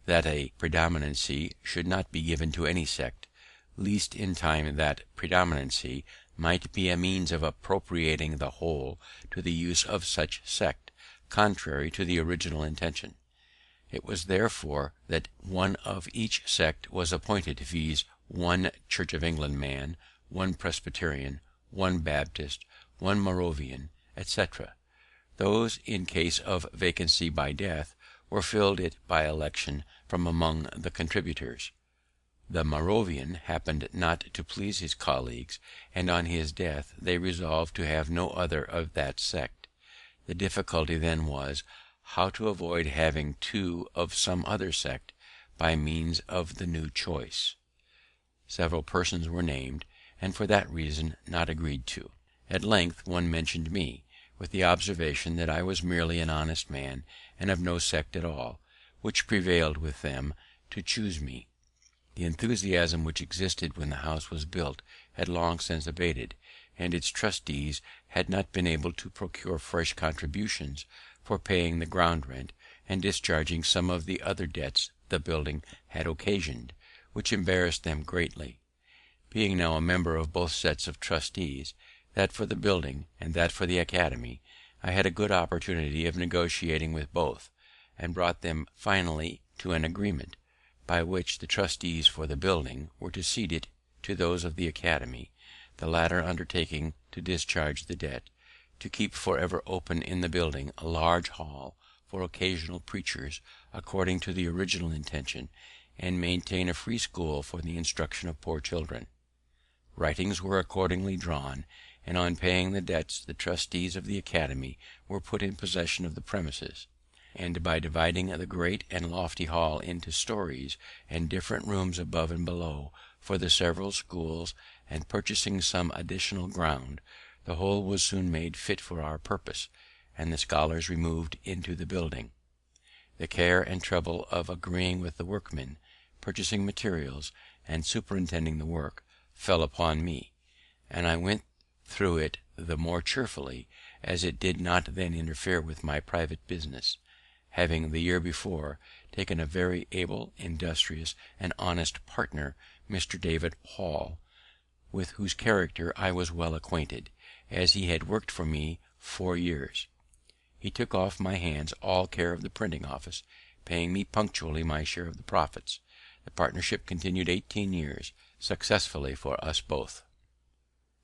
that a predominancy should not be given to any sect, lest in time that predominancy might be a means of appropriating the whole to the use of such sect, contrary to the original intention. It was therefore that one of each sect was appointed, viz., 1 Church of England man, 1 Presbyterian, 1 Baptist, 1 Moravian, etc. Those, in case of vacancy by death, were filled it by election from among the contributors. The Moravian happened not to please his colleagues, and on his death they resolved to have no other of that sect. The difficulty then was, how to avoid having 2 of some other sect by means of the new choice. Several persons were named, and for that reason not agreed to. At length one mentioned me, with the observation that I was merely an honest man, and of no sect at all, which prevailed with them to choose me. The enthusiasm which existed when the house was built had long since abated, and its trustees had not been able to procure fresh contributions for paying the ground rent and discharging some of the other debts the building had occasioned, which embarrassed them greatly. Being now a member of both sets of trustees, that for the building and that for the academy, I had a good opportunity of negotiating with both, and brought them finally to an agreement, by which the trustees for the building were to cede it to those of the academy, the latter undertaking to discharge the debt, to keep for ever open in the building a large hall for occasional preachers according to the original intention, and maintain a free school for the instruction of poor children. Writings were accordingly drawn, and on paying the debts the trustees of the academy were put in possession of the premises, and by dividing the great and lofty hall into stories and different rooms above and below for the several schools, and purchasing some additional ground, the whole was soon made fit for our purpose, and the scholars removed into the building. The care and trouble of agreeing with the workmen, purchasing materials, and superintending the work, fell upon me, and I went through it the more cheerfully, as it did not then interfere with my private business, having the year before taken a very able, industrious, and honest partner, Mr. David Hall, with whose character I was well acquainted, as he had worked for me 4 years. He took off my hands all care of the printing office, paying me punctually my share of the profits. The partnership continued 18 years, successfully for us both.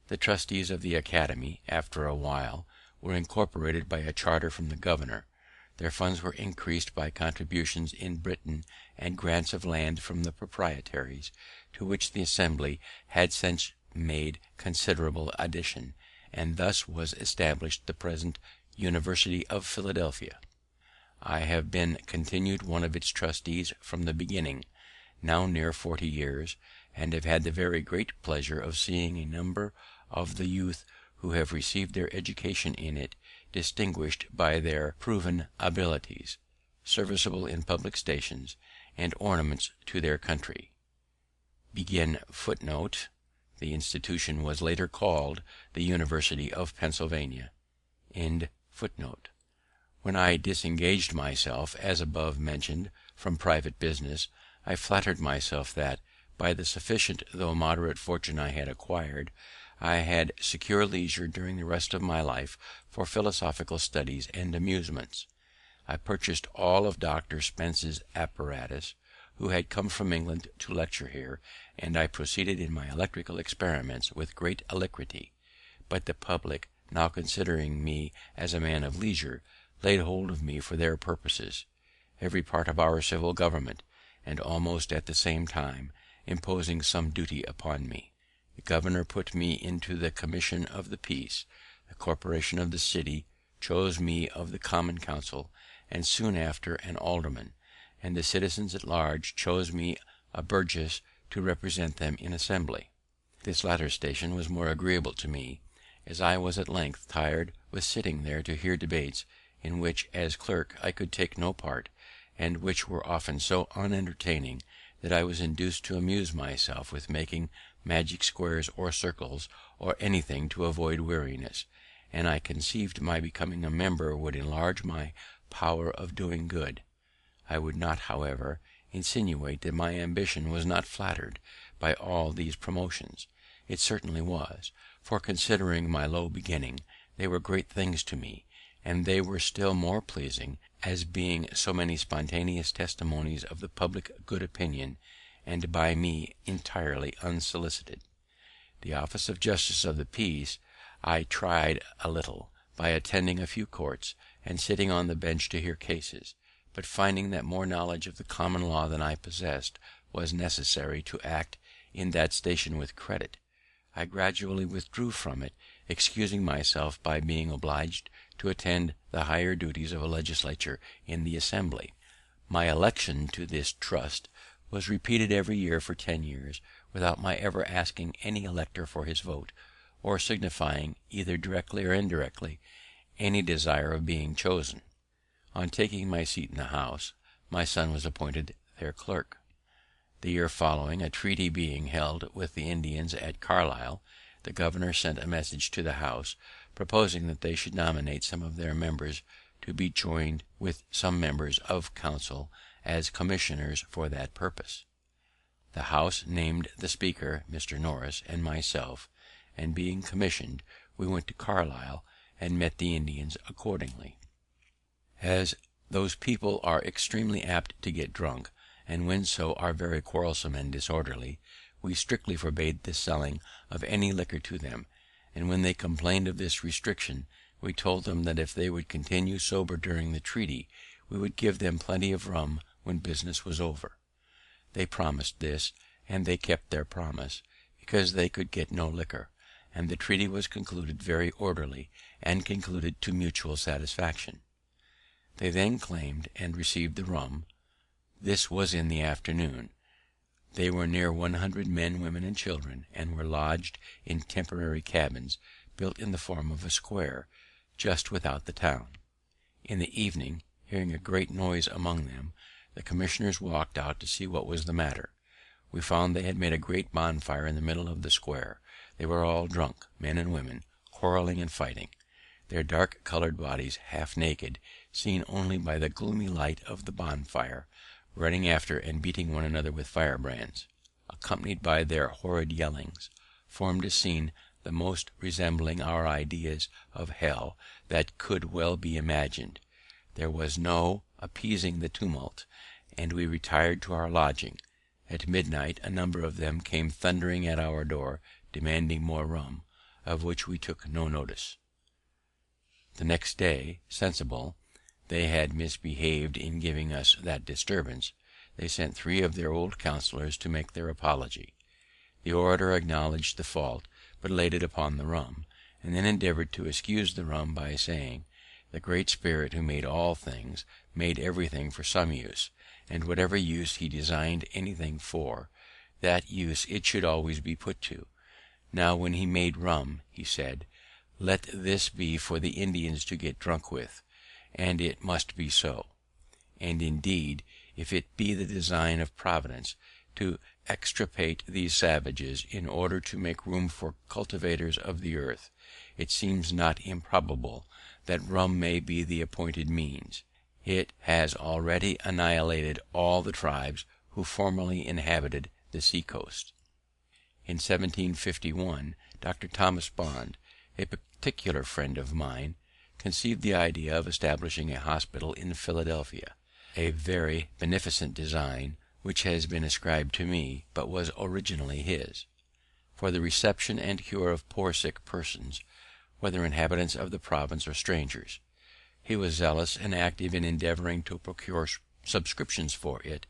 The trustees of the Academy, after a while, were incorporated by a charter from the governor. Their funds were increased by contributions in Britain and grants of land from the proprietaries, to which the Assembly had since made considerable addition, and thus was established the present University of Philadelphia. I have been continued one of its trustees from the beginning, now near 40 years, and have had the very great pleasure of seeing a number of the youth who have received their education in it distinguished by their proven abilities, serviceable in public stations, and ornaments to their country. Footnote. The institution was later called the University of Pennsylvania. End footnote. When I disengaged myself, as above mentioned, from private business, I flattered myself that, by the sufficient though moderate fortune I had acquired, I had secure leisure during the rest of my life for philosophical studies and amusements. I purchased all of Dr. Spence's apparatus, who had come from England to lecture here, and I proceeded in my electrical experiments with great alacrity; but the public, now considering me as a man of leisure, laid hold of me for their purposes, every part of our civil government, and almost at the same time imposing some duty upon me. The governor put me into the commission of the peace, the corporation of the city chose me of the common council, and soon after an alderman, and the citizens at large chose me a burgess to represent them in assembly. This latter station was more agreeable to me, as I was at length tired with sitting there to hear debates in which, as clerk, I could take no part, and which were often so unentertaining that I was induced to amuse myself with making magic squares or circles, or anything to avoid weariness, and I conceived my becoming a member would enlarge my power of doing good. I would not, however, insinuate that my ambition was not flattered by all these promotions. It certainly was, for, considering my low beginning, they were great things to me, and they were still more pleasing, as being so many spontaneous testimonies of the public good opinion, and by me entirely unsolicited. The office of justice of the peace I tried a little, by attending a few courts, and sitting on the bench to hear cases; but finding that more knowledge of the common law than I possessed was necessary to act in that station with credit, I gradually withdrew from it, excusing myself by being obliged to attend the higher duties of a legislature in the Assembly. My election to this trust was repeated every year for 10 years, without my ever asking any elector for his vote, or signifying, either directly or indirectly, any desire of being chosen. On taking my seat in the House, my son was appointed their clerk. The year following, a treaty being held with the Indians at Carlisle, the governor sent a message to the House, proposing that they should nominate some of their members to be joined with some members of council as commissioners for that purpose. The House named the Speaker, Mr. Norris, and myself, and being commissioned, we went to Carlisle and met the Indians accordingly. As those people are extremely apt to get drunk, and when so are very quarrelsome and disorderly, we strictly forbade the selling of any liquor to them, and when they complained of this restriction, we told them that if they would continue sober during the treaty, we would give them plenty of rum when business was over. They promised this, and they kept their promise, because they could get no liquor, and the treaty was concluded very orderly, and concluded to mutual satisfaction. They then claimed and received the rum. This was in the afternoon. They were near 100 men, women, and children, and were lodged in temporary cabins, built in the form of a square, just without the town. In the evening, hearing a great noise among them, the commissioners walked out to see what was the matter. We found they had made a great bonfire in the middle of the square. They were all drunk, men and women, quarrelling and fighting, their dark colored bodies, half naked, seen only by the gloomy light of the bonfire, running after and beating one another with firebrands, accompanied by their horrid yellings, formed a scene the most resembling our ideas of hell that could well be imagined. There was no appeasing the tumult, and we retired to our lodging. At midnight a number of them came thundering at our door, demanding more rum, of which we took no notice. The next day, sensible they had misbehaved in giving us that disturbance, they sent 3 of their old counsellors to make their apology. The orator acknowledged the fault, but laid it upon the rum, and then endeavoured to excuse the rum by saying, the Great Spirit who made all things made everything for some use, and whatever use he designed anything for, that use it should always be put to. Now when he made rum, he said, let this be for the Indians to get drunk with, and it must be so. And indeed, if it be the design of Providence to extirpate these savages in order to make room for cultivators of the earth, it seems not improbable that rum may be the appointed means. It has already annihilated all the tribes who formerly inhabited the sea coast. In 1751, Dr. Thomas Bond, a particular friend of mine, conceived the idea of establishing a hospital in Philadelphia, a very beneficent design, which has been ascribed to me, but was originally his, for the reception and cure of poor sick persons, whether inhabitants of the province or strangers. He was zealous and active in endeavouring to procure subscriptions for it,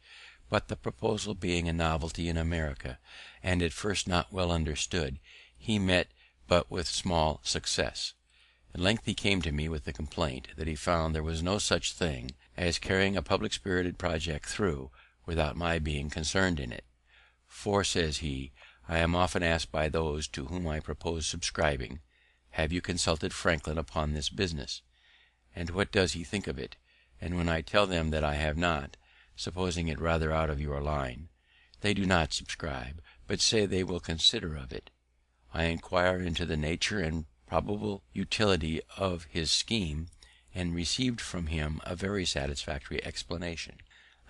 but the proposal being a novelty in America, and at first not well understood, he met but with small success. At length he came to me with the complaint that he found there was no such thing as carrying a public spirited project through without my being concerned in it. For, says he, I am often asked by those to whom I propose subscribing, have you consulted Franklin upon this business, and what does he think of it? And when I tell them that I have not, supposing it rather out of your line, they do not subscribe, but say they will consider of it. I inquire into the nature and probable utility of his scheme, and received from him a very satisfactory explanation.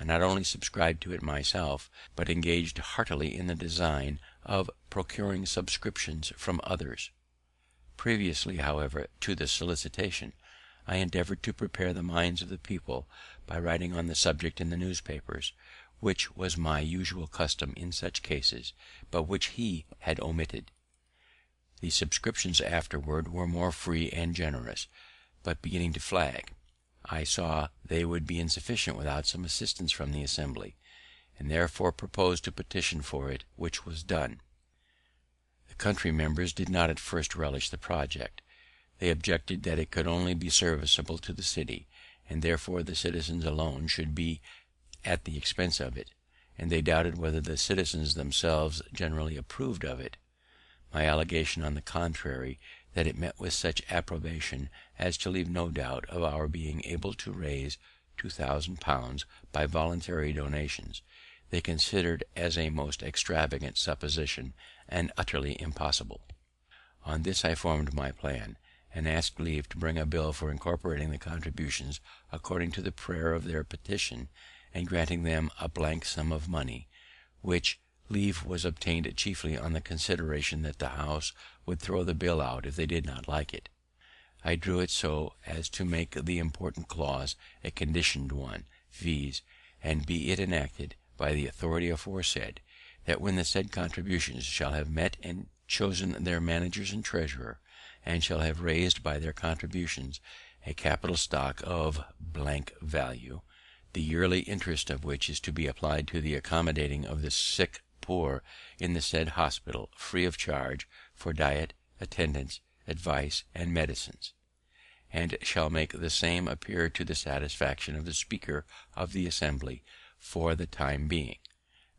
I not only subscribed to it myself, but engaged heartily in the design of procuring subscriptions from others. Previously, however, to the solicitation, I endeavoured to prepare the minds of the people by writing on the subject in the newspapers, which was my usual custom in such cases, but which he had omitted. The subscriptions afterward were more free and generous, but beginning to flag. I saw they would be insufficient without some assistance from the Assembly, and therefore proposed to petition for it, which was done. The country members did not at first relish the project. They objected that it could only be serviceable to the city, and therefore the citizens alone should be at the expense of it, and they doubted whether the citizens themselves generally approved of it. My allegation, on the contrary, that it met with such approbation as to leave no doubt of our being able to raise £2,000 by voluntary donations, they considered as a most extravagant supposition, and utterly impossible. On this I formed my plan, and asked leave to bring a bill for incorporating the contributions according to the prayer of their petition, and granting them a blank sum of money, which leave was obtained chiefly on the consideration that the House would throw the bill out if they did not like it. I drew it so as to make the important clause a conditioned one, viz., and be it enacted by the authority aforesaid, that when the said contributions shall have met and chosen their managers and treasurer, and shall have raised by their contributions a capital stock of blank value, the yearly interest of which is to be applied to the accommodating of the sick poor in the said hospital, free of charge, for diet, attendance, advice, and medicines, and shall make the same appear to the satisfaction of the Speaker of the Assembly for the time being,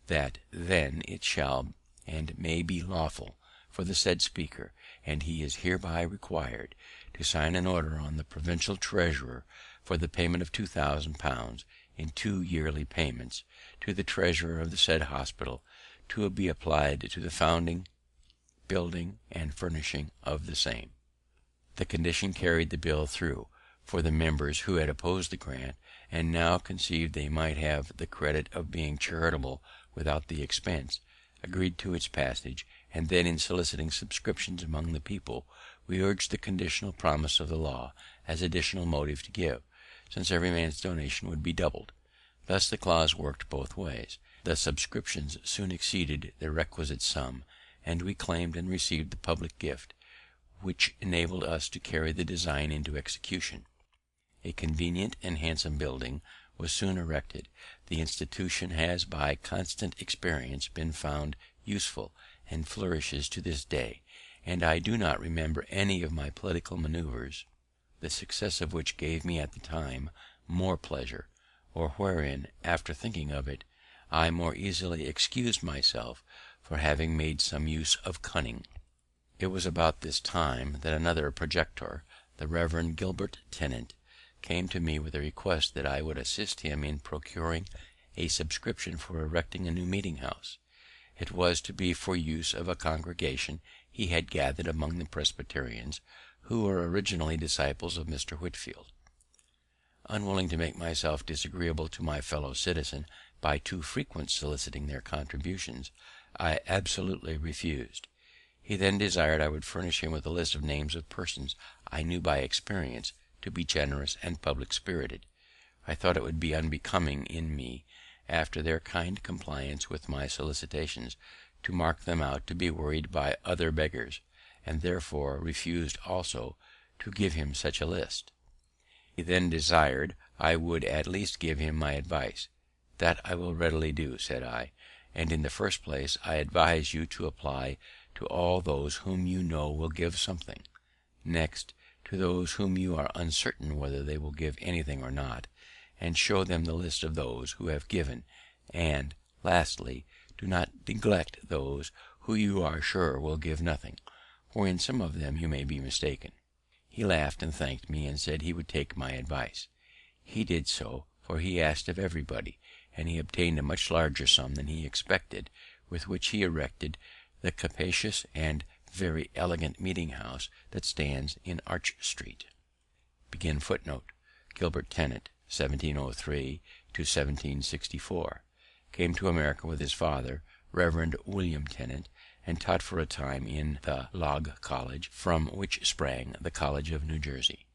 that then it shall and may be lawful for the said Speaker, and he is hereby required, to sign an order on the provincial treasurer for the payment of £2,000 in 2 yearly payments to the treasurer of the said hospital, to be applied to the founding, building, and furnishing of the same. The condition carried the bill through, for the members who had opposed the grant, and now conceived they might have the credit of being charitable without the expense, agreed to its passage, and then in soliciting subscriptions among the people, we urged the conditional promise of the law as additional motive to give, since every man's donation would be doubled. Thus the clause worked both ways. The subscriptions soon exceeded the requisite sum, and we claimed and received the public gift, which enabled us to carry the design into execution. A convenient and handsome building was soon erected. The institution has by constant experience been found useful, and flourishes to this day, and I do not remember any of my political manoeuvres, the success of which gave me at the time more pleasure, or wherein, after thinking of it, I more easily excused myself for having made some use of cunning. It was about this time that another projector, the Reverend Gilbert Tennent, came to me with a request that I would assist him in procuring a subscription for erecting a new meeting house. It was to be for use of a congregation he had gathered among the Presbyterians, who were originally disciples of Mr. Whitefield. Unwilling to make myself disagreeable to my fellow citizens by too frequent soliciting their contributions, I absolutely refused. He then desired I would furnish him with a list of names of persons I knew by experience to be generous and public spirited. I thought it would be unbecoming in me, after their kind compliance with my solicitations, to mark them out to be worried by other beggars, and therefore refused also to give him such a list. He then desired I would at least give him my advice. "That I will readily do," said I, "and in the first place I advise you to apply to all those whom you know will give something; next, to those whom you are uncertain whether they will give anything or not, and show them the list of those who have given; and, lastly, do not neglect those who you are sure will give nothing, for in some of them you may be mistaken." He laughed and thanked me, and said he would take my advice. He did so, for he asked of everybody, and he obtained a much larger sum than he expected, with which he erected the capacious and very elegant meeting house that stands in Arch Street. Gilbert Tennent, 1703 to 1764, came to America with his father, Reverend William Tennent, and taught for a time in the Log College, from which sprang the College of New Jersey.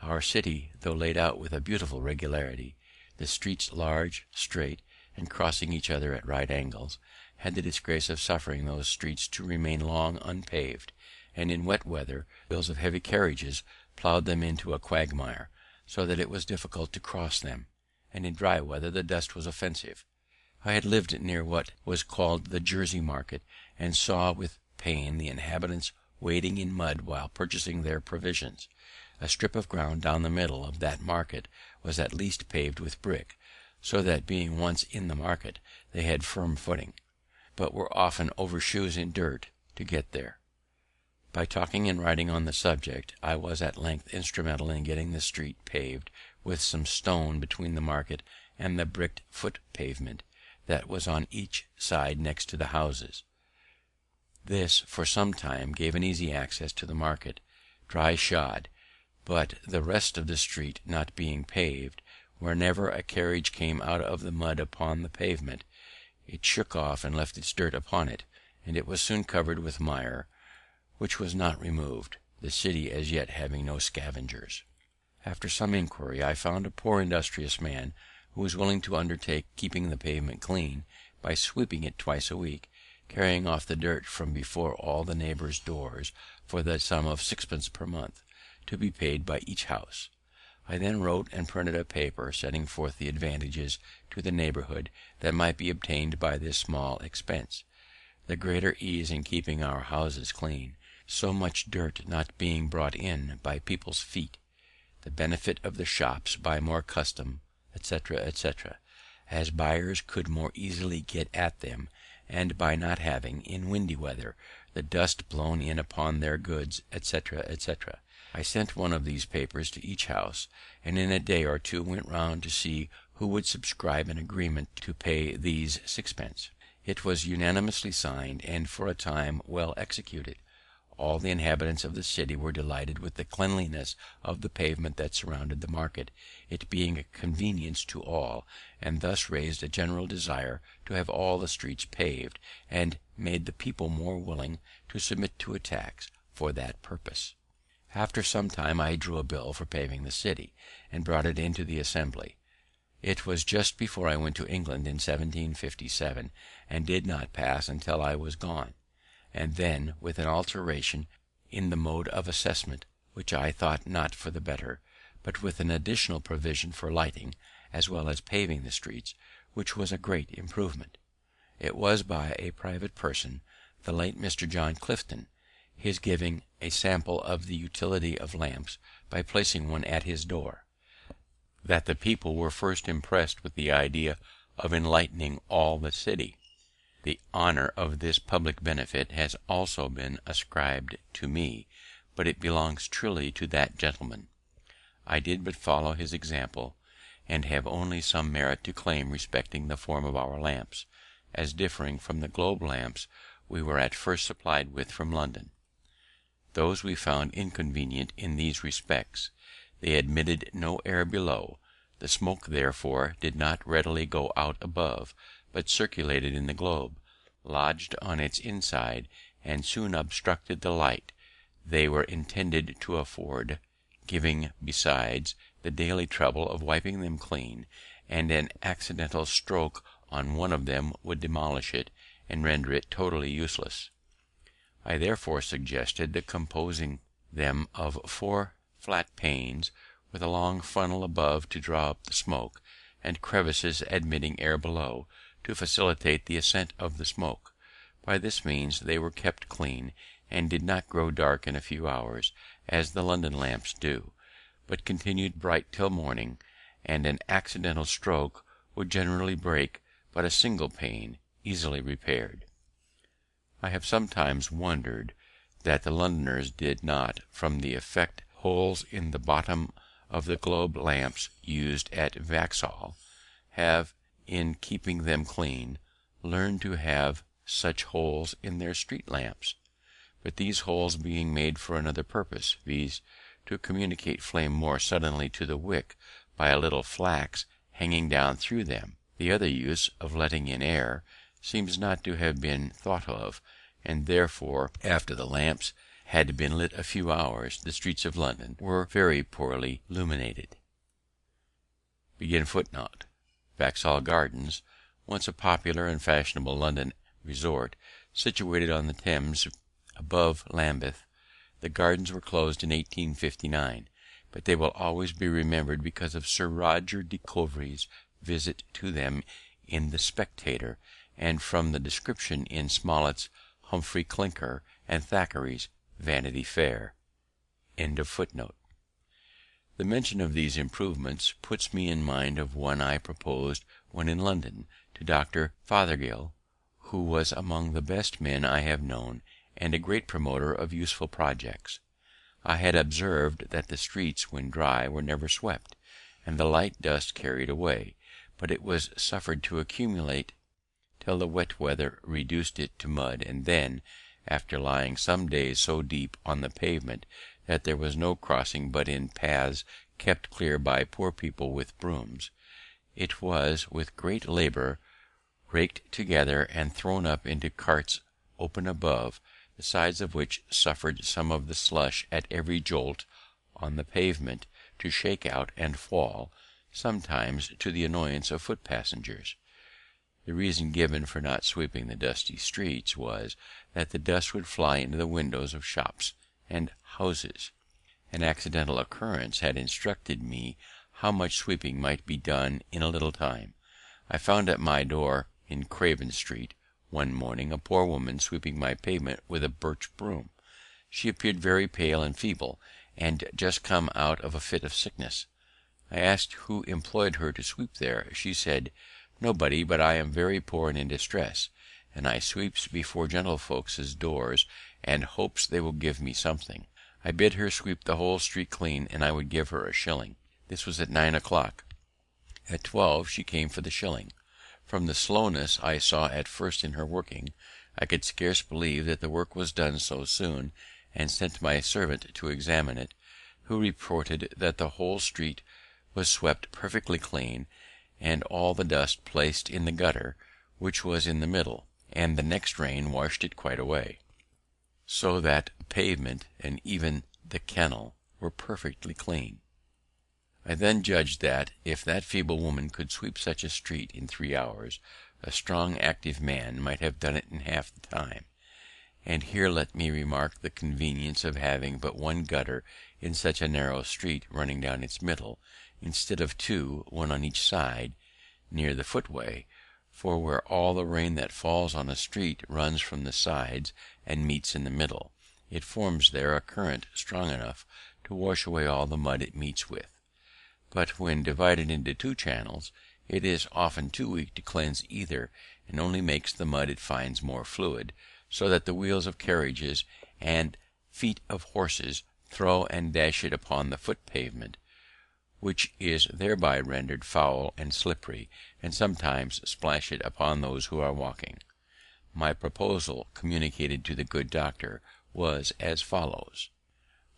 Our city, though laid out with a beautiful regularity, the streets large, straight, and crossing each other at right angles, had the disgrace of suffering those streets to remain long unpaved, and in wet weather wheels of heavy carriages ploughed them into a quagmire, so that it was difficult to cross them, and in dry weather the dust was offensive. I had lived near what was called the Jersey Market, and saw with pain the inhabitants wading in mud while purchasing their provisions. A strip of ground down the middle of that market was at least paved with brick, so that being once in the market they had firm footing, but were often over shoes in dirt to get there. By talking and writing on the subject, I was at length instrumental in getting the street paved with some stone between the market and the bricked foot pavement that was on each side next to the houses. This for some time gave an easy access to the market, dry shod, but the rest of the street not being paved, whenever a carriage came out of the mud upon the pavement, it shook off and left its dirt upon it, and it was soon covered with mire, which was not removed, the city as yet having no scavengers. After some inquiry, I found a poor industrious man who was willing to undertake keeping the pavement clean by sweeping it twice a week, carrying off the dirt from before all the neighbours' doors for the sum of 6d. per month, to be paid by each house. I then wrote and printed a paper setting forth the advantages to the neighbourhood that might be obtained by this small expense, the greater ease in keeping our houses clean, so much dirt not being brought in by people's feet, the benefit of the shops by more custom, etc., etc., as buyers could more easily get at them, and by not having, in windy weather, the dust blown in upon their goods, etc., etc. I sent one of these papers to each house, and in a day or two went round to see who would subscribe an agreement to pay these 6d. It was unanimously signed, and for a time well executed. All the inhabitants of the city were delighted with the cleanliness of the pavement that surrounded the market, it being a convenience to all, and thus raised a general desire to have all the streets paved, and made the people more willing to submit to a tax for that purpose. After some time I drew a bill for paving the city, and brought it into the Assembly. It was just before I went to England in 1757, and did not pass until I was gone, and then with an alteration in the mode of assessment, which I thought not for the better, but with an additional provision for lighting, as well as paving the streets, which was a great improvement. It was by a private person, the late Mr. John Clifton, his giving a sample of the utility of lamps by placing one at his door, that the people were first impressed with the idea of enlightening all the city. The honour of this public benefit has also been ascribed to me, but it belongs truly to that gentleman. I did but follow his example, and have only some merit to claim respecting the form of our lamps, as differing from the globe lamps we were at first supplied with from London. Those we found inconvenient in these respects. They admitted no air below, the smoke therefore did not readily go out above, but circulated in the globe, lodged on its inside, and soon obstructed the light they were intended to afford, giving, besides, the daily trouble of wiping them clean, and an accidental stroke on one of them would demolish it, and render it totally useless. I therefore suggested the composing them of 4 flat panes, with a long funnel above to draw up the smoke, and crevices admitting air below, to facilitate the ascent of the smoke. By this means they were kept clean, and did not grow dark in a few hours, as the London lamps do, but continued bright till morning, and an accidental stroke would generally break but a single pane, easily repaired. I have sometimes wondered that the Londoners did not, from the effect holes in the bottom of the globe lamps used at Vauxhall, have, in keeping them clean, learned to have such holes in their street lamps; but these holes being made for another purpose, viz., to communicate flame more suddenly to the wick by a little flax hanging down through them, the other use of letting in air seems not to have been thought of, and therefore, after the lamps had been lit a few hours, the streets of London were very poorly illuminated. Vauxhall Gardens, once a popular and fashionable London resort, situated on the Thames above Lambeth. The gardens were closed in 1859, but they will always be remembered because of Sir Roger de Coverley's visit to them in the Spectator, and from the description in Smollett's Humphrey Clinker and Thackeray's Vanity Fair. The mention of these improvements puts me in mind of one I proposed when in London to Dr. Fothergill, who was among the best men I have known, and a great promoter of useful projects. I had observed that the streets, when dry, were never swept, and the light dust carried away, but it was suffered to accumulate till the wet weather reduced it to mud, and then, after lying some days so deep on the pavement that there was no crossing but in paths kept clear by poor people with brooms, it was with great labour raked together and thrown up into carts open above, the sides of which suffered some of the slush at every jolt on the pavement to shake out and fall, sometimes to the annoyance of foot passengers. The reason given for not sweeping the dusty streets was, that the dust would fly into the windows of shops and houses. An accidental occurrence had instructed me how much sweeping might be done in a little time. I found at my door in Craven Street one morning a poor woman sweeping my pavement with a birch broom. She appeared very pale and feeble, and just come out of a fit of sickness. I asked who employed her to sweep there. She said, "Nobody, but I am very poor and in distress, and I sweeps before gentlefolks' doors, and hopes they will give me something." I bid her sweep the whole street clean, and I would give her a shilling. This was at 9 o'clock. At 12 she came for the shilling. From the slowness I saw at first in her working, I could scarce believe that the work was done so soon, and sent my servant to examine it, who reported that the whole street was swept perfectly clean, and all the dust placed in the gutter, which was in the middle, and the next rain washed it quite away, so that pavement and even the kennel were perfectly clean. I then judged that, if that feeble woman could sweep such a street in 3 hours, a strong active man might have done it in half the time. And here let me remark the convenience of having but one gutter in such a narrow street running down its middle, instead of two, one on each side, near the footway; for where all the rain that falls on a street runs from the sides and meets in the middle, it forms there a current strong enough to wash away all the mud it meets with. But when divided into two channels, it is often too weak to cleanse either, and only makes the mud it finds more fluid, so that the wheels of carriages and feet of horses throw and dash it upon the foot pavement, which is thereby rendered foul and slippery, and sometimes splash it upon those who are walking. My proposal, communicated to the good doctor, was as follows: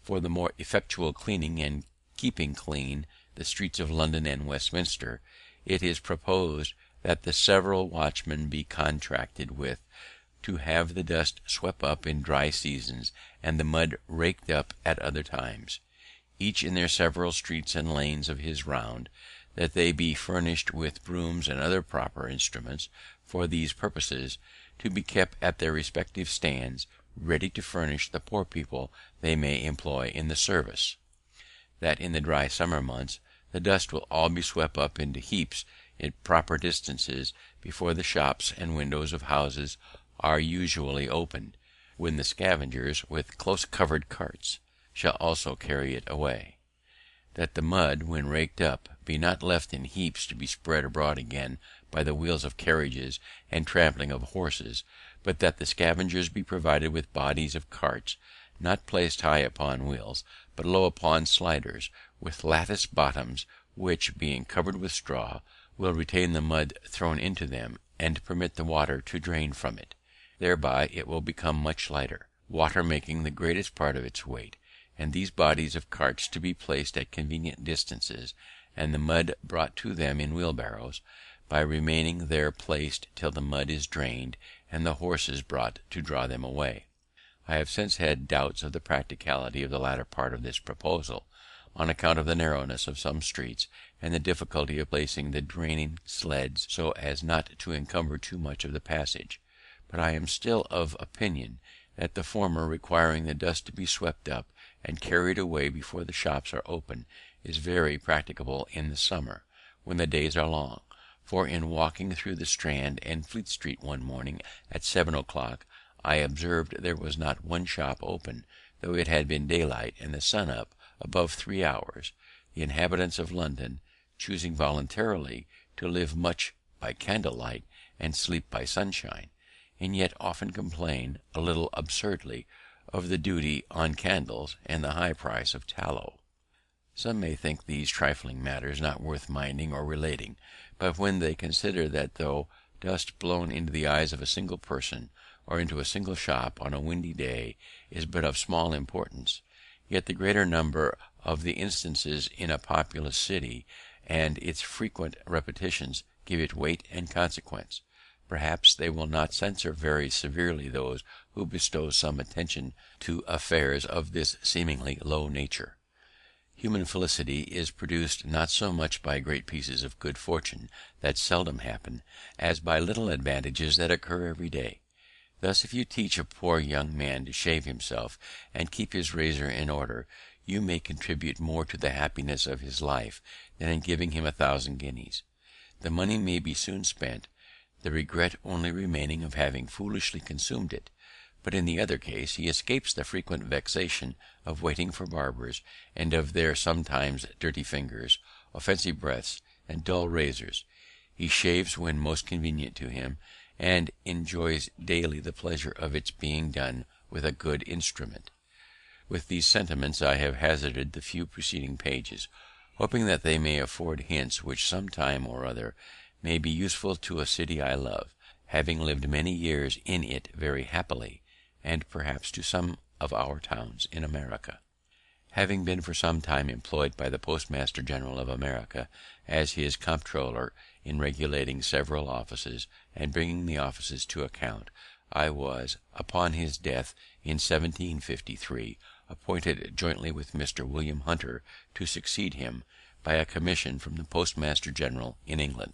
for the more effectual cleaning and keeping clean the streets of London and Westminster, it is proposed that the several watchmen be contracted with to have the dust swept up in dry seasons, and the mud raked up at other times, each in their several streets and lanes of his round; that they be furnished with brooms and other proper instruments for these purposes, to be kept at their respective stands, ready to furnish the poor people they may employ in the service; that in the dry summer months the dust will all be swept up into heaps at proper distances before the shops and windows of houses are usually opened, when the scavengers, with close covered carts, shall also carry it away; that the mud, when raked up, be not left in heaps to be spread abroad again by the wheels of carriages and trampling of horses, but that the scavengers be provided with bodies of carts, not placed high upon wheels, but low upon sliders, with lattice bottoms, which, being covered with straw, will retain the mud thrown into them, and permit the water to drain from it. Thereby it will become much lighter, water making the greatest part of its weight; and these bodies of carts to be placed at convenient distances, and the mud brought to them in wheelbarrows, by remaining there placed till the mud is drained, and the horses brought to draw them away. I have since had doubts of the practicability of the latter part of this proposal, on account of the narrowness of some streets, and the difficulty of placing the draining sleds so as not to encumber too much of the passage; but I am still of opinion that the former, requiring the dust to be swept up and carried away before the shops are open, is very practicable in the summer, when the days are long; for in walking through the Strand and Fleet Street one morning at 7 o'clock, I observed there was not one shop open, though it had been daylight and the sun up above 3 hours. The inhabitants of London, choosing voluntarily to live much by candlelight and sleep by sunshine, and yet often complain, a little absurdly, of the duty on candles and the high price of tallow. Some may think these trifling matters not worth minding or relating; but when they consider that though dust blown into the eyes of a single person, or into a single shop on a windy day, is but of small importance, yet the greater number of the instances in a populous city, and its frequent repetitions, give it weight and consequence, perhaps they will not censure very severely those who bestow some attention to affairs of this seemingly low nature. Human felicity is produced not so much by great pieces of good fortune that seldom happen, as by little advantages that occur every day. Thus, if you teach a poor young man to shave himself and keep his razor in order, you may contribute more to the happiness of his life than in giving him 1,000 guineas. The money may be soon spent, the regret only remaining of having foolishly consumed it; but in the other case he escapes the frequent vexation of waiting for barbers, and of their sometimes dirty fingers, offensive breaths, and dull razors. He shaves when most convenient to him, and enjoys daily the pleasure of its being done with a good instrument. With these sentiments I have hazarded the few preceding pages, hoping that they may afford hints which some time or other may be useful to a city I love, having lived many years in it very happily, and perhaps to some of our towns in America. Having been for some time employed by the Postmaster General of America as his comptroller in regulating several offices and bringing the offices to account, I was, upon his death in 1753, appointed jointly with Mr. William Hunter to succeed him, by a commission from the Postmaster General in England.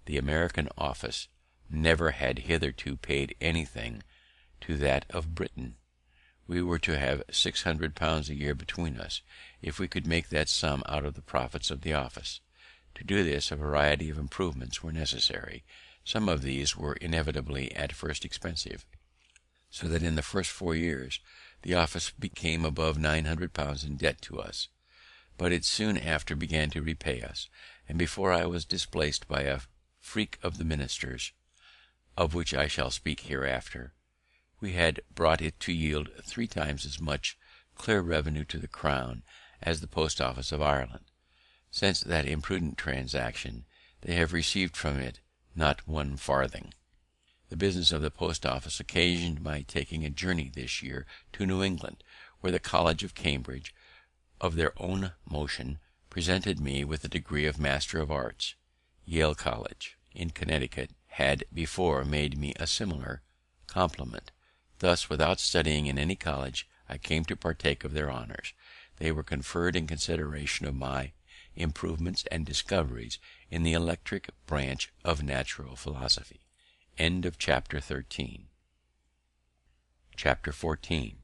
The American office never had hitherto paid anything to that of Britain. We were to have £600 a year between us, if we could make that sum out of the profits of the office. To do this, a variety of improvements were necessary. Some of these were inevitably at first expensive, so that in the first 4 years the office became above £900 in debt to us. But it soon after began to repay us, and before I was displaced by a freak of the minister's, of which I shall speak hereafter, we had brought it to yield 3 times as much clear revenue to the crown as the post office of Ireland. Since that imprudent transaction, they have received from it not 1 farthing. The business of the post office occasioned my taking a journey this year to New England, where the College of Cambridge, of their own motion, presented me with the degree of Master of Arts. Yale College, in Connecticut, had before made me a similar compliment. Thus, without studying in any college, I came to partake of their honours. They were conferred in consideration of my improvements and discoveries in the electric branch of natural philosophy. Chapter 13. Chapter 14.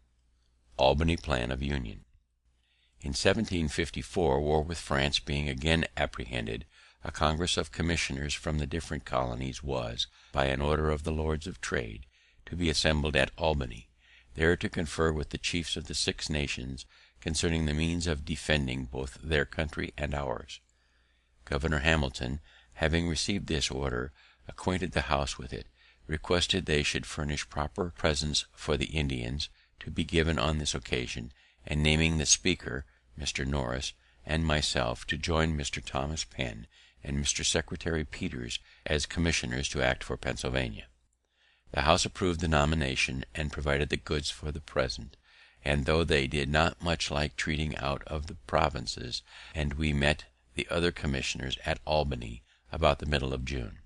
Albany Plan of Union. In 1754, war with France being again apprehended, a Congress of Commissioners from the different colonies was, by an order of the Lords of Trade, to be assembled at Albany, there to confer with the chiefs of the 6 nations concerning the means of defending both their country and ours. Governor Hamilton, having received this order, acquainted the House with it, requested they should furnish proper presents for the Indians to be given on this occasion, and naming the Speaker, Mr. Norris, and myself to join Mr. Thomas Penn and Mr. Secretary Peters as commissioners to act for Pennsylvania. The House approved the nomination, and provided the goods for the present, and though they did not much like treating out of the provinces, and we met the other commissioners at Albany about the middle of June.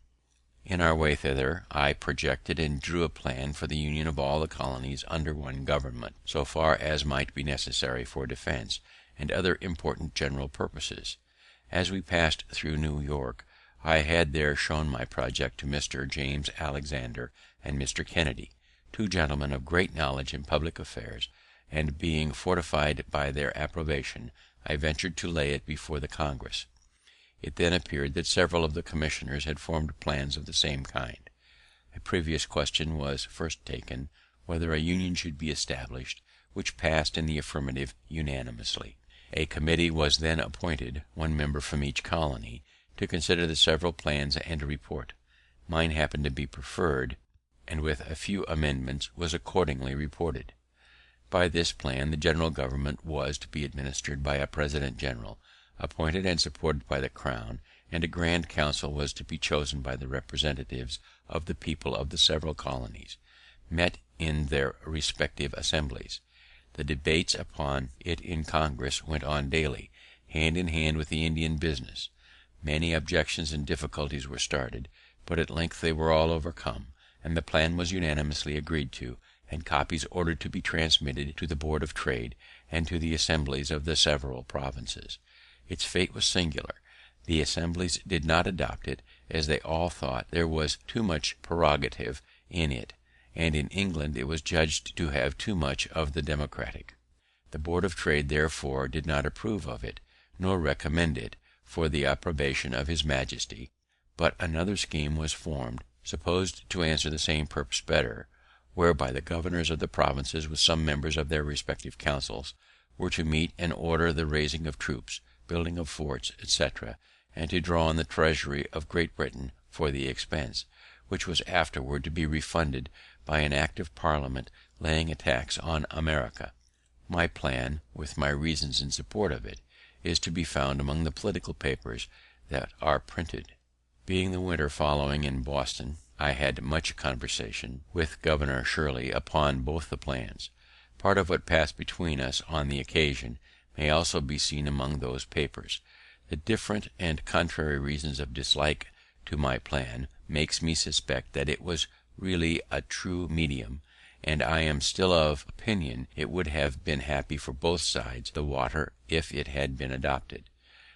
In our way thither, I projected and drew a plan for the union of all the colonies under one government, so far as might be necessary for defense, and other important general purposes. As we passed through New York, I had there shown my project to Mr. James Alexander and Mr. Kennedy, 2 gentlemen of great knowledge in public affairs, and being fortified by their approbation, I ventured to lay it before the Congress. It then appeared that several of the commissioners had formed plans of the same kind. A previous question was first taken, whether a union should be established, which passed in the affirmative unanimously. A committee was then appointed, 1 member from each colony, to consider the several plans and report. Mine happened to be preferred, and with a few amendments was accordingly reported. By this plan the general government was to be administered by a president general, appointed and supported by the crown, and a grand council was to be chosen by the representatives of the people of the several colonies, met in their respective assemblies. The debates upon it in Congress went on daily, hand in hand with the Indian business. Many objections and difficulties were started, but at length they were all overcome, and the plan was unanimously agreed to, and copies ordered to be transmitted to the Board of Trade and to the assemblies of the several provinces. Its fate was singular. The assemblies did not adopt it, as they all thought there was too much prerogative in it, and in England it was judged to have too much of the democratic. The Board of Trade therefore did not approve of it, nor recommend it for the approbation of his Majesty, but another scheme was formed, supposed to answer the same purpose better, whereby the governors of the provinces, with some members of their respective councils, were to meet and order the raising of troops, building of forts, etc., and to draw on the treasury of Great Britain for the expense, which was afterward to be refunded by an act of Parliament laying a tax on America. My plan, with my reasons in support of it, is to be found among the political papers that are printed. Being the winter following in Boston, I had much conversation with Governor Shirley upon both the plans. Part of what passed between us on the occasion may also be seen among those papers. The different and contrary reasons of dislike to my plan makes me suspect that it was really a true medium, and I am still of opinion it would have been happy for both sides the water if it had been adopted.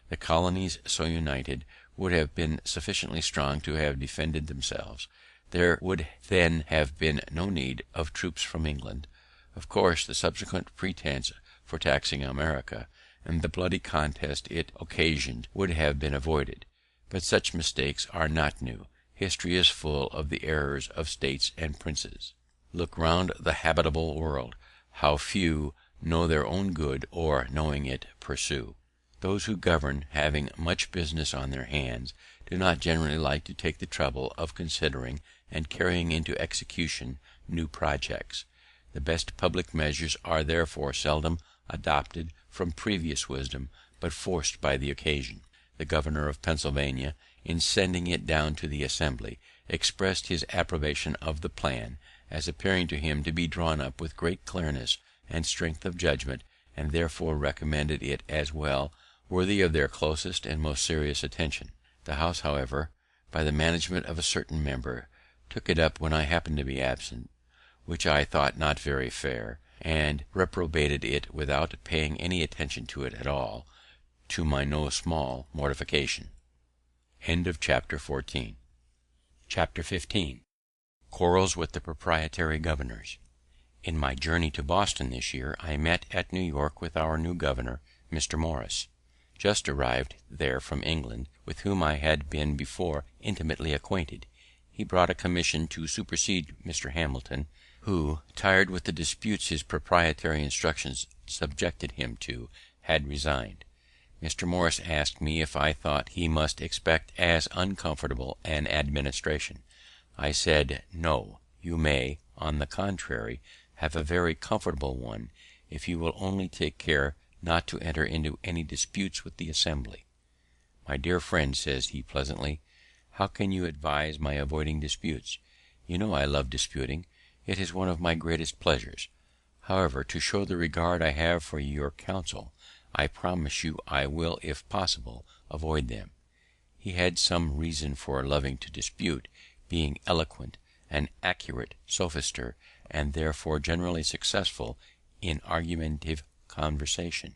The colonies so united would have been sufficiently strong to have defended themselves. There would then have been no need of troops from England. Of course, the subsequent pretence for taxing America, and the bloody contest it occasioned, would have been avoided. But such mistakes are not new. History is full of the errors of states and princes. Look round the habitable world. How few know their own good, or, knowing it, pursue. Those who govern, having much business on their hands, do not generally like to take the trouble of considering and carrying into execution new projects. The best public measures are therefore seldom adopted from previous wisdom, but forced by the occasion. The governor of Pennsylvania, in sending it down to the Assembly, expressed his approbation of the plan, as appearing to him to be drawn up with great clearness and strength of judgment, and therefore recommended it as well worthy of their closest and most serious attention. The House, however, by the management of a certain member, took it up when I happened to be absent, which I thought not very fair, and reprobated it without paying any attention to it at all, to my no small mortification. Chapter 15. Quarrels with the proprietary governors. In my journey to Boston this year, I met at New York with our new governor, Mr. Morris, just arrived there from England, with whom I had been before intimately acquainted. He brought a commission to supersede Mr. Hamilton, who, tired with the disputes his proprietary instructions subjected him to, had resigned. Mr. Morris asked me if I thought he must expect as uncomfortable an administration. I said, no, you may, on the contrary, have a very comfortable one, if you will only take care not to enter into any disputes with the Assembly. My dear friend, says he pleasantly, how can you advise my avoiding disputes? You know I love disputing. It is one of my greatest pleasures. However, to show the regard I have for your counsel, I promise you I will, if possible, avoid them. He had some reason for loving to dispute, being eloquent, an accurate sophister, and therefore generally successful in argumentative conversation.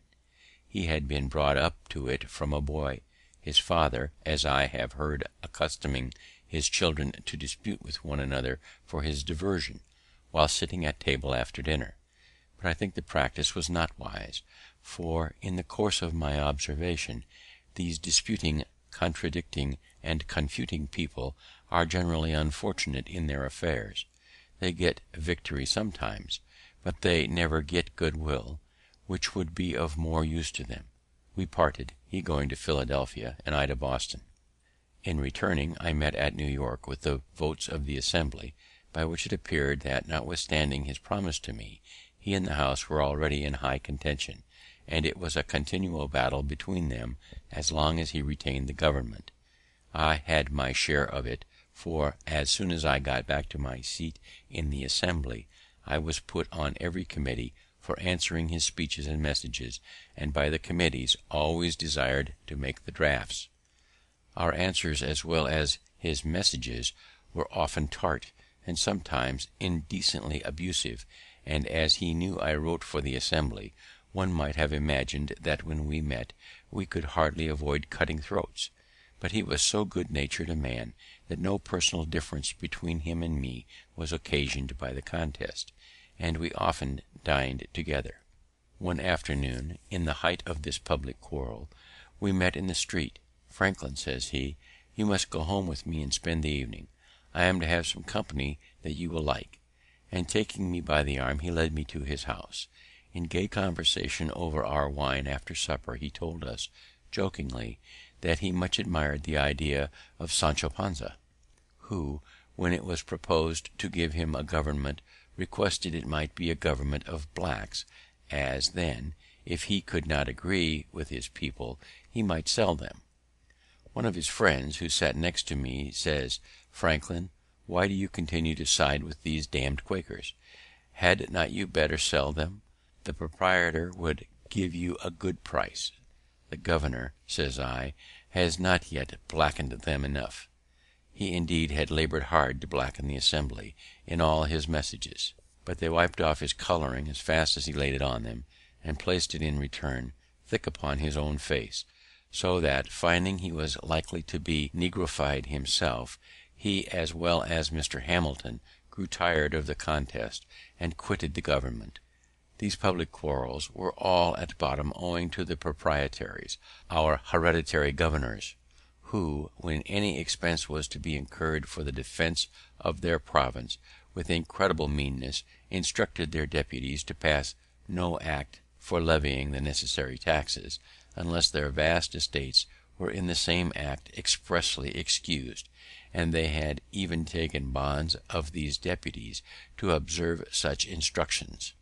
He had been brought up to it from a boy, his father, as I have heard, accustoming his children to dispute with one another for his diversion, while sitting at table after dinner. But I think the practice was not wise, for, in the course of my observation, these disputing, contradicting, and confuting people are generally unfortunate in their affairs. They get victory sometimes, but they never get good will, which would be of more use to them. We parted, he going to Philadelphia, and I to Boston. In returning, I met at New York with the votes of the Assembly, by which it appeared that, notwithstanding his promise to me, he and the House were already in high contention, and it was a continual battle between them as long as he retained the government. I had my share of it, for, as soon as I got back to my seat in the Assembly, I was put on every committee for answering his speeches and messages, and by the committees always desired to make the drafts. Our answers, as well as his messages, were often tart, and sometimes indecently abusive, and as he knew I wrote for the Assembly, one might have imagined that when we met we could hardly avoid cutting throats. But he was so good-natured a man that no personal difference between him and me was occasioned by the contest, and we often dined together. One afternoon, in the height of this public quarrel, we met in the street. Franklin, says he, you must go home with me and spend the evening. I am to have some company that you will like. And taking me by the arm, he led me to his house. In gay conversation over our wine after supper, he told us, jokingly, that he much admired the idea of Sancho Panza, who, when it was proposed to give him a government, requested it might be a government of blacks, as then, if he could not agree with his people, he might sell them. One of his friends, who sat next to me, says, Franklin, why do you continue to side with these damned Quakers? Had not you better sell them? The proprietor would give you a good price. The governor, says I, has not yet blackened them enough. He indeed had laboured hard to blacken the Assembly in all his messages, but they wiped off his colouring as fast as he laid it on them, and placed it in return thick upon his own face, so that, finding he was likely to be negrofied himself, he, as well as Mr. Hamilton, grew tired of the contest, and quitted the government. These public quarrels were all at bottom owing to the proprietaries, our hereditary governors, who, when any expense was to be incurred for the defence of their province, with incredible meanness instructed their deputies to pass no act for levying the necessary taxes, unless their vast estates were in the same act expressly excused, and they had even taken bonds of these deputies to observe such instructions.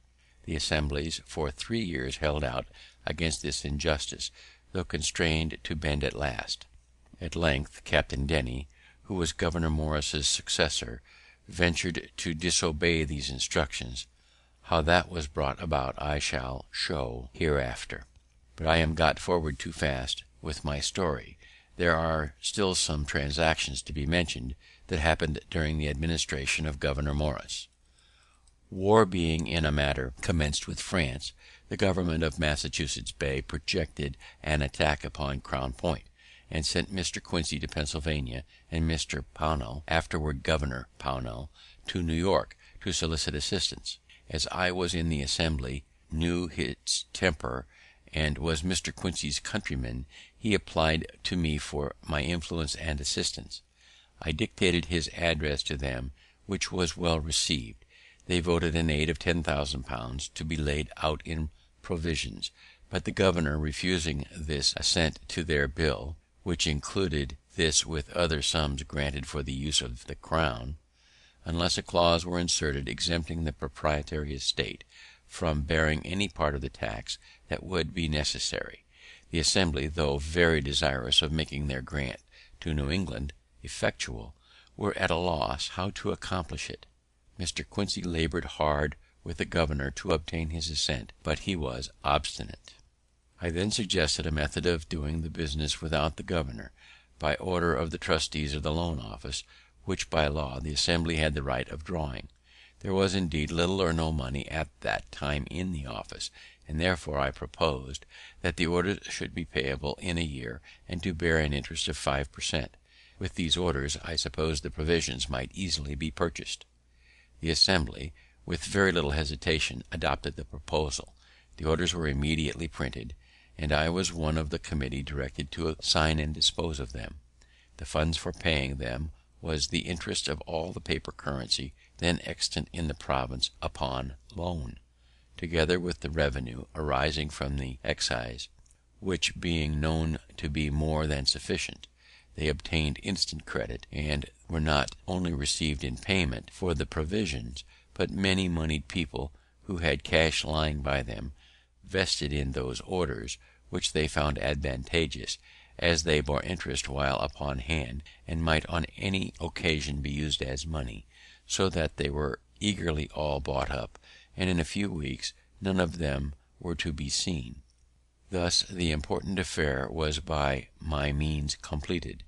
The assemblies for 3 years held out against this injustice, though constrained to bend at last. At length Captain Denny, who was Governor Morris's successor, ventured to disobey these instructions. How that was brought about I shall show hereafter. But I am got forward too fast with my story. There are still some transactions to be mentioned that happened during the administration of Governor Morris. War being in a manner commenced with France, the government of Massachusetts Bay projected an attack upon Crown Point, and sent Mr. Quincy to Pennsylvania, and Mr. Pownall, afterward Governor Pownall, to New York to solicit assistance. As I was in the Assembly, knew its temper, and was Mr. Quincy's countryman, he applied to me for my influence and assistance. I dictated his address to them, which was well received. They voted an aid of £10,000 to be laid out in provisions, but the governor refusing this assent to their bill, which included this with other sums granted for the use of the crown, unless a clause were inserted exempting the proprietary estate from bearing any part of the tax that would be necessary. The Assembly, though very desirous of making their grant to New England effectual, were at a loss how to accomplish it. Mr. Quincy laboured hard with the governor to obtain his assent, but he was obstinate. I then suggested a method of doing the business without the governor, by order of the trustees of the loan office, which by law the Assembly had the right of drawing. There was indeed little or no money at that time in the office, and therefore I proposed that the orders should be payable in a year, and to bear an interest of 5 per cent. With these orders I supposed the provisions might easily be purchased. The Assembly, with very little hesitation, adopted the proposal. The orders were immediately printed, and I was one of the committee directed to sign and dispose of them. The funds for paying them was the interest of all the paper currency then extant in the province upon loan, together with the revenue arising from the excise, which being known to be more than sufficient, they obtained instant credit, and were not only received in payment for the provisions, but many moneyed people who had cash lying by them vested in those orders, which they found advantageous, as they bore interest while upon hand, and might on any occasion be used as money, so that they were eagerly all bought up, and in a few weeks none of them were to be seen. Thus the important affair was by my means completed.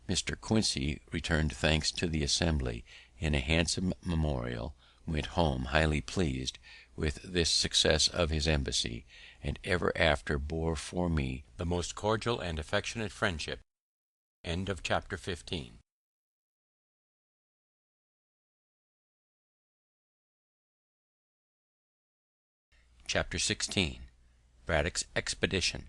Mr. Quincy returned thanks to the Assembly in a handsome memorial, went home highly pleased with this success of his embassy, and ever after bore for me the most cordial and affectionate friendship. End of chapter 15. Chapter 16. Braddock's expedition.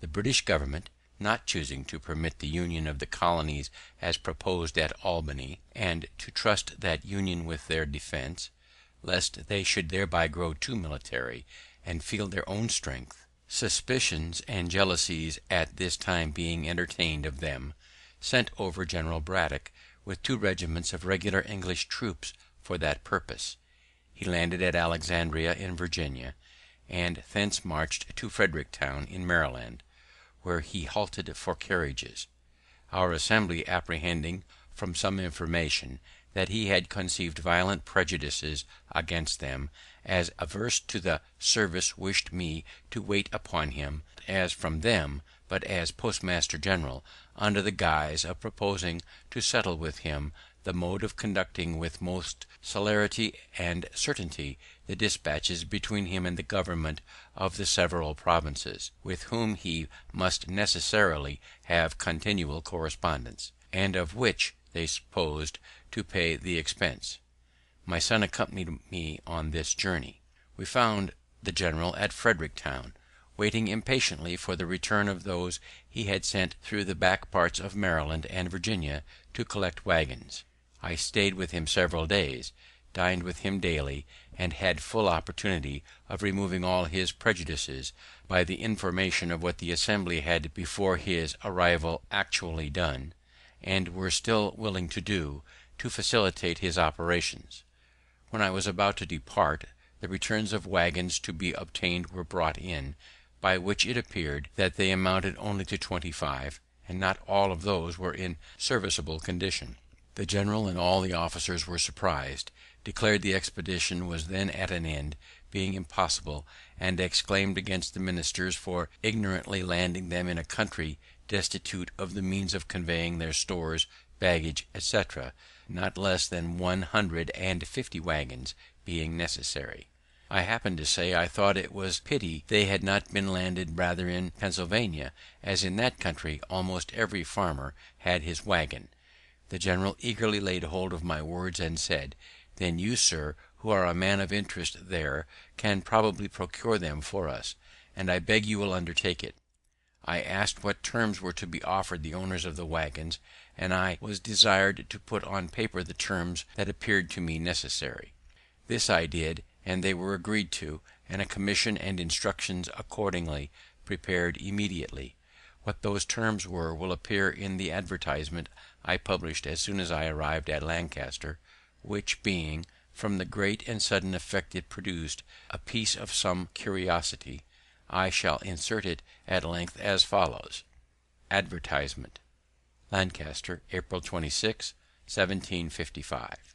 The British government, not choosing to permit the union of the colonies as proposed at Albany, and to trust that union with their defence, lest they should thereby grow too military and feel their own strength, suspicions and jealousies at this time being entertained of them, sent over General Braddock with 2 regiments of regular English troops for that purpose. He landed at Alexandria in Virginia, and thence marched to Fredericktown in Maryland, where he halted for carriages. Our Assembly, apprehending from some information that he had conceived violent prejudices against them, as averse to the service, wished me to wait upon him, as from them, but as postmaster general, under the guise of proposing to settle with him the mode of conducting with most celerity and certainty the dispatches between him and the government of the several provinces, with whom he must necessarily have continual correspondence, and of which they proposed to pay the expense. My son accompanied me on this journey. We found the general at Fredericktown, waiting impatiently for the return of those he had sent through the back parts of Maryland and Virginia to collect waggons. I stayed with him several days, dined with him daily, and had full opportunity of removing all his prejudices by the information of what the Assembly had before his arrival actually done, and were still willing to do, to facilitate his operations. When I was about to depart, the returns of waggons to be obtained were brought in, by which it appeared that they amounted only to 25, and not all of those were in serviceable condition. The general and all the officers were surprised, declared the expedition was then at an end, being impossible, and exclaimed against the ministers for ignorantly landing them in a country destitute of the means of conveying their stores, baggage, etc., not less than 150 waggons being necessary. I happened to say I thought it was pity they had not been landed rather in Pennsylvania, as in that country almost every farmer had his waggon. The general eagerly laid hold of my words, and said, "Then you, sir, who are a man of interest there, can probably procure them for us, and I beg you will undertake it." I asked what terms were to be offered the owners of the waggons, and I was desired to put on paper the terms that appeared to me necessary. This I did, and they were agreed to, and a commission and instructions accordingly prepared immediately. What those terms were will appear in the advertisement I published as soon as I arrived at Lancaster, which being, from the great and sudden effect it produced, a piece of some curiosity, I shall insert it at length as follows. Advertisement. Lancaster, April 26, 1755.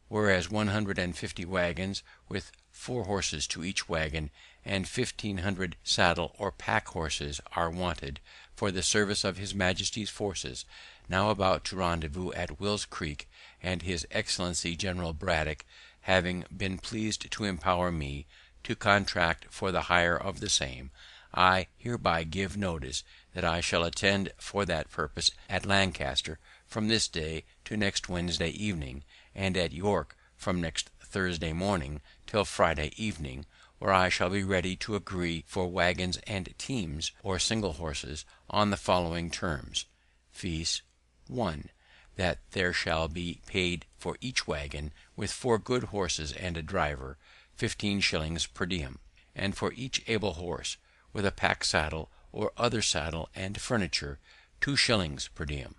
Whereas 150 waggons, with 4 horses to each waggon, and 1500 saddle or pack horses are wanted for the service of his Majesty's forces, now about to rendezvous at Will's Creek, and his Excellency General Braddock having been pleased to empower me to contract for the hire of the same, I hereby give notice that I shall attend for that purpose at Lancaster from this day to next Wednesday evening, and at York from next Thursday morning till Friday evening, where I shall be ready to agree for waggons and teams, or single horses, on the following terms, viz. 1. That there shall be paid for each waggon, with 4 good horses and a driver, 15 shillings per diem, and for each able horse, with a pack saddle or other saddle and furniture, 2 shillings per diem,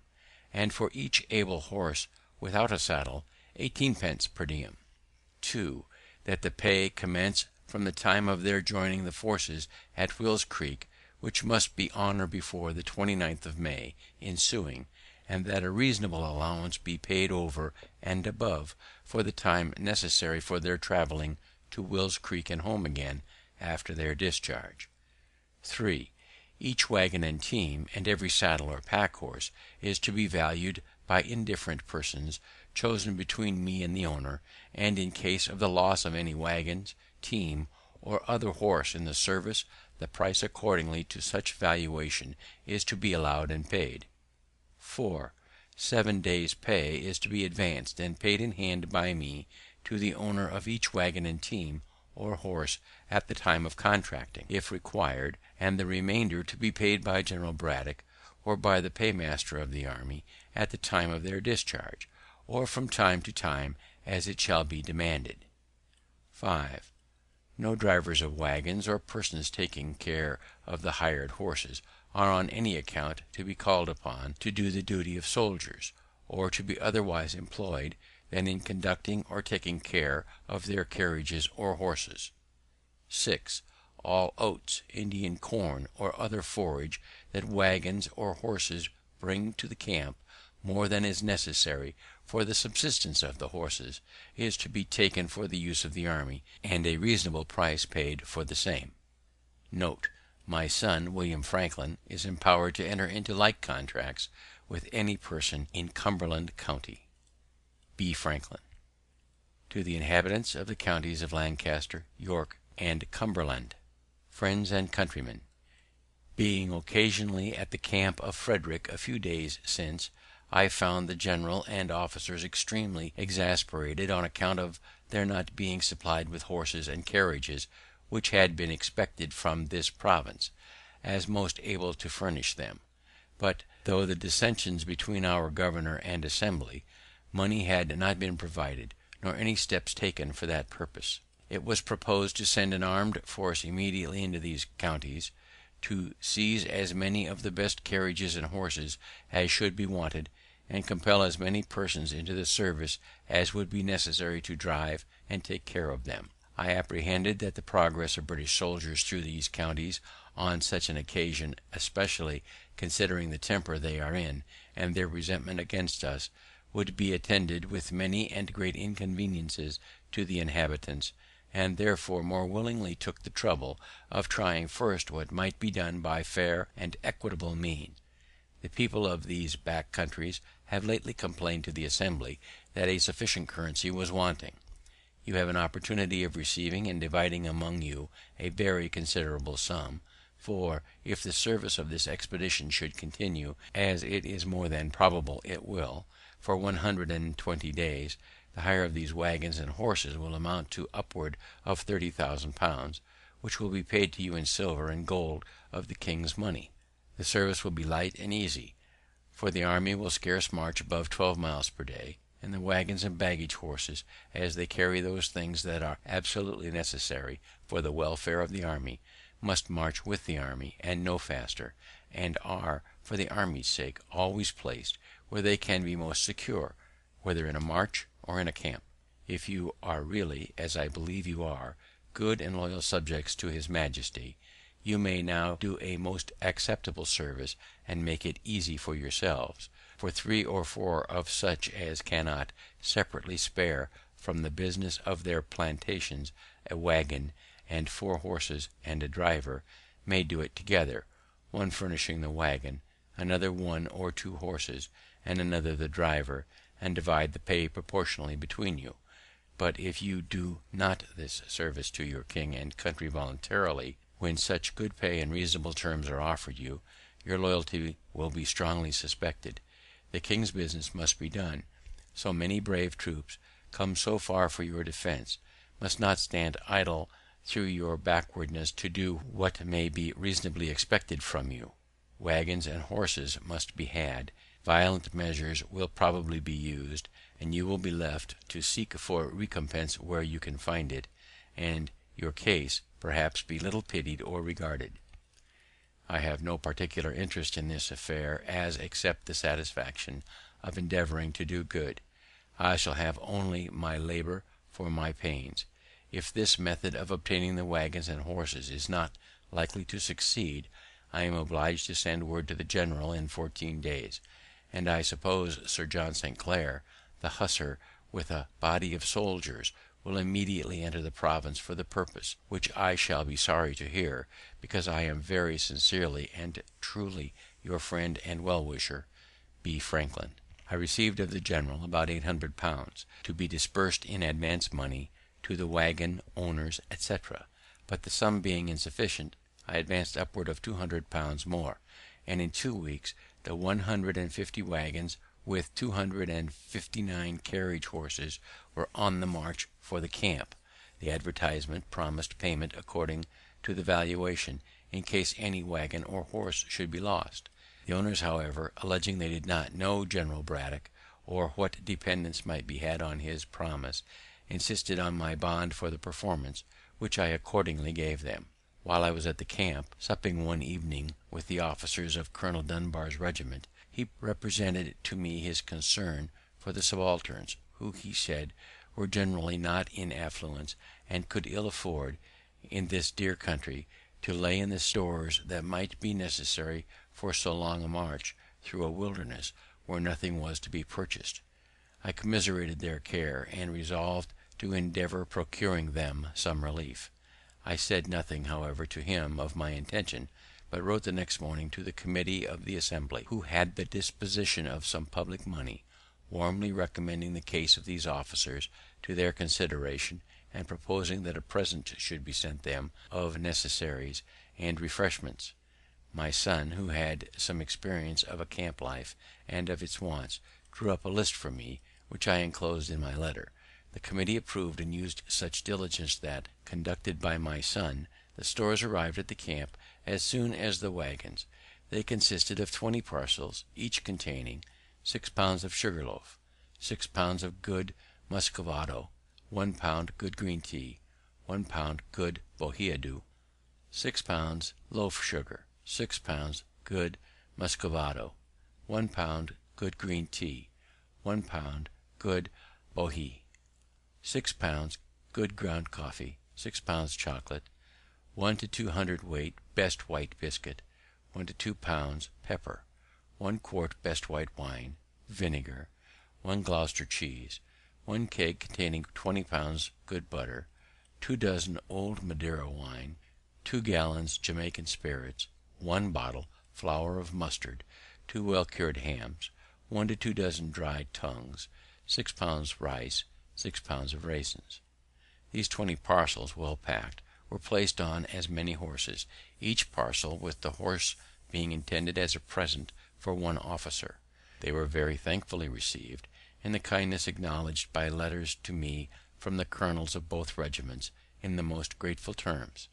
and for each able horse without a saddle, 18 pence per diem. 2. That the pay commence from the time of their joining the forces at Will's Creek, which must be on or before the 29th of May ensuing, and that a reasonable allowance be paid over and above for the time necessary for their travelling to Will's Creek and home again after their discharge. 3. Each waggon and team, and every saddle or pack horse, is to be valued by indifferent persons, chosen between me and the owner, and in case of the loss of any waggons, team, or other horse in the service, the price accordingly to such valuation is to be allowed and paid. 4. 7 days' pay is to be advanced and paid in hand by me to the owner of each waggon and team, or horse, at the time of contracting, if required, and the remainder to be paid by General Braddock, or by the paymaster of the army, at the time of their discharge, or from time to time as it shall be demanded. 5. No drivers of waggons, or persons taking care of the hired horses, are on any account to be called upon to do the duty of soldiers, or to be otherwise employed than in conducting or taking care of their carriages or horses. 6. All oats, Indian corn, or other forage that waggons or horses bring to the camp, more than is necessary for the subsistence of the horses is to be taken for the use of the army, and a reasonable price paid for the same. Note: my son, William Franklin, is empowered to enter into like contracts with any person in Cumberland county. B. Franklin. To the inhabitants of the counties of Lancaster, York, and Cumberland, friends and countrymen, being occasionally at the camp of Frederick a few days since, I found the general and officers extremely exasperated on account of their not being supplied with horses and carriages, which had been expected from this province, as most able to furnish them. But through the dissensions between our governor and assembly, money had not been provided, nor any steps taken for that purpose. It was proposed to send an armed force immediately into these counties, to seize as many of the best carriages and horses as should be wanted, and compel as many persons into the service as would be necessary to drive and take care of them. I apprehended that the progress of British soldiers through these counties on such an occasion, especially considering the temper they are in, and their resentment against us, would be attended with many and great inconveniences to the inhabitants, and therefore more willingly took the trouble of trying first what might be done by fair and equitable means. The people of these back countries have lately complained to the Assembly that a sufficient currency was wanting. You have an opportunity of receiving and dividing among you a very considerable sum, for if the service of this expedition should continue, as it is more than probable it will, for 120 days, the hire of these wagons and horses will amount to upward of 30,000 pounds, which will be paid to you in silver and gold of the king's money. The service will be light and easy, for the army will scarce march above 12 miles per day, and the wagons and baggage horses, as they carry those things that are absolutely necessary for the welfare of the army, must march with the army, and no faster, and are, for the army's sake, always placed where they can be most secure, whether in a march or in a camp. If you are really, as I believe you are, good and loyal subjects to his majesty, you may now do a most acceptable service, and make it easy for yourselves, for 3 or 4 of such as cannot separately spare from the business of their plantations a wagon and 4 horses and a driver, may do it together, one furnishing the wagon, another 1 or 2 horses, and another the driver, and divide the pay proportionally between you. But if you do not this service to your king and country voluntarily, when such good pay and reasonable terms are offered you, your loyalty will be strongly suspected. The king's business must be done. So many brave troops, come so far for your defense, must not stand idle through your backwardness to do what may be reasonably expected from you. Wagons and horses must be had. Violent measures will probably be used, and you will be left to seek for recompense where you can find it, and your case perhaps be little pitied or regarded. I have no particular interest in this affair, as except the satisfaction of endeavouring to do good. I shall have only my labour for my pains. If this method of obtaining the wagons and horses is not likely to succeed, I am obliged to send word to the general in 14 days, and I suppose Sir John St. Clair, the hussar, with a body of soldiers, will immediately enter the province for the purpose, which I shall be sorry to hear, because I am very sincerely and truly your friend and well-wisher, B. Franklin. I received of the general about 800 pounds, to be disbursed in advance money to the wagon owners, etc. But the sum being insufficient, I advanced upward of 200 pounds more, and in 2 weeks the 150 wagons with 259 carriage horses were on the march for the camp. The advertisement promised payment according to the valuation, in case any wagon or horse should be lost. The owners, however, alleging they did not know General Braddock, or what dependence might be had on his promise, insisted on my bond for the performance, which I accordingly gave them. While I was at the camp, supping one evening with the officers of Colonel Dunbar's regiment, he represented to me his concern for the subalterns, who, he said, were generally not in affluence, and could ill afford, in this dear country, to lay in the stores that might be necessary for so long a march through a wilderness where nothing was to be purchased. I commiserated their care, and resolved to endeavour procuring them some relief. I said nothing, however, to him of my intention, but wrote the next morning to the committee of the Assembly, who had the disposition of some public money, warmly recommending the case of these officers to their consideration, and proposing that a present should be sent them of necessaries and refreshments. My son, who had some experience of a camp life and of its wants, drew up a list for me, which I enclosed in my letter. The committee approved and used such diligence that, conducted by my son, the stores arrived at the camp as soon as the wagons. They consisted of 20 parcels, each containing 6 pounds of sugar loaf, 6 pounds of good muscovado, 1 pound good green tea, 1 pound good bohiadu, 6 pounds loaf sugar, 6 pounds good muscovado, 1 pound good green tea, 1 pound good bohea, 6 pounds good ground coffee, 6 pounds chocolate, 1 to 2 hundredweight best white biscuit, 1 to 2 pounds pepper, 1 quart best white wine, vinegar, 1 Gloucester cheese, 1 keg containing 20 pounds good butter, 2 dozen old Madeira wine, 2 gallons Jamaican spirits, 1 bottle flour of mustard, 2 well cured hams, 1 to 2 dozen dried tongues, 6 pounds rice, 6 pounds of raisins. These 20 parcels, well packed, were placed on as many horses, each parcel with the horse being intended as a present for one officer. They were very thankfully received, and the kindness acknowledged by letters to me from the colonels of both regiments in the most grateful terms.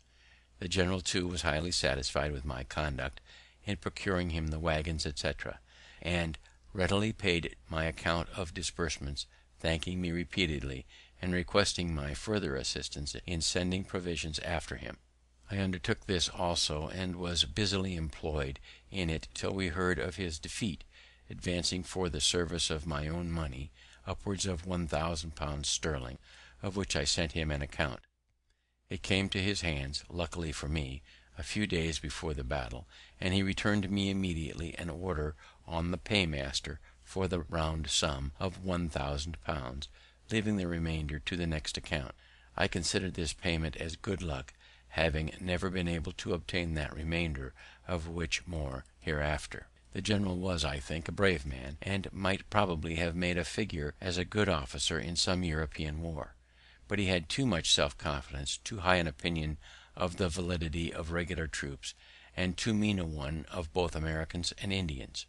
The general, too, was highly satisfied with my conduct in procuring him the wagons, etc., and readily paid my account of disbursements, thanking me repeatedly, and requesting my further assistance in sending provisions after him. I undertook this also, and was busily employed in it till we heard of his defeat, advancing for the service of my own money upwards of 1,000 pounds sterling, of which I sent him an account. It came to his hands, luckily for me, a few days before the battle, and he returned me immediately an order on the paymaster for the round sum of 1,000 pounds, leaving the remainder to the next account. I considered this payment as good luck, having never been able to obtain that remainder, of which more hereafter. The general was, I think, a brave man, and might probably have made a figure as a good officer in some European war; but he had too much self-confidence, too high an opinion of the validity of regular troops, and too mean a one of both Americans and Indians.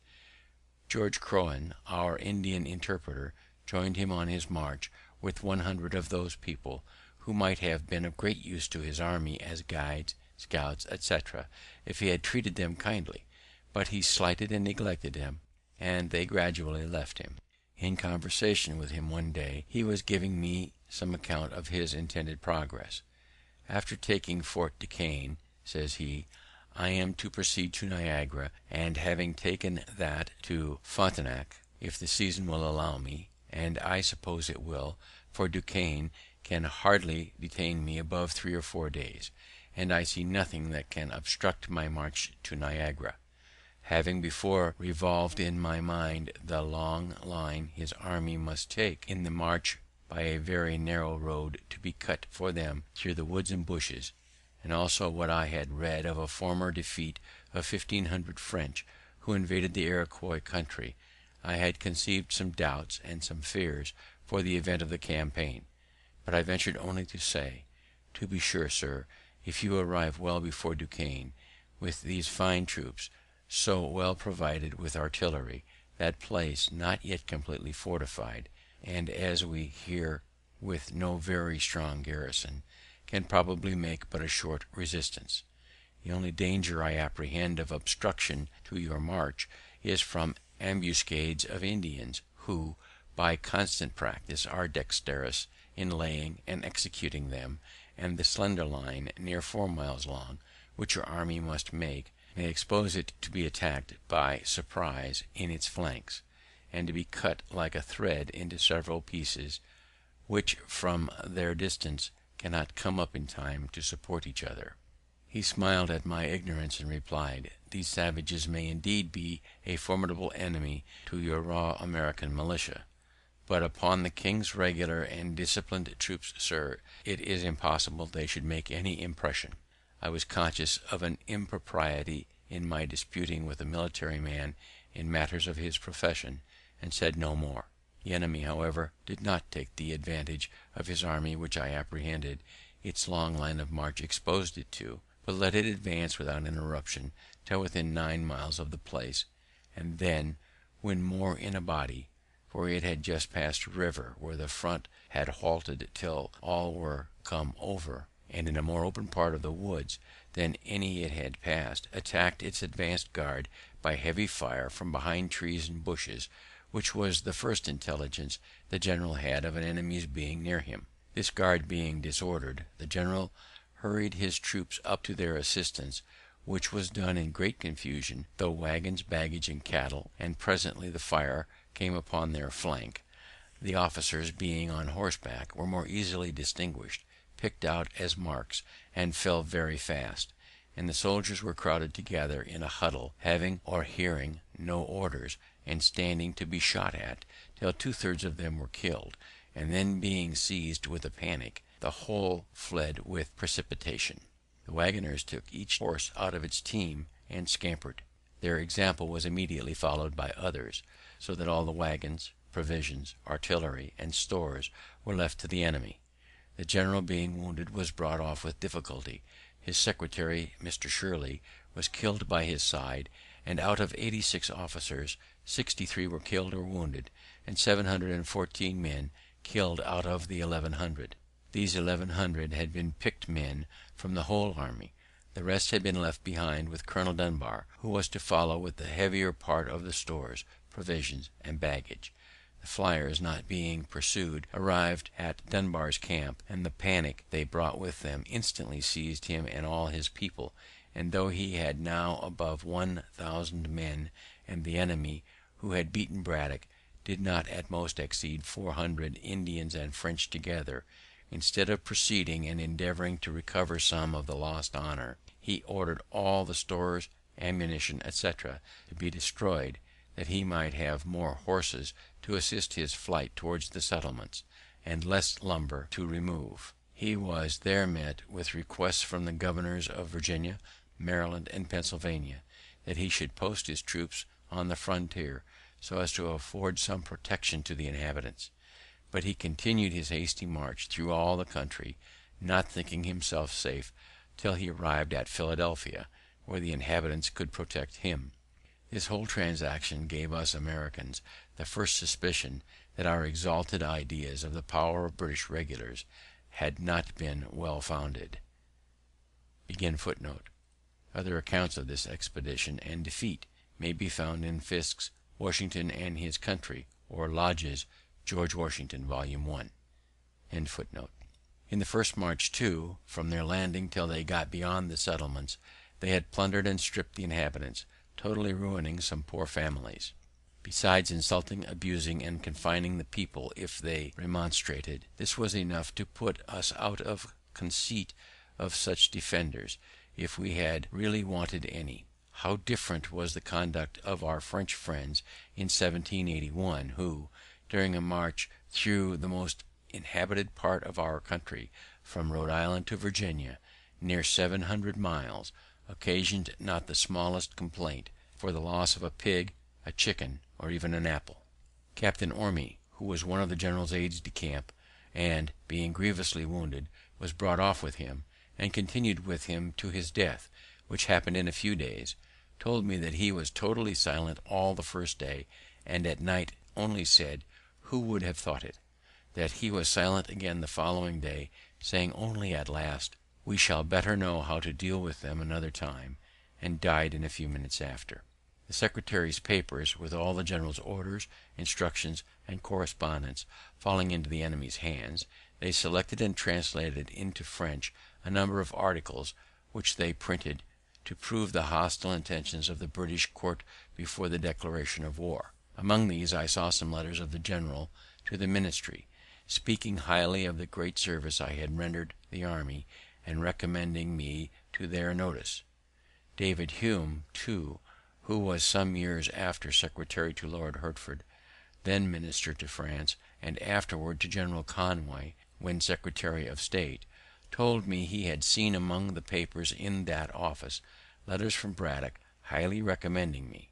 George Crowan, our Indian interpreter, joined him on his march with 100 of those people, who might have been of great use to his army as guides, scouts, etc., if he had treated them kindly; but he slighted and neglected them, and they gradually left him. In conversation with him one day, he was giving me some account of his intended progress. "After taking Fort Duquesne," says he, "I am to proceed to Niagara, and having taken that, to Frontenac, if the season will allow me, and I suppose it will, for Duquesne can hardly detain me above 3 or 4 days, and I see nothing that can obstruct my march to Niagara. Having before revolved in my mind the long line his army must take in the march by a very narrow road to be cut for them through the woods and bushes, and also what I had read of a former defeat of 1,500 French who invaded the Iroquois country, I had conceived some doubts and some fears for the event of the campaign; but I ventured only to say, 'To be sure, sir, if you arrive well before Duquesne, with these fine troops, so well provided with artillery, that place not yet completely fortified, and, as we hear, with no very strong garrison, can probably make but a short resistance. The only danger I apprehend of obstruction to your march is from ambuscades of Indians, who, by constant practice, are dexterous in laying and executing them, and the slender line, near 4 miles long, which your army must make, may expose it to be attacked by surprise in its flanks, and to be cut like a thread into several pieces, which from their distance cannot come up in time to support each other.' He smiled at my ignorance, and replied, 'These savages may indeed be a formidable enemy to your raw American militia, But upon the king's regular and disciplined troops, sir, it is impossible they should make any impression. I was conscious of an impropriety in my disputing with a military man in matters of his profession, and said no more. The enemy, however, did not take the advantage of his army which I apprehended its long line of march exposed it to, but let it advance without interruption till within 9 miles of the place, and then, when more in a body, for it had just passed a river where the front had halted till all were come over, and in a more open part of the woods than any it had passed, attacked its advanced guard by heavy fire from behind trees and bushes, which was the first intelligence the general had of an enemy's being near him. This guard being disordered, the general hurried his troops up to their assistance, which was done in great confusion, through wagons, baggage, and cattle, and presently the fire came upon their flank. The officers, being on horseback, were more easily distinguished, picked out as marks, and fell very fast, and the soldiers were crowded together in a huddle, having or hearing no orders, and standing to be shot at, till 2/3 of them were killed, and then being seized with a panic, the whole fled with precipitation. The wagoners took each horse out of its team and scampered. Their example was immediately followed by others, so that all the wagons, provisions, artillery, and stores were left to the enemy. The general, being wounded, was brought off with difficulty. His secretary, Mr. Shirley, was killed by his side, and out of 86 officers, 63 were killed or wounded, and 714 men killed out of the 1100. These 1100 had been picked men from the whole army. The rest had been left behind with Colonel Dunbar, who was to follow with the heavier part of the stores, provisions, and baggage. The flyers, not being pursued, arrived at Dunbar's camp, and the panic they brought with them instantly seized him and all his people, and though he had now above 1,000 men, and the enemy, who had beaten Braddock, did not at most exceed 400 Indians and French together, instead of proceeding and endeavouring to recover some of the lost honour, he ordered all the stores, ammunition, etc., to be destroyed, that he might have more horses to assist his flight towards the settlements, and less lumber to remove. He was there met with requests from the governors of Virginia, Maryland, and Pennsylvania, that he should post his troops on the frontier, so as to afford some protection to the inhabitants. But he continued his hasty march through all the country, not thinking himself safe till he arrived at Philadelphia, where the inhabitants could protect him. This whole transaction gave us Americans the first suspicion that our exalted ideas of the power of British regulars had not been well founded. Other accounts of this expedition and defeat may be found in Fiske's Washington and His Country, or Lodge's George Washington, Volume 1. In the first march, too, from their landing till they got beyond the settlements, they had plundered and stripped the inhabitants, totally ruining some poor families. Besides insulting, abusing, and confining the people if they remonstrated, this was enough to put us out of conceit of such defenders, if we had really wanted any. How different was the conduct of our French friends in 1781, who, during a march through the most inhabited part of our country, from Rhode Island to Virginia, near 700 miles, occasioned not the smallest complaint for the loss of a pig, a chicken, or even an apple. Captain Orme, who was one of the general's aides de camp, and, being grievously wounded, was brought off with him, and continued with him to his death, which happened in a few days, told me that he was totally silent all the first day, and at night only said, "Who would have thought it?" that he was silent again the following day, saying only at last, "We shall better know how to deal with them another time," and died in a few minutes after. The secretary's papers, with all the general's orders, instructions, and correspondence, falling into the enemy's hands, they selected and translated into French a number of articles, which they printed, to prove the hostile intentions of the British court before the declaration of war. Among these I saw some letters of the general to the ministry, speaking highly of the great service I had rendered the army, and recommending me to their notice. David Hume, too, who was some years after secretary to Lord Hertford, then minister to France, and afterward to General Conway when Secretary of State, told me he had seen among the papers in that office letters from Braddock highly recommending me;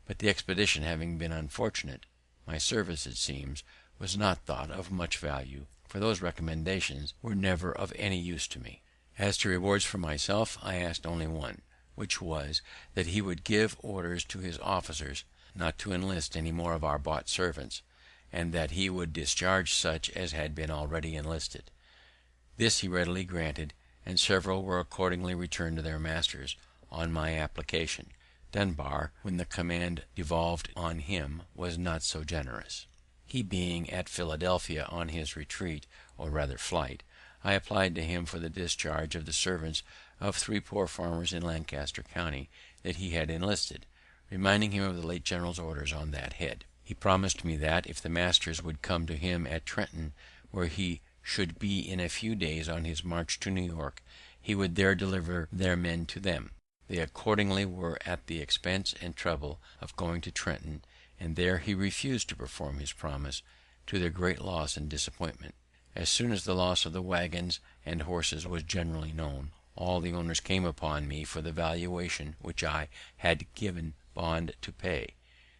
but the expedition having been unfortunate, my service, it seems, was not thought of much value, for those recommendations were never of any use to me. As to rewards for myself, I asked only one, which was, that he would give orders to his officers not to enlist any more of our bought servants, and that he would discharge such as had been already enlisted. This he readily granted, and several were accordingly returned to their masters on my application. Dunbar, when the command devolved on him, was not so generous. He being at Philadelphia on his retreat, or rather flight, I applied to him for the discharge of the servants of 3 poor farmers in Lancaster county that he had enlisted, reminding him of the late general's orders on that head. He promised me that, if the masters would come to him at Trenton, where he should be in a few days on his march to New York, he would there deliver their men to them. They accordingly were at the expense and trouble of going to Trenton, and there he refused to perform his promise, to their great loss and disappointment. As soon as the loss of the waggons and horses was generally known, all the owners came upon me for the valuation which I had given bond to pay.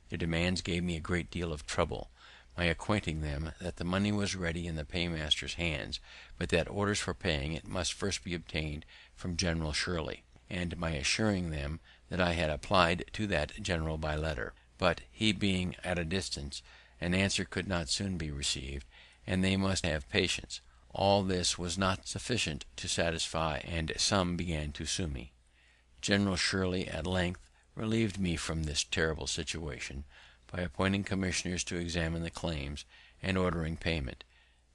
Their demands gave me a great deal of trouble, my acquainting them that the money was ready in the paymaster's hands, but that orders for paying it must first be obtained from General Shirley, and my assuring them that I had applied to that general by letter, but he being at a distance, an answer could not soon be received, and they must have patience. All this was not sufficient to satisfy, and some began to sue me. General Shirley at length relieved me from this terrible situation by appointing commissioners to examine the claims and ordering payment.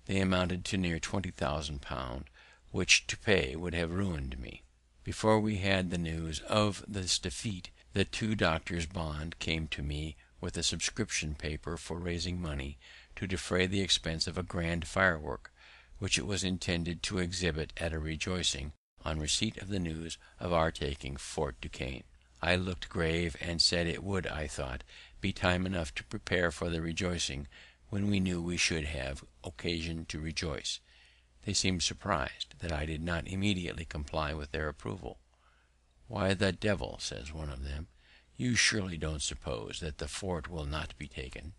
They amounted to near £20,000, which to pay would have ruined me. Before we had the news of this defeat, the 2 doctors' bond came to me with a subscription paper for raising money to defray the expense of a grand firework, which it was intended to exhibit at a rejoicing on receipt of the news of our taking Fort Duquesne. I looked grave, and said it would, I thought, be time enough to prepare for the rejoicing when we knew we should have occasion to rejoice. They seemed surprised that I did not immediately comply with their approval. "Why the devil," says one of them, "you surely don't suppose that the fort will not be taken?"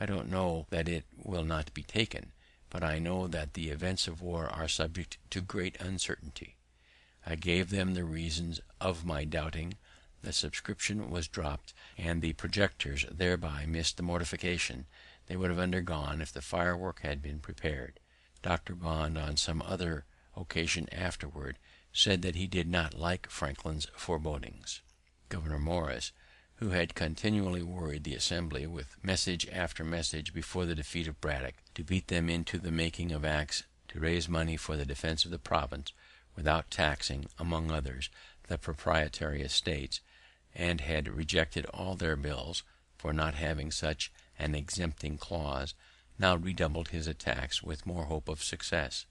"I don't know that it will not be taken, but I know that the events of war are subject to great uncertainty." I gave them the reasons of my doubting. The subscription was dropped, and the projectors thereby missed the mortification they would have undergone if the firework had been prepared. Dr. Bond, on some other occasion afterward, said that he did not like Franklin's forebodings. Governor Morris, who had continually worried the Assembly with message after message before the defeat of Braddock, to beat them into the making of acts to raise money for the defense of the province, without taxing, among others, the proprietary estates, and had rejected all their bills for not having such an exempting clause, now redoubled his attacks with more hope of success,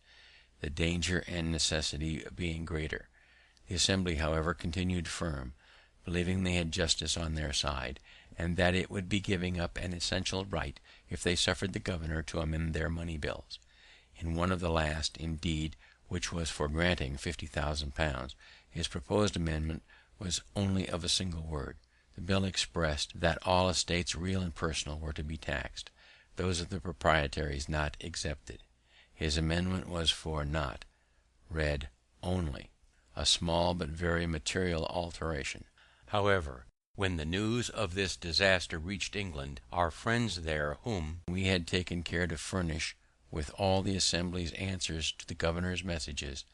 the danger and necessity being greater. The Assembly, however, continued firm, believing they had justice on their side, and that it would be giving up an essential right if they suffered the governor to amend their money bills. In one of the last, indeed, which was for granting £50,000, his proposed amendment was only of a single word. The bill expressed that all estates, real and personal, were to be taxed, those of the proprietaries not excepted. His amendment was for not, read only, a small but very material alteration. However, when the news of this disaster reached England, our friends there, whom we had taken care to furnish with all the Assembly's answers to the governor's messages,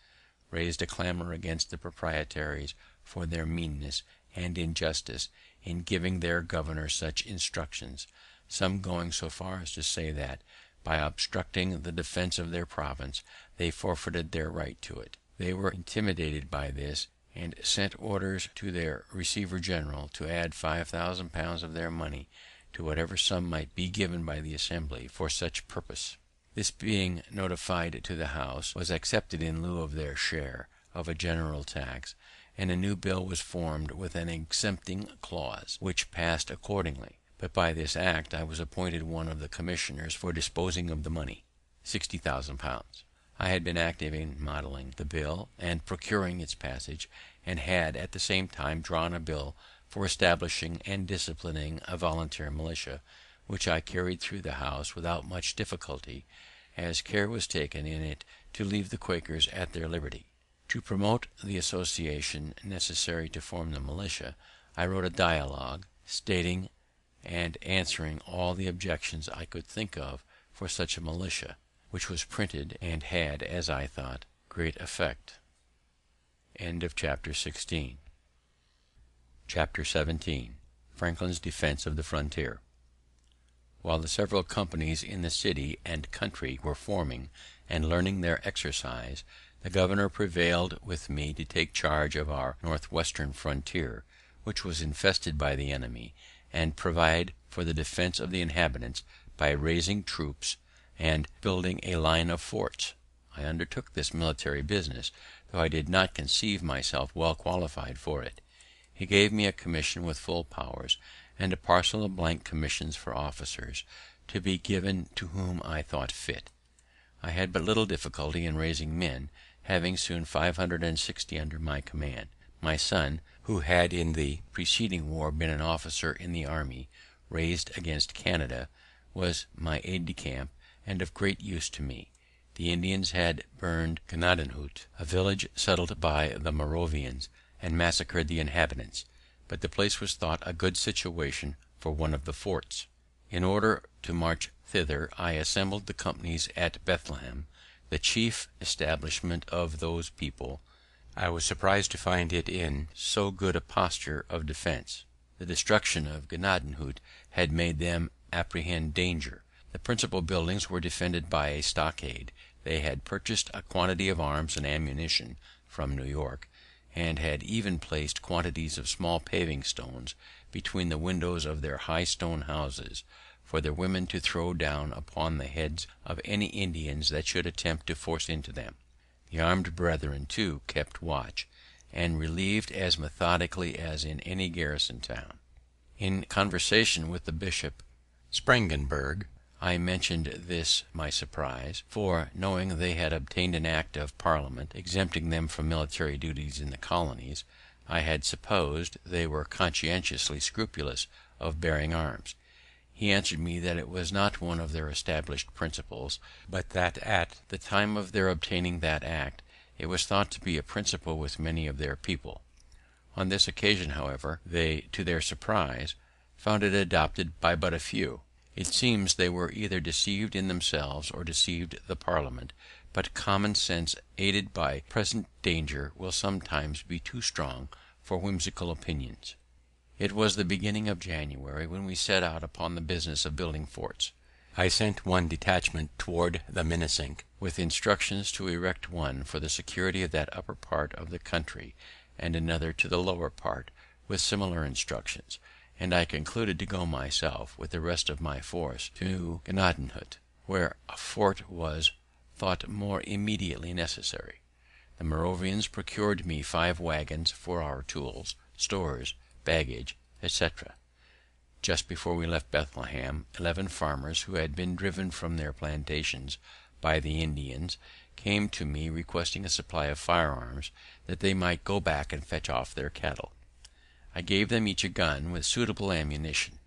raised a clamour against the proprietaries for their meanness and injustice in giving their governor such instructions, some going so far as to say that, by obstructing the defense of their province, they forfeited their right to it. They were intimidated by this, and sent orders to their receiver general to add £5,000 of their money to whatever sum might be given by the Assembly for such purpose. This being notified to the House, was accepted in lieu of their share of a general tax, and a new bill was formed with an exempting clause, which passed accordingly. but by this act I was appointed one of the commissioners for disposing of the money, £60,000. I had been active in modelling the bill and procuring its passage, and had at the same time drawn a bill for establishing and disciplining a volunteer militia, which I carried through the House without much difficulty, as care was taken in it to leave the Quakers at their liberty. To promote the association necessary to form the militia, I wrote a dialogue, stating and answering all the objections I could think of for such a militia, which was printed, and had, as I thought, great effect. Chapter 17. Franklin's Defense of the Frontier. While the several companies in the city and country were forming and learning their exercise, the governor prevailed with me to take charge of our northwestern frontier, which was infested by the enemy, and provide for the defense of the inhabitants by raising troops and building a line of forts. I undertook this military business, though I did not conceive myself well qualified for it. He gave me a commission with full powers, and a parcel of blank commissions for officers, to be given to whom I thought fit. I had but little difficulty in raising men, having soon 560 under my command. My son, who had in the preceding war been an officer in the army raised against Canada, was my aide-de-camp, and of great use to me. The Indians had burned Gnadenhut, a village settled by the Moravians, and massacred the inhabitants, but the place was thought a good situation for one of the forts. In order to march thither, I assembled the companies at Bethlehem, the chief establishment of those people. I was surprised to find it in so good a posture of defense. The destruction of Gnadenhut had made them apprehend danger. The principal buildings were defended by a stockade. They had purchased a quantity of arms and ammunition from New York, and had even placed quantities of small paving stones between the windows of their high stone houses, for their women to throw down upon the heads of any Indians that should attempt to force into them. The armed brethren, too, kept watch, and relieved as methodically as in any garrison town. In conversation with the Bishop Spangenberg, I mentioned this my surprise, for, knowing they had obtained an act of Parliament exempting them from military duties in the colonies, I had supposed they were conscientiously scrupulous of bearing arms. He answered me that it was not one of their established principles, but that at the time of their obtaining that act it was thought to be a principle with many of their people. On this occasion, however, they, to their surprise, found it adopted by but a few. It seems they were either deceived in themselves or deceived the Parliament, but common sense aided by present danger will sometimes be too strong for whimsical opinions. It was the beginning of January when we set out upon the business of building forts. I sent one detachment toward the Minisink, with instructions to erect one for the security of that upper part of the country, and another to the lower part, with similar instructions, and I concluded to go myself, with the rest of my force, to Gnadenhut, where a fort was thought more immediately necessary. The Moravians procured me 5 wagons for our tools, stores, baggage, etc. Just before we left Bethlehem, 11 farmers, who had been driven from their plantations by the Indians, came to me requesting a supply of firearms, that they might go back and fetch off their cattle. I gave them each a gun with suitable ammunition.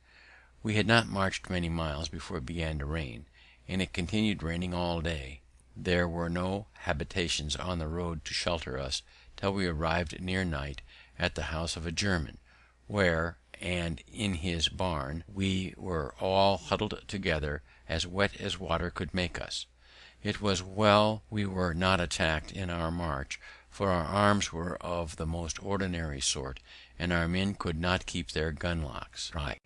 We had not marched many miles before it began to rain, and it continued raining all day. There were no habitations on the road to shelter us till we arrived near night at the house of a German, where, and in his barn, we were all huddled together, as wet as water could make us. It was well we were not attacked in our march, for our arms were of the most ordinary sort, and our men could not keep their gunlocks right.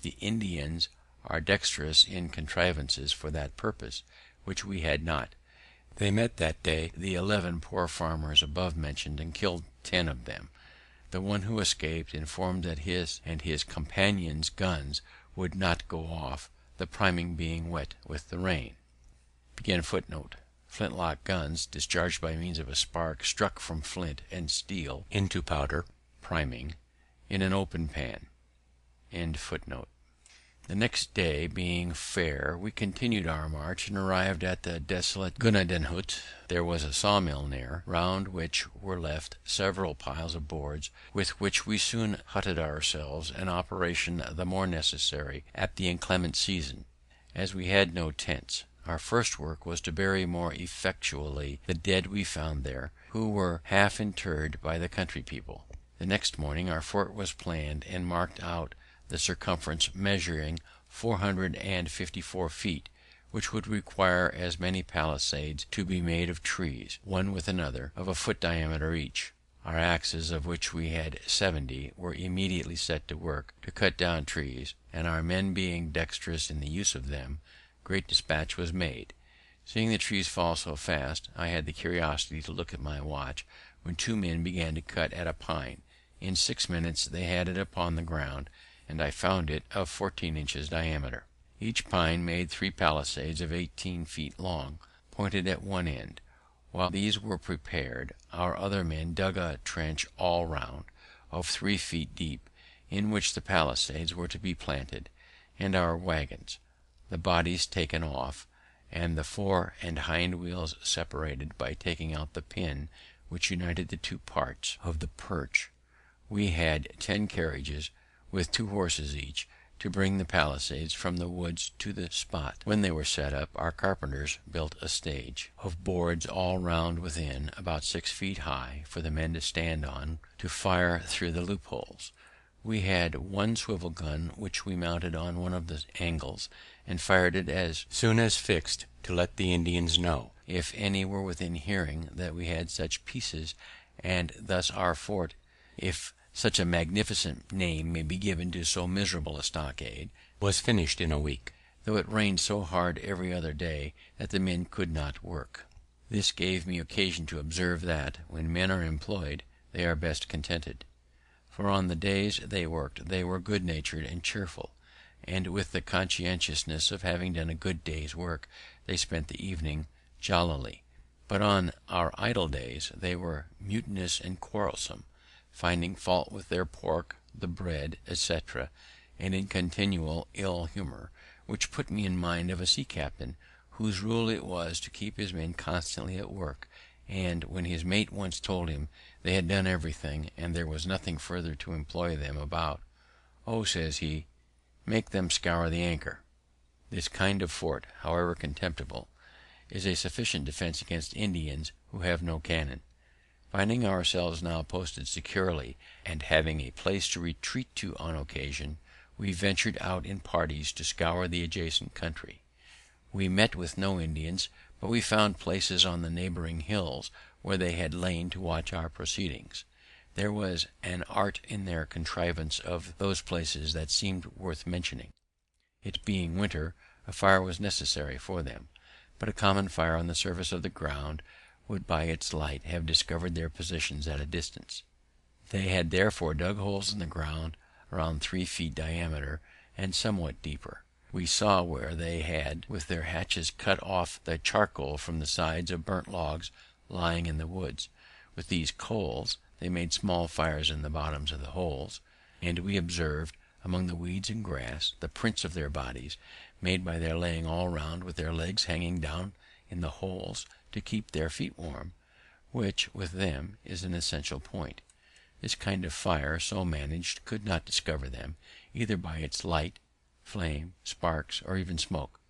The Indians are dexterous in contrivances for that purpose, which we had not. They met that day the 11 poor farmers above mentioned, and killed 10 of them. The one who escaped informed that his and his companions' guns would not go off, the priming being wet with the rain. Flintlock guns, discharged by means of a spark struck from flint and steel into powder, priming, in an open pan. The next day being fair, we continued our march, and arrived at the desolate Gnadenhut. There was a sawmill near, round which were left several piles of boards, with which we soon hutted ourselves, an operation the more necessary at the inclement season, as we had no tents. Our first work was to bury more effectually the dead we found there, who were half interred by the country people. The next morning our fort was planned and marked out, the circumference measuring 454 feet, which would require as many palisades to be made of trees, one with another, of a foot diameter each. Our axes, of which we had 70, were immediately set to work to cut down trees, and our men being dexterous in the use of them, great dispatch was made. Seeing the trees fall so fast, I had the curiosity to look at my watch, when two men began to cut at a pine. In 6 minutes they had it upon the ground, and I found it of 14 inches diameter. Each pine made 3 palisades of 18 feet long, pointed at one end. While these were prepared, our other men dug a trench all round, of 3 feet deep, in which the palisades were to be planted, and our wagons, the bodies taken off, and the fore and hind wheels separated by taking out the pin which united the two parts of the perch. We had 10 carriages, with 2 horses each, to bring the palisades from the woods to the spot. When they were set up, our carpenters built a stage of boards all round within, about 6 feet high, for the men to stand on to fire through the loopholes. We had 1 swivel gun, which we mounted on one of the angles, and fired it as soon as fixed, to let the Indians know, if any were within hearing, that we had such pieces, and thus our fort, if such a magnificent name may be given to so miserable a stockade, was finished in a week, though it rained so hard every other day that the men could not work. This gave me occasion to observe that, when men are employed, they are best contented; for on the days they worked they were good natured and cheerful, and with the consciousness of having done a good day's work they spent the evening jollily; but on our idle days they were mutinous and quarrelsome, finding fault with their pork, the bread, etc., and in continual ill humour, which put me in mind of a sea captain, whose rule it was to keep his men constantly at work, and when his mate once told him they had done everything, and there was nothing further to employ them about, "Oh," says he, "make them scour the anchor." This kind of fort, however contemptible, is a sufficient defense against Indians who have no cannon. Finding ourselves now posted securely, and having a place to retreat to on occasion, we ventured out in parties to scour the adjacent country. We met with no Indians, but we found places on the neighbouring hills where they had lain to watch our proceedings. There was an art in their contrivance of those places that seemed worth mentioning. It being winter, a fire was necessary for them, but a common fire on the surface of the ground would by its light have discovered their positions at a distance. They had therefore dug holes in the ground around 3 feet diameter, and somewhat deeper. We saw where they had with their hatchets cut off the charcoal from the sides of burnt logs lying in the woods. With these coals they made small fires in the bottoms of the holes, and we observed, among the weeds and grass, the prints of their bodies, made by their laying all round with their legs hanging down in the holes to keep their feet warm, which, with them, is an essential point. This kind of fire, so managed, could not discover them, either by its light, flame, sparks, or even smoke.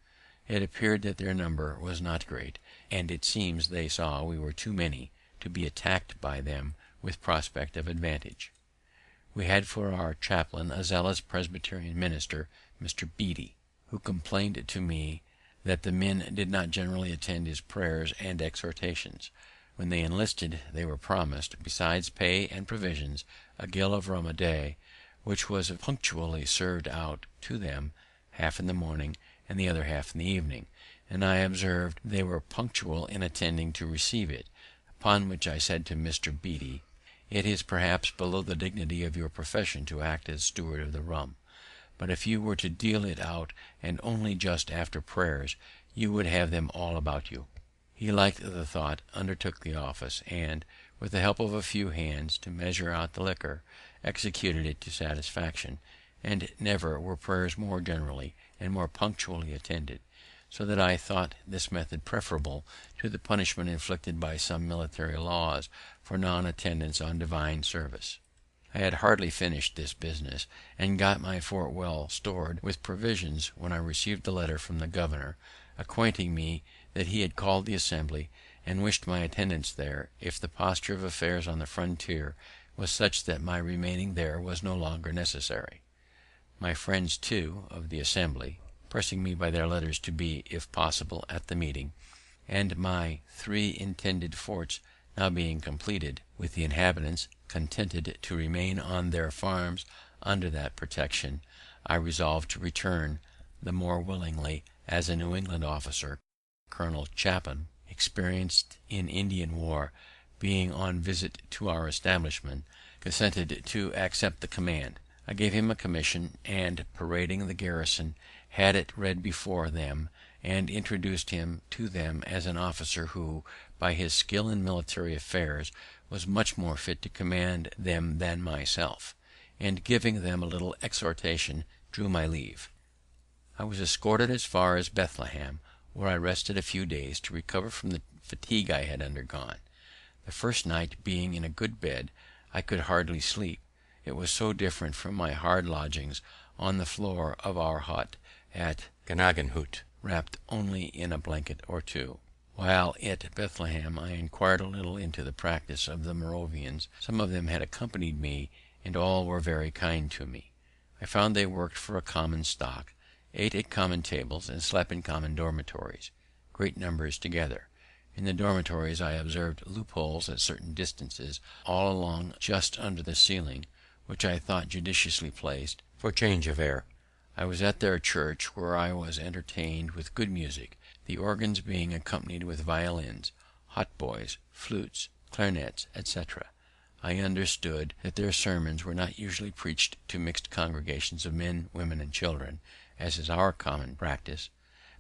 It appeared that their number was not great, and it seems they saw we were too many to be attacked by them with prospect of advantage. We had for our chaplain a zealous Presbyterian minister, Mr. Beatty, who complained to me that the men did not generally attend his prayers and exhortations. When they enlisted, they were promised, besides pay and provisions, a gill of rum a day, which was punctually served out to them, half in the morning and the other half in the evening, and I observed they were punctual in attending to receive it; upon which I said to Mr. Beatty, "It is perhaps below the dignity of your profession to act as steward of the rum, but if you were to deal it out, and only just after prayers, you would have them all about you." He liked the thought, undertook the office, and, with the help of a few hands to measure out the liquor, executed it to satisfaction, and never were prayers more generally and more punctually attended, so that I thought this method preferable to the punishment inflicted by some military laws for non-attendance on divine service. I had hardly finished this business, and got my fort well stored with provisions, when I received a letter from the governor, acquainting me that he had called the Assembly, and wished my attendance there, if the posture of affairs on the frontier was such that my remaining there was no longer necessary. My friends, too, of the Assembly, pressing me by their letters to be, if possible, at the meeting, and my 3 intended forts now being completed, with the inhabitants contented to remain on their farms under that protection, I resolved to return the more willingly, as a New England officer, Colonel Chapin, experienced in Indian war, being on visit to our establishment, consented to accept the command. I gave him a commission, and, parading the garrison, had it read before them, and introduced him to them as an officer who, by his skill in military affairs, was much more fit to command them than myself, and, giving them a little exhortation, drew my leave. I was escorted as far as Bethlehem, where I rested a few days to recover from the fatigue I had undergone. The first night, being in a good bed, I could hardly sleep, it was so different from my hard lodgings on the floor of our hut at Gnadenhut, wrapped only in a blanket or two. While at Bethlehem, I inquired a little into the practice of the Moravians. Some of them had accompanied me, and all were very kind to me. I found they worked for a common stock, ate at common tables, and slept in common dormitories, great numbers together. In the dormitories I observed loopholes at certain distances all along just under the ceiling, which I thought judiciously placed for change of air. I was at their church, where I was entertained with good music, the organs being accompanied with violins, hautboys, flutes, clarinets, etc. I understood that their sermons were not usually preached to mixed congregations of men, women, and children, as is our common practice,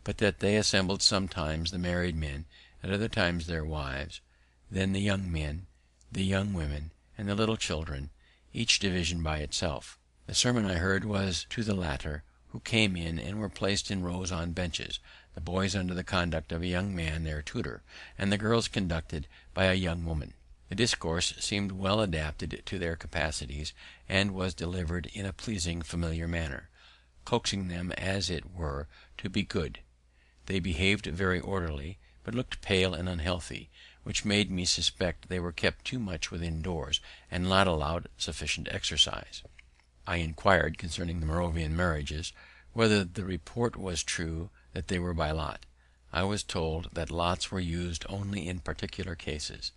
but that they assembled sometimes the married men, at other times their wives, then the young men, the young women, and the little children, each division by itself. The sermon I heard was to the latter, who came in and were placed in rows on benches, the boys under the conduct of a young man, their tutor, and the girls conducted by a young woman. The discourse seemed well adapted to their capacities, and was delivered in a pleasing, familiar manner, coaxing them, as it were, to be good. They behaved very orderly, but looked pale and unhealthy, which made me suspect they were kept too much within doors, and not allowed sufficient exercise. I inquired concerning the Moravian marriages, whether the report was true that they were by lot. I was told that lots were used only in particular cases;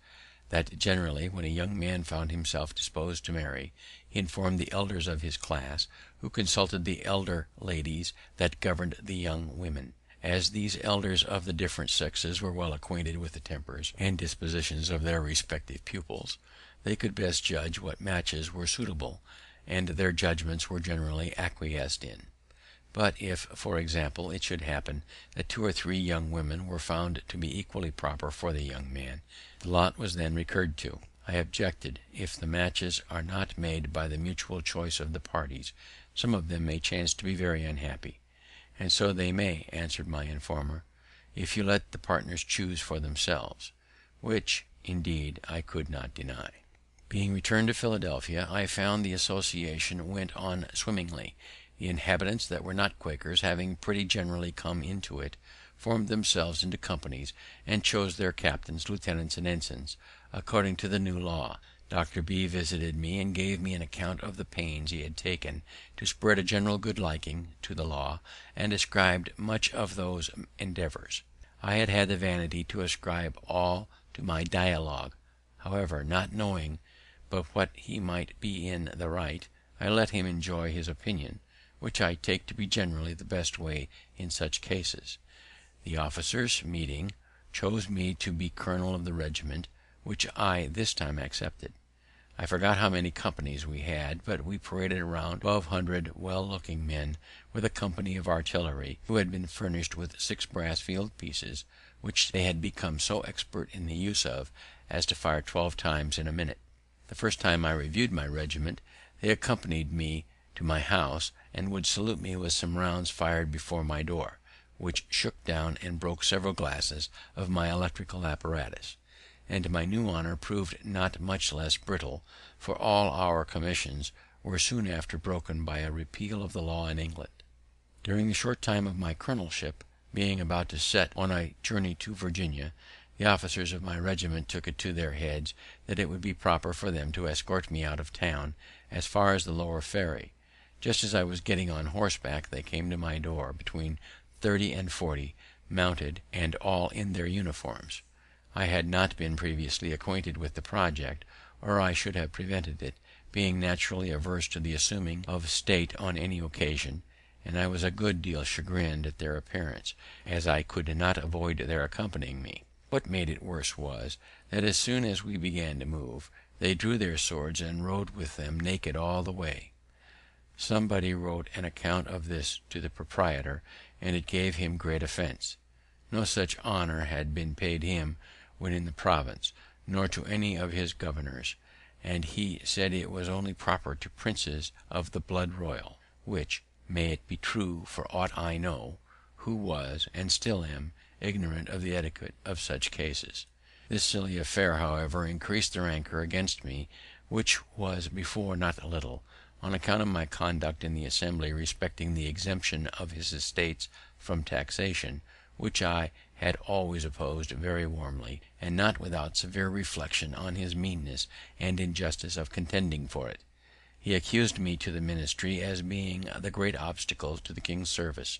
that generally, when a young man found himself disposed to marry, he informed the elders of his class, who consulted the elder ladies that governed the young women. As these elders of the different sexes were well acquainted with the tempers and dispositions of their respective pupils, they could best judge what matches were suitable, and their judgments were generally acquiesced in. But if, for example, it should happen that 2 or 3 young women were found to be equally proper for the young man, the lot was then recurred to. I objected, if the matches are not made by the mutual choice of the parties, some of them may chance to be very unhappy. And so they may, answered my informer, if you let the partners choose for themselves, which, indeed, I could not deny. Being returned to Philadelphia, I found the association went on swimmingly. The inhabitants that were not Quakers, having pretty generally come into it, formed themselves into companies, and chose their captains, lieutenants, and ensigns, according to the new law. Dr. B visited me, and gave me an account of the pains he had taken to spread a general good liking to the law, and ascribed much of those endeavours. I had had the vanity to ascribe all to my dialogue. However, not knowing but what he might be in the right, I let him enjoy his opinion, which I take to be generally the best way in such cases. The officers, meeting, chose me to be colonel of the regiment, which I this time accepted. I forgot how many companies we had, but we paraded around 1200 well-looking men, with a company of artillery, who had been furnished with 6 brass field pieces, which they had become so expert in the use of as to fire 12 times in a minute. The first time I reviewed my regiment, they accompanied me to my house, and would salute me with some rounds fired before my door, which shook down and broke several glasses of my electrical apparatus; and my new honour proved not much less brittle, for all our commissions were soon after broken by a repeal of the law in England. During the short time of my colonelship, being about to set on a journey to Virginia, the officers of my regiment took it to their heads that it would be proper for them to escort me out of town as far as the lower ferry. Just as I was getting on horseback, they came to my door, between 30 and 40, mounted, and all in their uniforms. I had not been previously acquainted with the project, or I should have prevented it, being naturally averse to the assuming of state on any occasion, and I was a good deal chagrined at their appearance, as I could not avoid their accompanying me. What made it worse was, that as soon as we began to move, they drew their swords and rode with them naked all the way. Somebody wrote an account of this to the proprietor, and it gave him great offense. No such honour had been paid him when in the province, nor to any of his governors, and he said it was only proper to princes of the blood royal, which may it be true for aught I know, who was, and still am, ignorant of the etiquette of such cases. This silly affair, however, increased the rancour against me, which was before not a little, on account of my conduct in the Assembly respecting the exemption of his estates from taxation, which I had always opposed very warmly, and not without severe reflection on his meanness and injustice of contending for it. He accused me to the ministry as being the great obstacle to the king's service,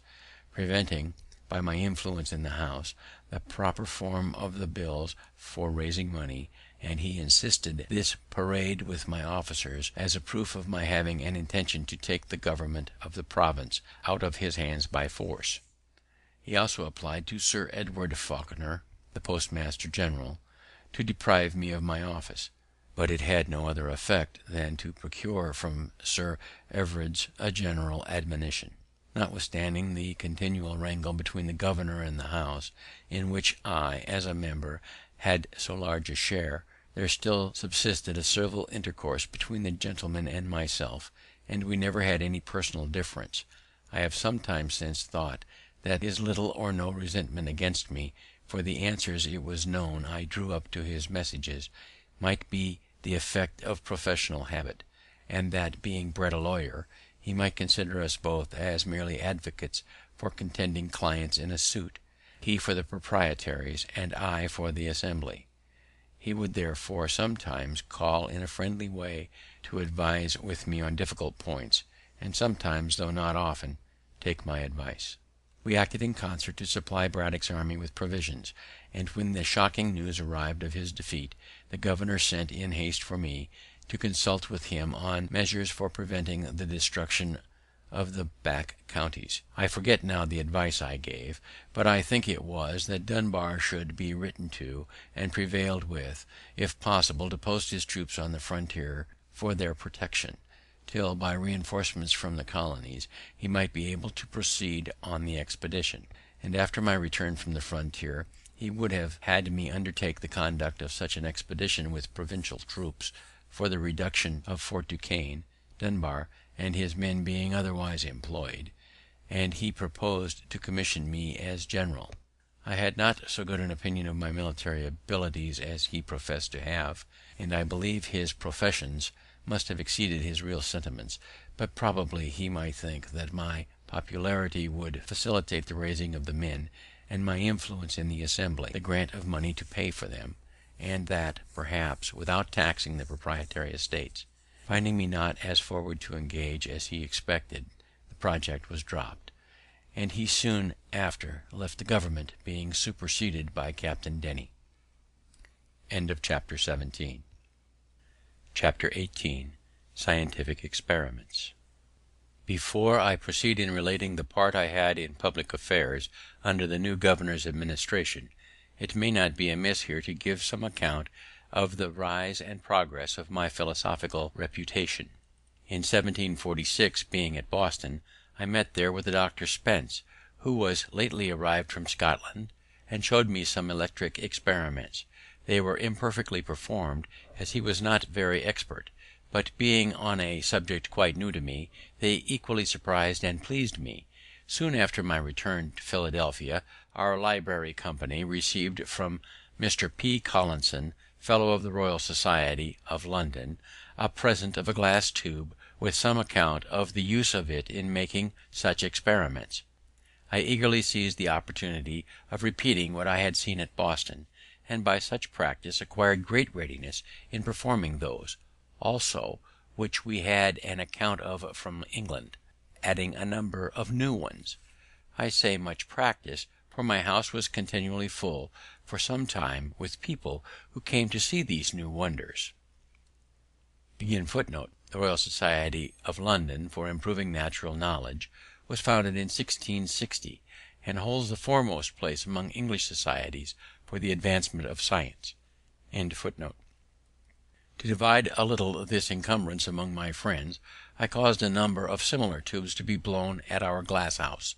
preventing, by my influence in the House, the proper form of the bills for raising money, and he insisted this parade with my officers as a proof of my having an intention to take the government of the province out of his hands by force. He also applied to Sir Edward Falconer, the postmaster general, to deprive me of my office, but it had no other effect than to procure from Sir Everard's a general admonition. Notwithstanding the continual wrangle between the governor and the House, in which I, as a member, had so large a share, there still subsisted a civil intercourse between the gentlemen and myself, and we never had any personal difference. I have sometimes since thought that his little or no resentment against me for the answers it was known I drew up to his messages might be the effect of professional habit, and that, being bred a lawyer, he might consider us both as merely advocates for contending clients in a suit, he for the proprietaries, and I for the Assembly. He would therefore sometimes call in a friendly way to advise with me on difficult points, and sometimes, though not often, take my advice. We acted in concert to supply Braddock's army with provisions, and when the shocking news arrived of his defeat, the governor sent in haste for me, to consult with him on measures for preventing the destruction of the back counties. I forget now the advice I gave, but I think it was that Dunbar should be written to and prevailed with, if possible, to post his troops on the frontier for their protection, till, by reinforcements from the colonies, he might be able to proceed on the expedition; and after my return from the frontier, he would have had me undertake the conduct of such an expedition with provincial troops for the reduction of Fort Duquesne, Dunbar and his men being otherwise employed, and he proposed to commission me as general. I had not so good an opinion of my military abilities as he professed to have, and I believe his professions must have exceeded his real sentiments, but probably he might think that my popularity would facilitate the raising of the men, and my influence in the Assembly the grant of money to pay for them, and that, perhaps, without taxing the proprietary estates. Finding me not as forward to engage as he expected, the project was dropped, and he soon after left the government, being superseded by Captain Denny. Chapter 17. Chapter 18. Scientific experiments. Before I proceed in relating the part I had in public affairs under the new governor's administration, it may not be amiss here to give some account of the rise and progress of my philosophical reputation. In 1746, being at Boston, I met there with Dr. Spence, who was lately arrived from Scotland, and showed me some electric experiments. They were imperfectly performed, as he was not very expert, but being on a subject quite new to me, they equally surprised and pleased me. Soon after my return to Philadelphia, our library company received from Mr. P. Collinson, Fellow of the Royal Society of London, a present of a glass tube, with some account of the use of it in making such experiments. I eagerly seized the opportunity of repeating what I had seen at Boston, and by such practice acquired great readiness in performing those also which we had an account of from England, adding a number of new ones. I say much practice, for my house was continually full for some time with people who came to see these new wonders. The Royal Society of London for Improving Natural Knowledge was founded in 1660, and holds the foremost place among English societies for the advancement of science. To divide a little this encumbrance among my friends, I caused a number of similar tubes to be blown at our glass house,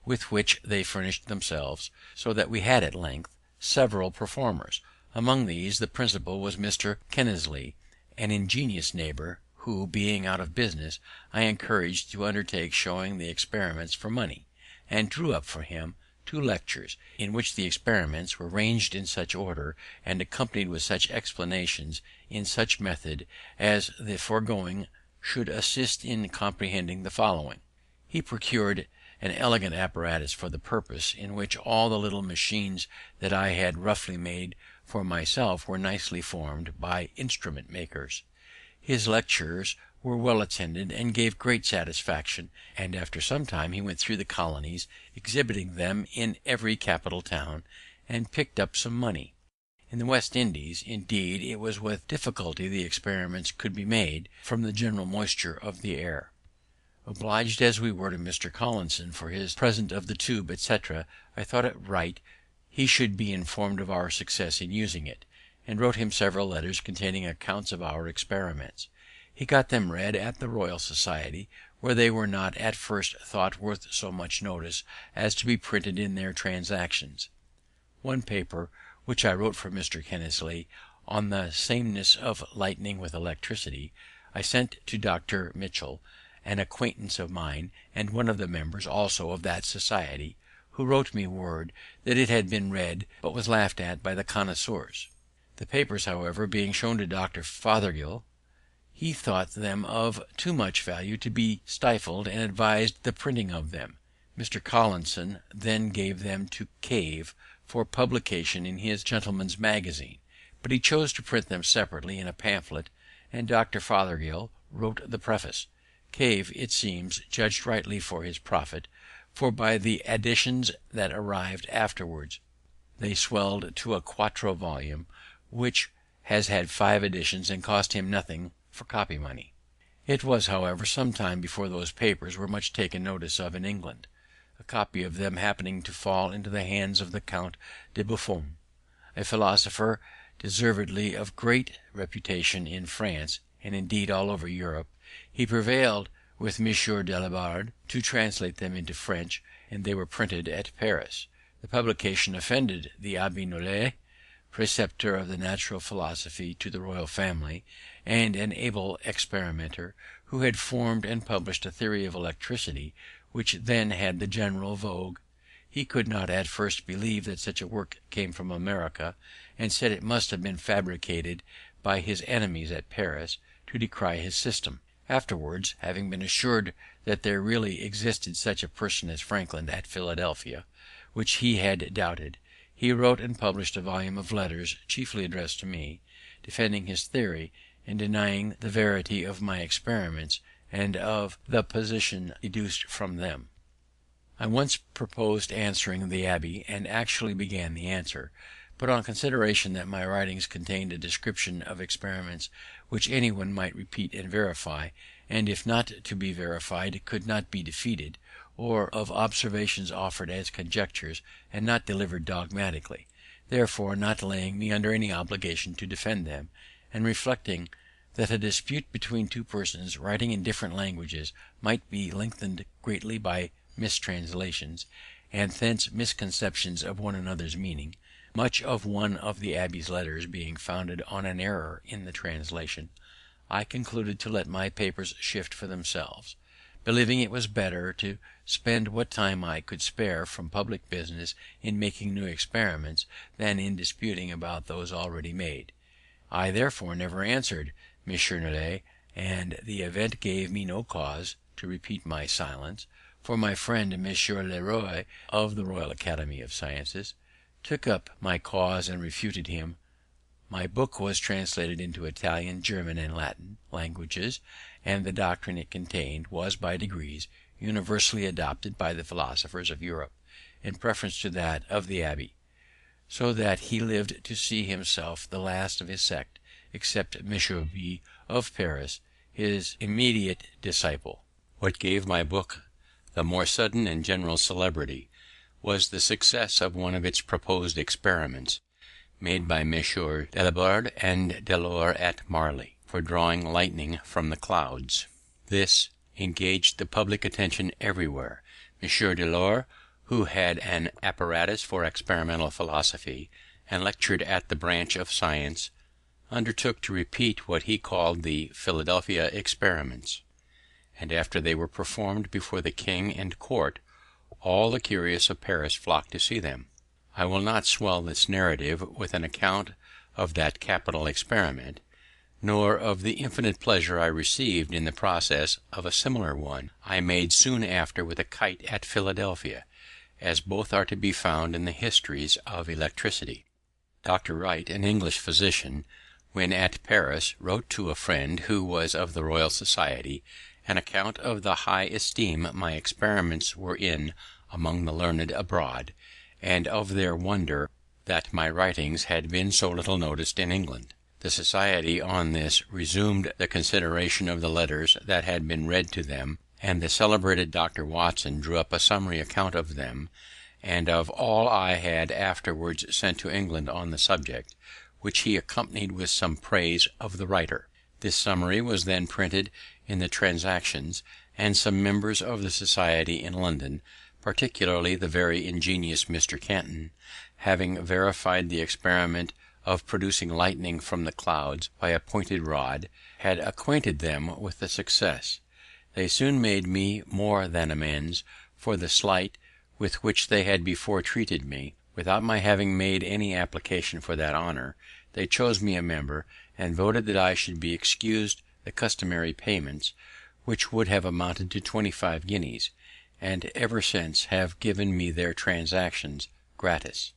with which they furnished themselves, so that we had at length several performers. Among these the principal was Mr. Kinnersley, an ingenious neighbour, who, being out of business, I encouraged to undertake showing the experiments for money, and drew up for him 2 lectures, in which the experiments were ranged in such order, and accompanied with such explanations in such method, as the foregoing should assist in comprehending the following. He procured an elegant apparatus for the purpose, in which all the little machines that I had roughly made for myself were nicely formed by instrument makers. His lectures were well attended and gave great satisfaction, and after some time he went through the colonies, exhibiting them in every capital town, and picked up some money. In the West Indies, indeed, it was with difficulty the experiments could be made, from the general moisture of the air. Obliged as we were to Mr. Collinson for his present of the tube, etc., I thought it right he should be informed of our success in using it, and wrote him several letters containing accounts of our experiments. He got them read at the Royal Society, where they were not at first thought worth so much notice as to be printed in their Transactions. One paper, which I wrote for Mr. Kinnersley, on the sameness of lightning with electricity, I sent to Dr. Mitchell, an acquaintance of mine, and one of the members also of that society, who wrote me word that it had been read, but was laughed at by the connoisseurs. The papers, however, being shown to Dr. Fothergill, he thought them of too much value to be stifled, and advised the printing of them. Mr. Collinson then gave them to Cave for publication in his Gentleman's Magazine, but he chose to print them separately in a pamphlet, and Dr. Fothergill wrote the preface. Cave, it seems, judged rightly for his profit, for by the additions that arrived afterwards they swelled to a 4vo volume, which has had 5 editions and cost him nothing for copy money. It was, however, some time before those papers were much taken notice of in England, a copy of them happening to fall into the hands of the Count de Buffon, a philosopher deservedly of great reputation in France, and indeed all over Europe. He prevailed with M. Delabard to translate them into French, and they were printed at Paris. The publication offended the Abbé Nollet, preceptor of the natural philosophy to the royal family, and an able experimenter, who had formed and published a theory of electricity, which then had the general vogue. He could not at first believe that such a work came from America, and said it must have been fabricated by his enemies at Paris to decry his system. Afterwards, having been assured that there really existed such a person as Franklin at Philadelphia, which he had doubted, he wrote and published a volume of letters, chiefly addressed to me, defending his theory, and denying the verity of my experiments and of the position deduced from them. I once proposed answering the abbé, and actually began the answer, but on consideration that my writings contained a description of experiments which any one might repeat and verify, and if not to be verified could not be defeated, or of observations offered as conjectures and not delivered dogmatically, therefore not laying me under any obligation to defend them, and reflecting that a dispute between 2 persons writing in different languages might be lengthened greatly by mistranslations, and thence misconceptions of one another's meaning, much of one of the abbé's letters being founded on an error in the translation, I concluded to let my papers shift for themselves, believing it was better to spend what time I could spare from public business in making new experiments than in disputing about those already made. I therefore never answered M. Nollet, and the event gave me no cause to repeat my silence, for my friend M. Leroy, of the Royal Academy of Sciences, took up my cause and refuted him. My book was translated into Italian, German, and Latin languages, and the doctrine it contained was by degrees universally adopted by the philosophers of Europe in preference to that of the abbé, so that he lived to see himself the last of his sect, except M. B. of Paris, his immediate disciple. What gave my book the more sudden and general celebrity was the success of one of its proposed experiments, made by Messrs. Delaborde and Delort at Marly, for drawing lightning from the clouds. This engaged the public attention everywhere. M. Delort, who had an apparatus for experimental philosophy, and lectured at the branch of science, undertook to repeat what he called the Philadelphia experiments, and after they were performed before the king and court, all the curious of Paris flocked to see them. I will not swell this narrative with an account of that capital experiment, nor of the infinite pleasure I received in the process of a similar one I made soon after with a kite at Philadelphia, as both are to be found in the histories of electricity. Dr. Wright, an English physician, when at Paris, wrote to a friend who was of the Royal Society an account of the high esteem my experiments were in among the learned abroad, and of their wonder that my writings had been so little noticed in England. The Society on this resumed the consideration of the letters that had been read to them, and the celebrated Dr. Watson drew up a summary account of them, and of all I had afterwards sent to England on the subject, which he accompanied with some praise of the writer. This summary was then printed in the Transactions, and some members of the Society in London, particularly the very ingenious Mr. Canton, having verified the experiment of producing lightning from the clouds by a pointed rod, had acquainted them with the success. They soon made me more than amends for the slight with which they had before treated me. Without my having made any application for that honour, they chose me a member, and voted that I should be excused the customary payments, which would have amounted to 25 guineas, and ever since have given me their Transactions gratis.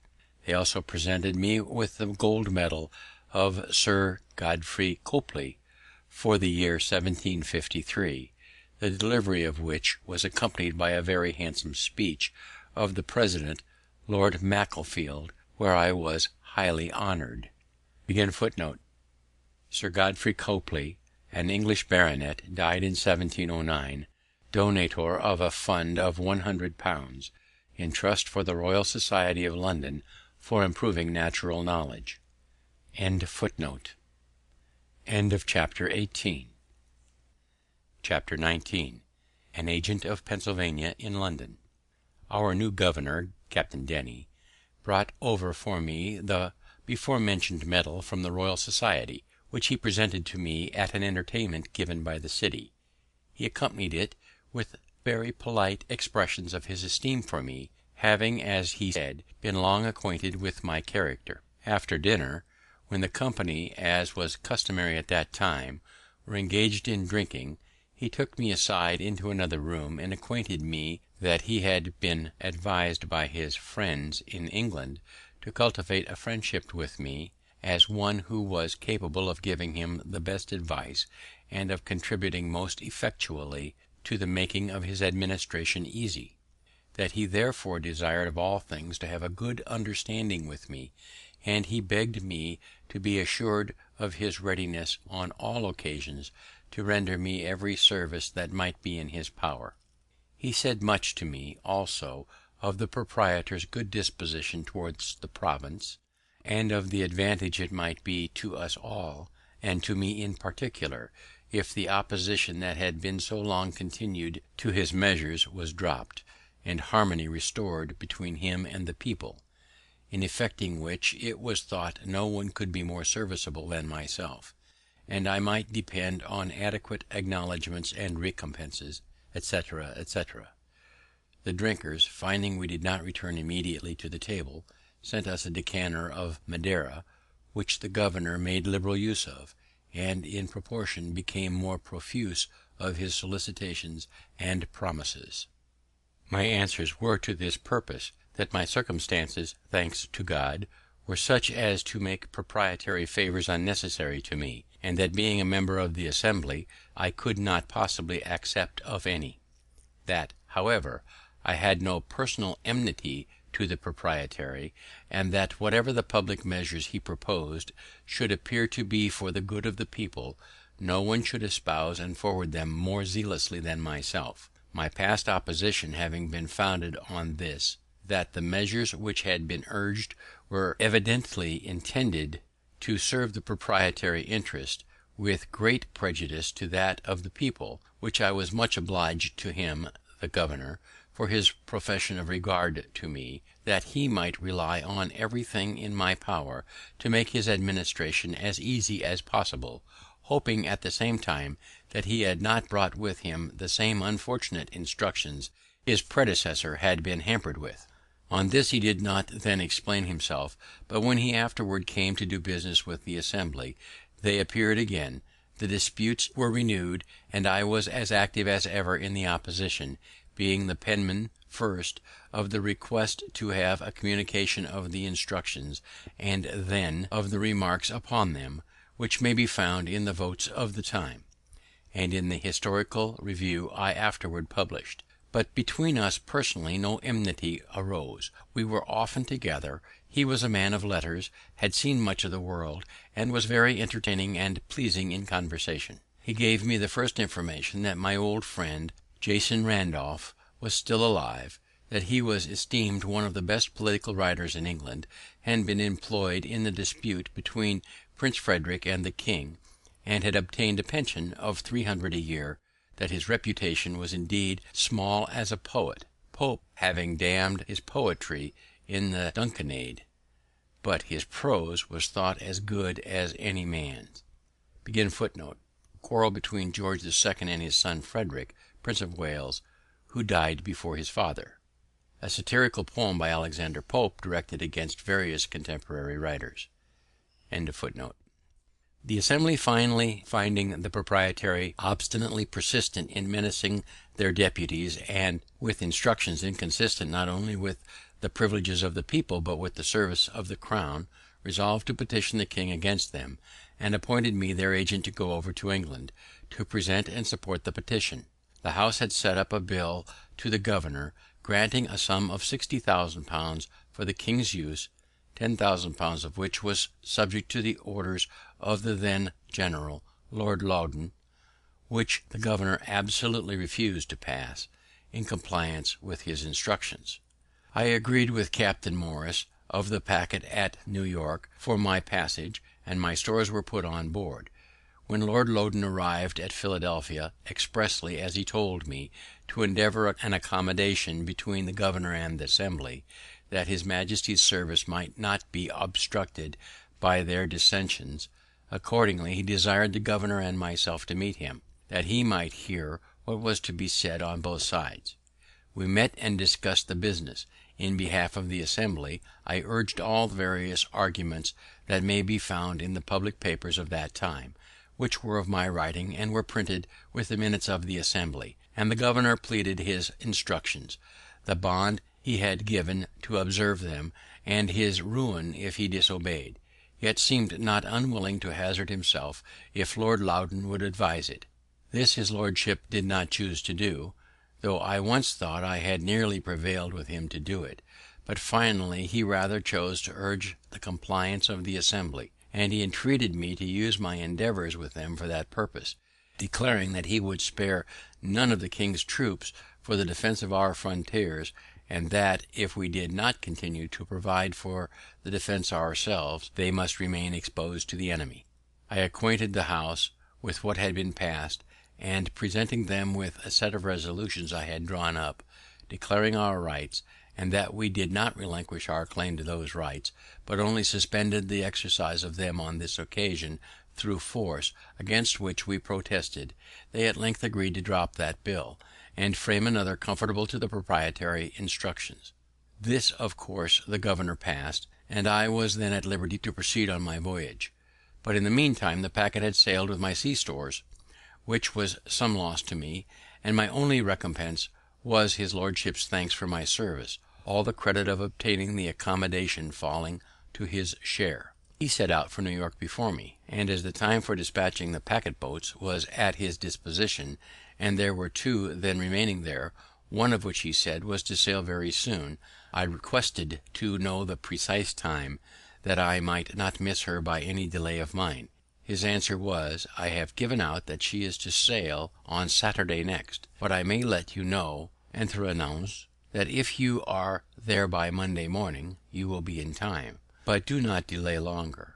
They also presented me with the gold medal of Sir Godfrey Copley for the year 1753, the delivery of which was accompanied by a very handsome speech of the president, Lord Macclesfield, where I was highly honoured. Sir Godfrey Copley, an English baronet, died in 1709, donator of a fund of £100 in trust for the Royal Society of London for improving natural knowledge. Chapter 19. An Agent of Pennsylvania in London. Our new governor, Captain Denny, brought over for me the before mentioned medal from the Royal Society, which he presented to me at an entertainment given by the city. He accompanied it with very polite expressions of his esteem for me, having, as he said, been long acquainted with my character. After dinner, when the company, as was customary at that time, were engaged in drinking, he took me aside into another room, and acquainted me that he had been advised by his friends in England to cultivate a friendship with me, as one who was capable of giving him the best advice, and of contributing most effectually to the making of his administration easy; that he therefore desired of all things to have a good understanding with me, and he begged me to be assured of his readiness on all occasions to render me every service that might be in his power. He said much to me also of the proprietor's good disposition towards the province, and of the advantage it might be to us all, and to me in particular, if the opposition that had been so long continued to his measures was dropped, and harmony restored between him and the people, in effecting which it was thought no one could be more serviceable than myself, and I might depend on adequate acknowledgments and recompenses, etc., etc. The drinkers, finding we did not return immediately to the table, sent us a decanter of Madeira, which the governor made liberal use of, and in proportion became more profuse of his solicitations and promises. My answers were to this purpose, that my circumstances, thanks to God, were such as to make proprietary favours unnecessary to me, and that being a member of the Assembly, I could not possibly accept of any; that, however, I had no personal enmity to the proprietary, and that whatever the public measures he proposed should appear to be for the good of the people, no one should espouse and forward them more zealously than myself, my past opposition having been founded on this, that the measures which had been urged were evidently intended to serve the proprietary interest, with great prejudice to that of the people, which I was much obliged to him, the governor, for his profession of regard to me, that he might rely on everything in my power to make his administration as easy as possible, hoping at the same time that he had not brought with him the same unfortunate instructions his predecessor had been hampered with. On this he did not then explain himself, but when he afterward came to do business with the Assembly, they appeared again, the disputes were renewed, and I was as active as ever in the opposition, being the penman first of the request to have a communication of the instructions, and then of the remarks upon them, which may be found in the votes of the time, and in the historical review I afterward published. But between us personally no enmity arose. We were often together. He was a man of letters, had seen much of the world, and was very entertaining and pleasing in conversation. He gave me the first information that my old friend Jason Randolph was still alive, that he was esteemed one of the best political writers in England, had been employed in the dispute between Prince Frederick and the king, and had obtained a pension of 300 a year, that his reputation was indeed small as a poet, Pope having damned his poetry in the Dunciad, but his prose was thought as good as any man's. Quarrel between George II and his son Frederick, Prince of Wales, who died before his father. A satirical poem by Alexander Pope directed against various contemporary writers. The Assembly finally finding the proprietary obstinately persistent in menacing their deputies, and with instructions inconsistent not only with the privileges of the people but with the service of the crown, resolved to petition the king against them, and appointed me their agent to go over to England, to present and support the petition. The House had sent up a bill to the governor, granting a sum of £60,000 for the king's use, £10,000 of which was subject to the orders of the then general, Lord Loudon, which the governor absolutely refused to pass, in compliance with his instructions. I agreed with Captain Morris, of the packet at New York, for my passage, and my stores were put on board. When Lord Loudon arrived at Philadelphia, expressly, as he told me, to endeavour an accommodation between the governor and the Assembly, that his Majesty's service might not be obstructed by their dissensions, accordingly he desired the governor and myself to meet him, that he might hear what was to be said on both sides. We met and discussed the business. In behalf of the Assembly, I urged all the various arguments that may be found in the public papers of that time, which were of my writing, and were printed with the minutes of the Assembly, and the governor pleaded his instructions, the bond he had given to observe them, and his ruin if he disobeyed, yet seemed not unwilling to hazard himself if Lord Loudon would advise it. This his lordship did not choose to do, though I once thought I had nearly prevailed with him to do it, but finally he rather chose to urge the compliance of the Assembly, and he entreated me to use my endeavours with them for that purpose, declaring that he would spare none of the king's troops for the defence of our frontiers, and that, if we did not continue to provide for the defence ourselves, they must remain exposed to the enemy. I acquainted the House with what had been passed, and presenting them with a set of resolutions I had drawn up, declaring our rights, and that we did not relinquish our claim to those rights, but only suspended the exercise of them on this occasion through force, against which we protested, they at length agreed to drop that bill, and frame another conformable to the proprietary instructions. This, of course, the governor passed, and I was then at liberty to proceed on my voyage. But in the meantime the packet had sailed with my sea stores, which was some loss to me, and my only recompense was his lordship's thanks for my service, all the credit of obtaining the accommodation falling to his share. He set out for New York before me, and as the time for dispatching the packet boats was at his disposition, and there were two then remaining there, one of which he said was to sail very soon, I requested to know the precise time, that I might not miss her by any delay of mine. His answer was, I have given out that she is to sail on Saturday next, but I may let you know, entre nous, that if you are there by Monday morning, you will be in time, but do not delay longer.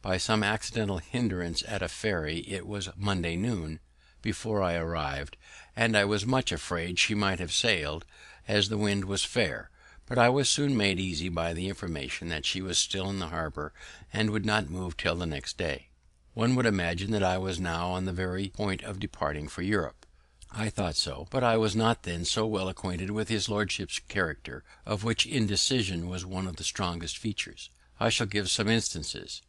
By some accidental hindrance at a ferry, it was Monday noon before I arrived, and I was much afraid she might have sailed, as the wind was fair, but I was soon made easy by the information that she was still in the harbor and would not move till the next day. One would imagine that I was now on the very point of departing for Europe. I thought so, but I was not then so well acquainted with his lordship's character, of which indecision was one of the strongest features. I shall give some instances.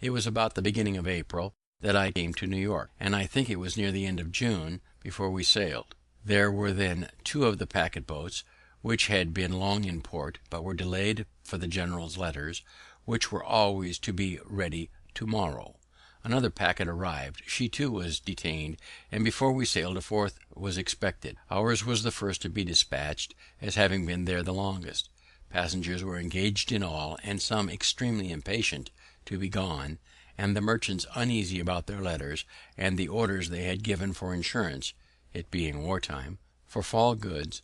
It was about the beginning of April that I came to New York, and I think it was near the end of June before we sailed. There were then two of the packet boats, which had been long in port, but were delayed for the general's letters, which were always to be ready tomorrow. Another packet arrived, she too was detained, and before we sailed a fourth was expected. Ours was the first to be dispatched, as having been there the longest. Passengers were engaged in all, and some extremely impatient to be gone, and the merchants uneasy about their letters, and the orders they had given for insurance, it being war time, for fall goods,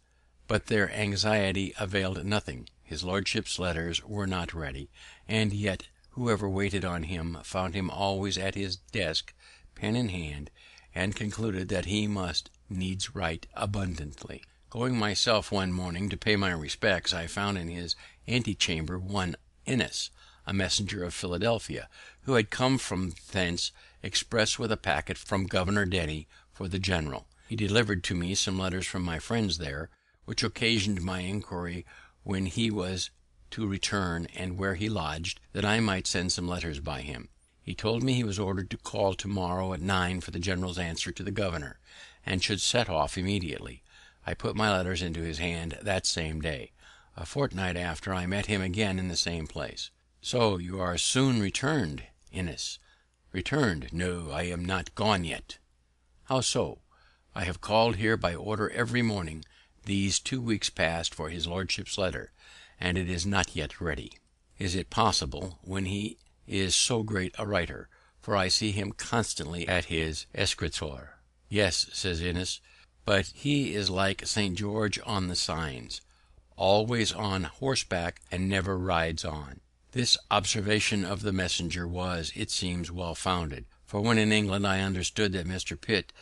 but their anxiety availed nothing. His lordship's letters were not ready, and yet whoever waited on him found him always at his desk, pen in hand, and concluded that he must needs write abundantly. Going myself one morning to pay my respects, I found in his antechamber one Innes, a messenger of Philadelphia, who had come from thence express with a packet from Governor Denny for the general. He delivered to me some letters from my friends there, which occasioned my inquiry when he was to return and where he lodged, that I might send some letters by him. He told me he was ordered to call tomorrow at 9 for the general's answer to the governor, and should set off immediately. I put my letters into his hand that same day. A fortnight after I met him again in the same place. So you are soon returned, Innes? Returned? No, I am not gone yet. How so? I have called here by order every morning these 2 weeks past for his lordship's letter, and it is not yet ready. Is it possible, when he is so great a writer? For I see him constantly at his escritoire. Yes, says Innes, but he is like St. George on the signs, always on horseback and never rides on. This observation of the messenger was, it seems, well founded, for when in England I understood that Mr. Pitt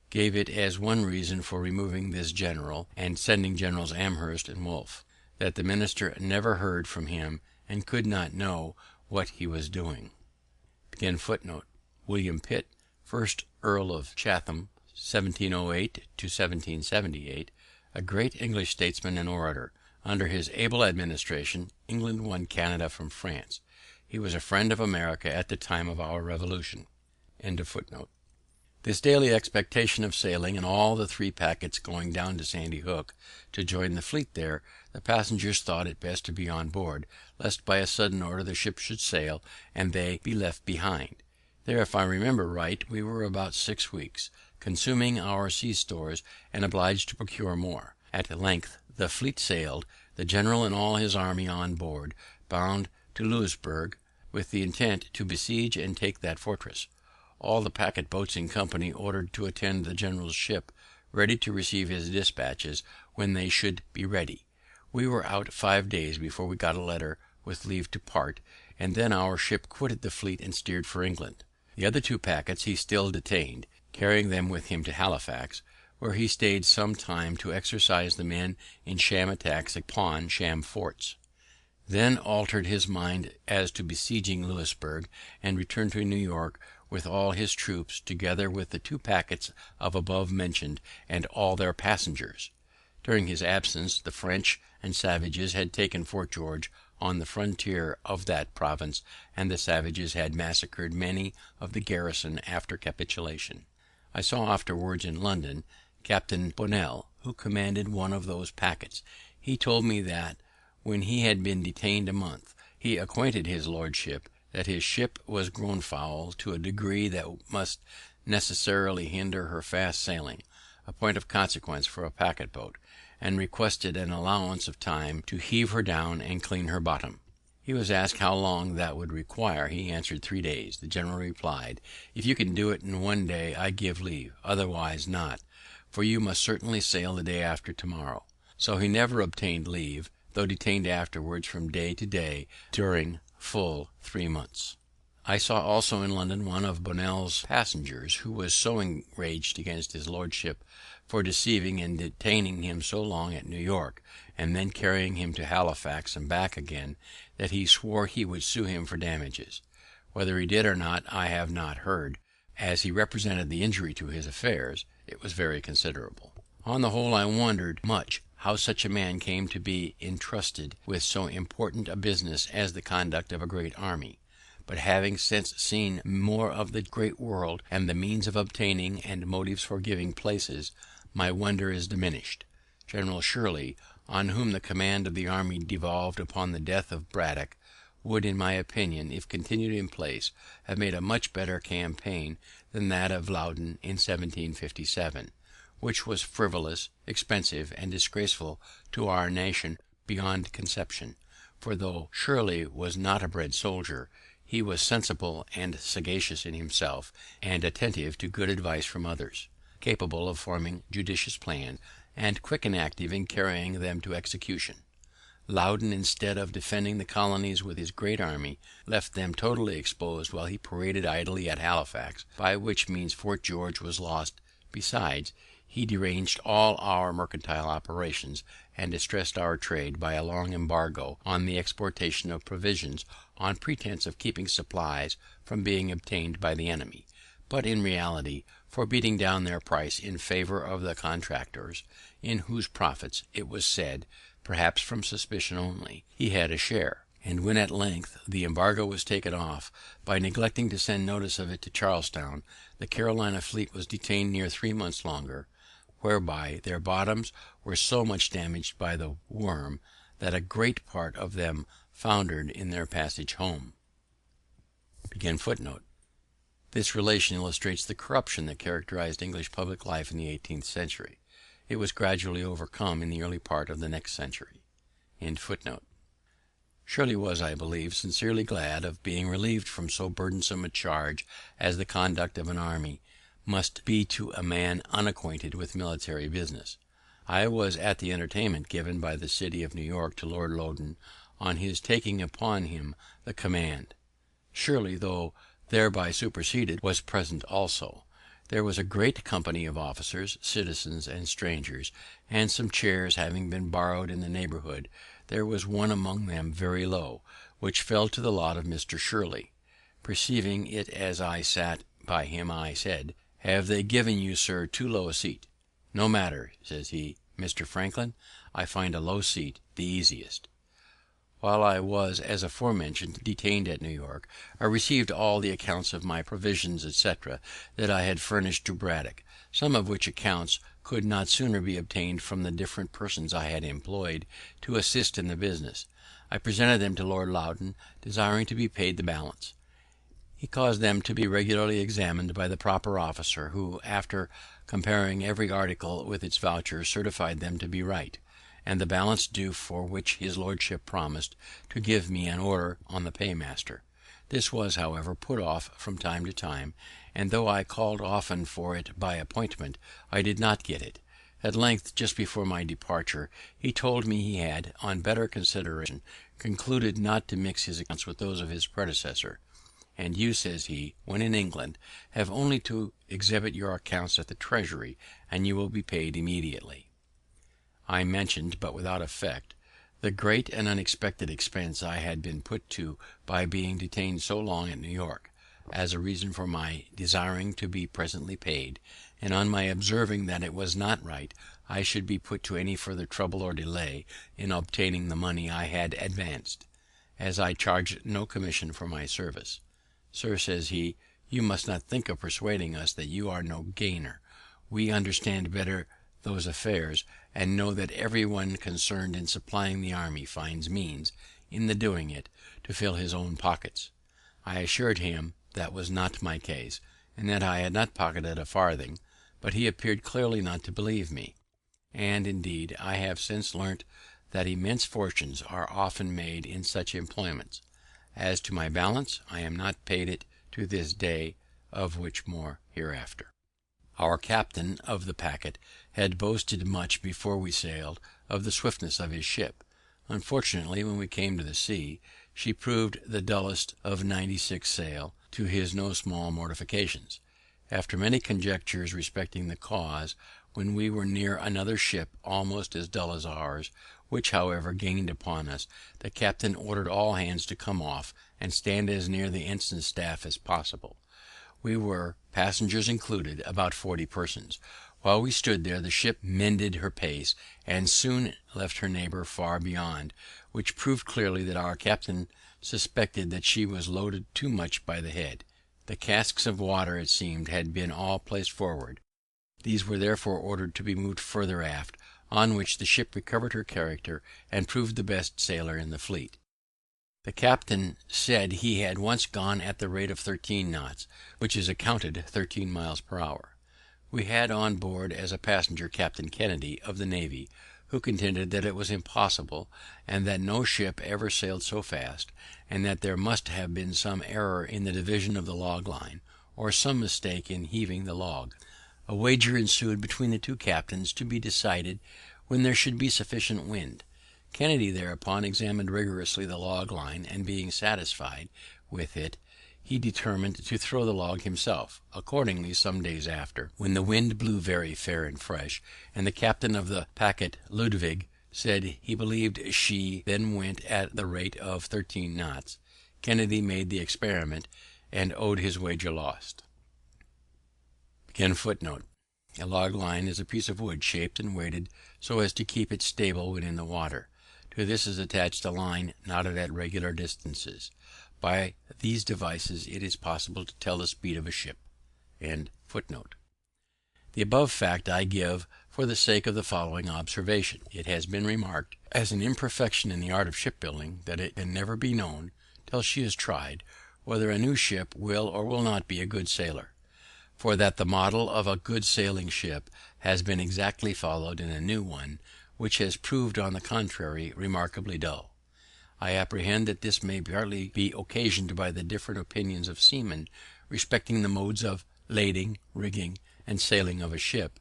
gave it as one reason for removing this general and sending Generals Amherst and Wolfe, that the minister never heard from him and could not know what he was doing. William Pitt, 1st Earl of Chatham, 1708 to 1778, a great English statesman and orator. Under his able administration, England won Canada from France. He was a friend of America at the time of our Revolution. This daily expectation of sailing, and all the 3 packets going down to Sandy Hook to join the fleet there, the passengers thought it best to be on board, lest by a sudden order the ship should sail and they be left behind. There, if I remember right, we were about 6 weeks, consuming our sea stores, and obliged to procure more. At length the fleet sailed, the general and all his army on board, bound to Louisburg, with the intent to besiege and take that fortress. All the packet boats in company ordered to attend the general's ship, ready to receive his dispatches when they should be ready. We were out 5 days before we got a letter with leave to part, and then our ship quitted the fleet and steered for England. The other 2 packets he still detained, carrying them with him to Halifax, where he stayed some time to exercise the men in sham attacks upon sham forts, then altered his mind as to besieging Louisburg, and returned to New York with all his troops, together with the 2 packets of above mentioned and all their passengers. During his absence, the French and savages had taken Fort George on the frontier of that province, and the savages had massacred many of the garrison after capitulation. I saw afterwards in London Captain Bonnell, who commanded one of those packets. He told me that, when he had been detained a month, he acquainted his lordship that his ship was grown foul to a degree that must necessarily hinder her fast sailing, a point of consequence for a packet boat, and requested an allowance of time to heave her down and clean her bottom. He was asked how long that would require. He answered 3 days. The general replied, "If you can do it in 1 day, I give leave; otherwise not, for you must certainly sail the day after tomorrow." So he never obtained leave, though detained afterwards from day to day during full 3 months. I saw also in London one of Bonnell's passengers, who was so enraged against his lordship for deceiving and detaining him so long at New York, and then carrying him to Halifax and back again, that he swore he would sue him for damages. Whether he did or not I have not heard. As he represented the injury to his affairs, it was very considerable. On the whole, I wondered much how such a man came to be entrusted with so important a business as the conduct of a great army; but having since seen more of the great world, and the means of obtaining and motives for giving places, my wonder is diminished. General Shirley, on whom the command of the army devolved upon the death of Braddock, would, in my opinion, if continued in place, have made a much better campaign than that of Loudon in 1757, which was frivolous, expensive, and disgraceful to our nation beyond conception; for though Shirley was not a bred soldier, he was sensible and sagacious in himself, and attentive to good advice from others, capable of forming judicious plans, and quick and active in carrying them to execution. Loudon, instead of defending the colonies with his great army, left them totally exposed while he paraded idly at Halifax, by which means Fort George was lost. Besides, he deranged all our mercantile operations, and distressed our trade by a long embargo on the exportation of provisions, on pretence of keeping supplies from being obtained by the enemy, but in reality for beating down their price in favour of the contractors, in whose profits, it was said, perhaps from suspicion only, he had a share. And when at length the embargo was taken off, by neglecting to send notice of it to Charlestown, the Carolina fleet was detained near 3 months longer, whereby their bottoms were so much damaged by the worm that a great part of them foundered in their passage home. This relation illustrates the corruption that characterized English public life in the 18th century. It was gradually overcome in the early part of the next century. Shirley was, I believe, sincerely glad of being relieved from so burdensome a charge as the conduct of an army must be to a man unacquainted with military business. I was at the entertainment given by the city of New York to Lord Loudoun on his taking upon him the command. Shirley, though thereby superseded, was present also. There was a great company of officers, citizens, and strangers, and some chairs having been borrowed in the neighbourhood, there was one among them very low, which fell to the lot of Mr. Shirley. Perceiving it as I sat by him, I said, "Have they given you, sir, too low a seat?" "No matter," says he, "Mr. Franklin, I find a low seat the easiest." While I was, as aforementioned, detained at New York, I received all the accounts of my provisions, etc., that I had furnished to Braddock, some of which accounts could not sooner be obtained from the different persons I had employed to assist in the business. I presented them to Lord Loudoun, desiring to be paid the balance. He caused them to be regularly examined by the proper officer, who, after comparing every article with its voucher, certified them to be right, and the balance due, for which his lordship promised to give me an order on the paymaster. This was, however, put off from time to time, and though I called often for it by appointment, I did not get it. At length, just before my departure, he told me he had, on better consideration, concluded not to mix his accounts with those of his predecessor, and you," says he, "when in England, have only to exhibit your accounts at the Treasury, and you will be paid immediately." I mentioned, but without effect, the great and unexpected expense I had been put to by being detained so long at New York, as a reason for my desiring to be presently paid, and on my observing that it was not right I should be put to any further trouble or delay in obtaining the money I had advanced, as I charged no commission for my service. "Sir," says he, "you must not think of persuading us that you are no gainer. We understand better those affairs, and know that every one concerned in supplying the army finds means, in the doing it, to fill his own pockets." I assured him that was not my case, and that I had not pocketed a farthing, but he appeared clearly not to believe me; and, indeed, I have since learnt that immense fortunes are often made in such employments. As to my balance, I am not paid it to this day, of which more hereafter. Our captain of the packet had boasted much before we sailed of the swiftness of his ship. Unfortunately, when we came to the sea, she proved the dullest of 96 sail, to his no small mortifications. After many conjectures respecting the cause, when we were near another ship almost as dull as ours, which, however, gained upon us, the captain ordered all hands to come off and stand as near the ensign staff as possible. We were, passengers included, about 40 persons. While we stood there, the ship mended her pace, and soon left her neighbour far beyond, which proved clearly that our captain suspected that she was loaded too much by the head. The casks of water, it seemed, had been all placed forward. These were therefore ordered to be moved further aft, on which the ship recovered her character, and proved the best sailer in the fleet. The captain said he had once gone at the rate of 13 knots, which is accounted 13 miles per hour. We had on board as a passenger Captain Kennedy, of the navy, who contended that it was impossible, and that no ship ever sailed so fast, and that there must have been some error in the division of the log line, or some mistake in heaving the log. A wager ensued between the two captains, to be decided when there should be sufficient wind. Kennedy thereupon examined rigorously the log line, and being satisfied with it, he determined to throw the log himself. Accordingly, some days after, when the wind blew very fair and fresh, and the captain of the packet Ludwig said he believed she then went at the rate of 13 knots, Kennedy made the experiment, and owned his wager lost. A log line is a piece of wood shaped and weighted so as to keep it stable when in the water. To this is attached a line knotted at regular distances. By these devices it is possible to tell the speed of a ship. The above fact I give for the sake of the following observation. It has been remarked as an imperfection in the art of shipbuilding, that it can never be known, till she is tried, whether a new ship will or will not be a good sailor; for that the model of a good sailing ship has been exactly followed in a new one, which has proved, on the contrary, remarkably dull. I apprehend that this may partly be occasioned by the different opinions of seamen respecting the modes of lading, rigging, and sailing of a ship.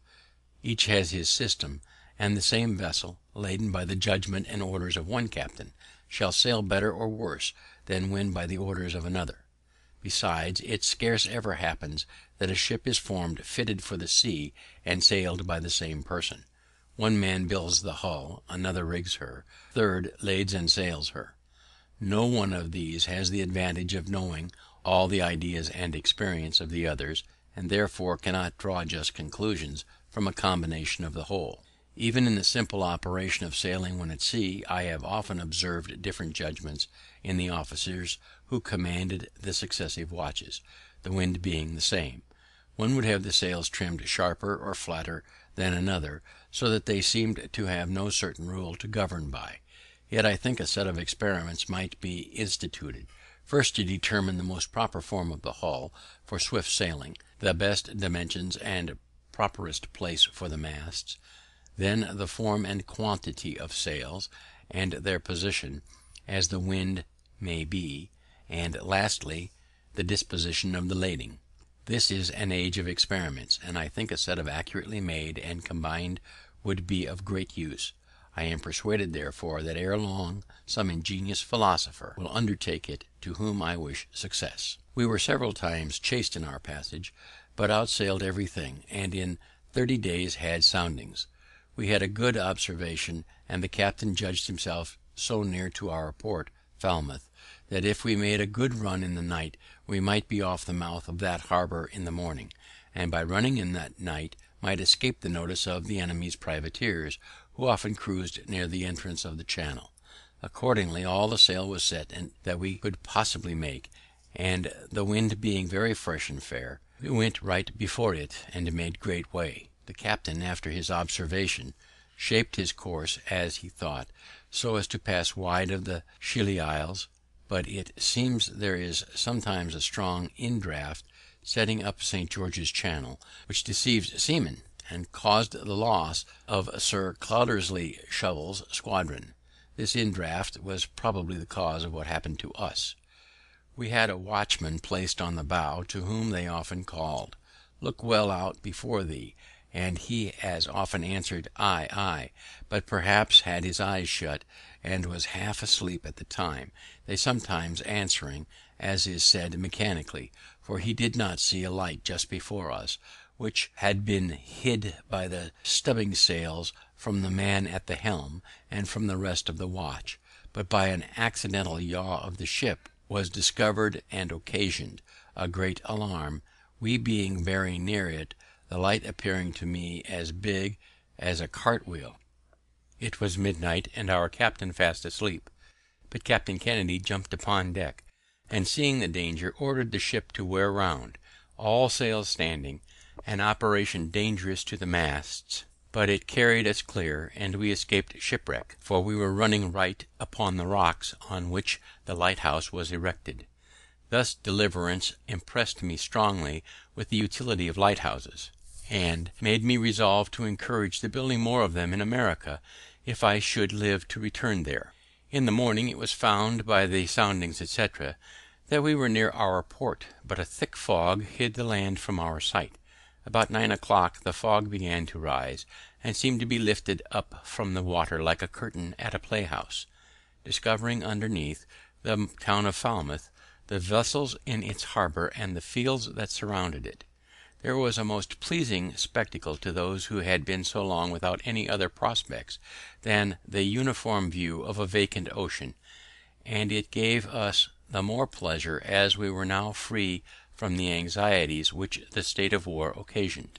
Each has his system, and the same vessel, laden by the judgment and orders of one captain, shall sail better or worse than when by the orders of another. Besides, it scarce ever happens that a ship is formed fitted for the sea, and sailed by the same person. One man builds the hull, another rigs her, third lades and sails her. No one of these has the advantage of knowing all the ideas and experience of the others, and therefore cannot draw just conclusions from a combination of the whole. Even in the simple operation of sailing when at sea, I have often observed different judgments in the officers who commanded the successive watches, the wind being the same. One would have the sails trimmed sharper or flatter than another, so that they seemed to have no certain rule to govern by. Yet I think a set of experiments might be instituted, first to determine the most proper form of the hull for swift sailing, the best dimensions and properest place for the masts, then the form and quantity of sails, and their position, as the wind may be, and lastly, the disposition of the lading. This is an age of experiments, and I think a set accurately made and combined would be of great use. I am persuaded, therefore, that ere long some ingenious philosopher will undertake it, to whom I wish success. We were several times chased in our passage, but outsailed everything, and in 30 days had soundings. We had a good observation, and the captain judged himself so near to our port, Falmouth, that if we made a good run in the night we might be off the mouth of that harbour in the morning, and by running in that night might escape the notice of the enemy's privateers, who often cruised near the entrance of the channel. Accordingly all the sail was set that we could possibly make, and the wind being very fresh and fair, we went right before it and made great way. The captain, after his observation, shaped his course, as he thought, so as to pass wide of the Scilly Isles, but it seems there is sometimes a strong indraft setting up St. George's Channel, which deceives seamen, and caused the loss of Sir Cloudesley Shovel's squadron. This indraft was probably the cause of what happened to us. We had a watchman placed on the bow, to whom they often called, "Look well out before thee," and he as often answered, "Aye, aye," but perhaps had his eyes shut, and was half asleep at the time, they sometimes answering, as is said, mechanically, for he did not see a light just before us, which had been hid by the stubbing sails from the man at the helm and from the rest of the watch, but by an accidental yaw of the ship was discovered, and occasioned a great alarm, we being very near it, the light appearing to me as big as a cart wheel. It was midnight, and our captain fast asleep, but Captain Kennedy jumped upon deck, and seeing the danger, ordered the ship to wear round, all sails standing, an operation dangerous to the masts, but it carried us clear, and we escaped shipwreck, for we were running right upon the rocks on which the lighthouse was erected. Thus deliverance impressed me strongly with the utility of lighthouses, and made me resolve to encourage the building more of them in America, if I should live to return there. In the morning it was found by the soundings, etc., that we were near our port, but a thick fog hid the land from our sight. About 9 o'clock the fog began to rise, and seemed to be lifted up from the water like a curtain at a playhouse, discovering underneath the town of Falmouth, the vessels in its harbour, and the fields that surrounded it. There was a most pleasing spectacle to those who had been so long without any other prospects than the uniform view of a vacant ocean, and it gave us the more pleasure as we were now free from the anxieties which the state of war occasioned.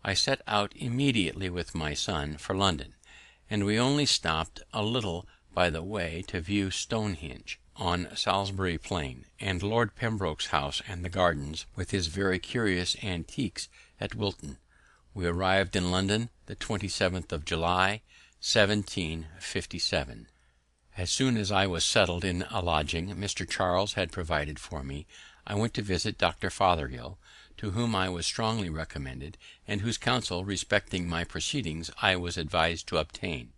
I set out immediately with my son for London, and we only stopped a little by the way to view Stonehenge on Salisbury Plain, and Lord Pembroke's house and the gardens, with his very curious antiques, at Wilton. We arrived in London the 27th of July, 1757. As soon as I was settled in a lodging Mr. Charles had provided for me, I went to visit Dr. Fothergill, to whom I was strongly recommended, and whose counsel respecting my proceedings I was advised to obtain.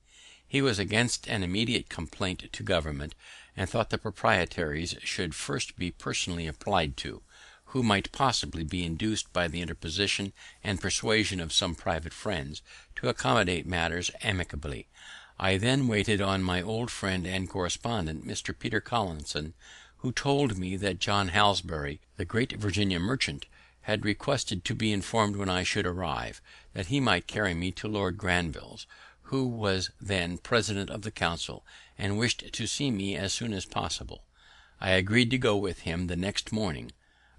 He was against an immediate complaint to government, and thought the proprietaries should first be personally applied to, who might possibly be induced by the interposition and persuasion of some private friends to accommodate matters amicably. I then waited on my old friend and correspondent, Mr. Peter Collinson, who told me that John Halsbury, the great Virginia merchant, had requested to be informed when I should arrive, that he might carry me to Lord Granville's, who was then president of the council, and wished to see me as soon as possible. I agreed to go with him the next morning.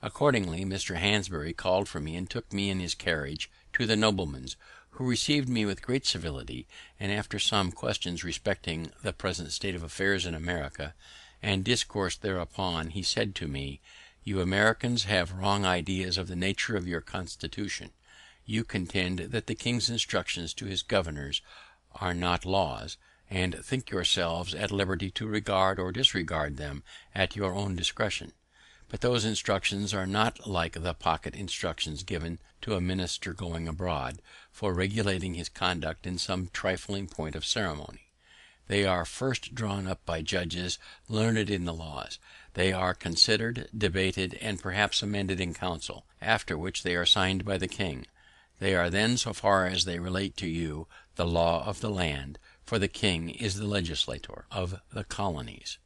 Accordingly, Mr. Halsbury called for me and took me in his carriage to the nobleman's, who received me with great civility, and after some questions respecting the present state of affairs in America, and discoursed thereupon, he said to me, "You Americans have wrong ideas of the nature of your constitution. You contend that the king's instructions to his governors are not laws, and think yourselves at liberty to regard or disregard them at your own discretion. But those instructions are not like the pocket instructions given to a minister going abroad, for regulating his conduct in some trifling point of ceremony. They are first drawn up by judges learned in the laws. They are considered, debated, and perhaps amended in council, after which they are signed by the king. They are then, so far as they relate to you, the law of the land, for the king is the legislator of the colonies.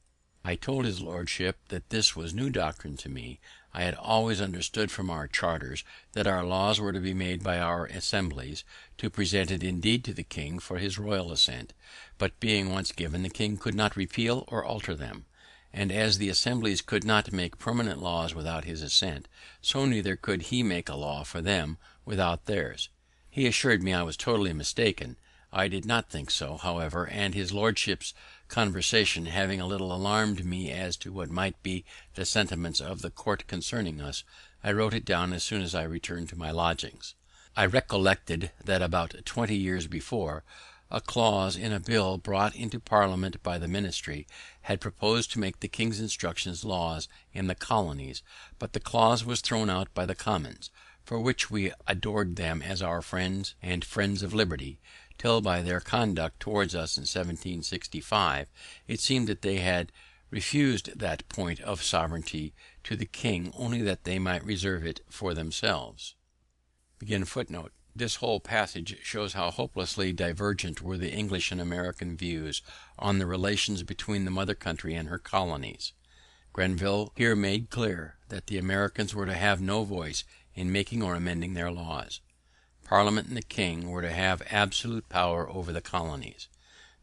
I told his lordship that this was new doctrine to me. I had always understood from our charters that our laws were to be made by our assemblies, to present it indeed to the king for his royal assent, but being once given, the king could not repeal or alter them. And as the assemblies could not make permanent laws without his assent, so neither could he make a law for them without theirs. He assured me I was totally mistaken. I did not think so, however, and his lordship's conversation having a little alarmed me as to what might be the sentiments of the court concerning us, I wrote it down as soon as I returned to my lodgings. I recollected that about 20 years before, a clause in a bill brought into Parliament by the ministry had proposed to make the king's instructions laws in the colonies, but the clause was thrown out by the Commons, for which we adored them as our friends and friends of liberty, till by their conduct towards us in 1765 it seemed that they had refused that point of sovereignty to the king only that they might reserve it for themselves. This whole passage shows how hopelessly divergent were the English and American views on the relations between the mother country and her colonies. Grenville here made clear that the Americans were to have no voice in making or amending their laws. Parliament and the king were to have absolute power over the colonies.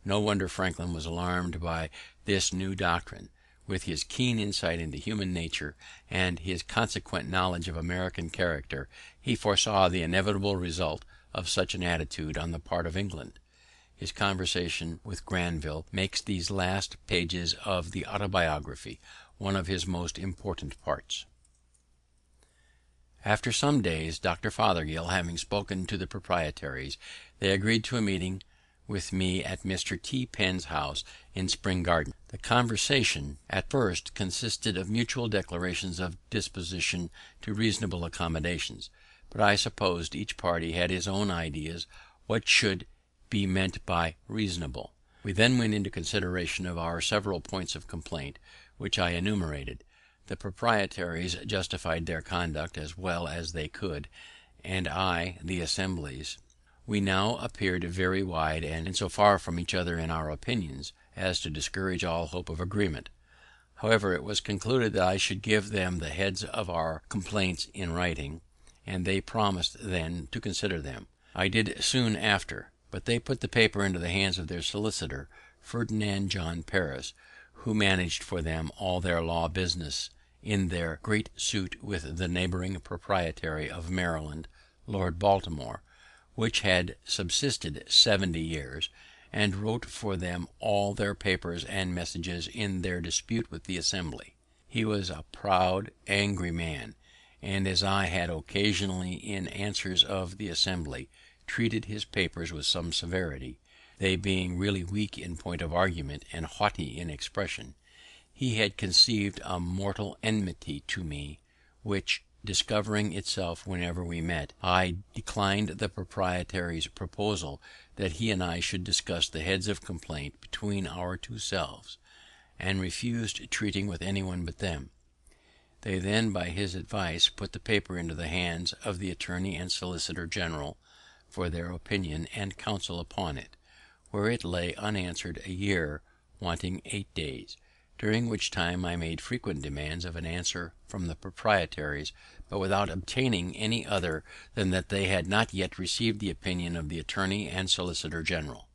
No wonder Franklin was alarmed by this new doctrine. With his keen insight into human nature and his consequent knowledge of American character, he foresaw the inevitable result of such an attitude on the part of England. His conversation with Grenville makes these last pages of the Autobiography one of his most important parts. After some days, Dr. Fothergill having spoken to the proprietaries, they agreed to a meeting with me at Mr. T. Penn's house in Spring Garden. The conversation at first consisted of mutual declarations of disposition to reasonable accommodations, but I supposed each party had his own ideas what should be meant by reasonable. We then went into consideration of our several points of complaint, which I enumerated. The proprietaries justified their conduct as well as they could, and I the assemblies. We now appeared very wide and so far from each other in our opinions as to discourage all hope of agreement. However, it was concluded that I should give them the heads of our complaints in writing, and they promised then to consider them. I did soon after, but they put the paper into the hands of their solicitor, Ferdinand John Paris, who managed for them all their law business in their great suit with the neighbouring proprietary of Maryland, Lord Baltimore, which had subsisted 70 years, and wrote for them all their papers and messages in their dispute with the assembly. He was a proud, angry man, and as I had occasionally in answers of the assembly treated his papers with some severity, they being really weak in point of argument and haughty in expression, he had conceived a mortal enmity to me, which, discovering itself whenever we met, I declined the proprietary's proposal that he and I should discuss the heads of complaint between our two selves, and refused treating with anyone but them. They then, by his advice, put the paper into the hands of the attorney and solicitor general for their opinion and counsel upon it, where it lay unanswered a year, wanting 8 days, during which time I made frequent demands of an answer from the proprietaries, but without obtaining any other than that they had not yet received the opinion of the attorney and solicitor general.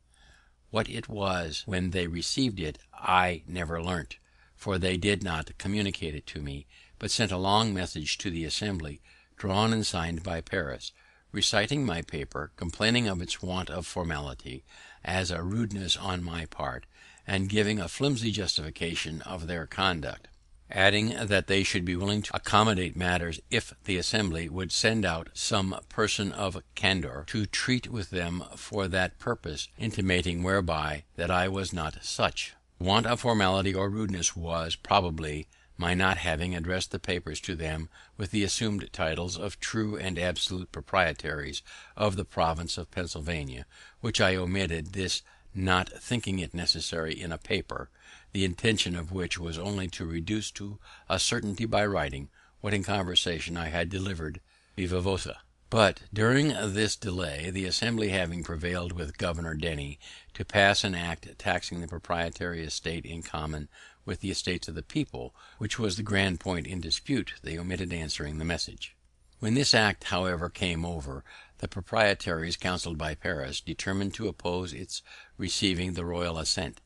What it was when they received it I never learnt, for they did not communicate it to me, but sent a long message to the assembly, drawn and signed by Paris, reciting my paper, complaining of its want of formality, as a rudeness on my part, and giving a flimsy justification of their conduct, adding that they should be willing to accommodate matters if the assembly would send out some person of candour to treat with them for that purpose, intimating whereby that I was not such. Want of formality or rudeness was, probably, my not having addressed the papers to them with the assumed titles of true and absolute proprietaries of the province of Pennsylvania, which I omitted, this not thinking it necessary in a paper, the intention of which was only to reduce to a certainty by writing what in conversation I had delivered viva voce. But during this delay, the Assembly having prevailed with Governor Denny to pass an act taxing the proprietary estate in common with the estates of the people, which was the grand point in dispute, they omitted answering the message. When this act, however, came over, the proprietaries, counselled by Paris, determined to oppose its receiving the royal assent.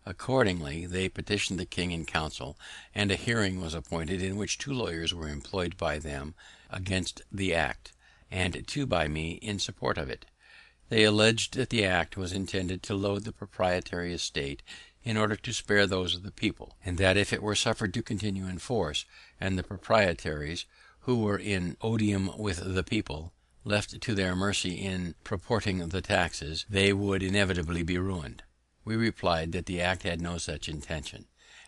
Accordingly, they petitioned the king in council, and a hearing was appointed in which 2 lawyers were employed by them against the act, and 2 by me in support of it. They alleged that the act was intended to load the proprietary estate in order to spare those of the people, and that if it were suffered to continue in force, and the proprietaries, who were in odium with the people, left to their mercy in proporting the taxes, they would inevitably be ruined. We replied that the act had no such intention,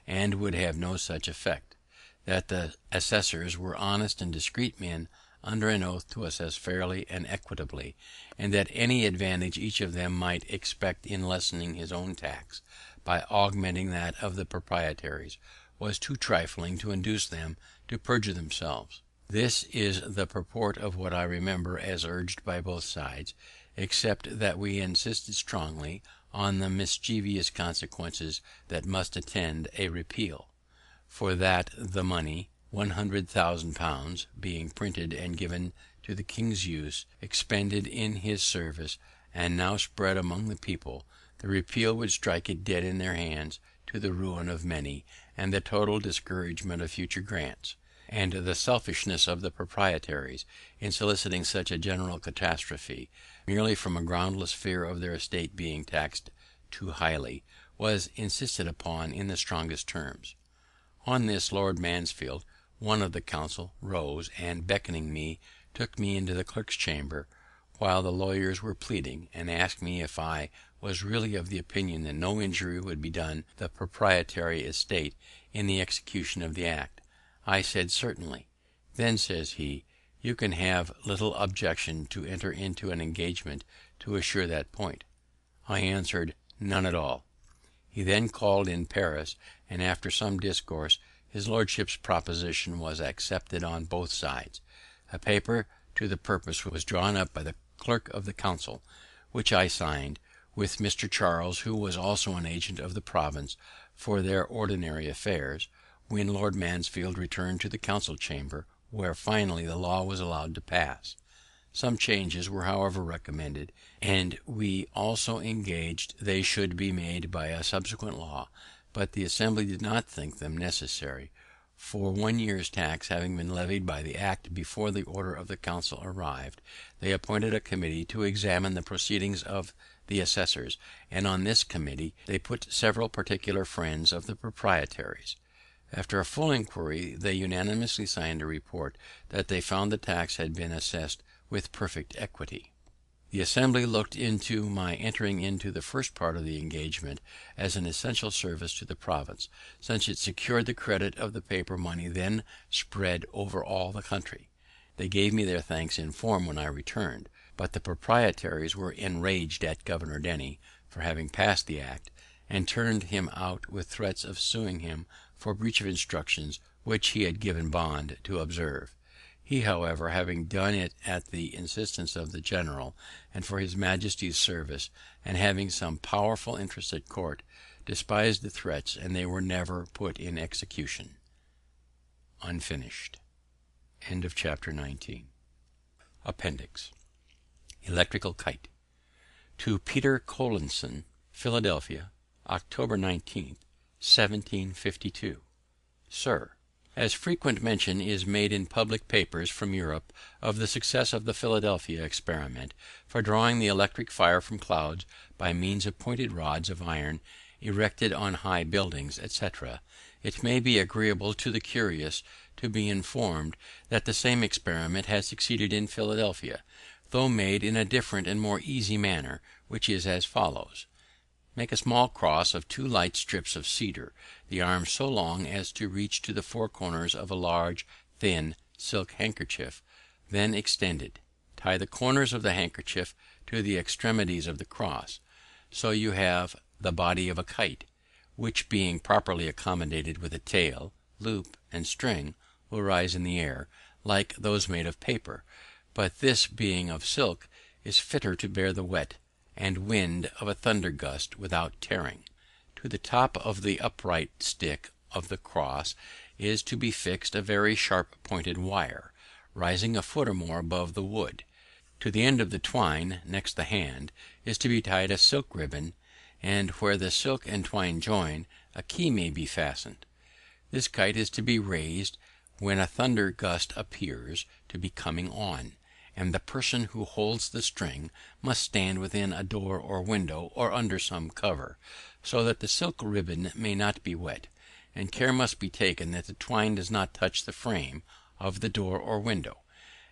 and would have no such effect; that the assessors were honest and discreet men, under an oath to assess fairly and equitably, and that any advantage each of them might expect in lessening his own tax by augmenting that of the proprietaries was too trifling to induce them to perjure themselves. This is the purport of what I remember as urged by both sides, except that we insisted strongly on the mischievous consequences that must attend a repeal; for that the money, £100,000, being printed and given to the king's use, expended in his service, and now spread among the people, the repeal would strike it dead in their hands, to the ruin of many, and the total discouragement of future grants; and the selfishness of the proprietaries, in soliciting such a general catastrophe, merely from a groundless fear of their estate being taxed too highly, was insisted upon in the strongest terms. On this, Lord Mansfield, one of the council, rose, and beckoning me, took me into the clerk's chamber, while the lawyers were pleading, and asked me if I was really of the opinion that no injury would be done the proprietary estate in the execution of the act. I said certainly. Then, says he, you can have little objection to enter into an engagement to assure that point. I answered, none at all. He then called in Paris, and after some discourse his lordship's proposition was accepted on both sides. A paper to the purpose was drawn up by the clerk of the council, which I signed, with Mr. Charles, who was also an agent of the province for their ordinary affairs, when Lord Mansfield returned to the council chamber, where finally the law was allowed to pass. Some changes were however recommended, and we also engaged they should be made by a subsequent law, but the Assembly did not think them necessary, for 1 year's tax having been levied by the act before the order of the council arrived, they appointed a committee to examine the proceedings of the assessors, and on this committee they put several particular friends of the proprietaries. After a full inquiry, they unanimously signed a report that they found the tax had been assessed with perfect equity. The Assembly looked into my entering into the first part of the engagement as an essential service to the province, since it secured the credit of the paper money then spread over all the country. They gave me their thanks in form when I returned, but the proprietaries were enraged at Governor Denny for having passed the act, and turned him out with threats of suing him for breach of instructions which he had given bond to observe. He, however, having done it at the instance of the general, and for his majesty's service, and having some powerful interest at court, despised the threats, and they were never put in execution. Unfinished. End of chapter 19. Appendix. Electrical Kite. To Peter Collinson, Philadelphia, October 19th, 1752. Sir, as frequent mention is made in public papers from Europe of the success of the Philadelphia experiment for drawing the electric fire from clouds by means of pointed rods of iron erected on high buildings, etc., it may be agreeable to the curious to be informed that the same experiment has succeeded in Philadelphia, though made in a different and more easy manner, which is as follows. Make a small cross of 2 light strips of cedar, the arms so long as to reach to the 4 corners of a large, thin silk handkerchief, then extended. Tie the corners of the handkerchief to the extremities of the cross, so you have the body of a kite, which, being properly accommodated with a tail, loop, and string, will rise in the air, like those made of paper, but this, being of silk, is fitter to bear the wet and wind of a thunder gust without tearing. To the top of the upright stick of the cross is to be fixed a very sharp pointed wire, rising a foot or more above the wood. To the end of the twine, next the hand, is to be tied a silk ribbon, and where the silk and twine join, a key may be fastened. This kite is to be raised when a thunder gust appears to be coming on, and the person who holds the string must stand within a door or window or under some cover, so that the silk ribbon may not be wet, and care must be taken that the twine does not touch the frame of the door or window.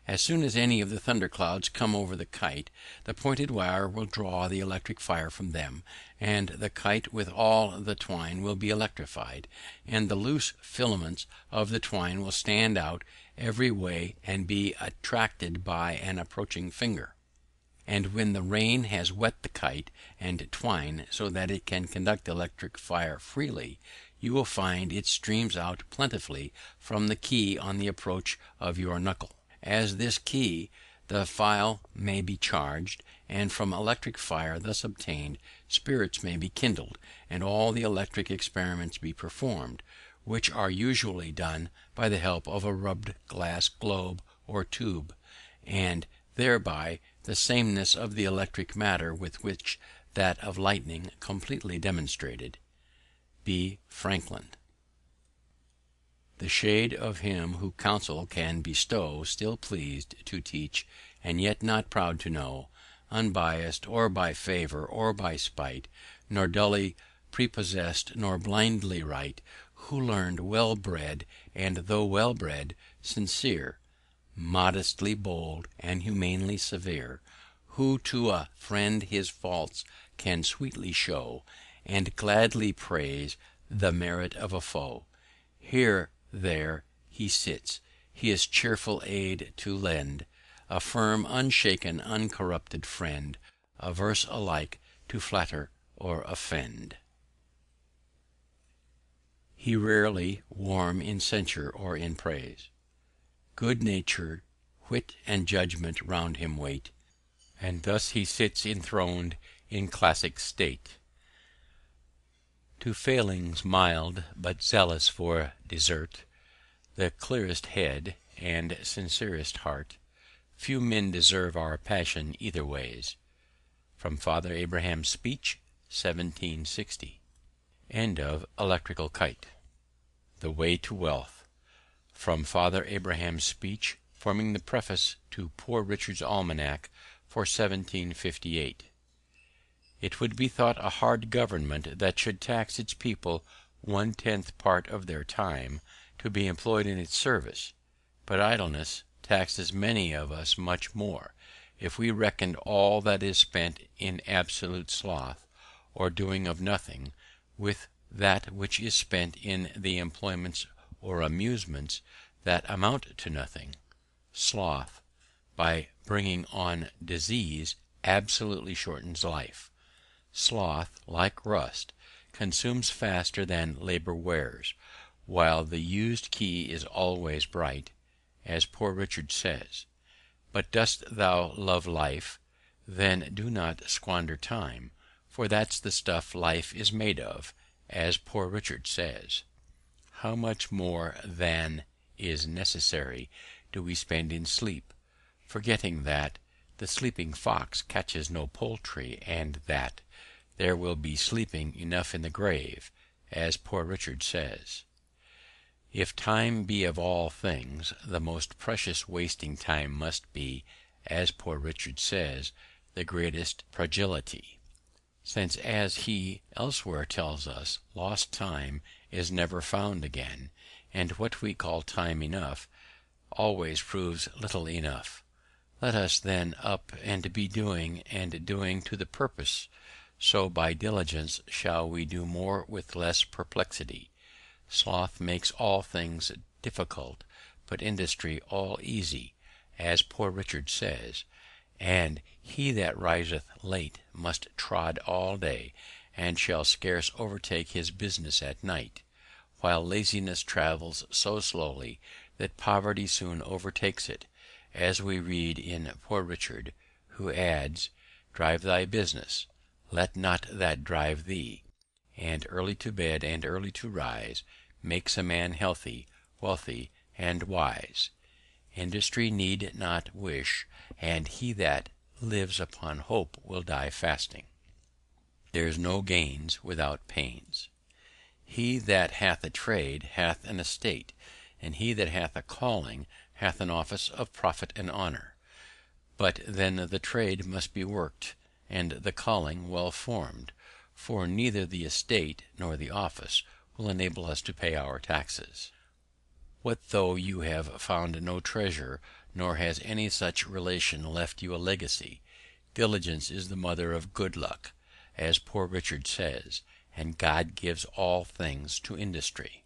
As soon as any of the thunderclouds come over the kite, the pointed wire will draw the electric fire from them, and the kite with all the twine will be electrified, and the loose filaments of the twine will stand out every way and be attracted by an approaching finger. And when the rain has wet the kite and twine so that it can conduct electric fire freely, you will find it streams out plentifully from the key on the approach of your knuckle. As this key, the file may be charged, and from electric fire thus obtained, spirits may be kindled, and all the electric experiments be performed, which are usually done by the help of a rubbed glass globe or tube, and thereby the sameness of the electric matter with which that of lightning completely demonstrated. B. Franklin. The shade of him who counsel can bestow, still pleased to teach, and yet not proud to know, unbiased, or by favor, or by spite, nor dully prepossessed, nor blindly right, who learned, well bred, and though well bred, sincere, modestly bold, and humanely severe, who to a friend his faults can sweetly show, and gladly praise the merit of a foe. Here there he sits, his cheerful aid to lend, a firm, unshaken, uncorrupted friend, averse alike to flatter or offend. He rarely warm in censure or in praise. Good nature, wit, and judgment round him wait, and thus he sits enthroned in classic state. To failings mild, but zealous for desert, the clearest head and sincerest heart, few men deserve our passion either ways. From Father Abraham's speech, 1760. End of Electrical Kite. The Way to Wealth. From Father Abraham's speech, forming the preface to Poor Richard's Almanac for 1758. It would be thought a hard government that should tax its people 1/10 part of their time to be employed in its service, but idleness taxes many of us much more, if we reckoned all that is spent in absolute sloth, or doing of nothing, with that which is spent in the employments or amusements that amount to nothing. Sloth, by bringing on disease, absolutely shortens life. Sloth, like rust, consumes faster than labor wears, while the used key is always bright, as Poor Richard says. But dost thou love life? Then do not squander time, for that's the stuff life is made of, as Poor Richard says. How much more than is necessary do we spend in sleep, forgetting that the sleeping fox catches no poultry, and that there will be sleeping enough in the grave, as Poor Richard says. If time be of all things the most precious, wasting time must be, as Poor Richard says, the greatest prodigality, since, as he elsewhere tells us, lost time is never found again, and what we call time enough always proves little enough. Let us then up and be doing, and doing to the purpose, so by diligence shall we do more with less perplexity. Sloth makes all things difficult, but industry all easy, as Poor Richard says, and he that riseth late must trod all day, and shall scarce overtake his business at night, while laziness travels so slowly that poverty soon overtakes it, as we read in Poor Richard, who adds, "Drive thy business, let not that drive thee," and early to bed and early to rise makes a man healthy, wealthy, and wise. Industry need not wish, and he that lives upon hope will die fasting. There's no gains without pains. He that hath a trade hath an estate, and he that hath a calling hath an office of profit and honour. But then the trade must be worked, and the calling well formed, for neither the estate nor the office will enable us to pay our taxes. What though you have found no treasure, nor has any such relation left you a legacy? Diligence is the mother of good luck, as Poor Richard says, and God gives all things to industry.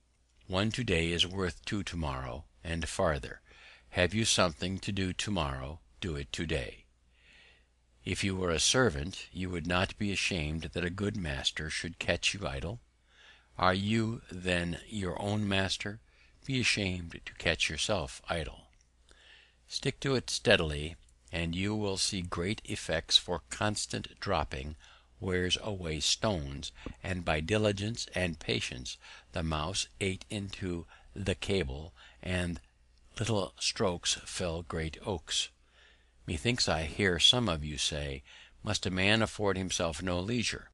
One today is worth two tomorrow, and farther. Have you something to do tomorrow, do it today. If you were a servant, you would not be ashamed that a good master should catch you idle. Are you then your own master? Be ashamed to catch yourself idle. Stick to it steadily, and you will see great effects, for constant dropping wears away stones, and by diligence and patience the mouse ate into the cable, and little strokes fell great oaks. Methinks I hear some of you say, must a man afford himself no leisure?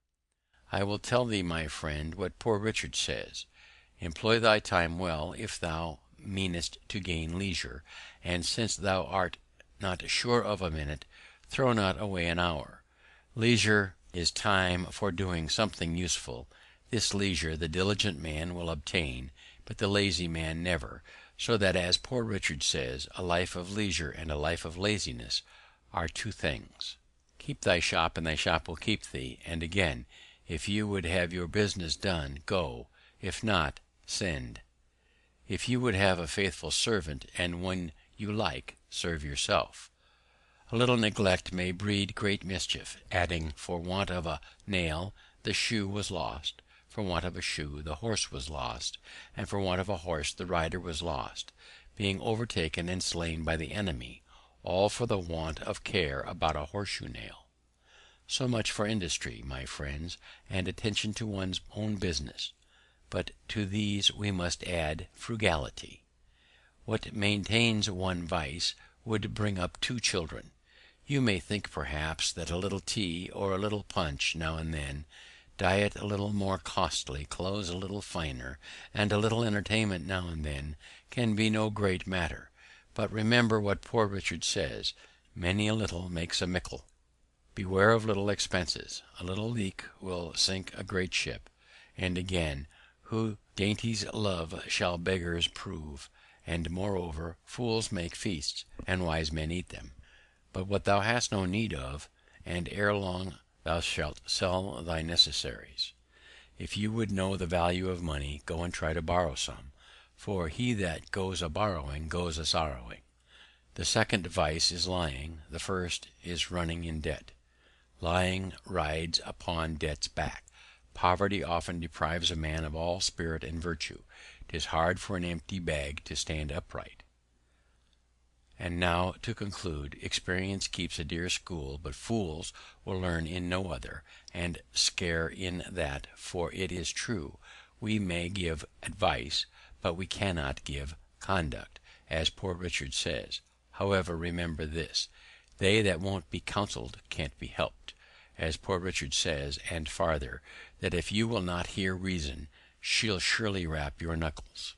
I will tell thee, my friend, what Poor Richard says. Employ thy time well if thou meanest to gain leisure, and since thou art not sure of a minute, throw not away an hour. Leisure is time for doing something useful. This leisure the diligent man will obtain, but the lazy man never, so that, as Poor Richard says, a life of leisure and a life of laziness are two things. Keep thy shop, and thy shop will keep thee. And again, if you would have your business done, go; if not, send. If you would have a faithful servant, and when you like, serve yourself. A little neglect may breed great mischief, adding, for want of a nail the shoe was lost, for want of a shoe the horse was lost, and for want of a horse the rider was lost, being overtaken and slain by the enemy, all for the want of care about a horseshoe nail. So much for industry, my friends, and attention to one's own business. But to these we must add frugality. What maintains one vice would bring up two children. You may think, perhaps, that a little tea or a little punch now and then, diet a little more costly, clothes a little finer, and a little entertainment now and then, can be no great matter. But remember what Poor Richard says, many a little makes a mickle. Beware of little expenses. A little leak will sink a great ship. And again, who dainties love shall beggars prove, and moreover fools make feasts, and wise men eat them. But what thou hast no need of, and ere long thou shalt sell thy necessaries. If you would know the value of money, go and try to borrow some, for he that goes a borrowing goes a sorrowing. The second vice is lying, the first is running in debt. Lying rides upon debt's back. Poverty often deprives a man of all spirit and virtue. 'Tis hard for an empty bag to stand upright. And now, to conclude, experience keeps a dear school, but fools will learn in no other, and scare in that, for it is true, we may give advice, but we cannot give conduct, as Poor Richard says. However, remember this, they that won't be counselled can't be helped, as Poor Richard says, and farther, that if you will not hear reason, she'll surely rap your knuckles.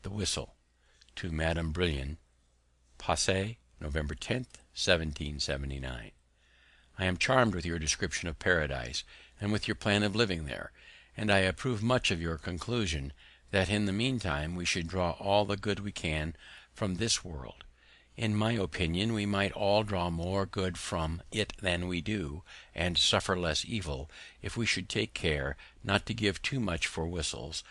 The Whistle. To Madame Brillon. Passy, November 10th, 1779. I am charmed with your description of Paradise, and with your plan of living there, and I approve much of your conclusion that in the meantime we should draw all the good we can from this world. In my opinion, we might all draw more good from it than we do, and suffer less evil, if we should take care not to give too much for whistles,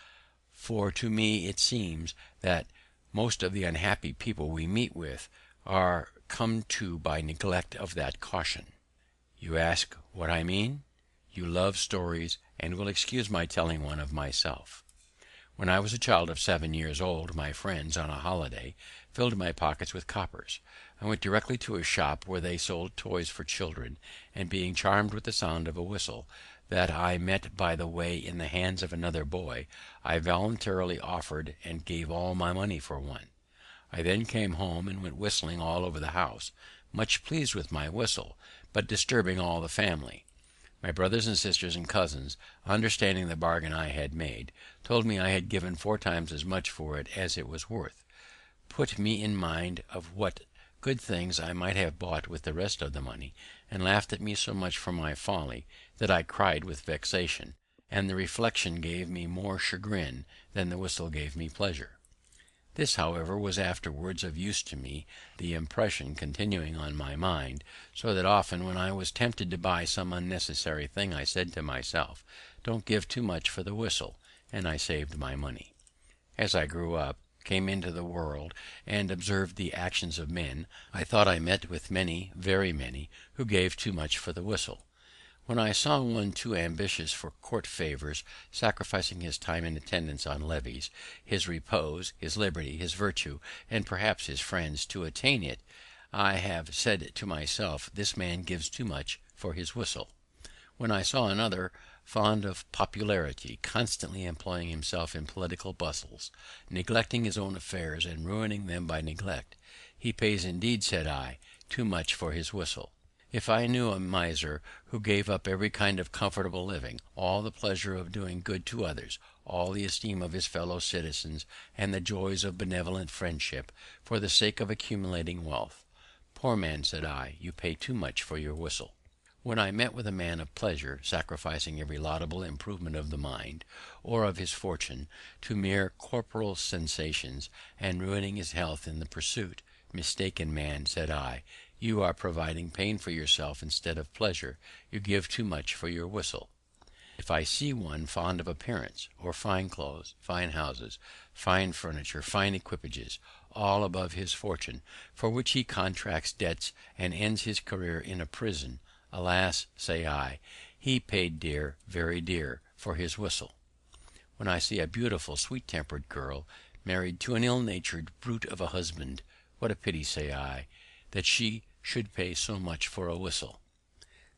for to me it seems that most of the unhappy people we meet with are come to by neglect of that caution. You ask what I mean? You love stories, and will excuse my telling one of myself. When I was a child of 7 years old, my friends, on a holiday, filled my pockets with coppers. I went directly to a shop where they sold toys for children, and being charmed with the sound of a whistle that I met by the way in the hands of another boy, I voluntarily offered and gave all my money for one. I then came home and went whistling all over the house, much pleased with my whistle, but disturbing all the family. My brothers and sisters and cousins, understanding the bargain I had made, told me I had given 4 times as much for it as it was worth, put me in mind of what good things I might have bought with the rest of the money, and laughed at me so much for my folly that I cried with vexation, and the reflection gave me more chagrin than the whistle gave me pleasure. This, however, was afterwards of use to me, the impression continuing on my mind, so that often when I was tempted to buy some unnecessary thing I said to myself, "Don't give too much for the whistle," and I saved my money. As I grew up, came into the world, and observed the actions of men, I thought I met with many, very many, who gave too much for the whistle. When I saw one too ambitious for court favours, sacrificing his time and attendance on levees, his repose, his liberty, his virtue, and perhaps his friends, to attain it, I have said to myself, this man gives too much for his whistle. When I saw another, fond of popularity, constantly employing himself in political bustles, neglecting his own affairs and ruining them by neglect, he pays indeed, said I, too much for his whistle. If I knew a miser who gave up every kind of comfortable living, all the pleasure of doing good to others, all the esteem of his fellow citizens, and the joys of benevolent friendship, for the sake of accumulating wealth, poor man, said I, you pay too much for your whistle. When I met with a man of pleasure, sacrificing every laudable improvement of the mind, or of his fortune, to mere corporal sensations, and ruining his health in the pursuit, mistaken man, said I, you are providing pain for yourself instead of pleasure. You give too much for your whistle. If I see one fond of appearance, or fine clothes, fine houses, fine furniture, fine equipages, all above his fortune, for which he contracts debts and ends his career in a prison, alas, say I, he paid dear, very dear, for his whistle. When I see a beautiful, sweet-tempered girl married to an ill-natured brute of a husband, what a pity, say I, that she should pay so much for a whistle.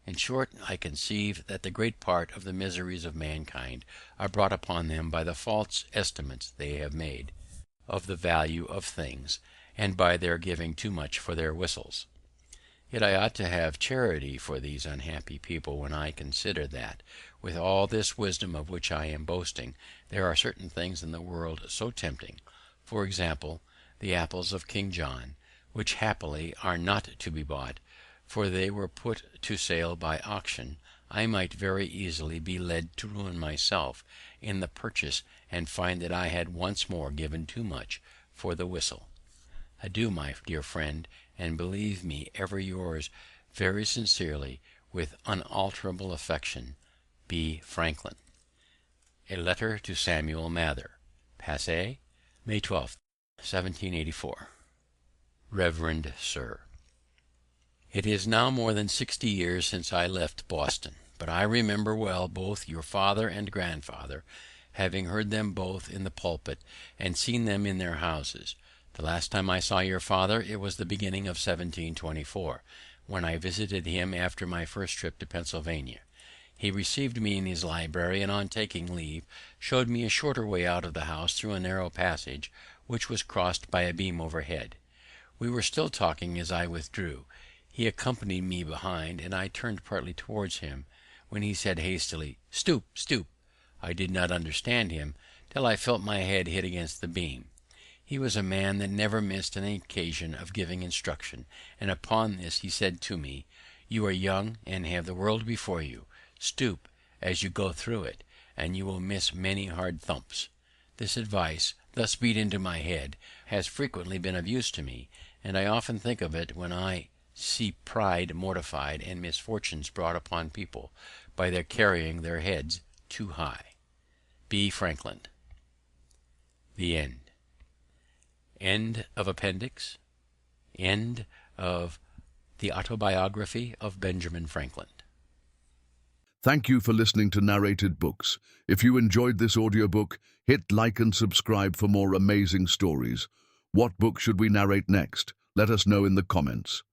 In short, I conceive that the great part of the miseries of mankind are brought upon them by the false estimates they have made of the value of things, and by their giving too much for their whistles. Yet I ought to have charity for these unhappy people when I consider that, with all this wisdom of which I am boasting, there are certain things in the world so tempting, for example, the apples of King John, which happily are not to be bought, for they were put to sale by auction. I might very easily be led to ruin myself in the purchase, and find that I had once more given too much for the whistle. Adieu, my dear friend, and believe me ever yours very sincerely, with unalterable affection, B. Franklin. A letter to Samuel Mather. Passy, May 12th, 1784. Reverend Sir, it is now more than 60 years since I left Boston, but I remember well both your father and grandfather, having heard them both in the pulpit, and seen them in their houses. The last time I saw your father, it was the beginning of 1724, when I visited him after my first trip to Pennsylvania. He received me in his library, and on taking leave, showed me a shorter way out of the house through a narrow passage, which was crossed by a beam overhead. We were still talking as I withdrew. He accompanied me behind, and I turned partly towards him, when he said hastily, "Stoop, stoop." I did not understand him till I felt my head hit against the beam. He was a man that never missed an occasion of giving instruction, and upon this he said to me, "You are young and have the world before you. Stoop as you go through it, and you will miss many hard thumps." This advice, thus beat into my head, has frequently been of use to me, and I often think of it when I see pride mortified and misfortunes brought upon people by their carrying their heads too high. B. Franklin. The End. End of Appendix. End of the Autobiography of Benjamin Franklin. Thank you for listening to Narrated Books. If you enjoyed this audiobook, hit like and subscribe for more amazing stories. What book should we narrate next? Let us know in the comments.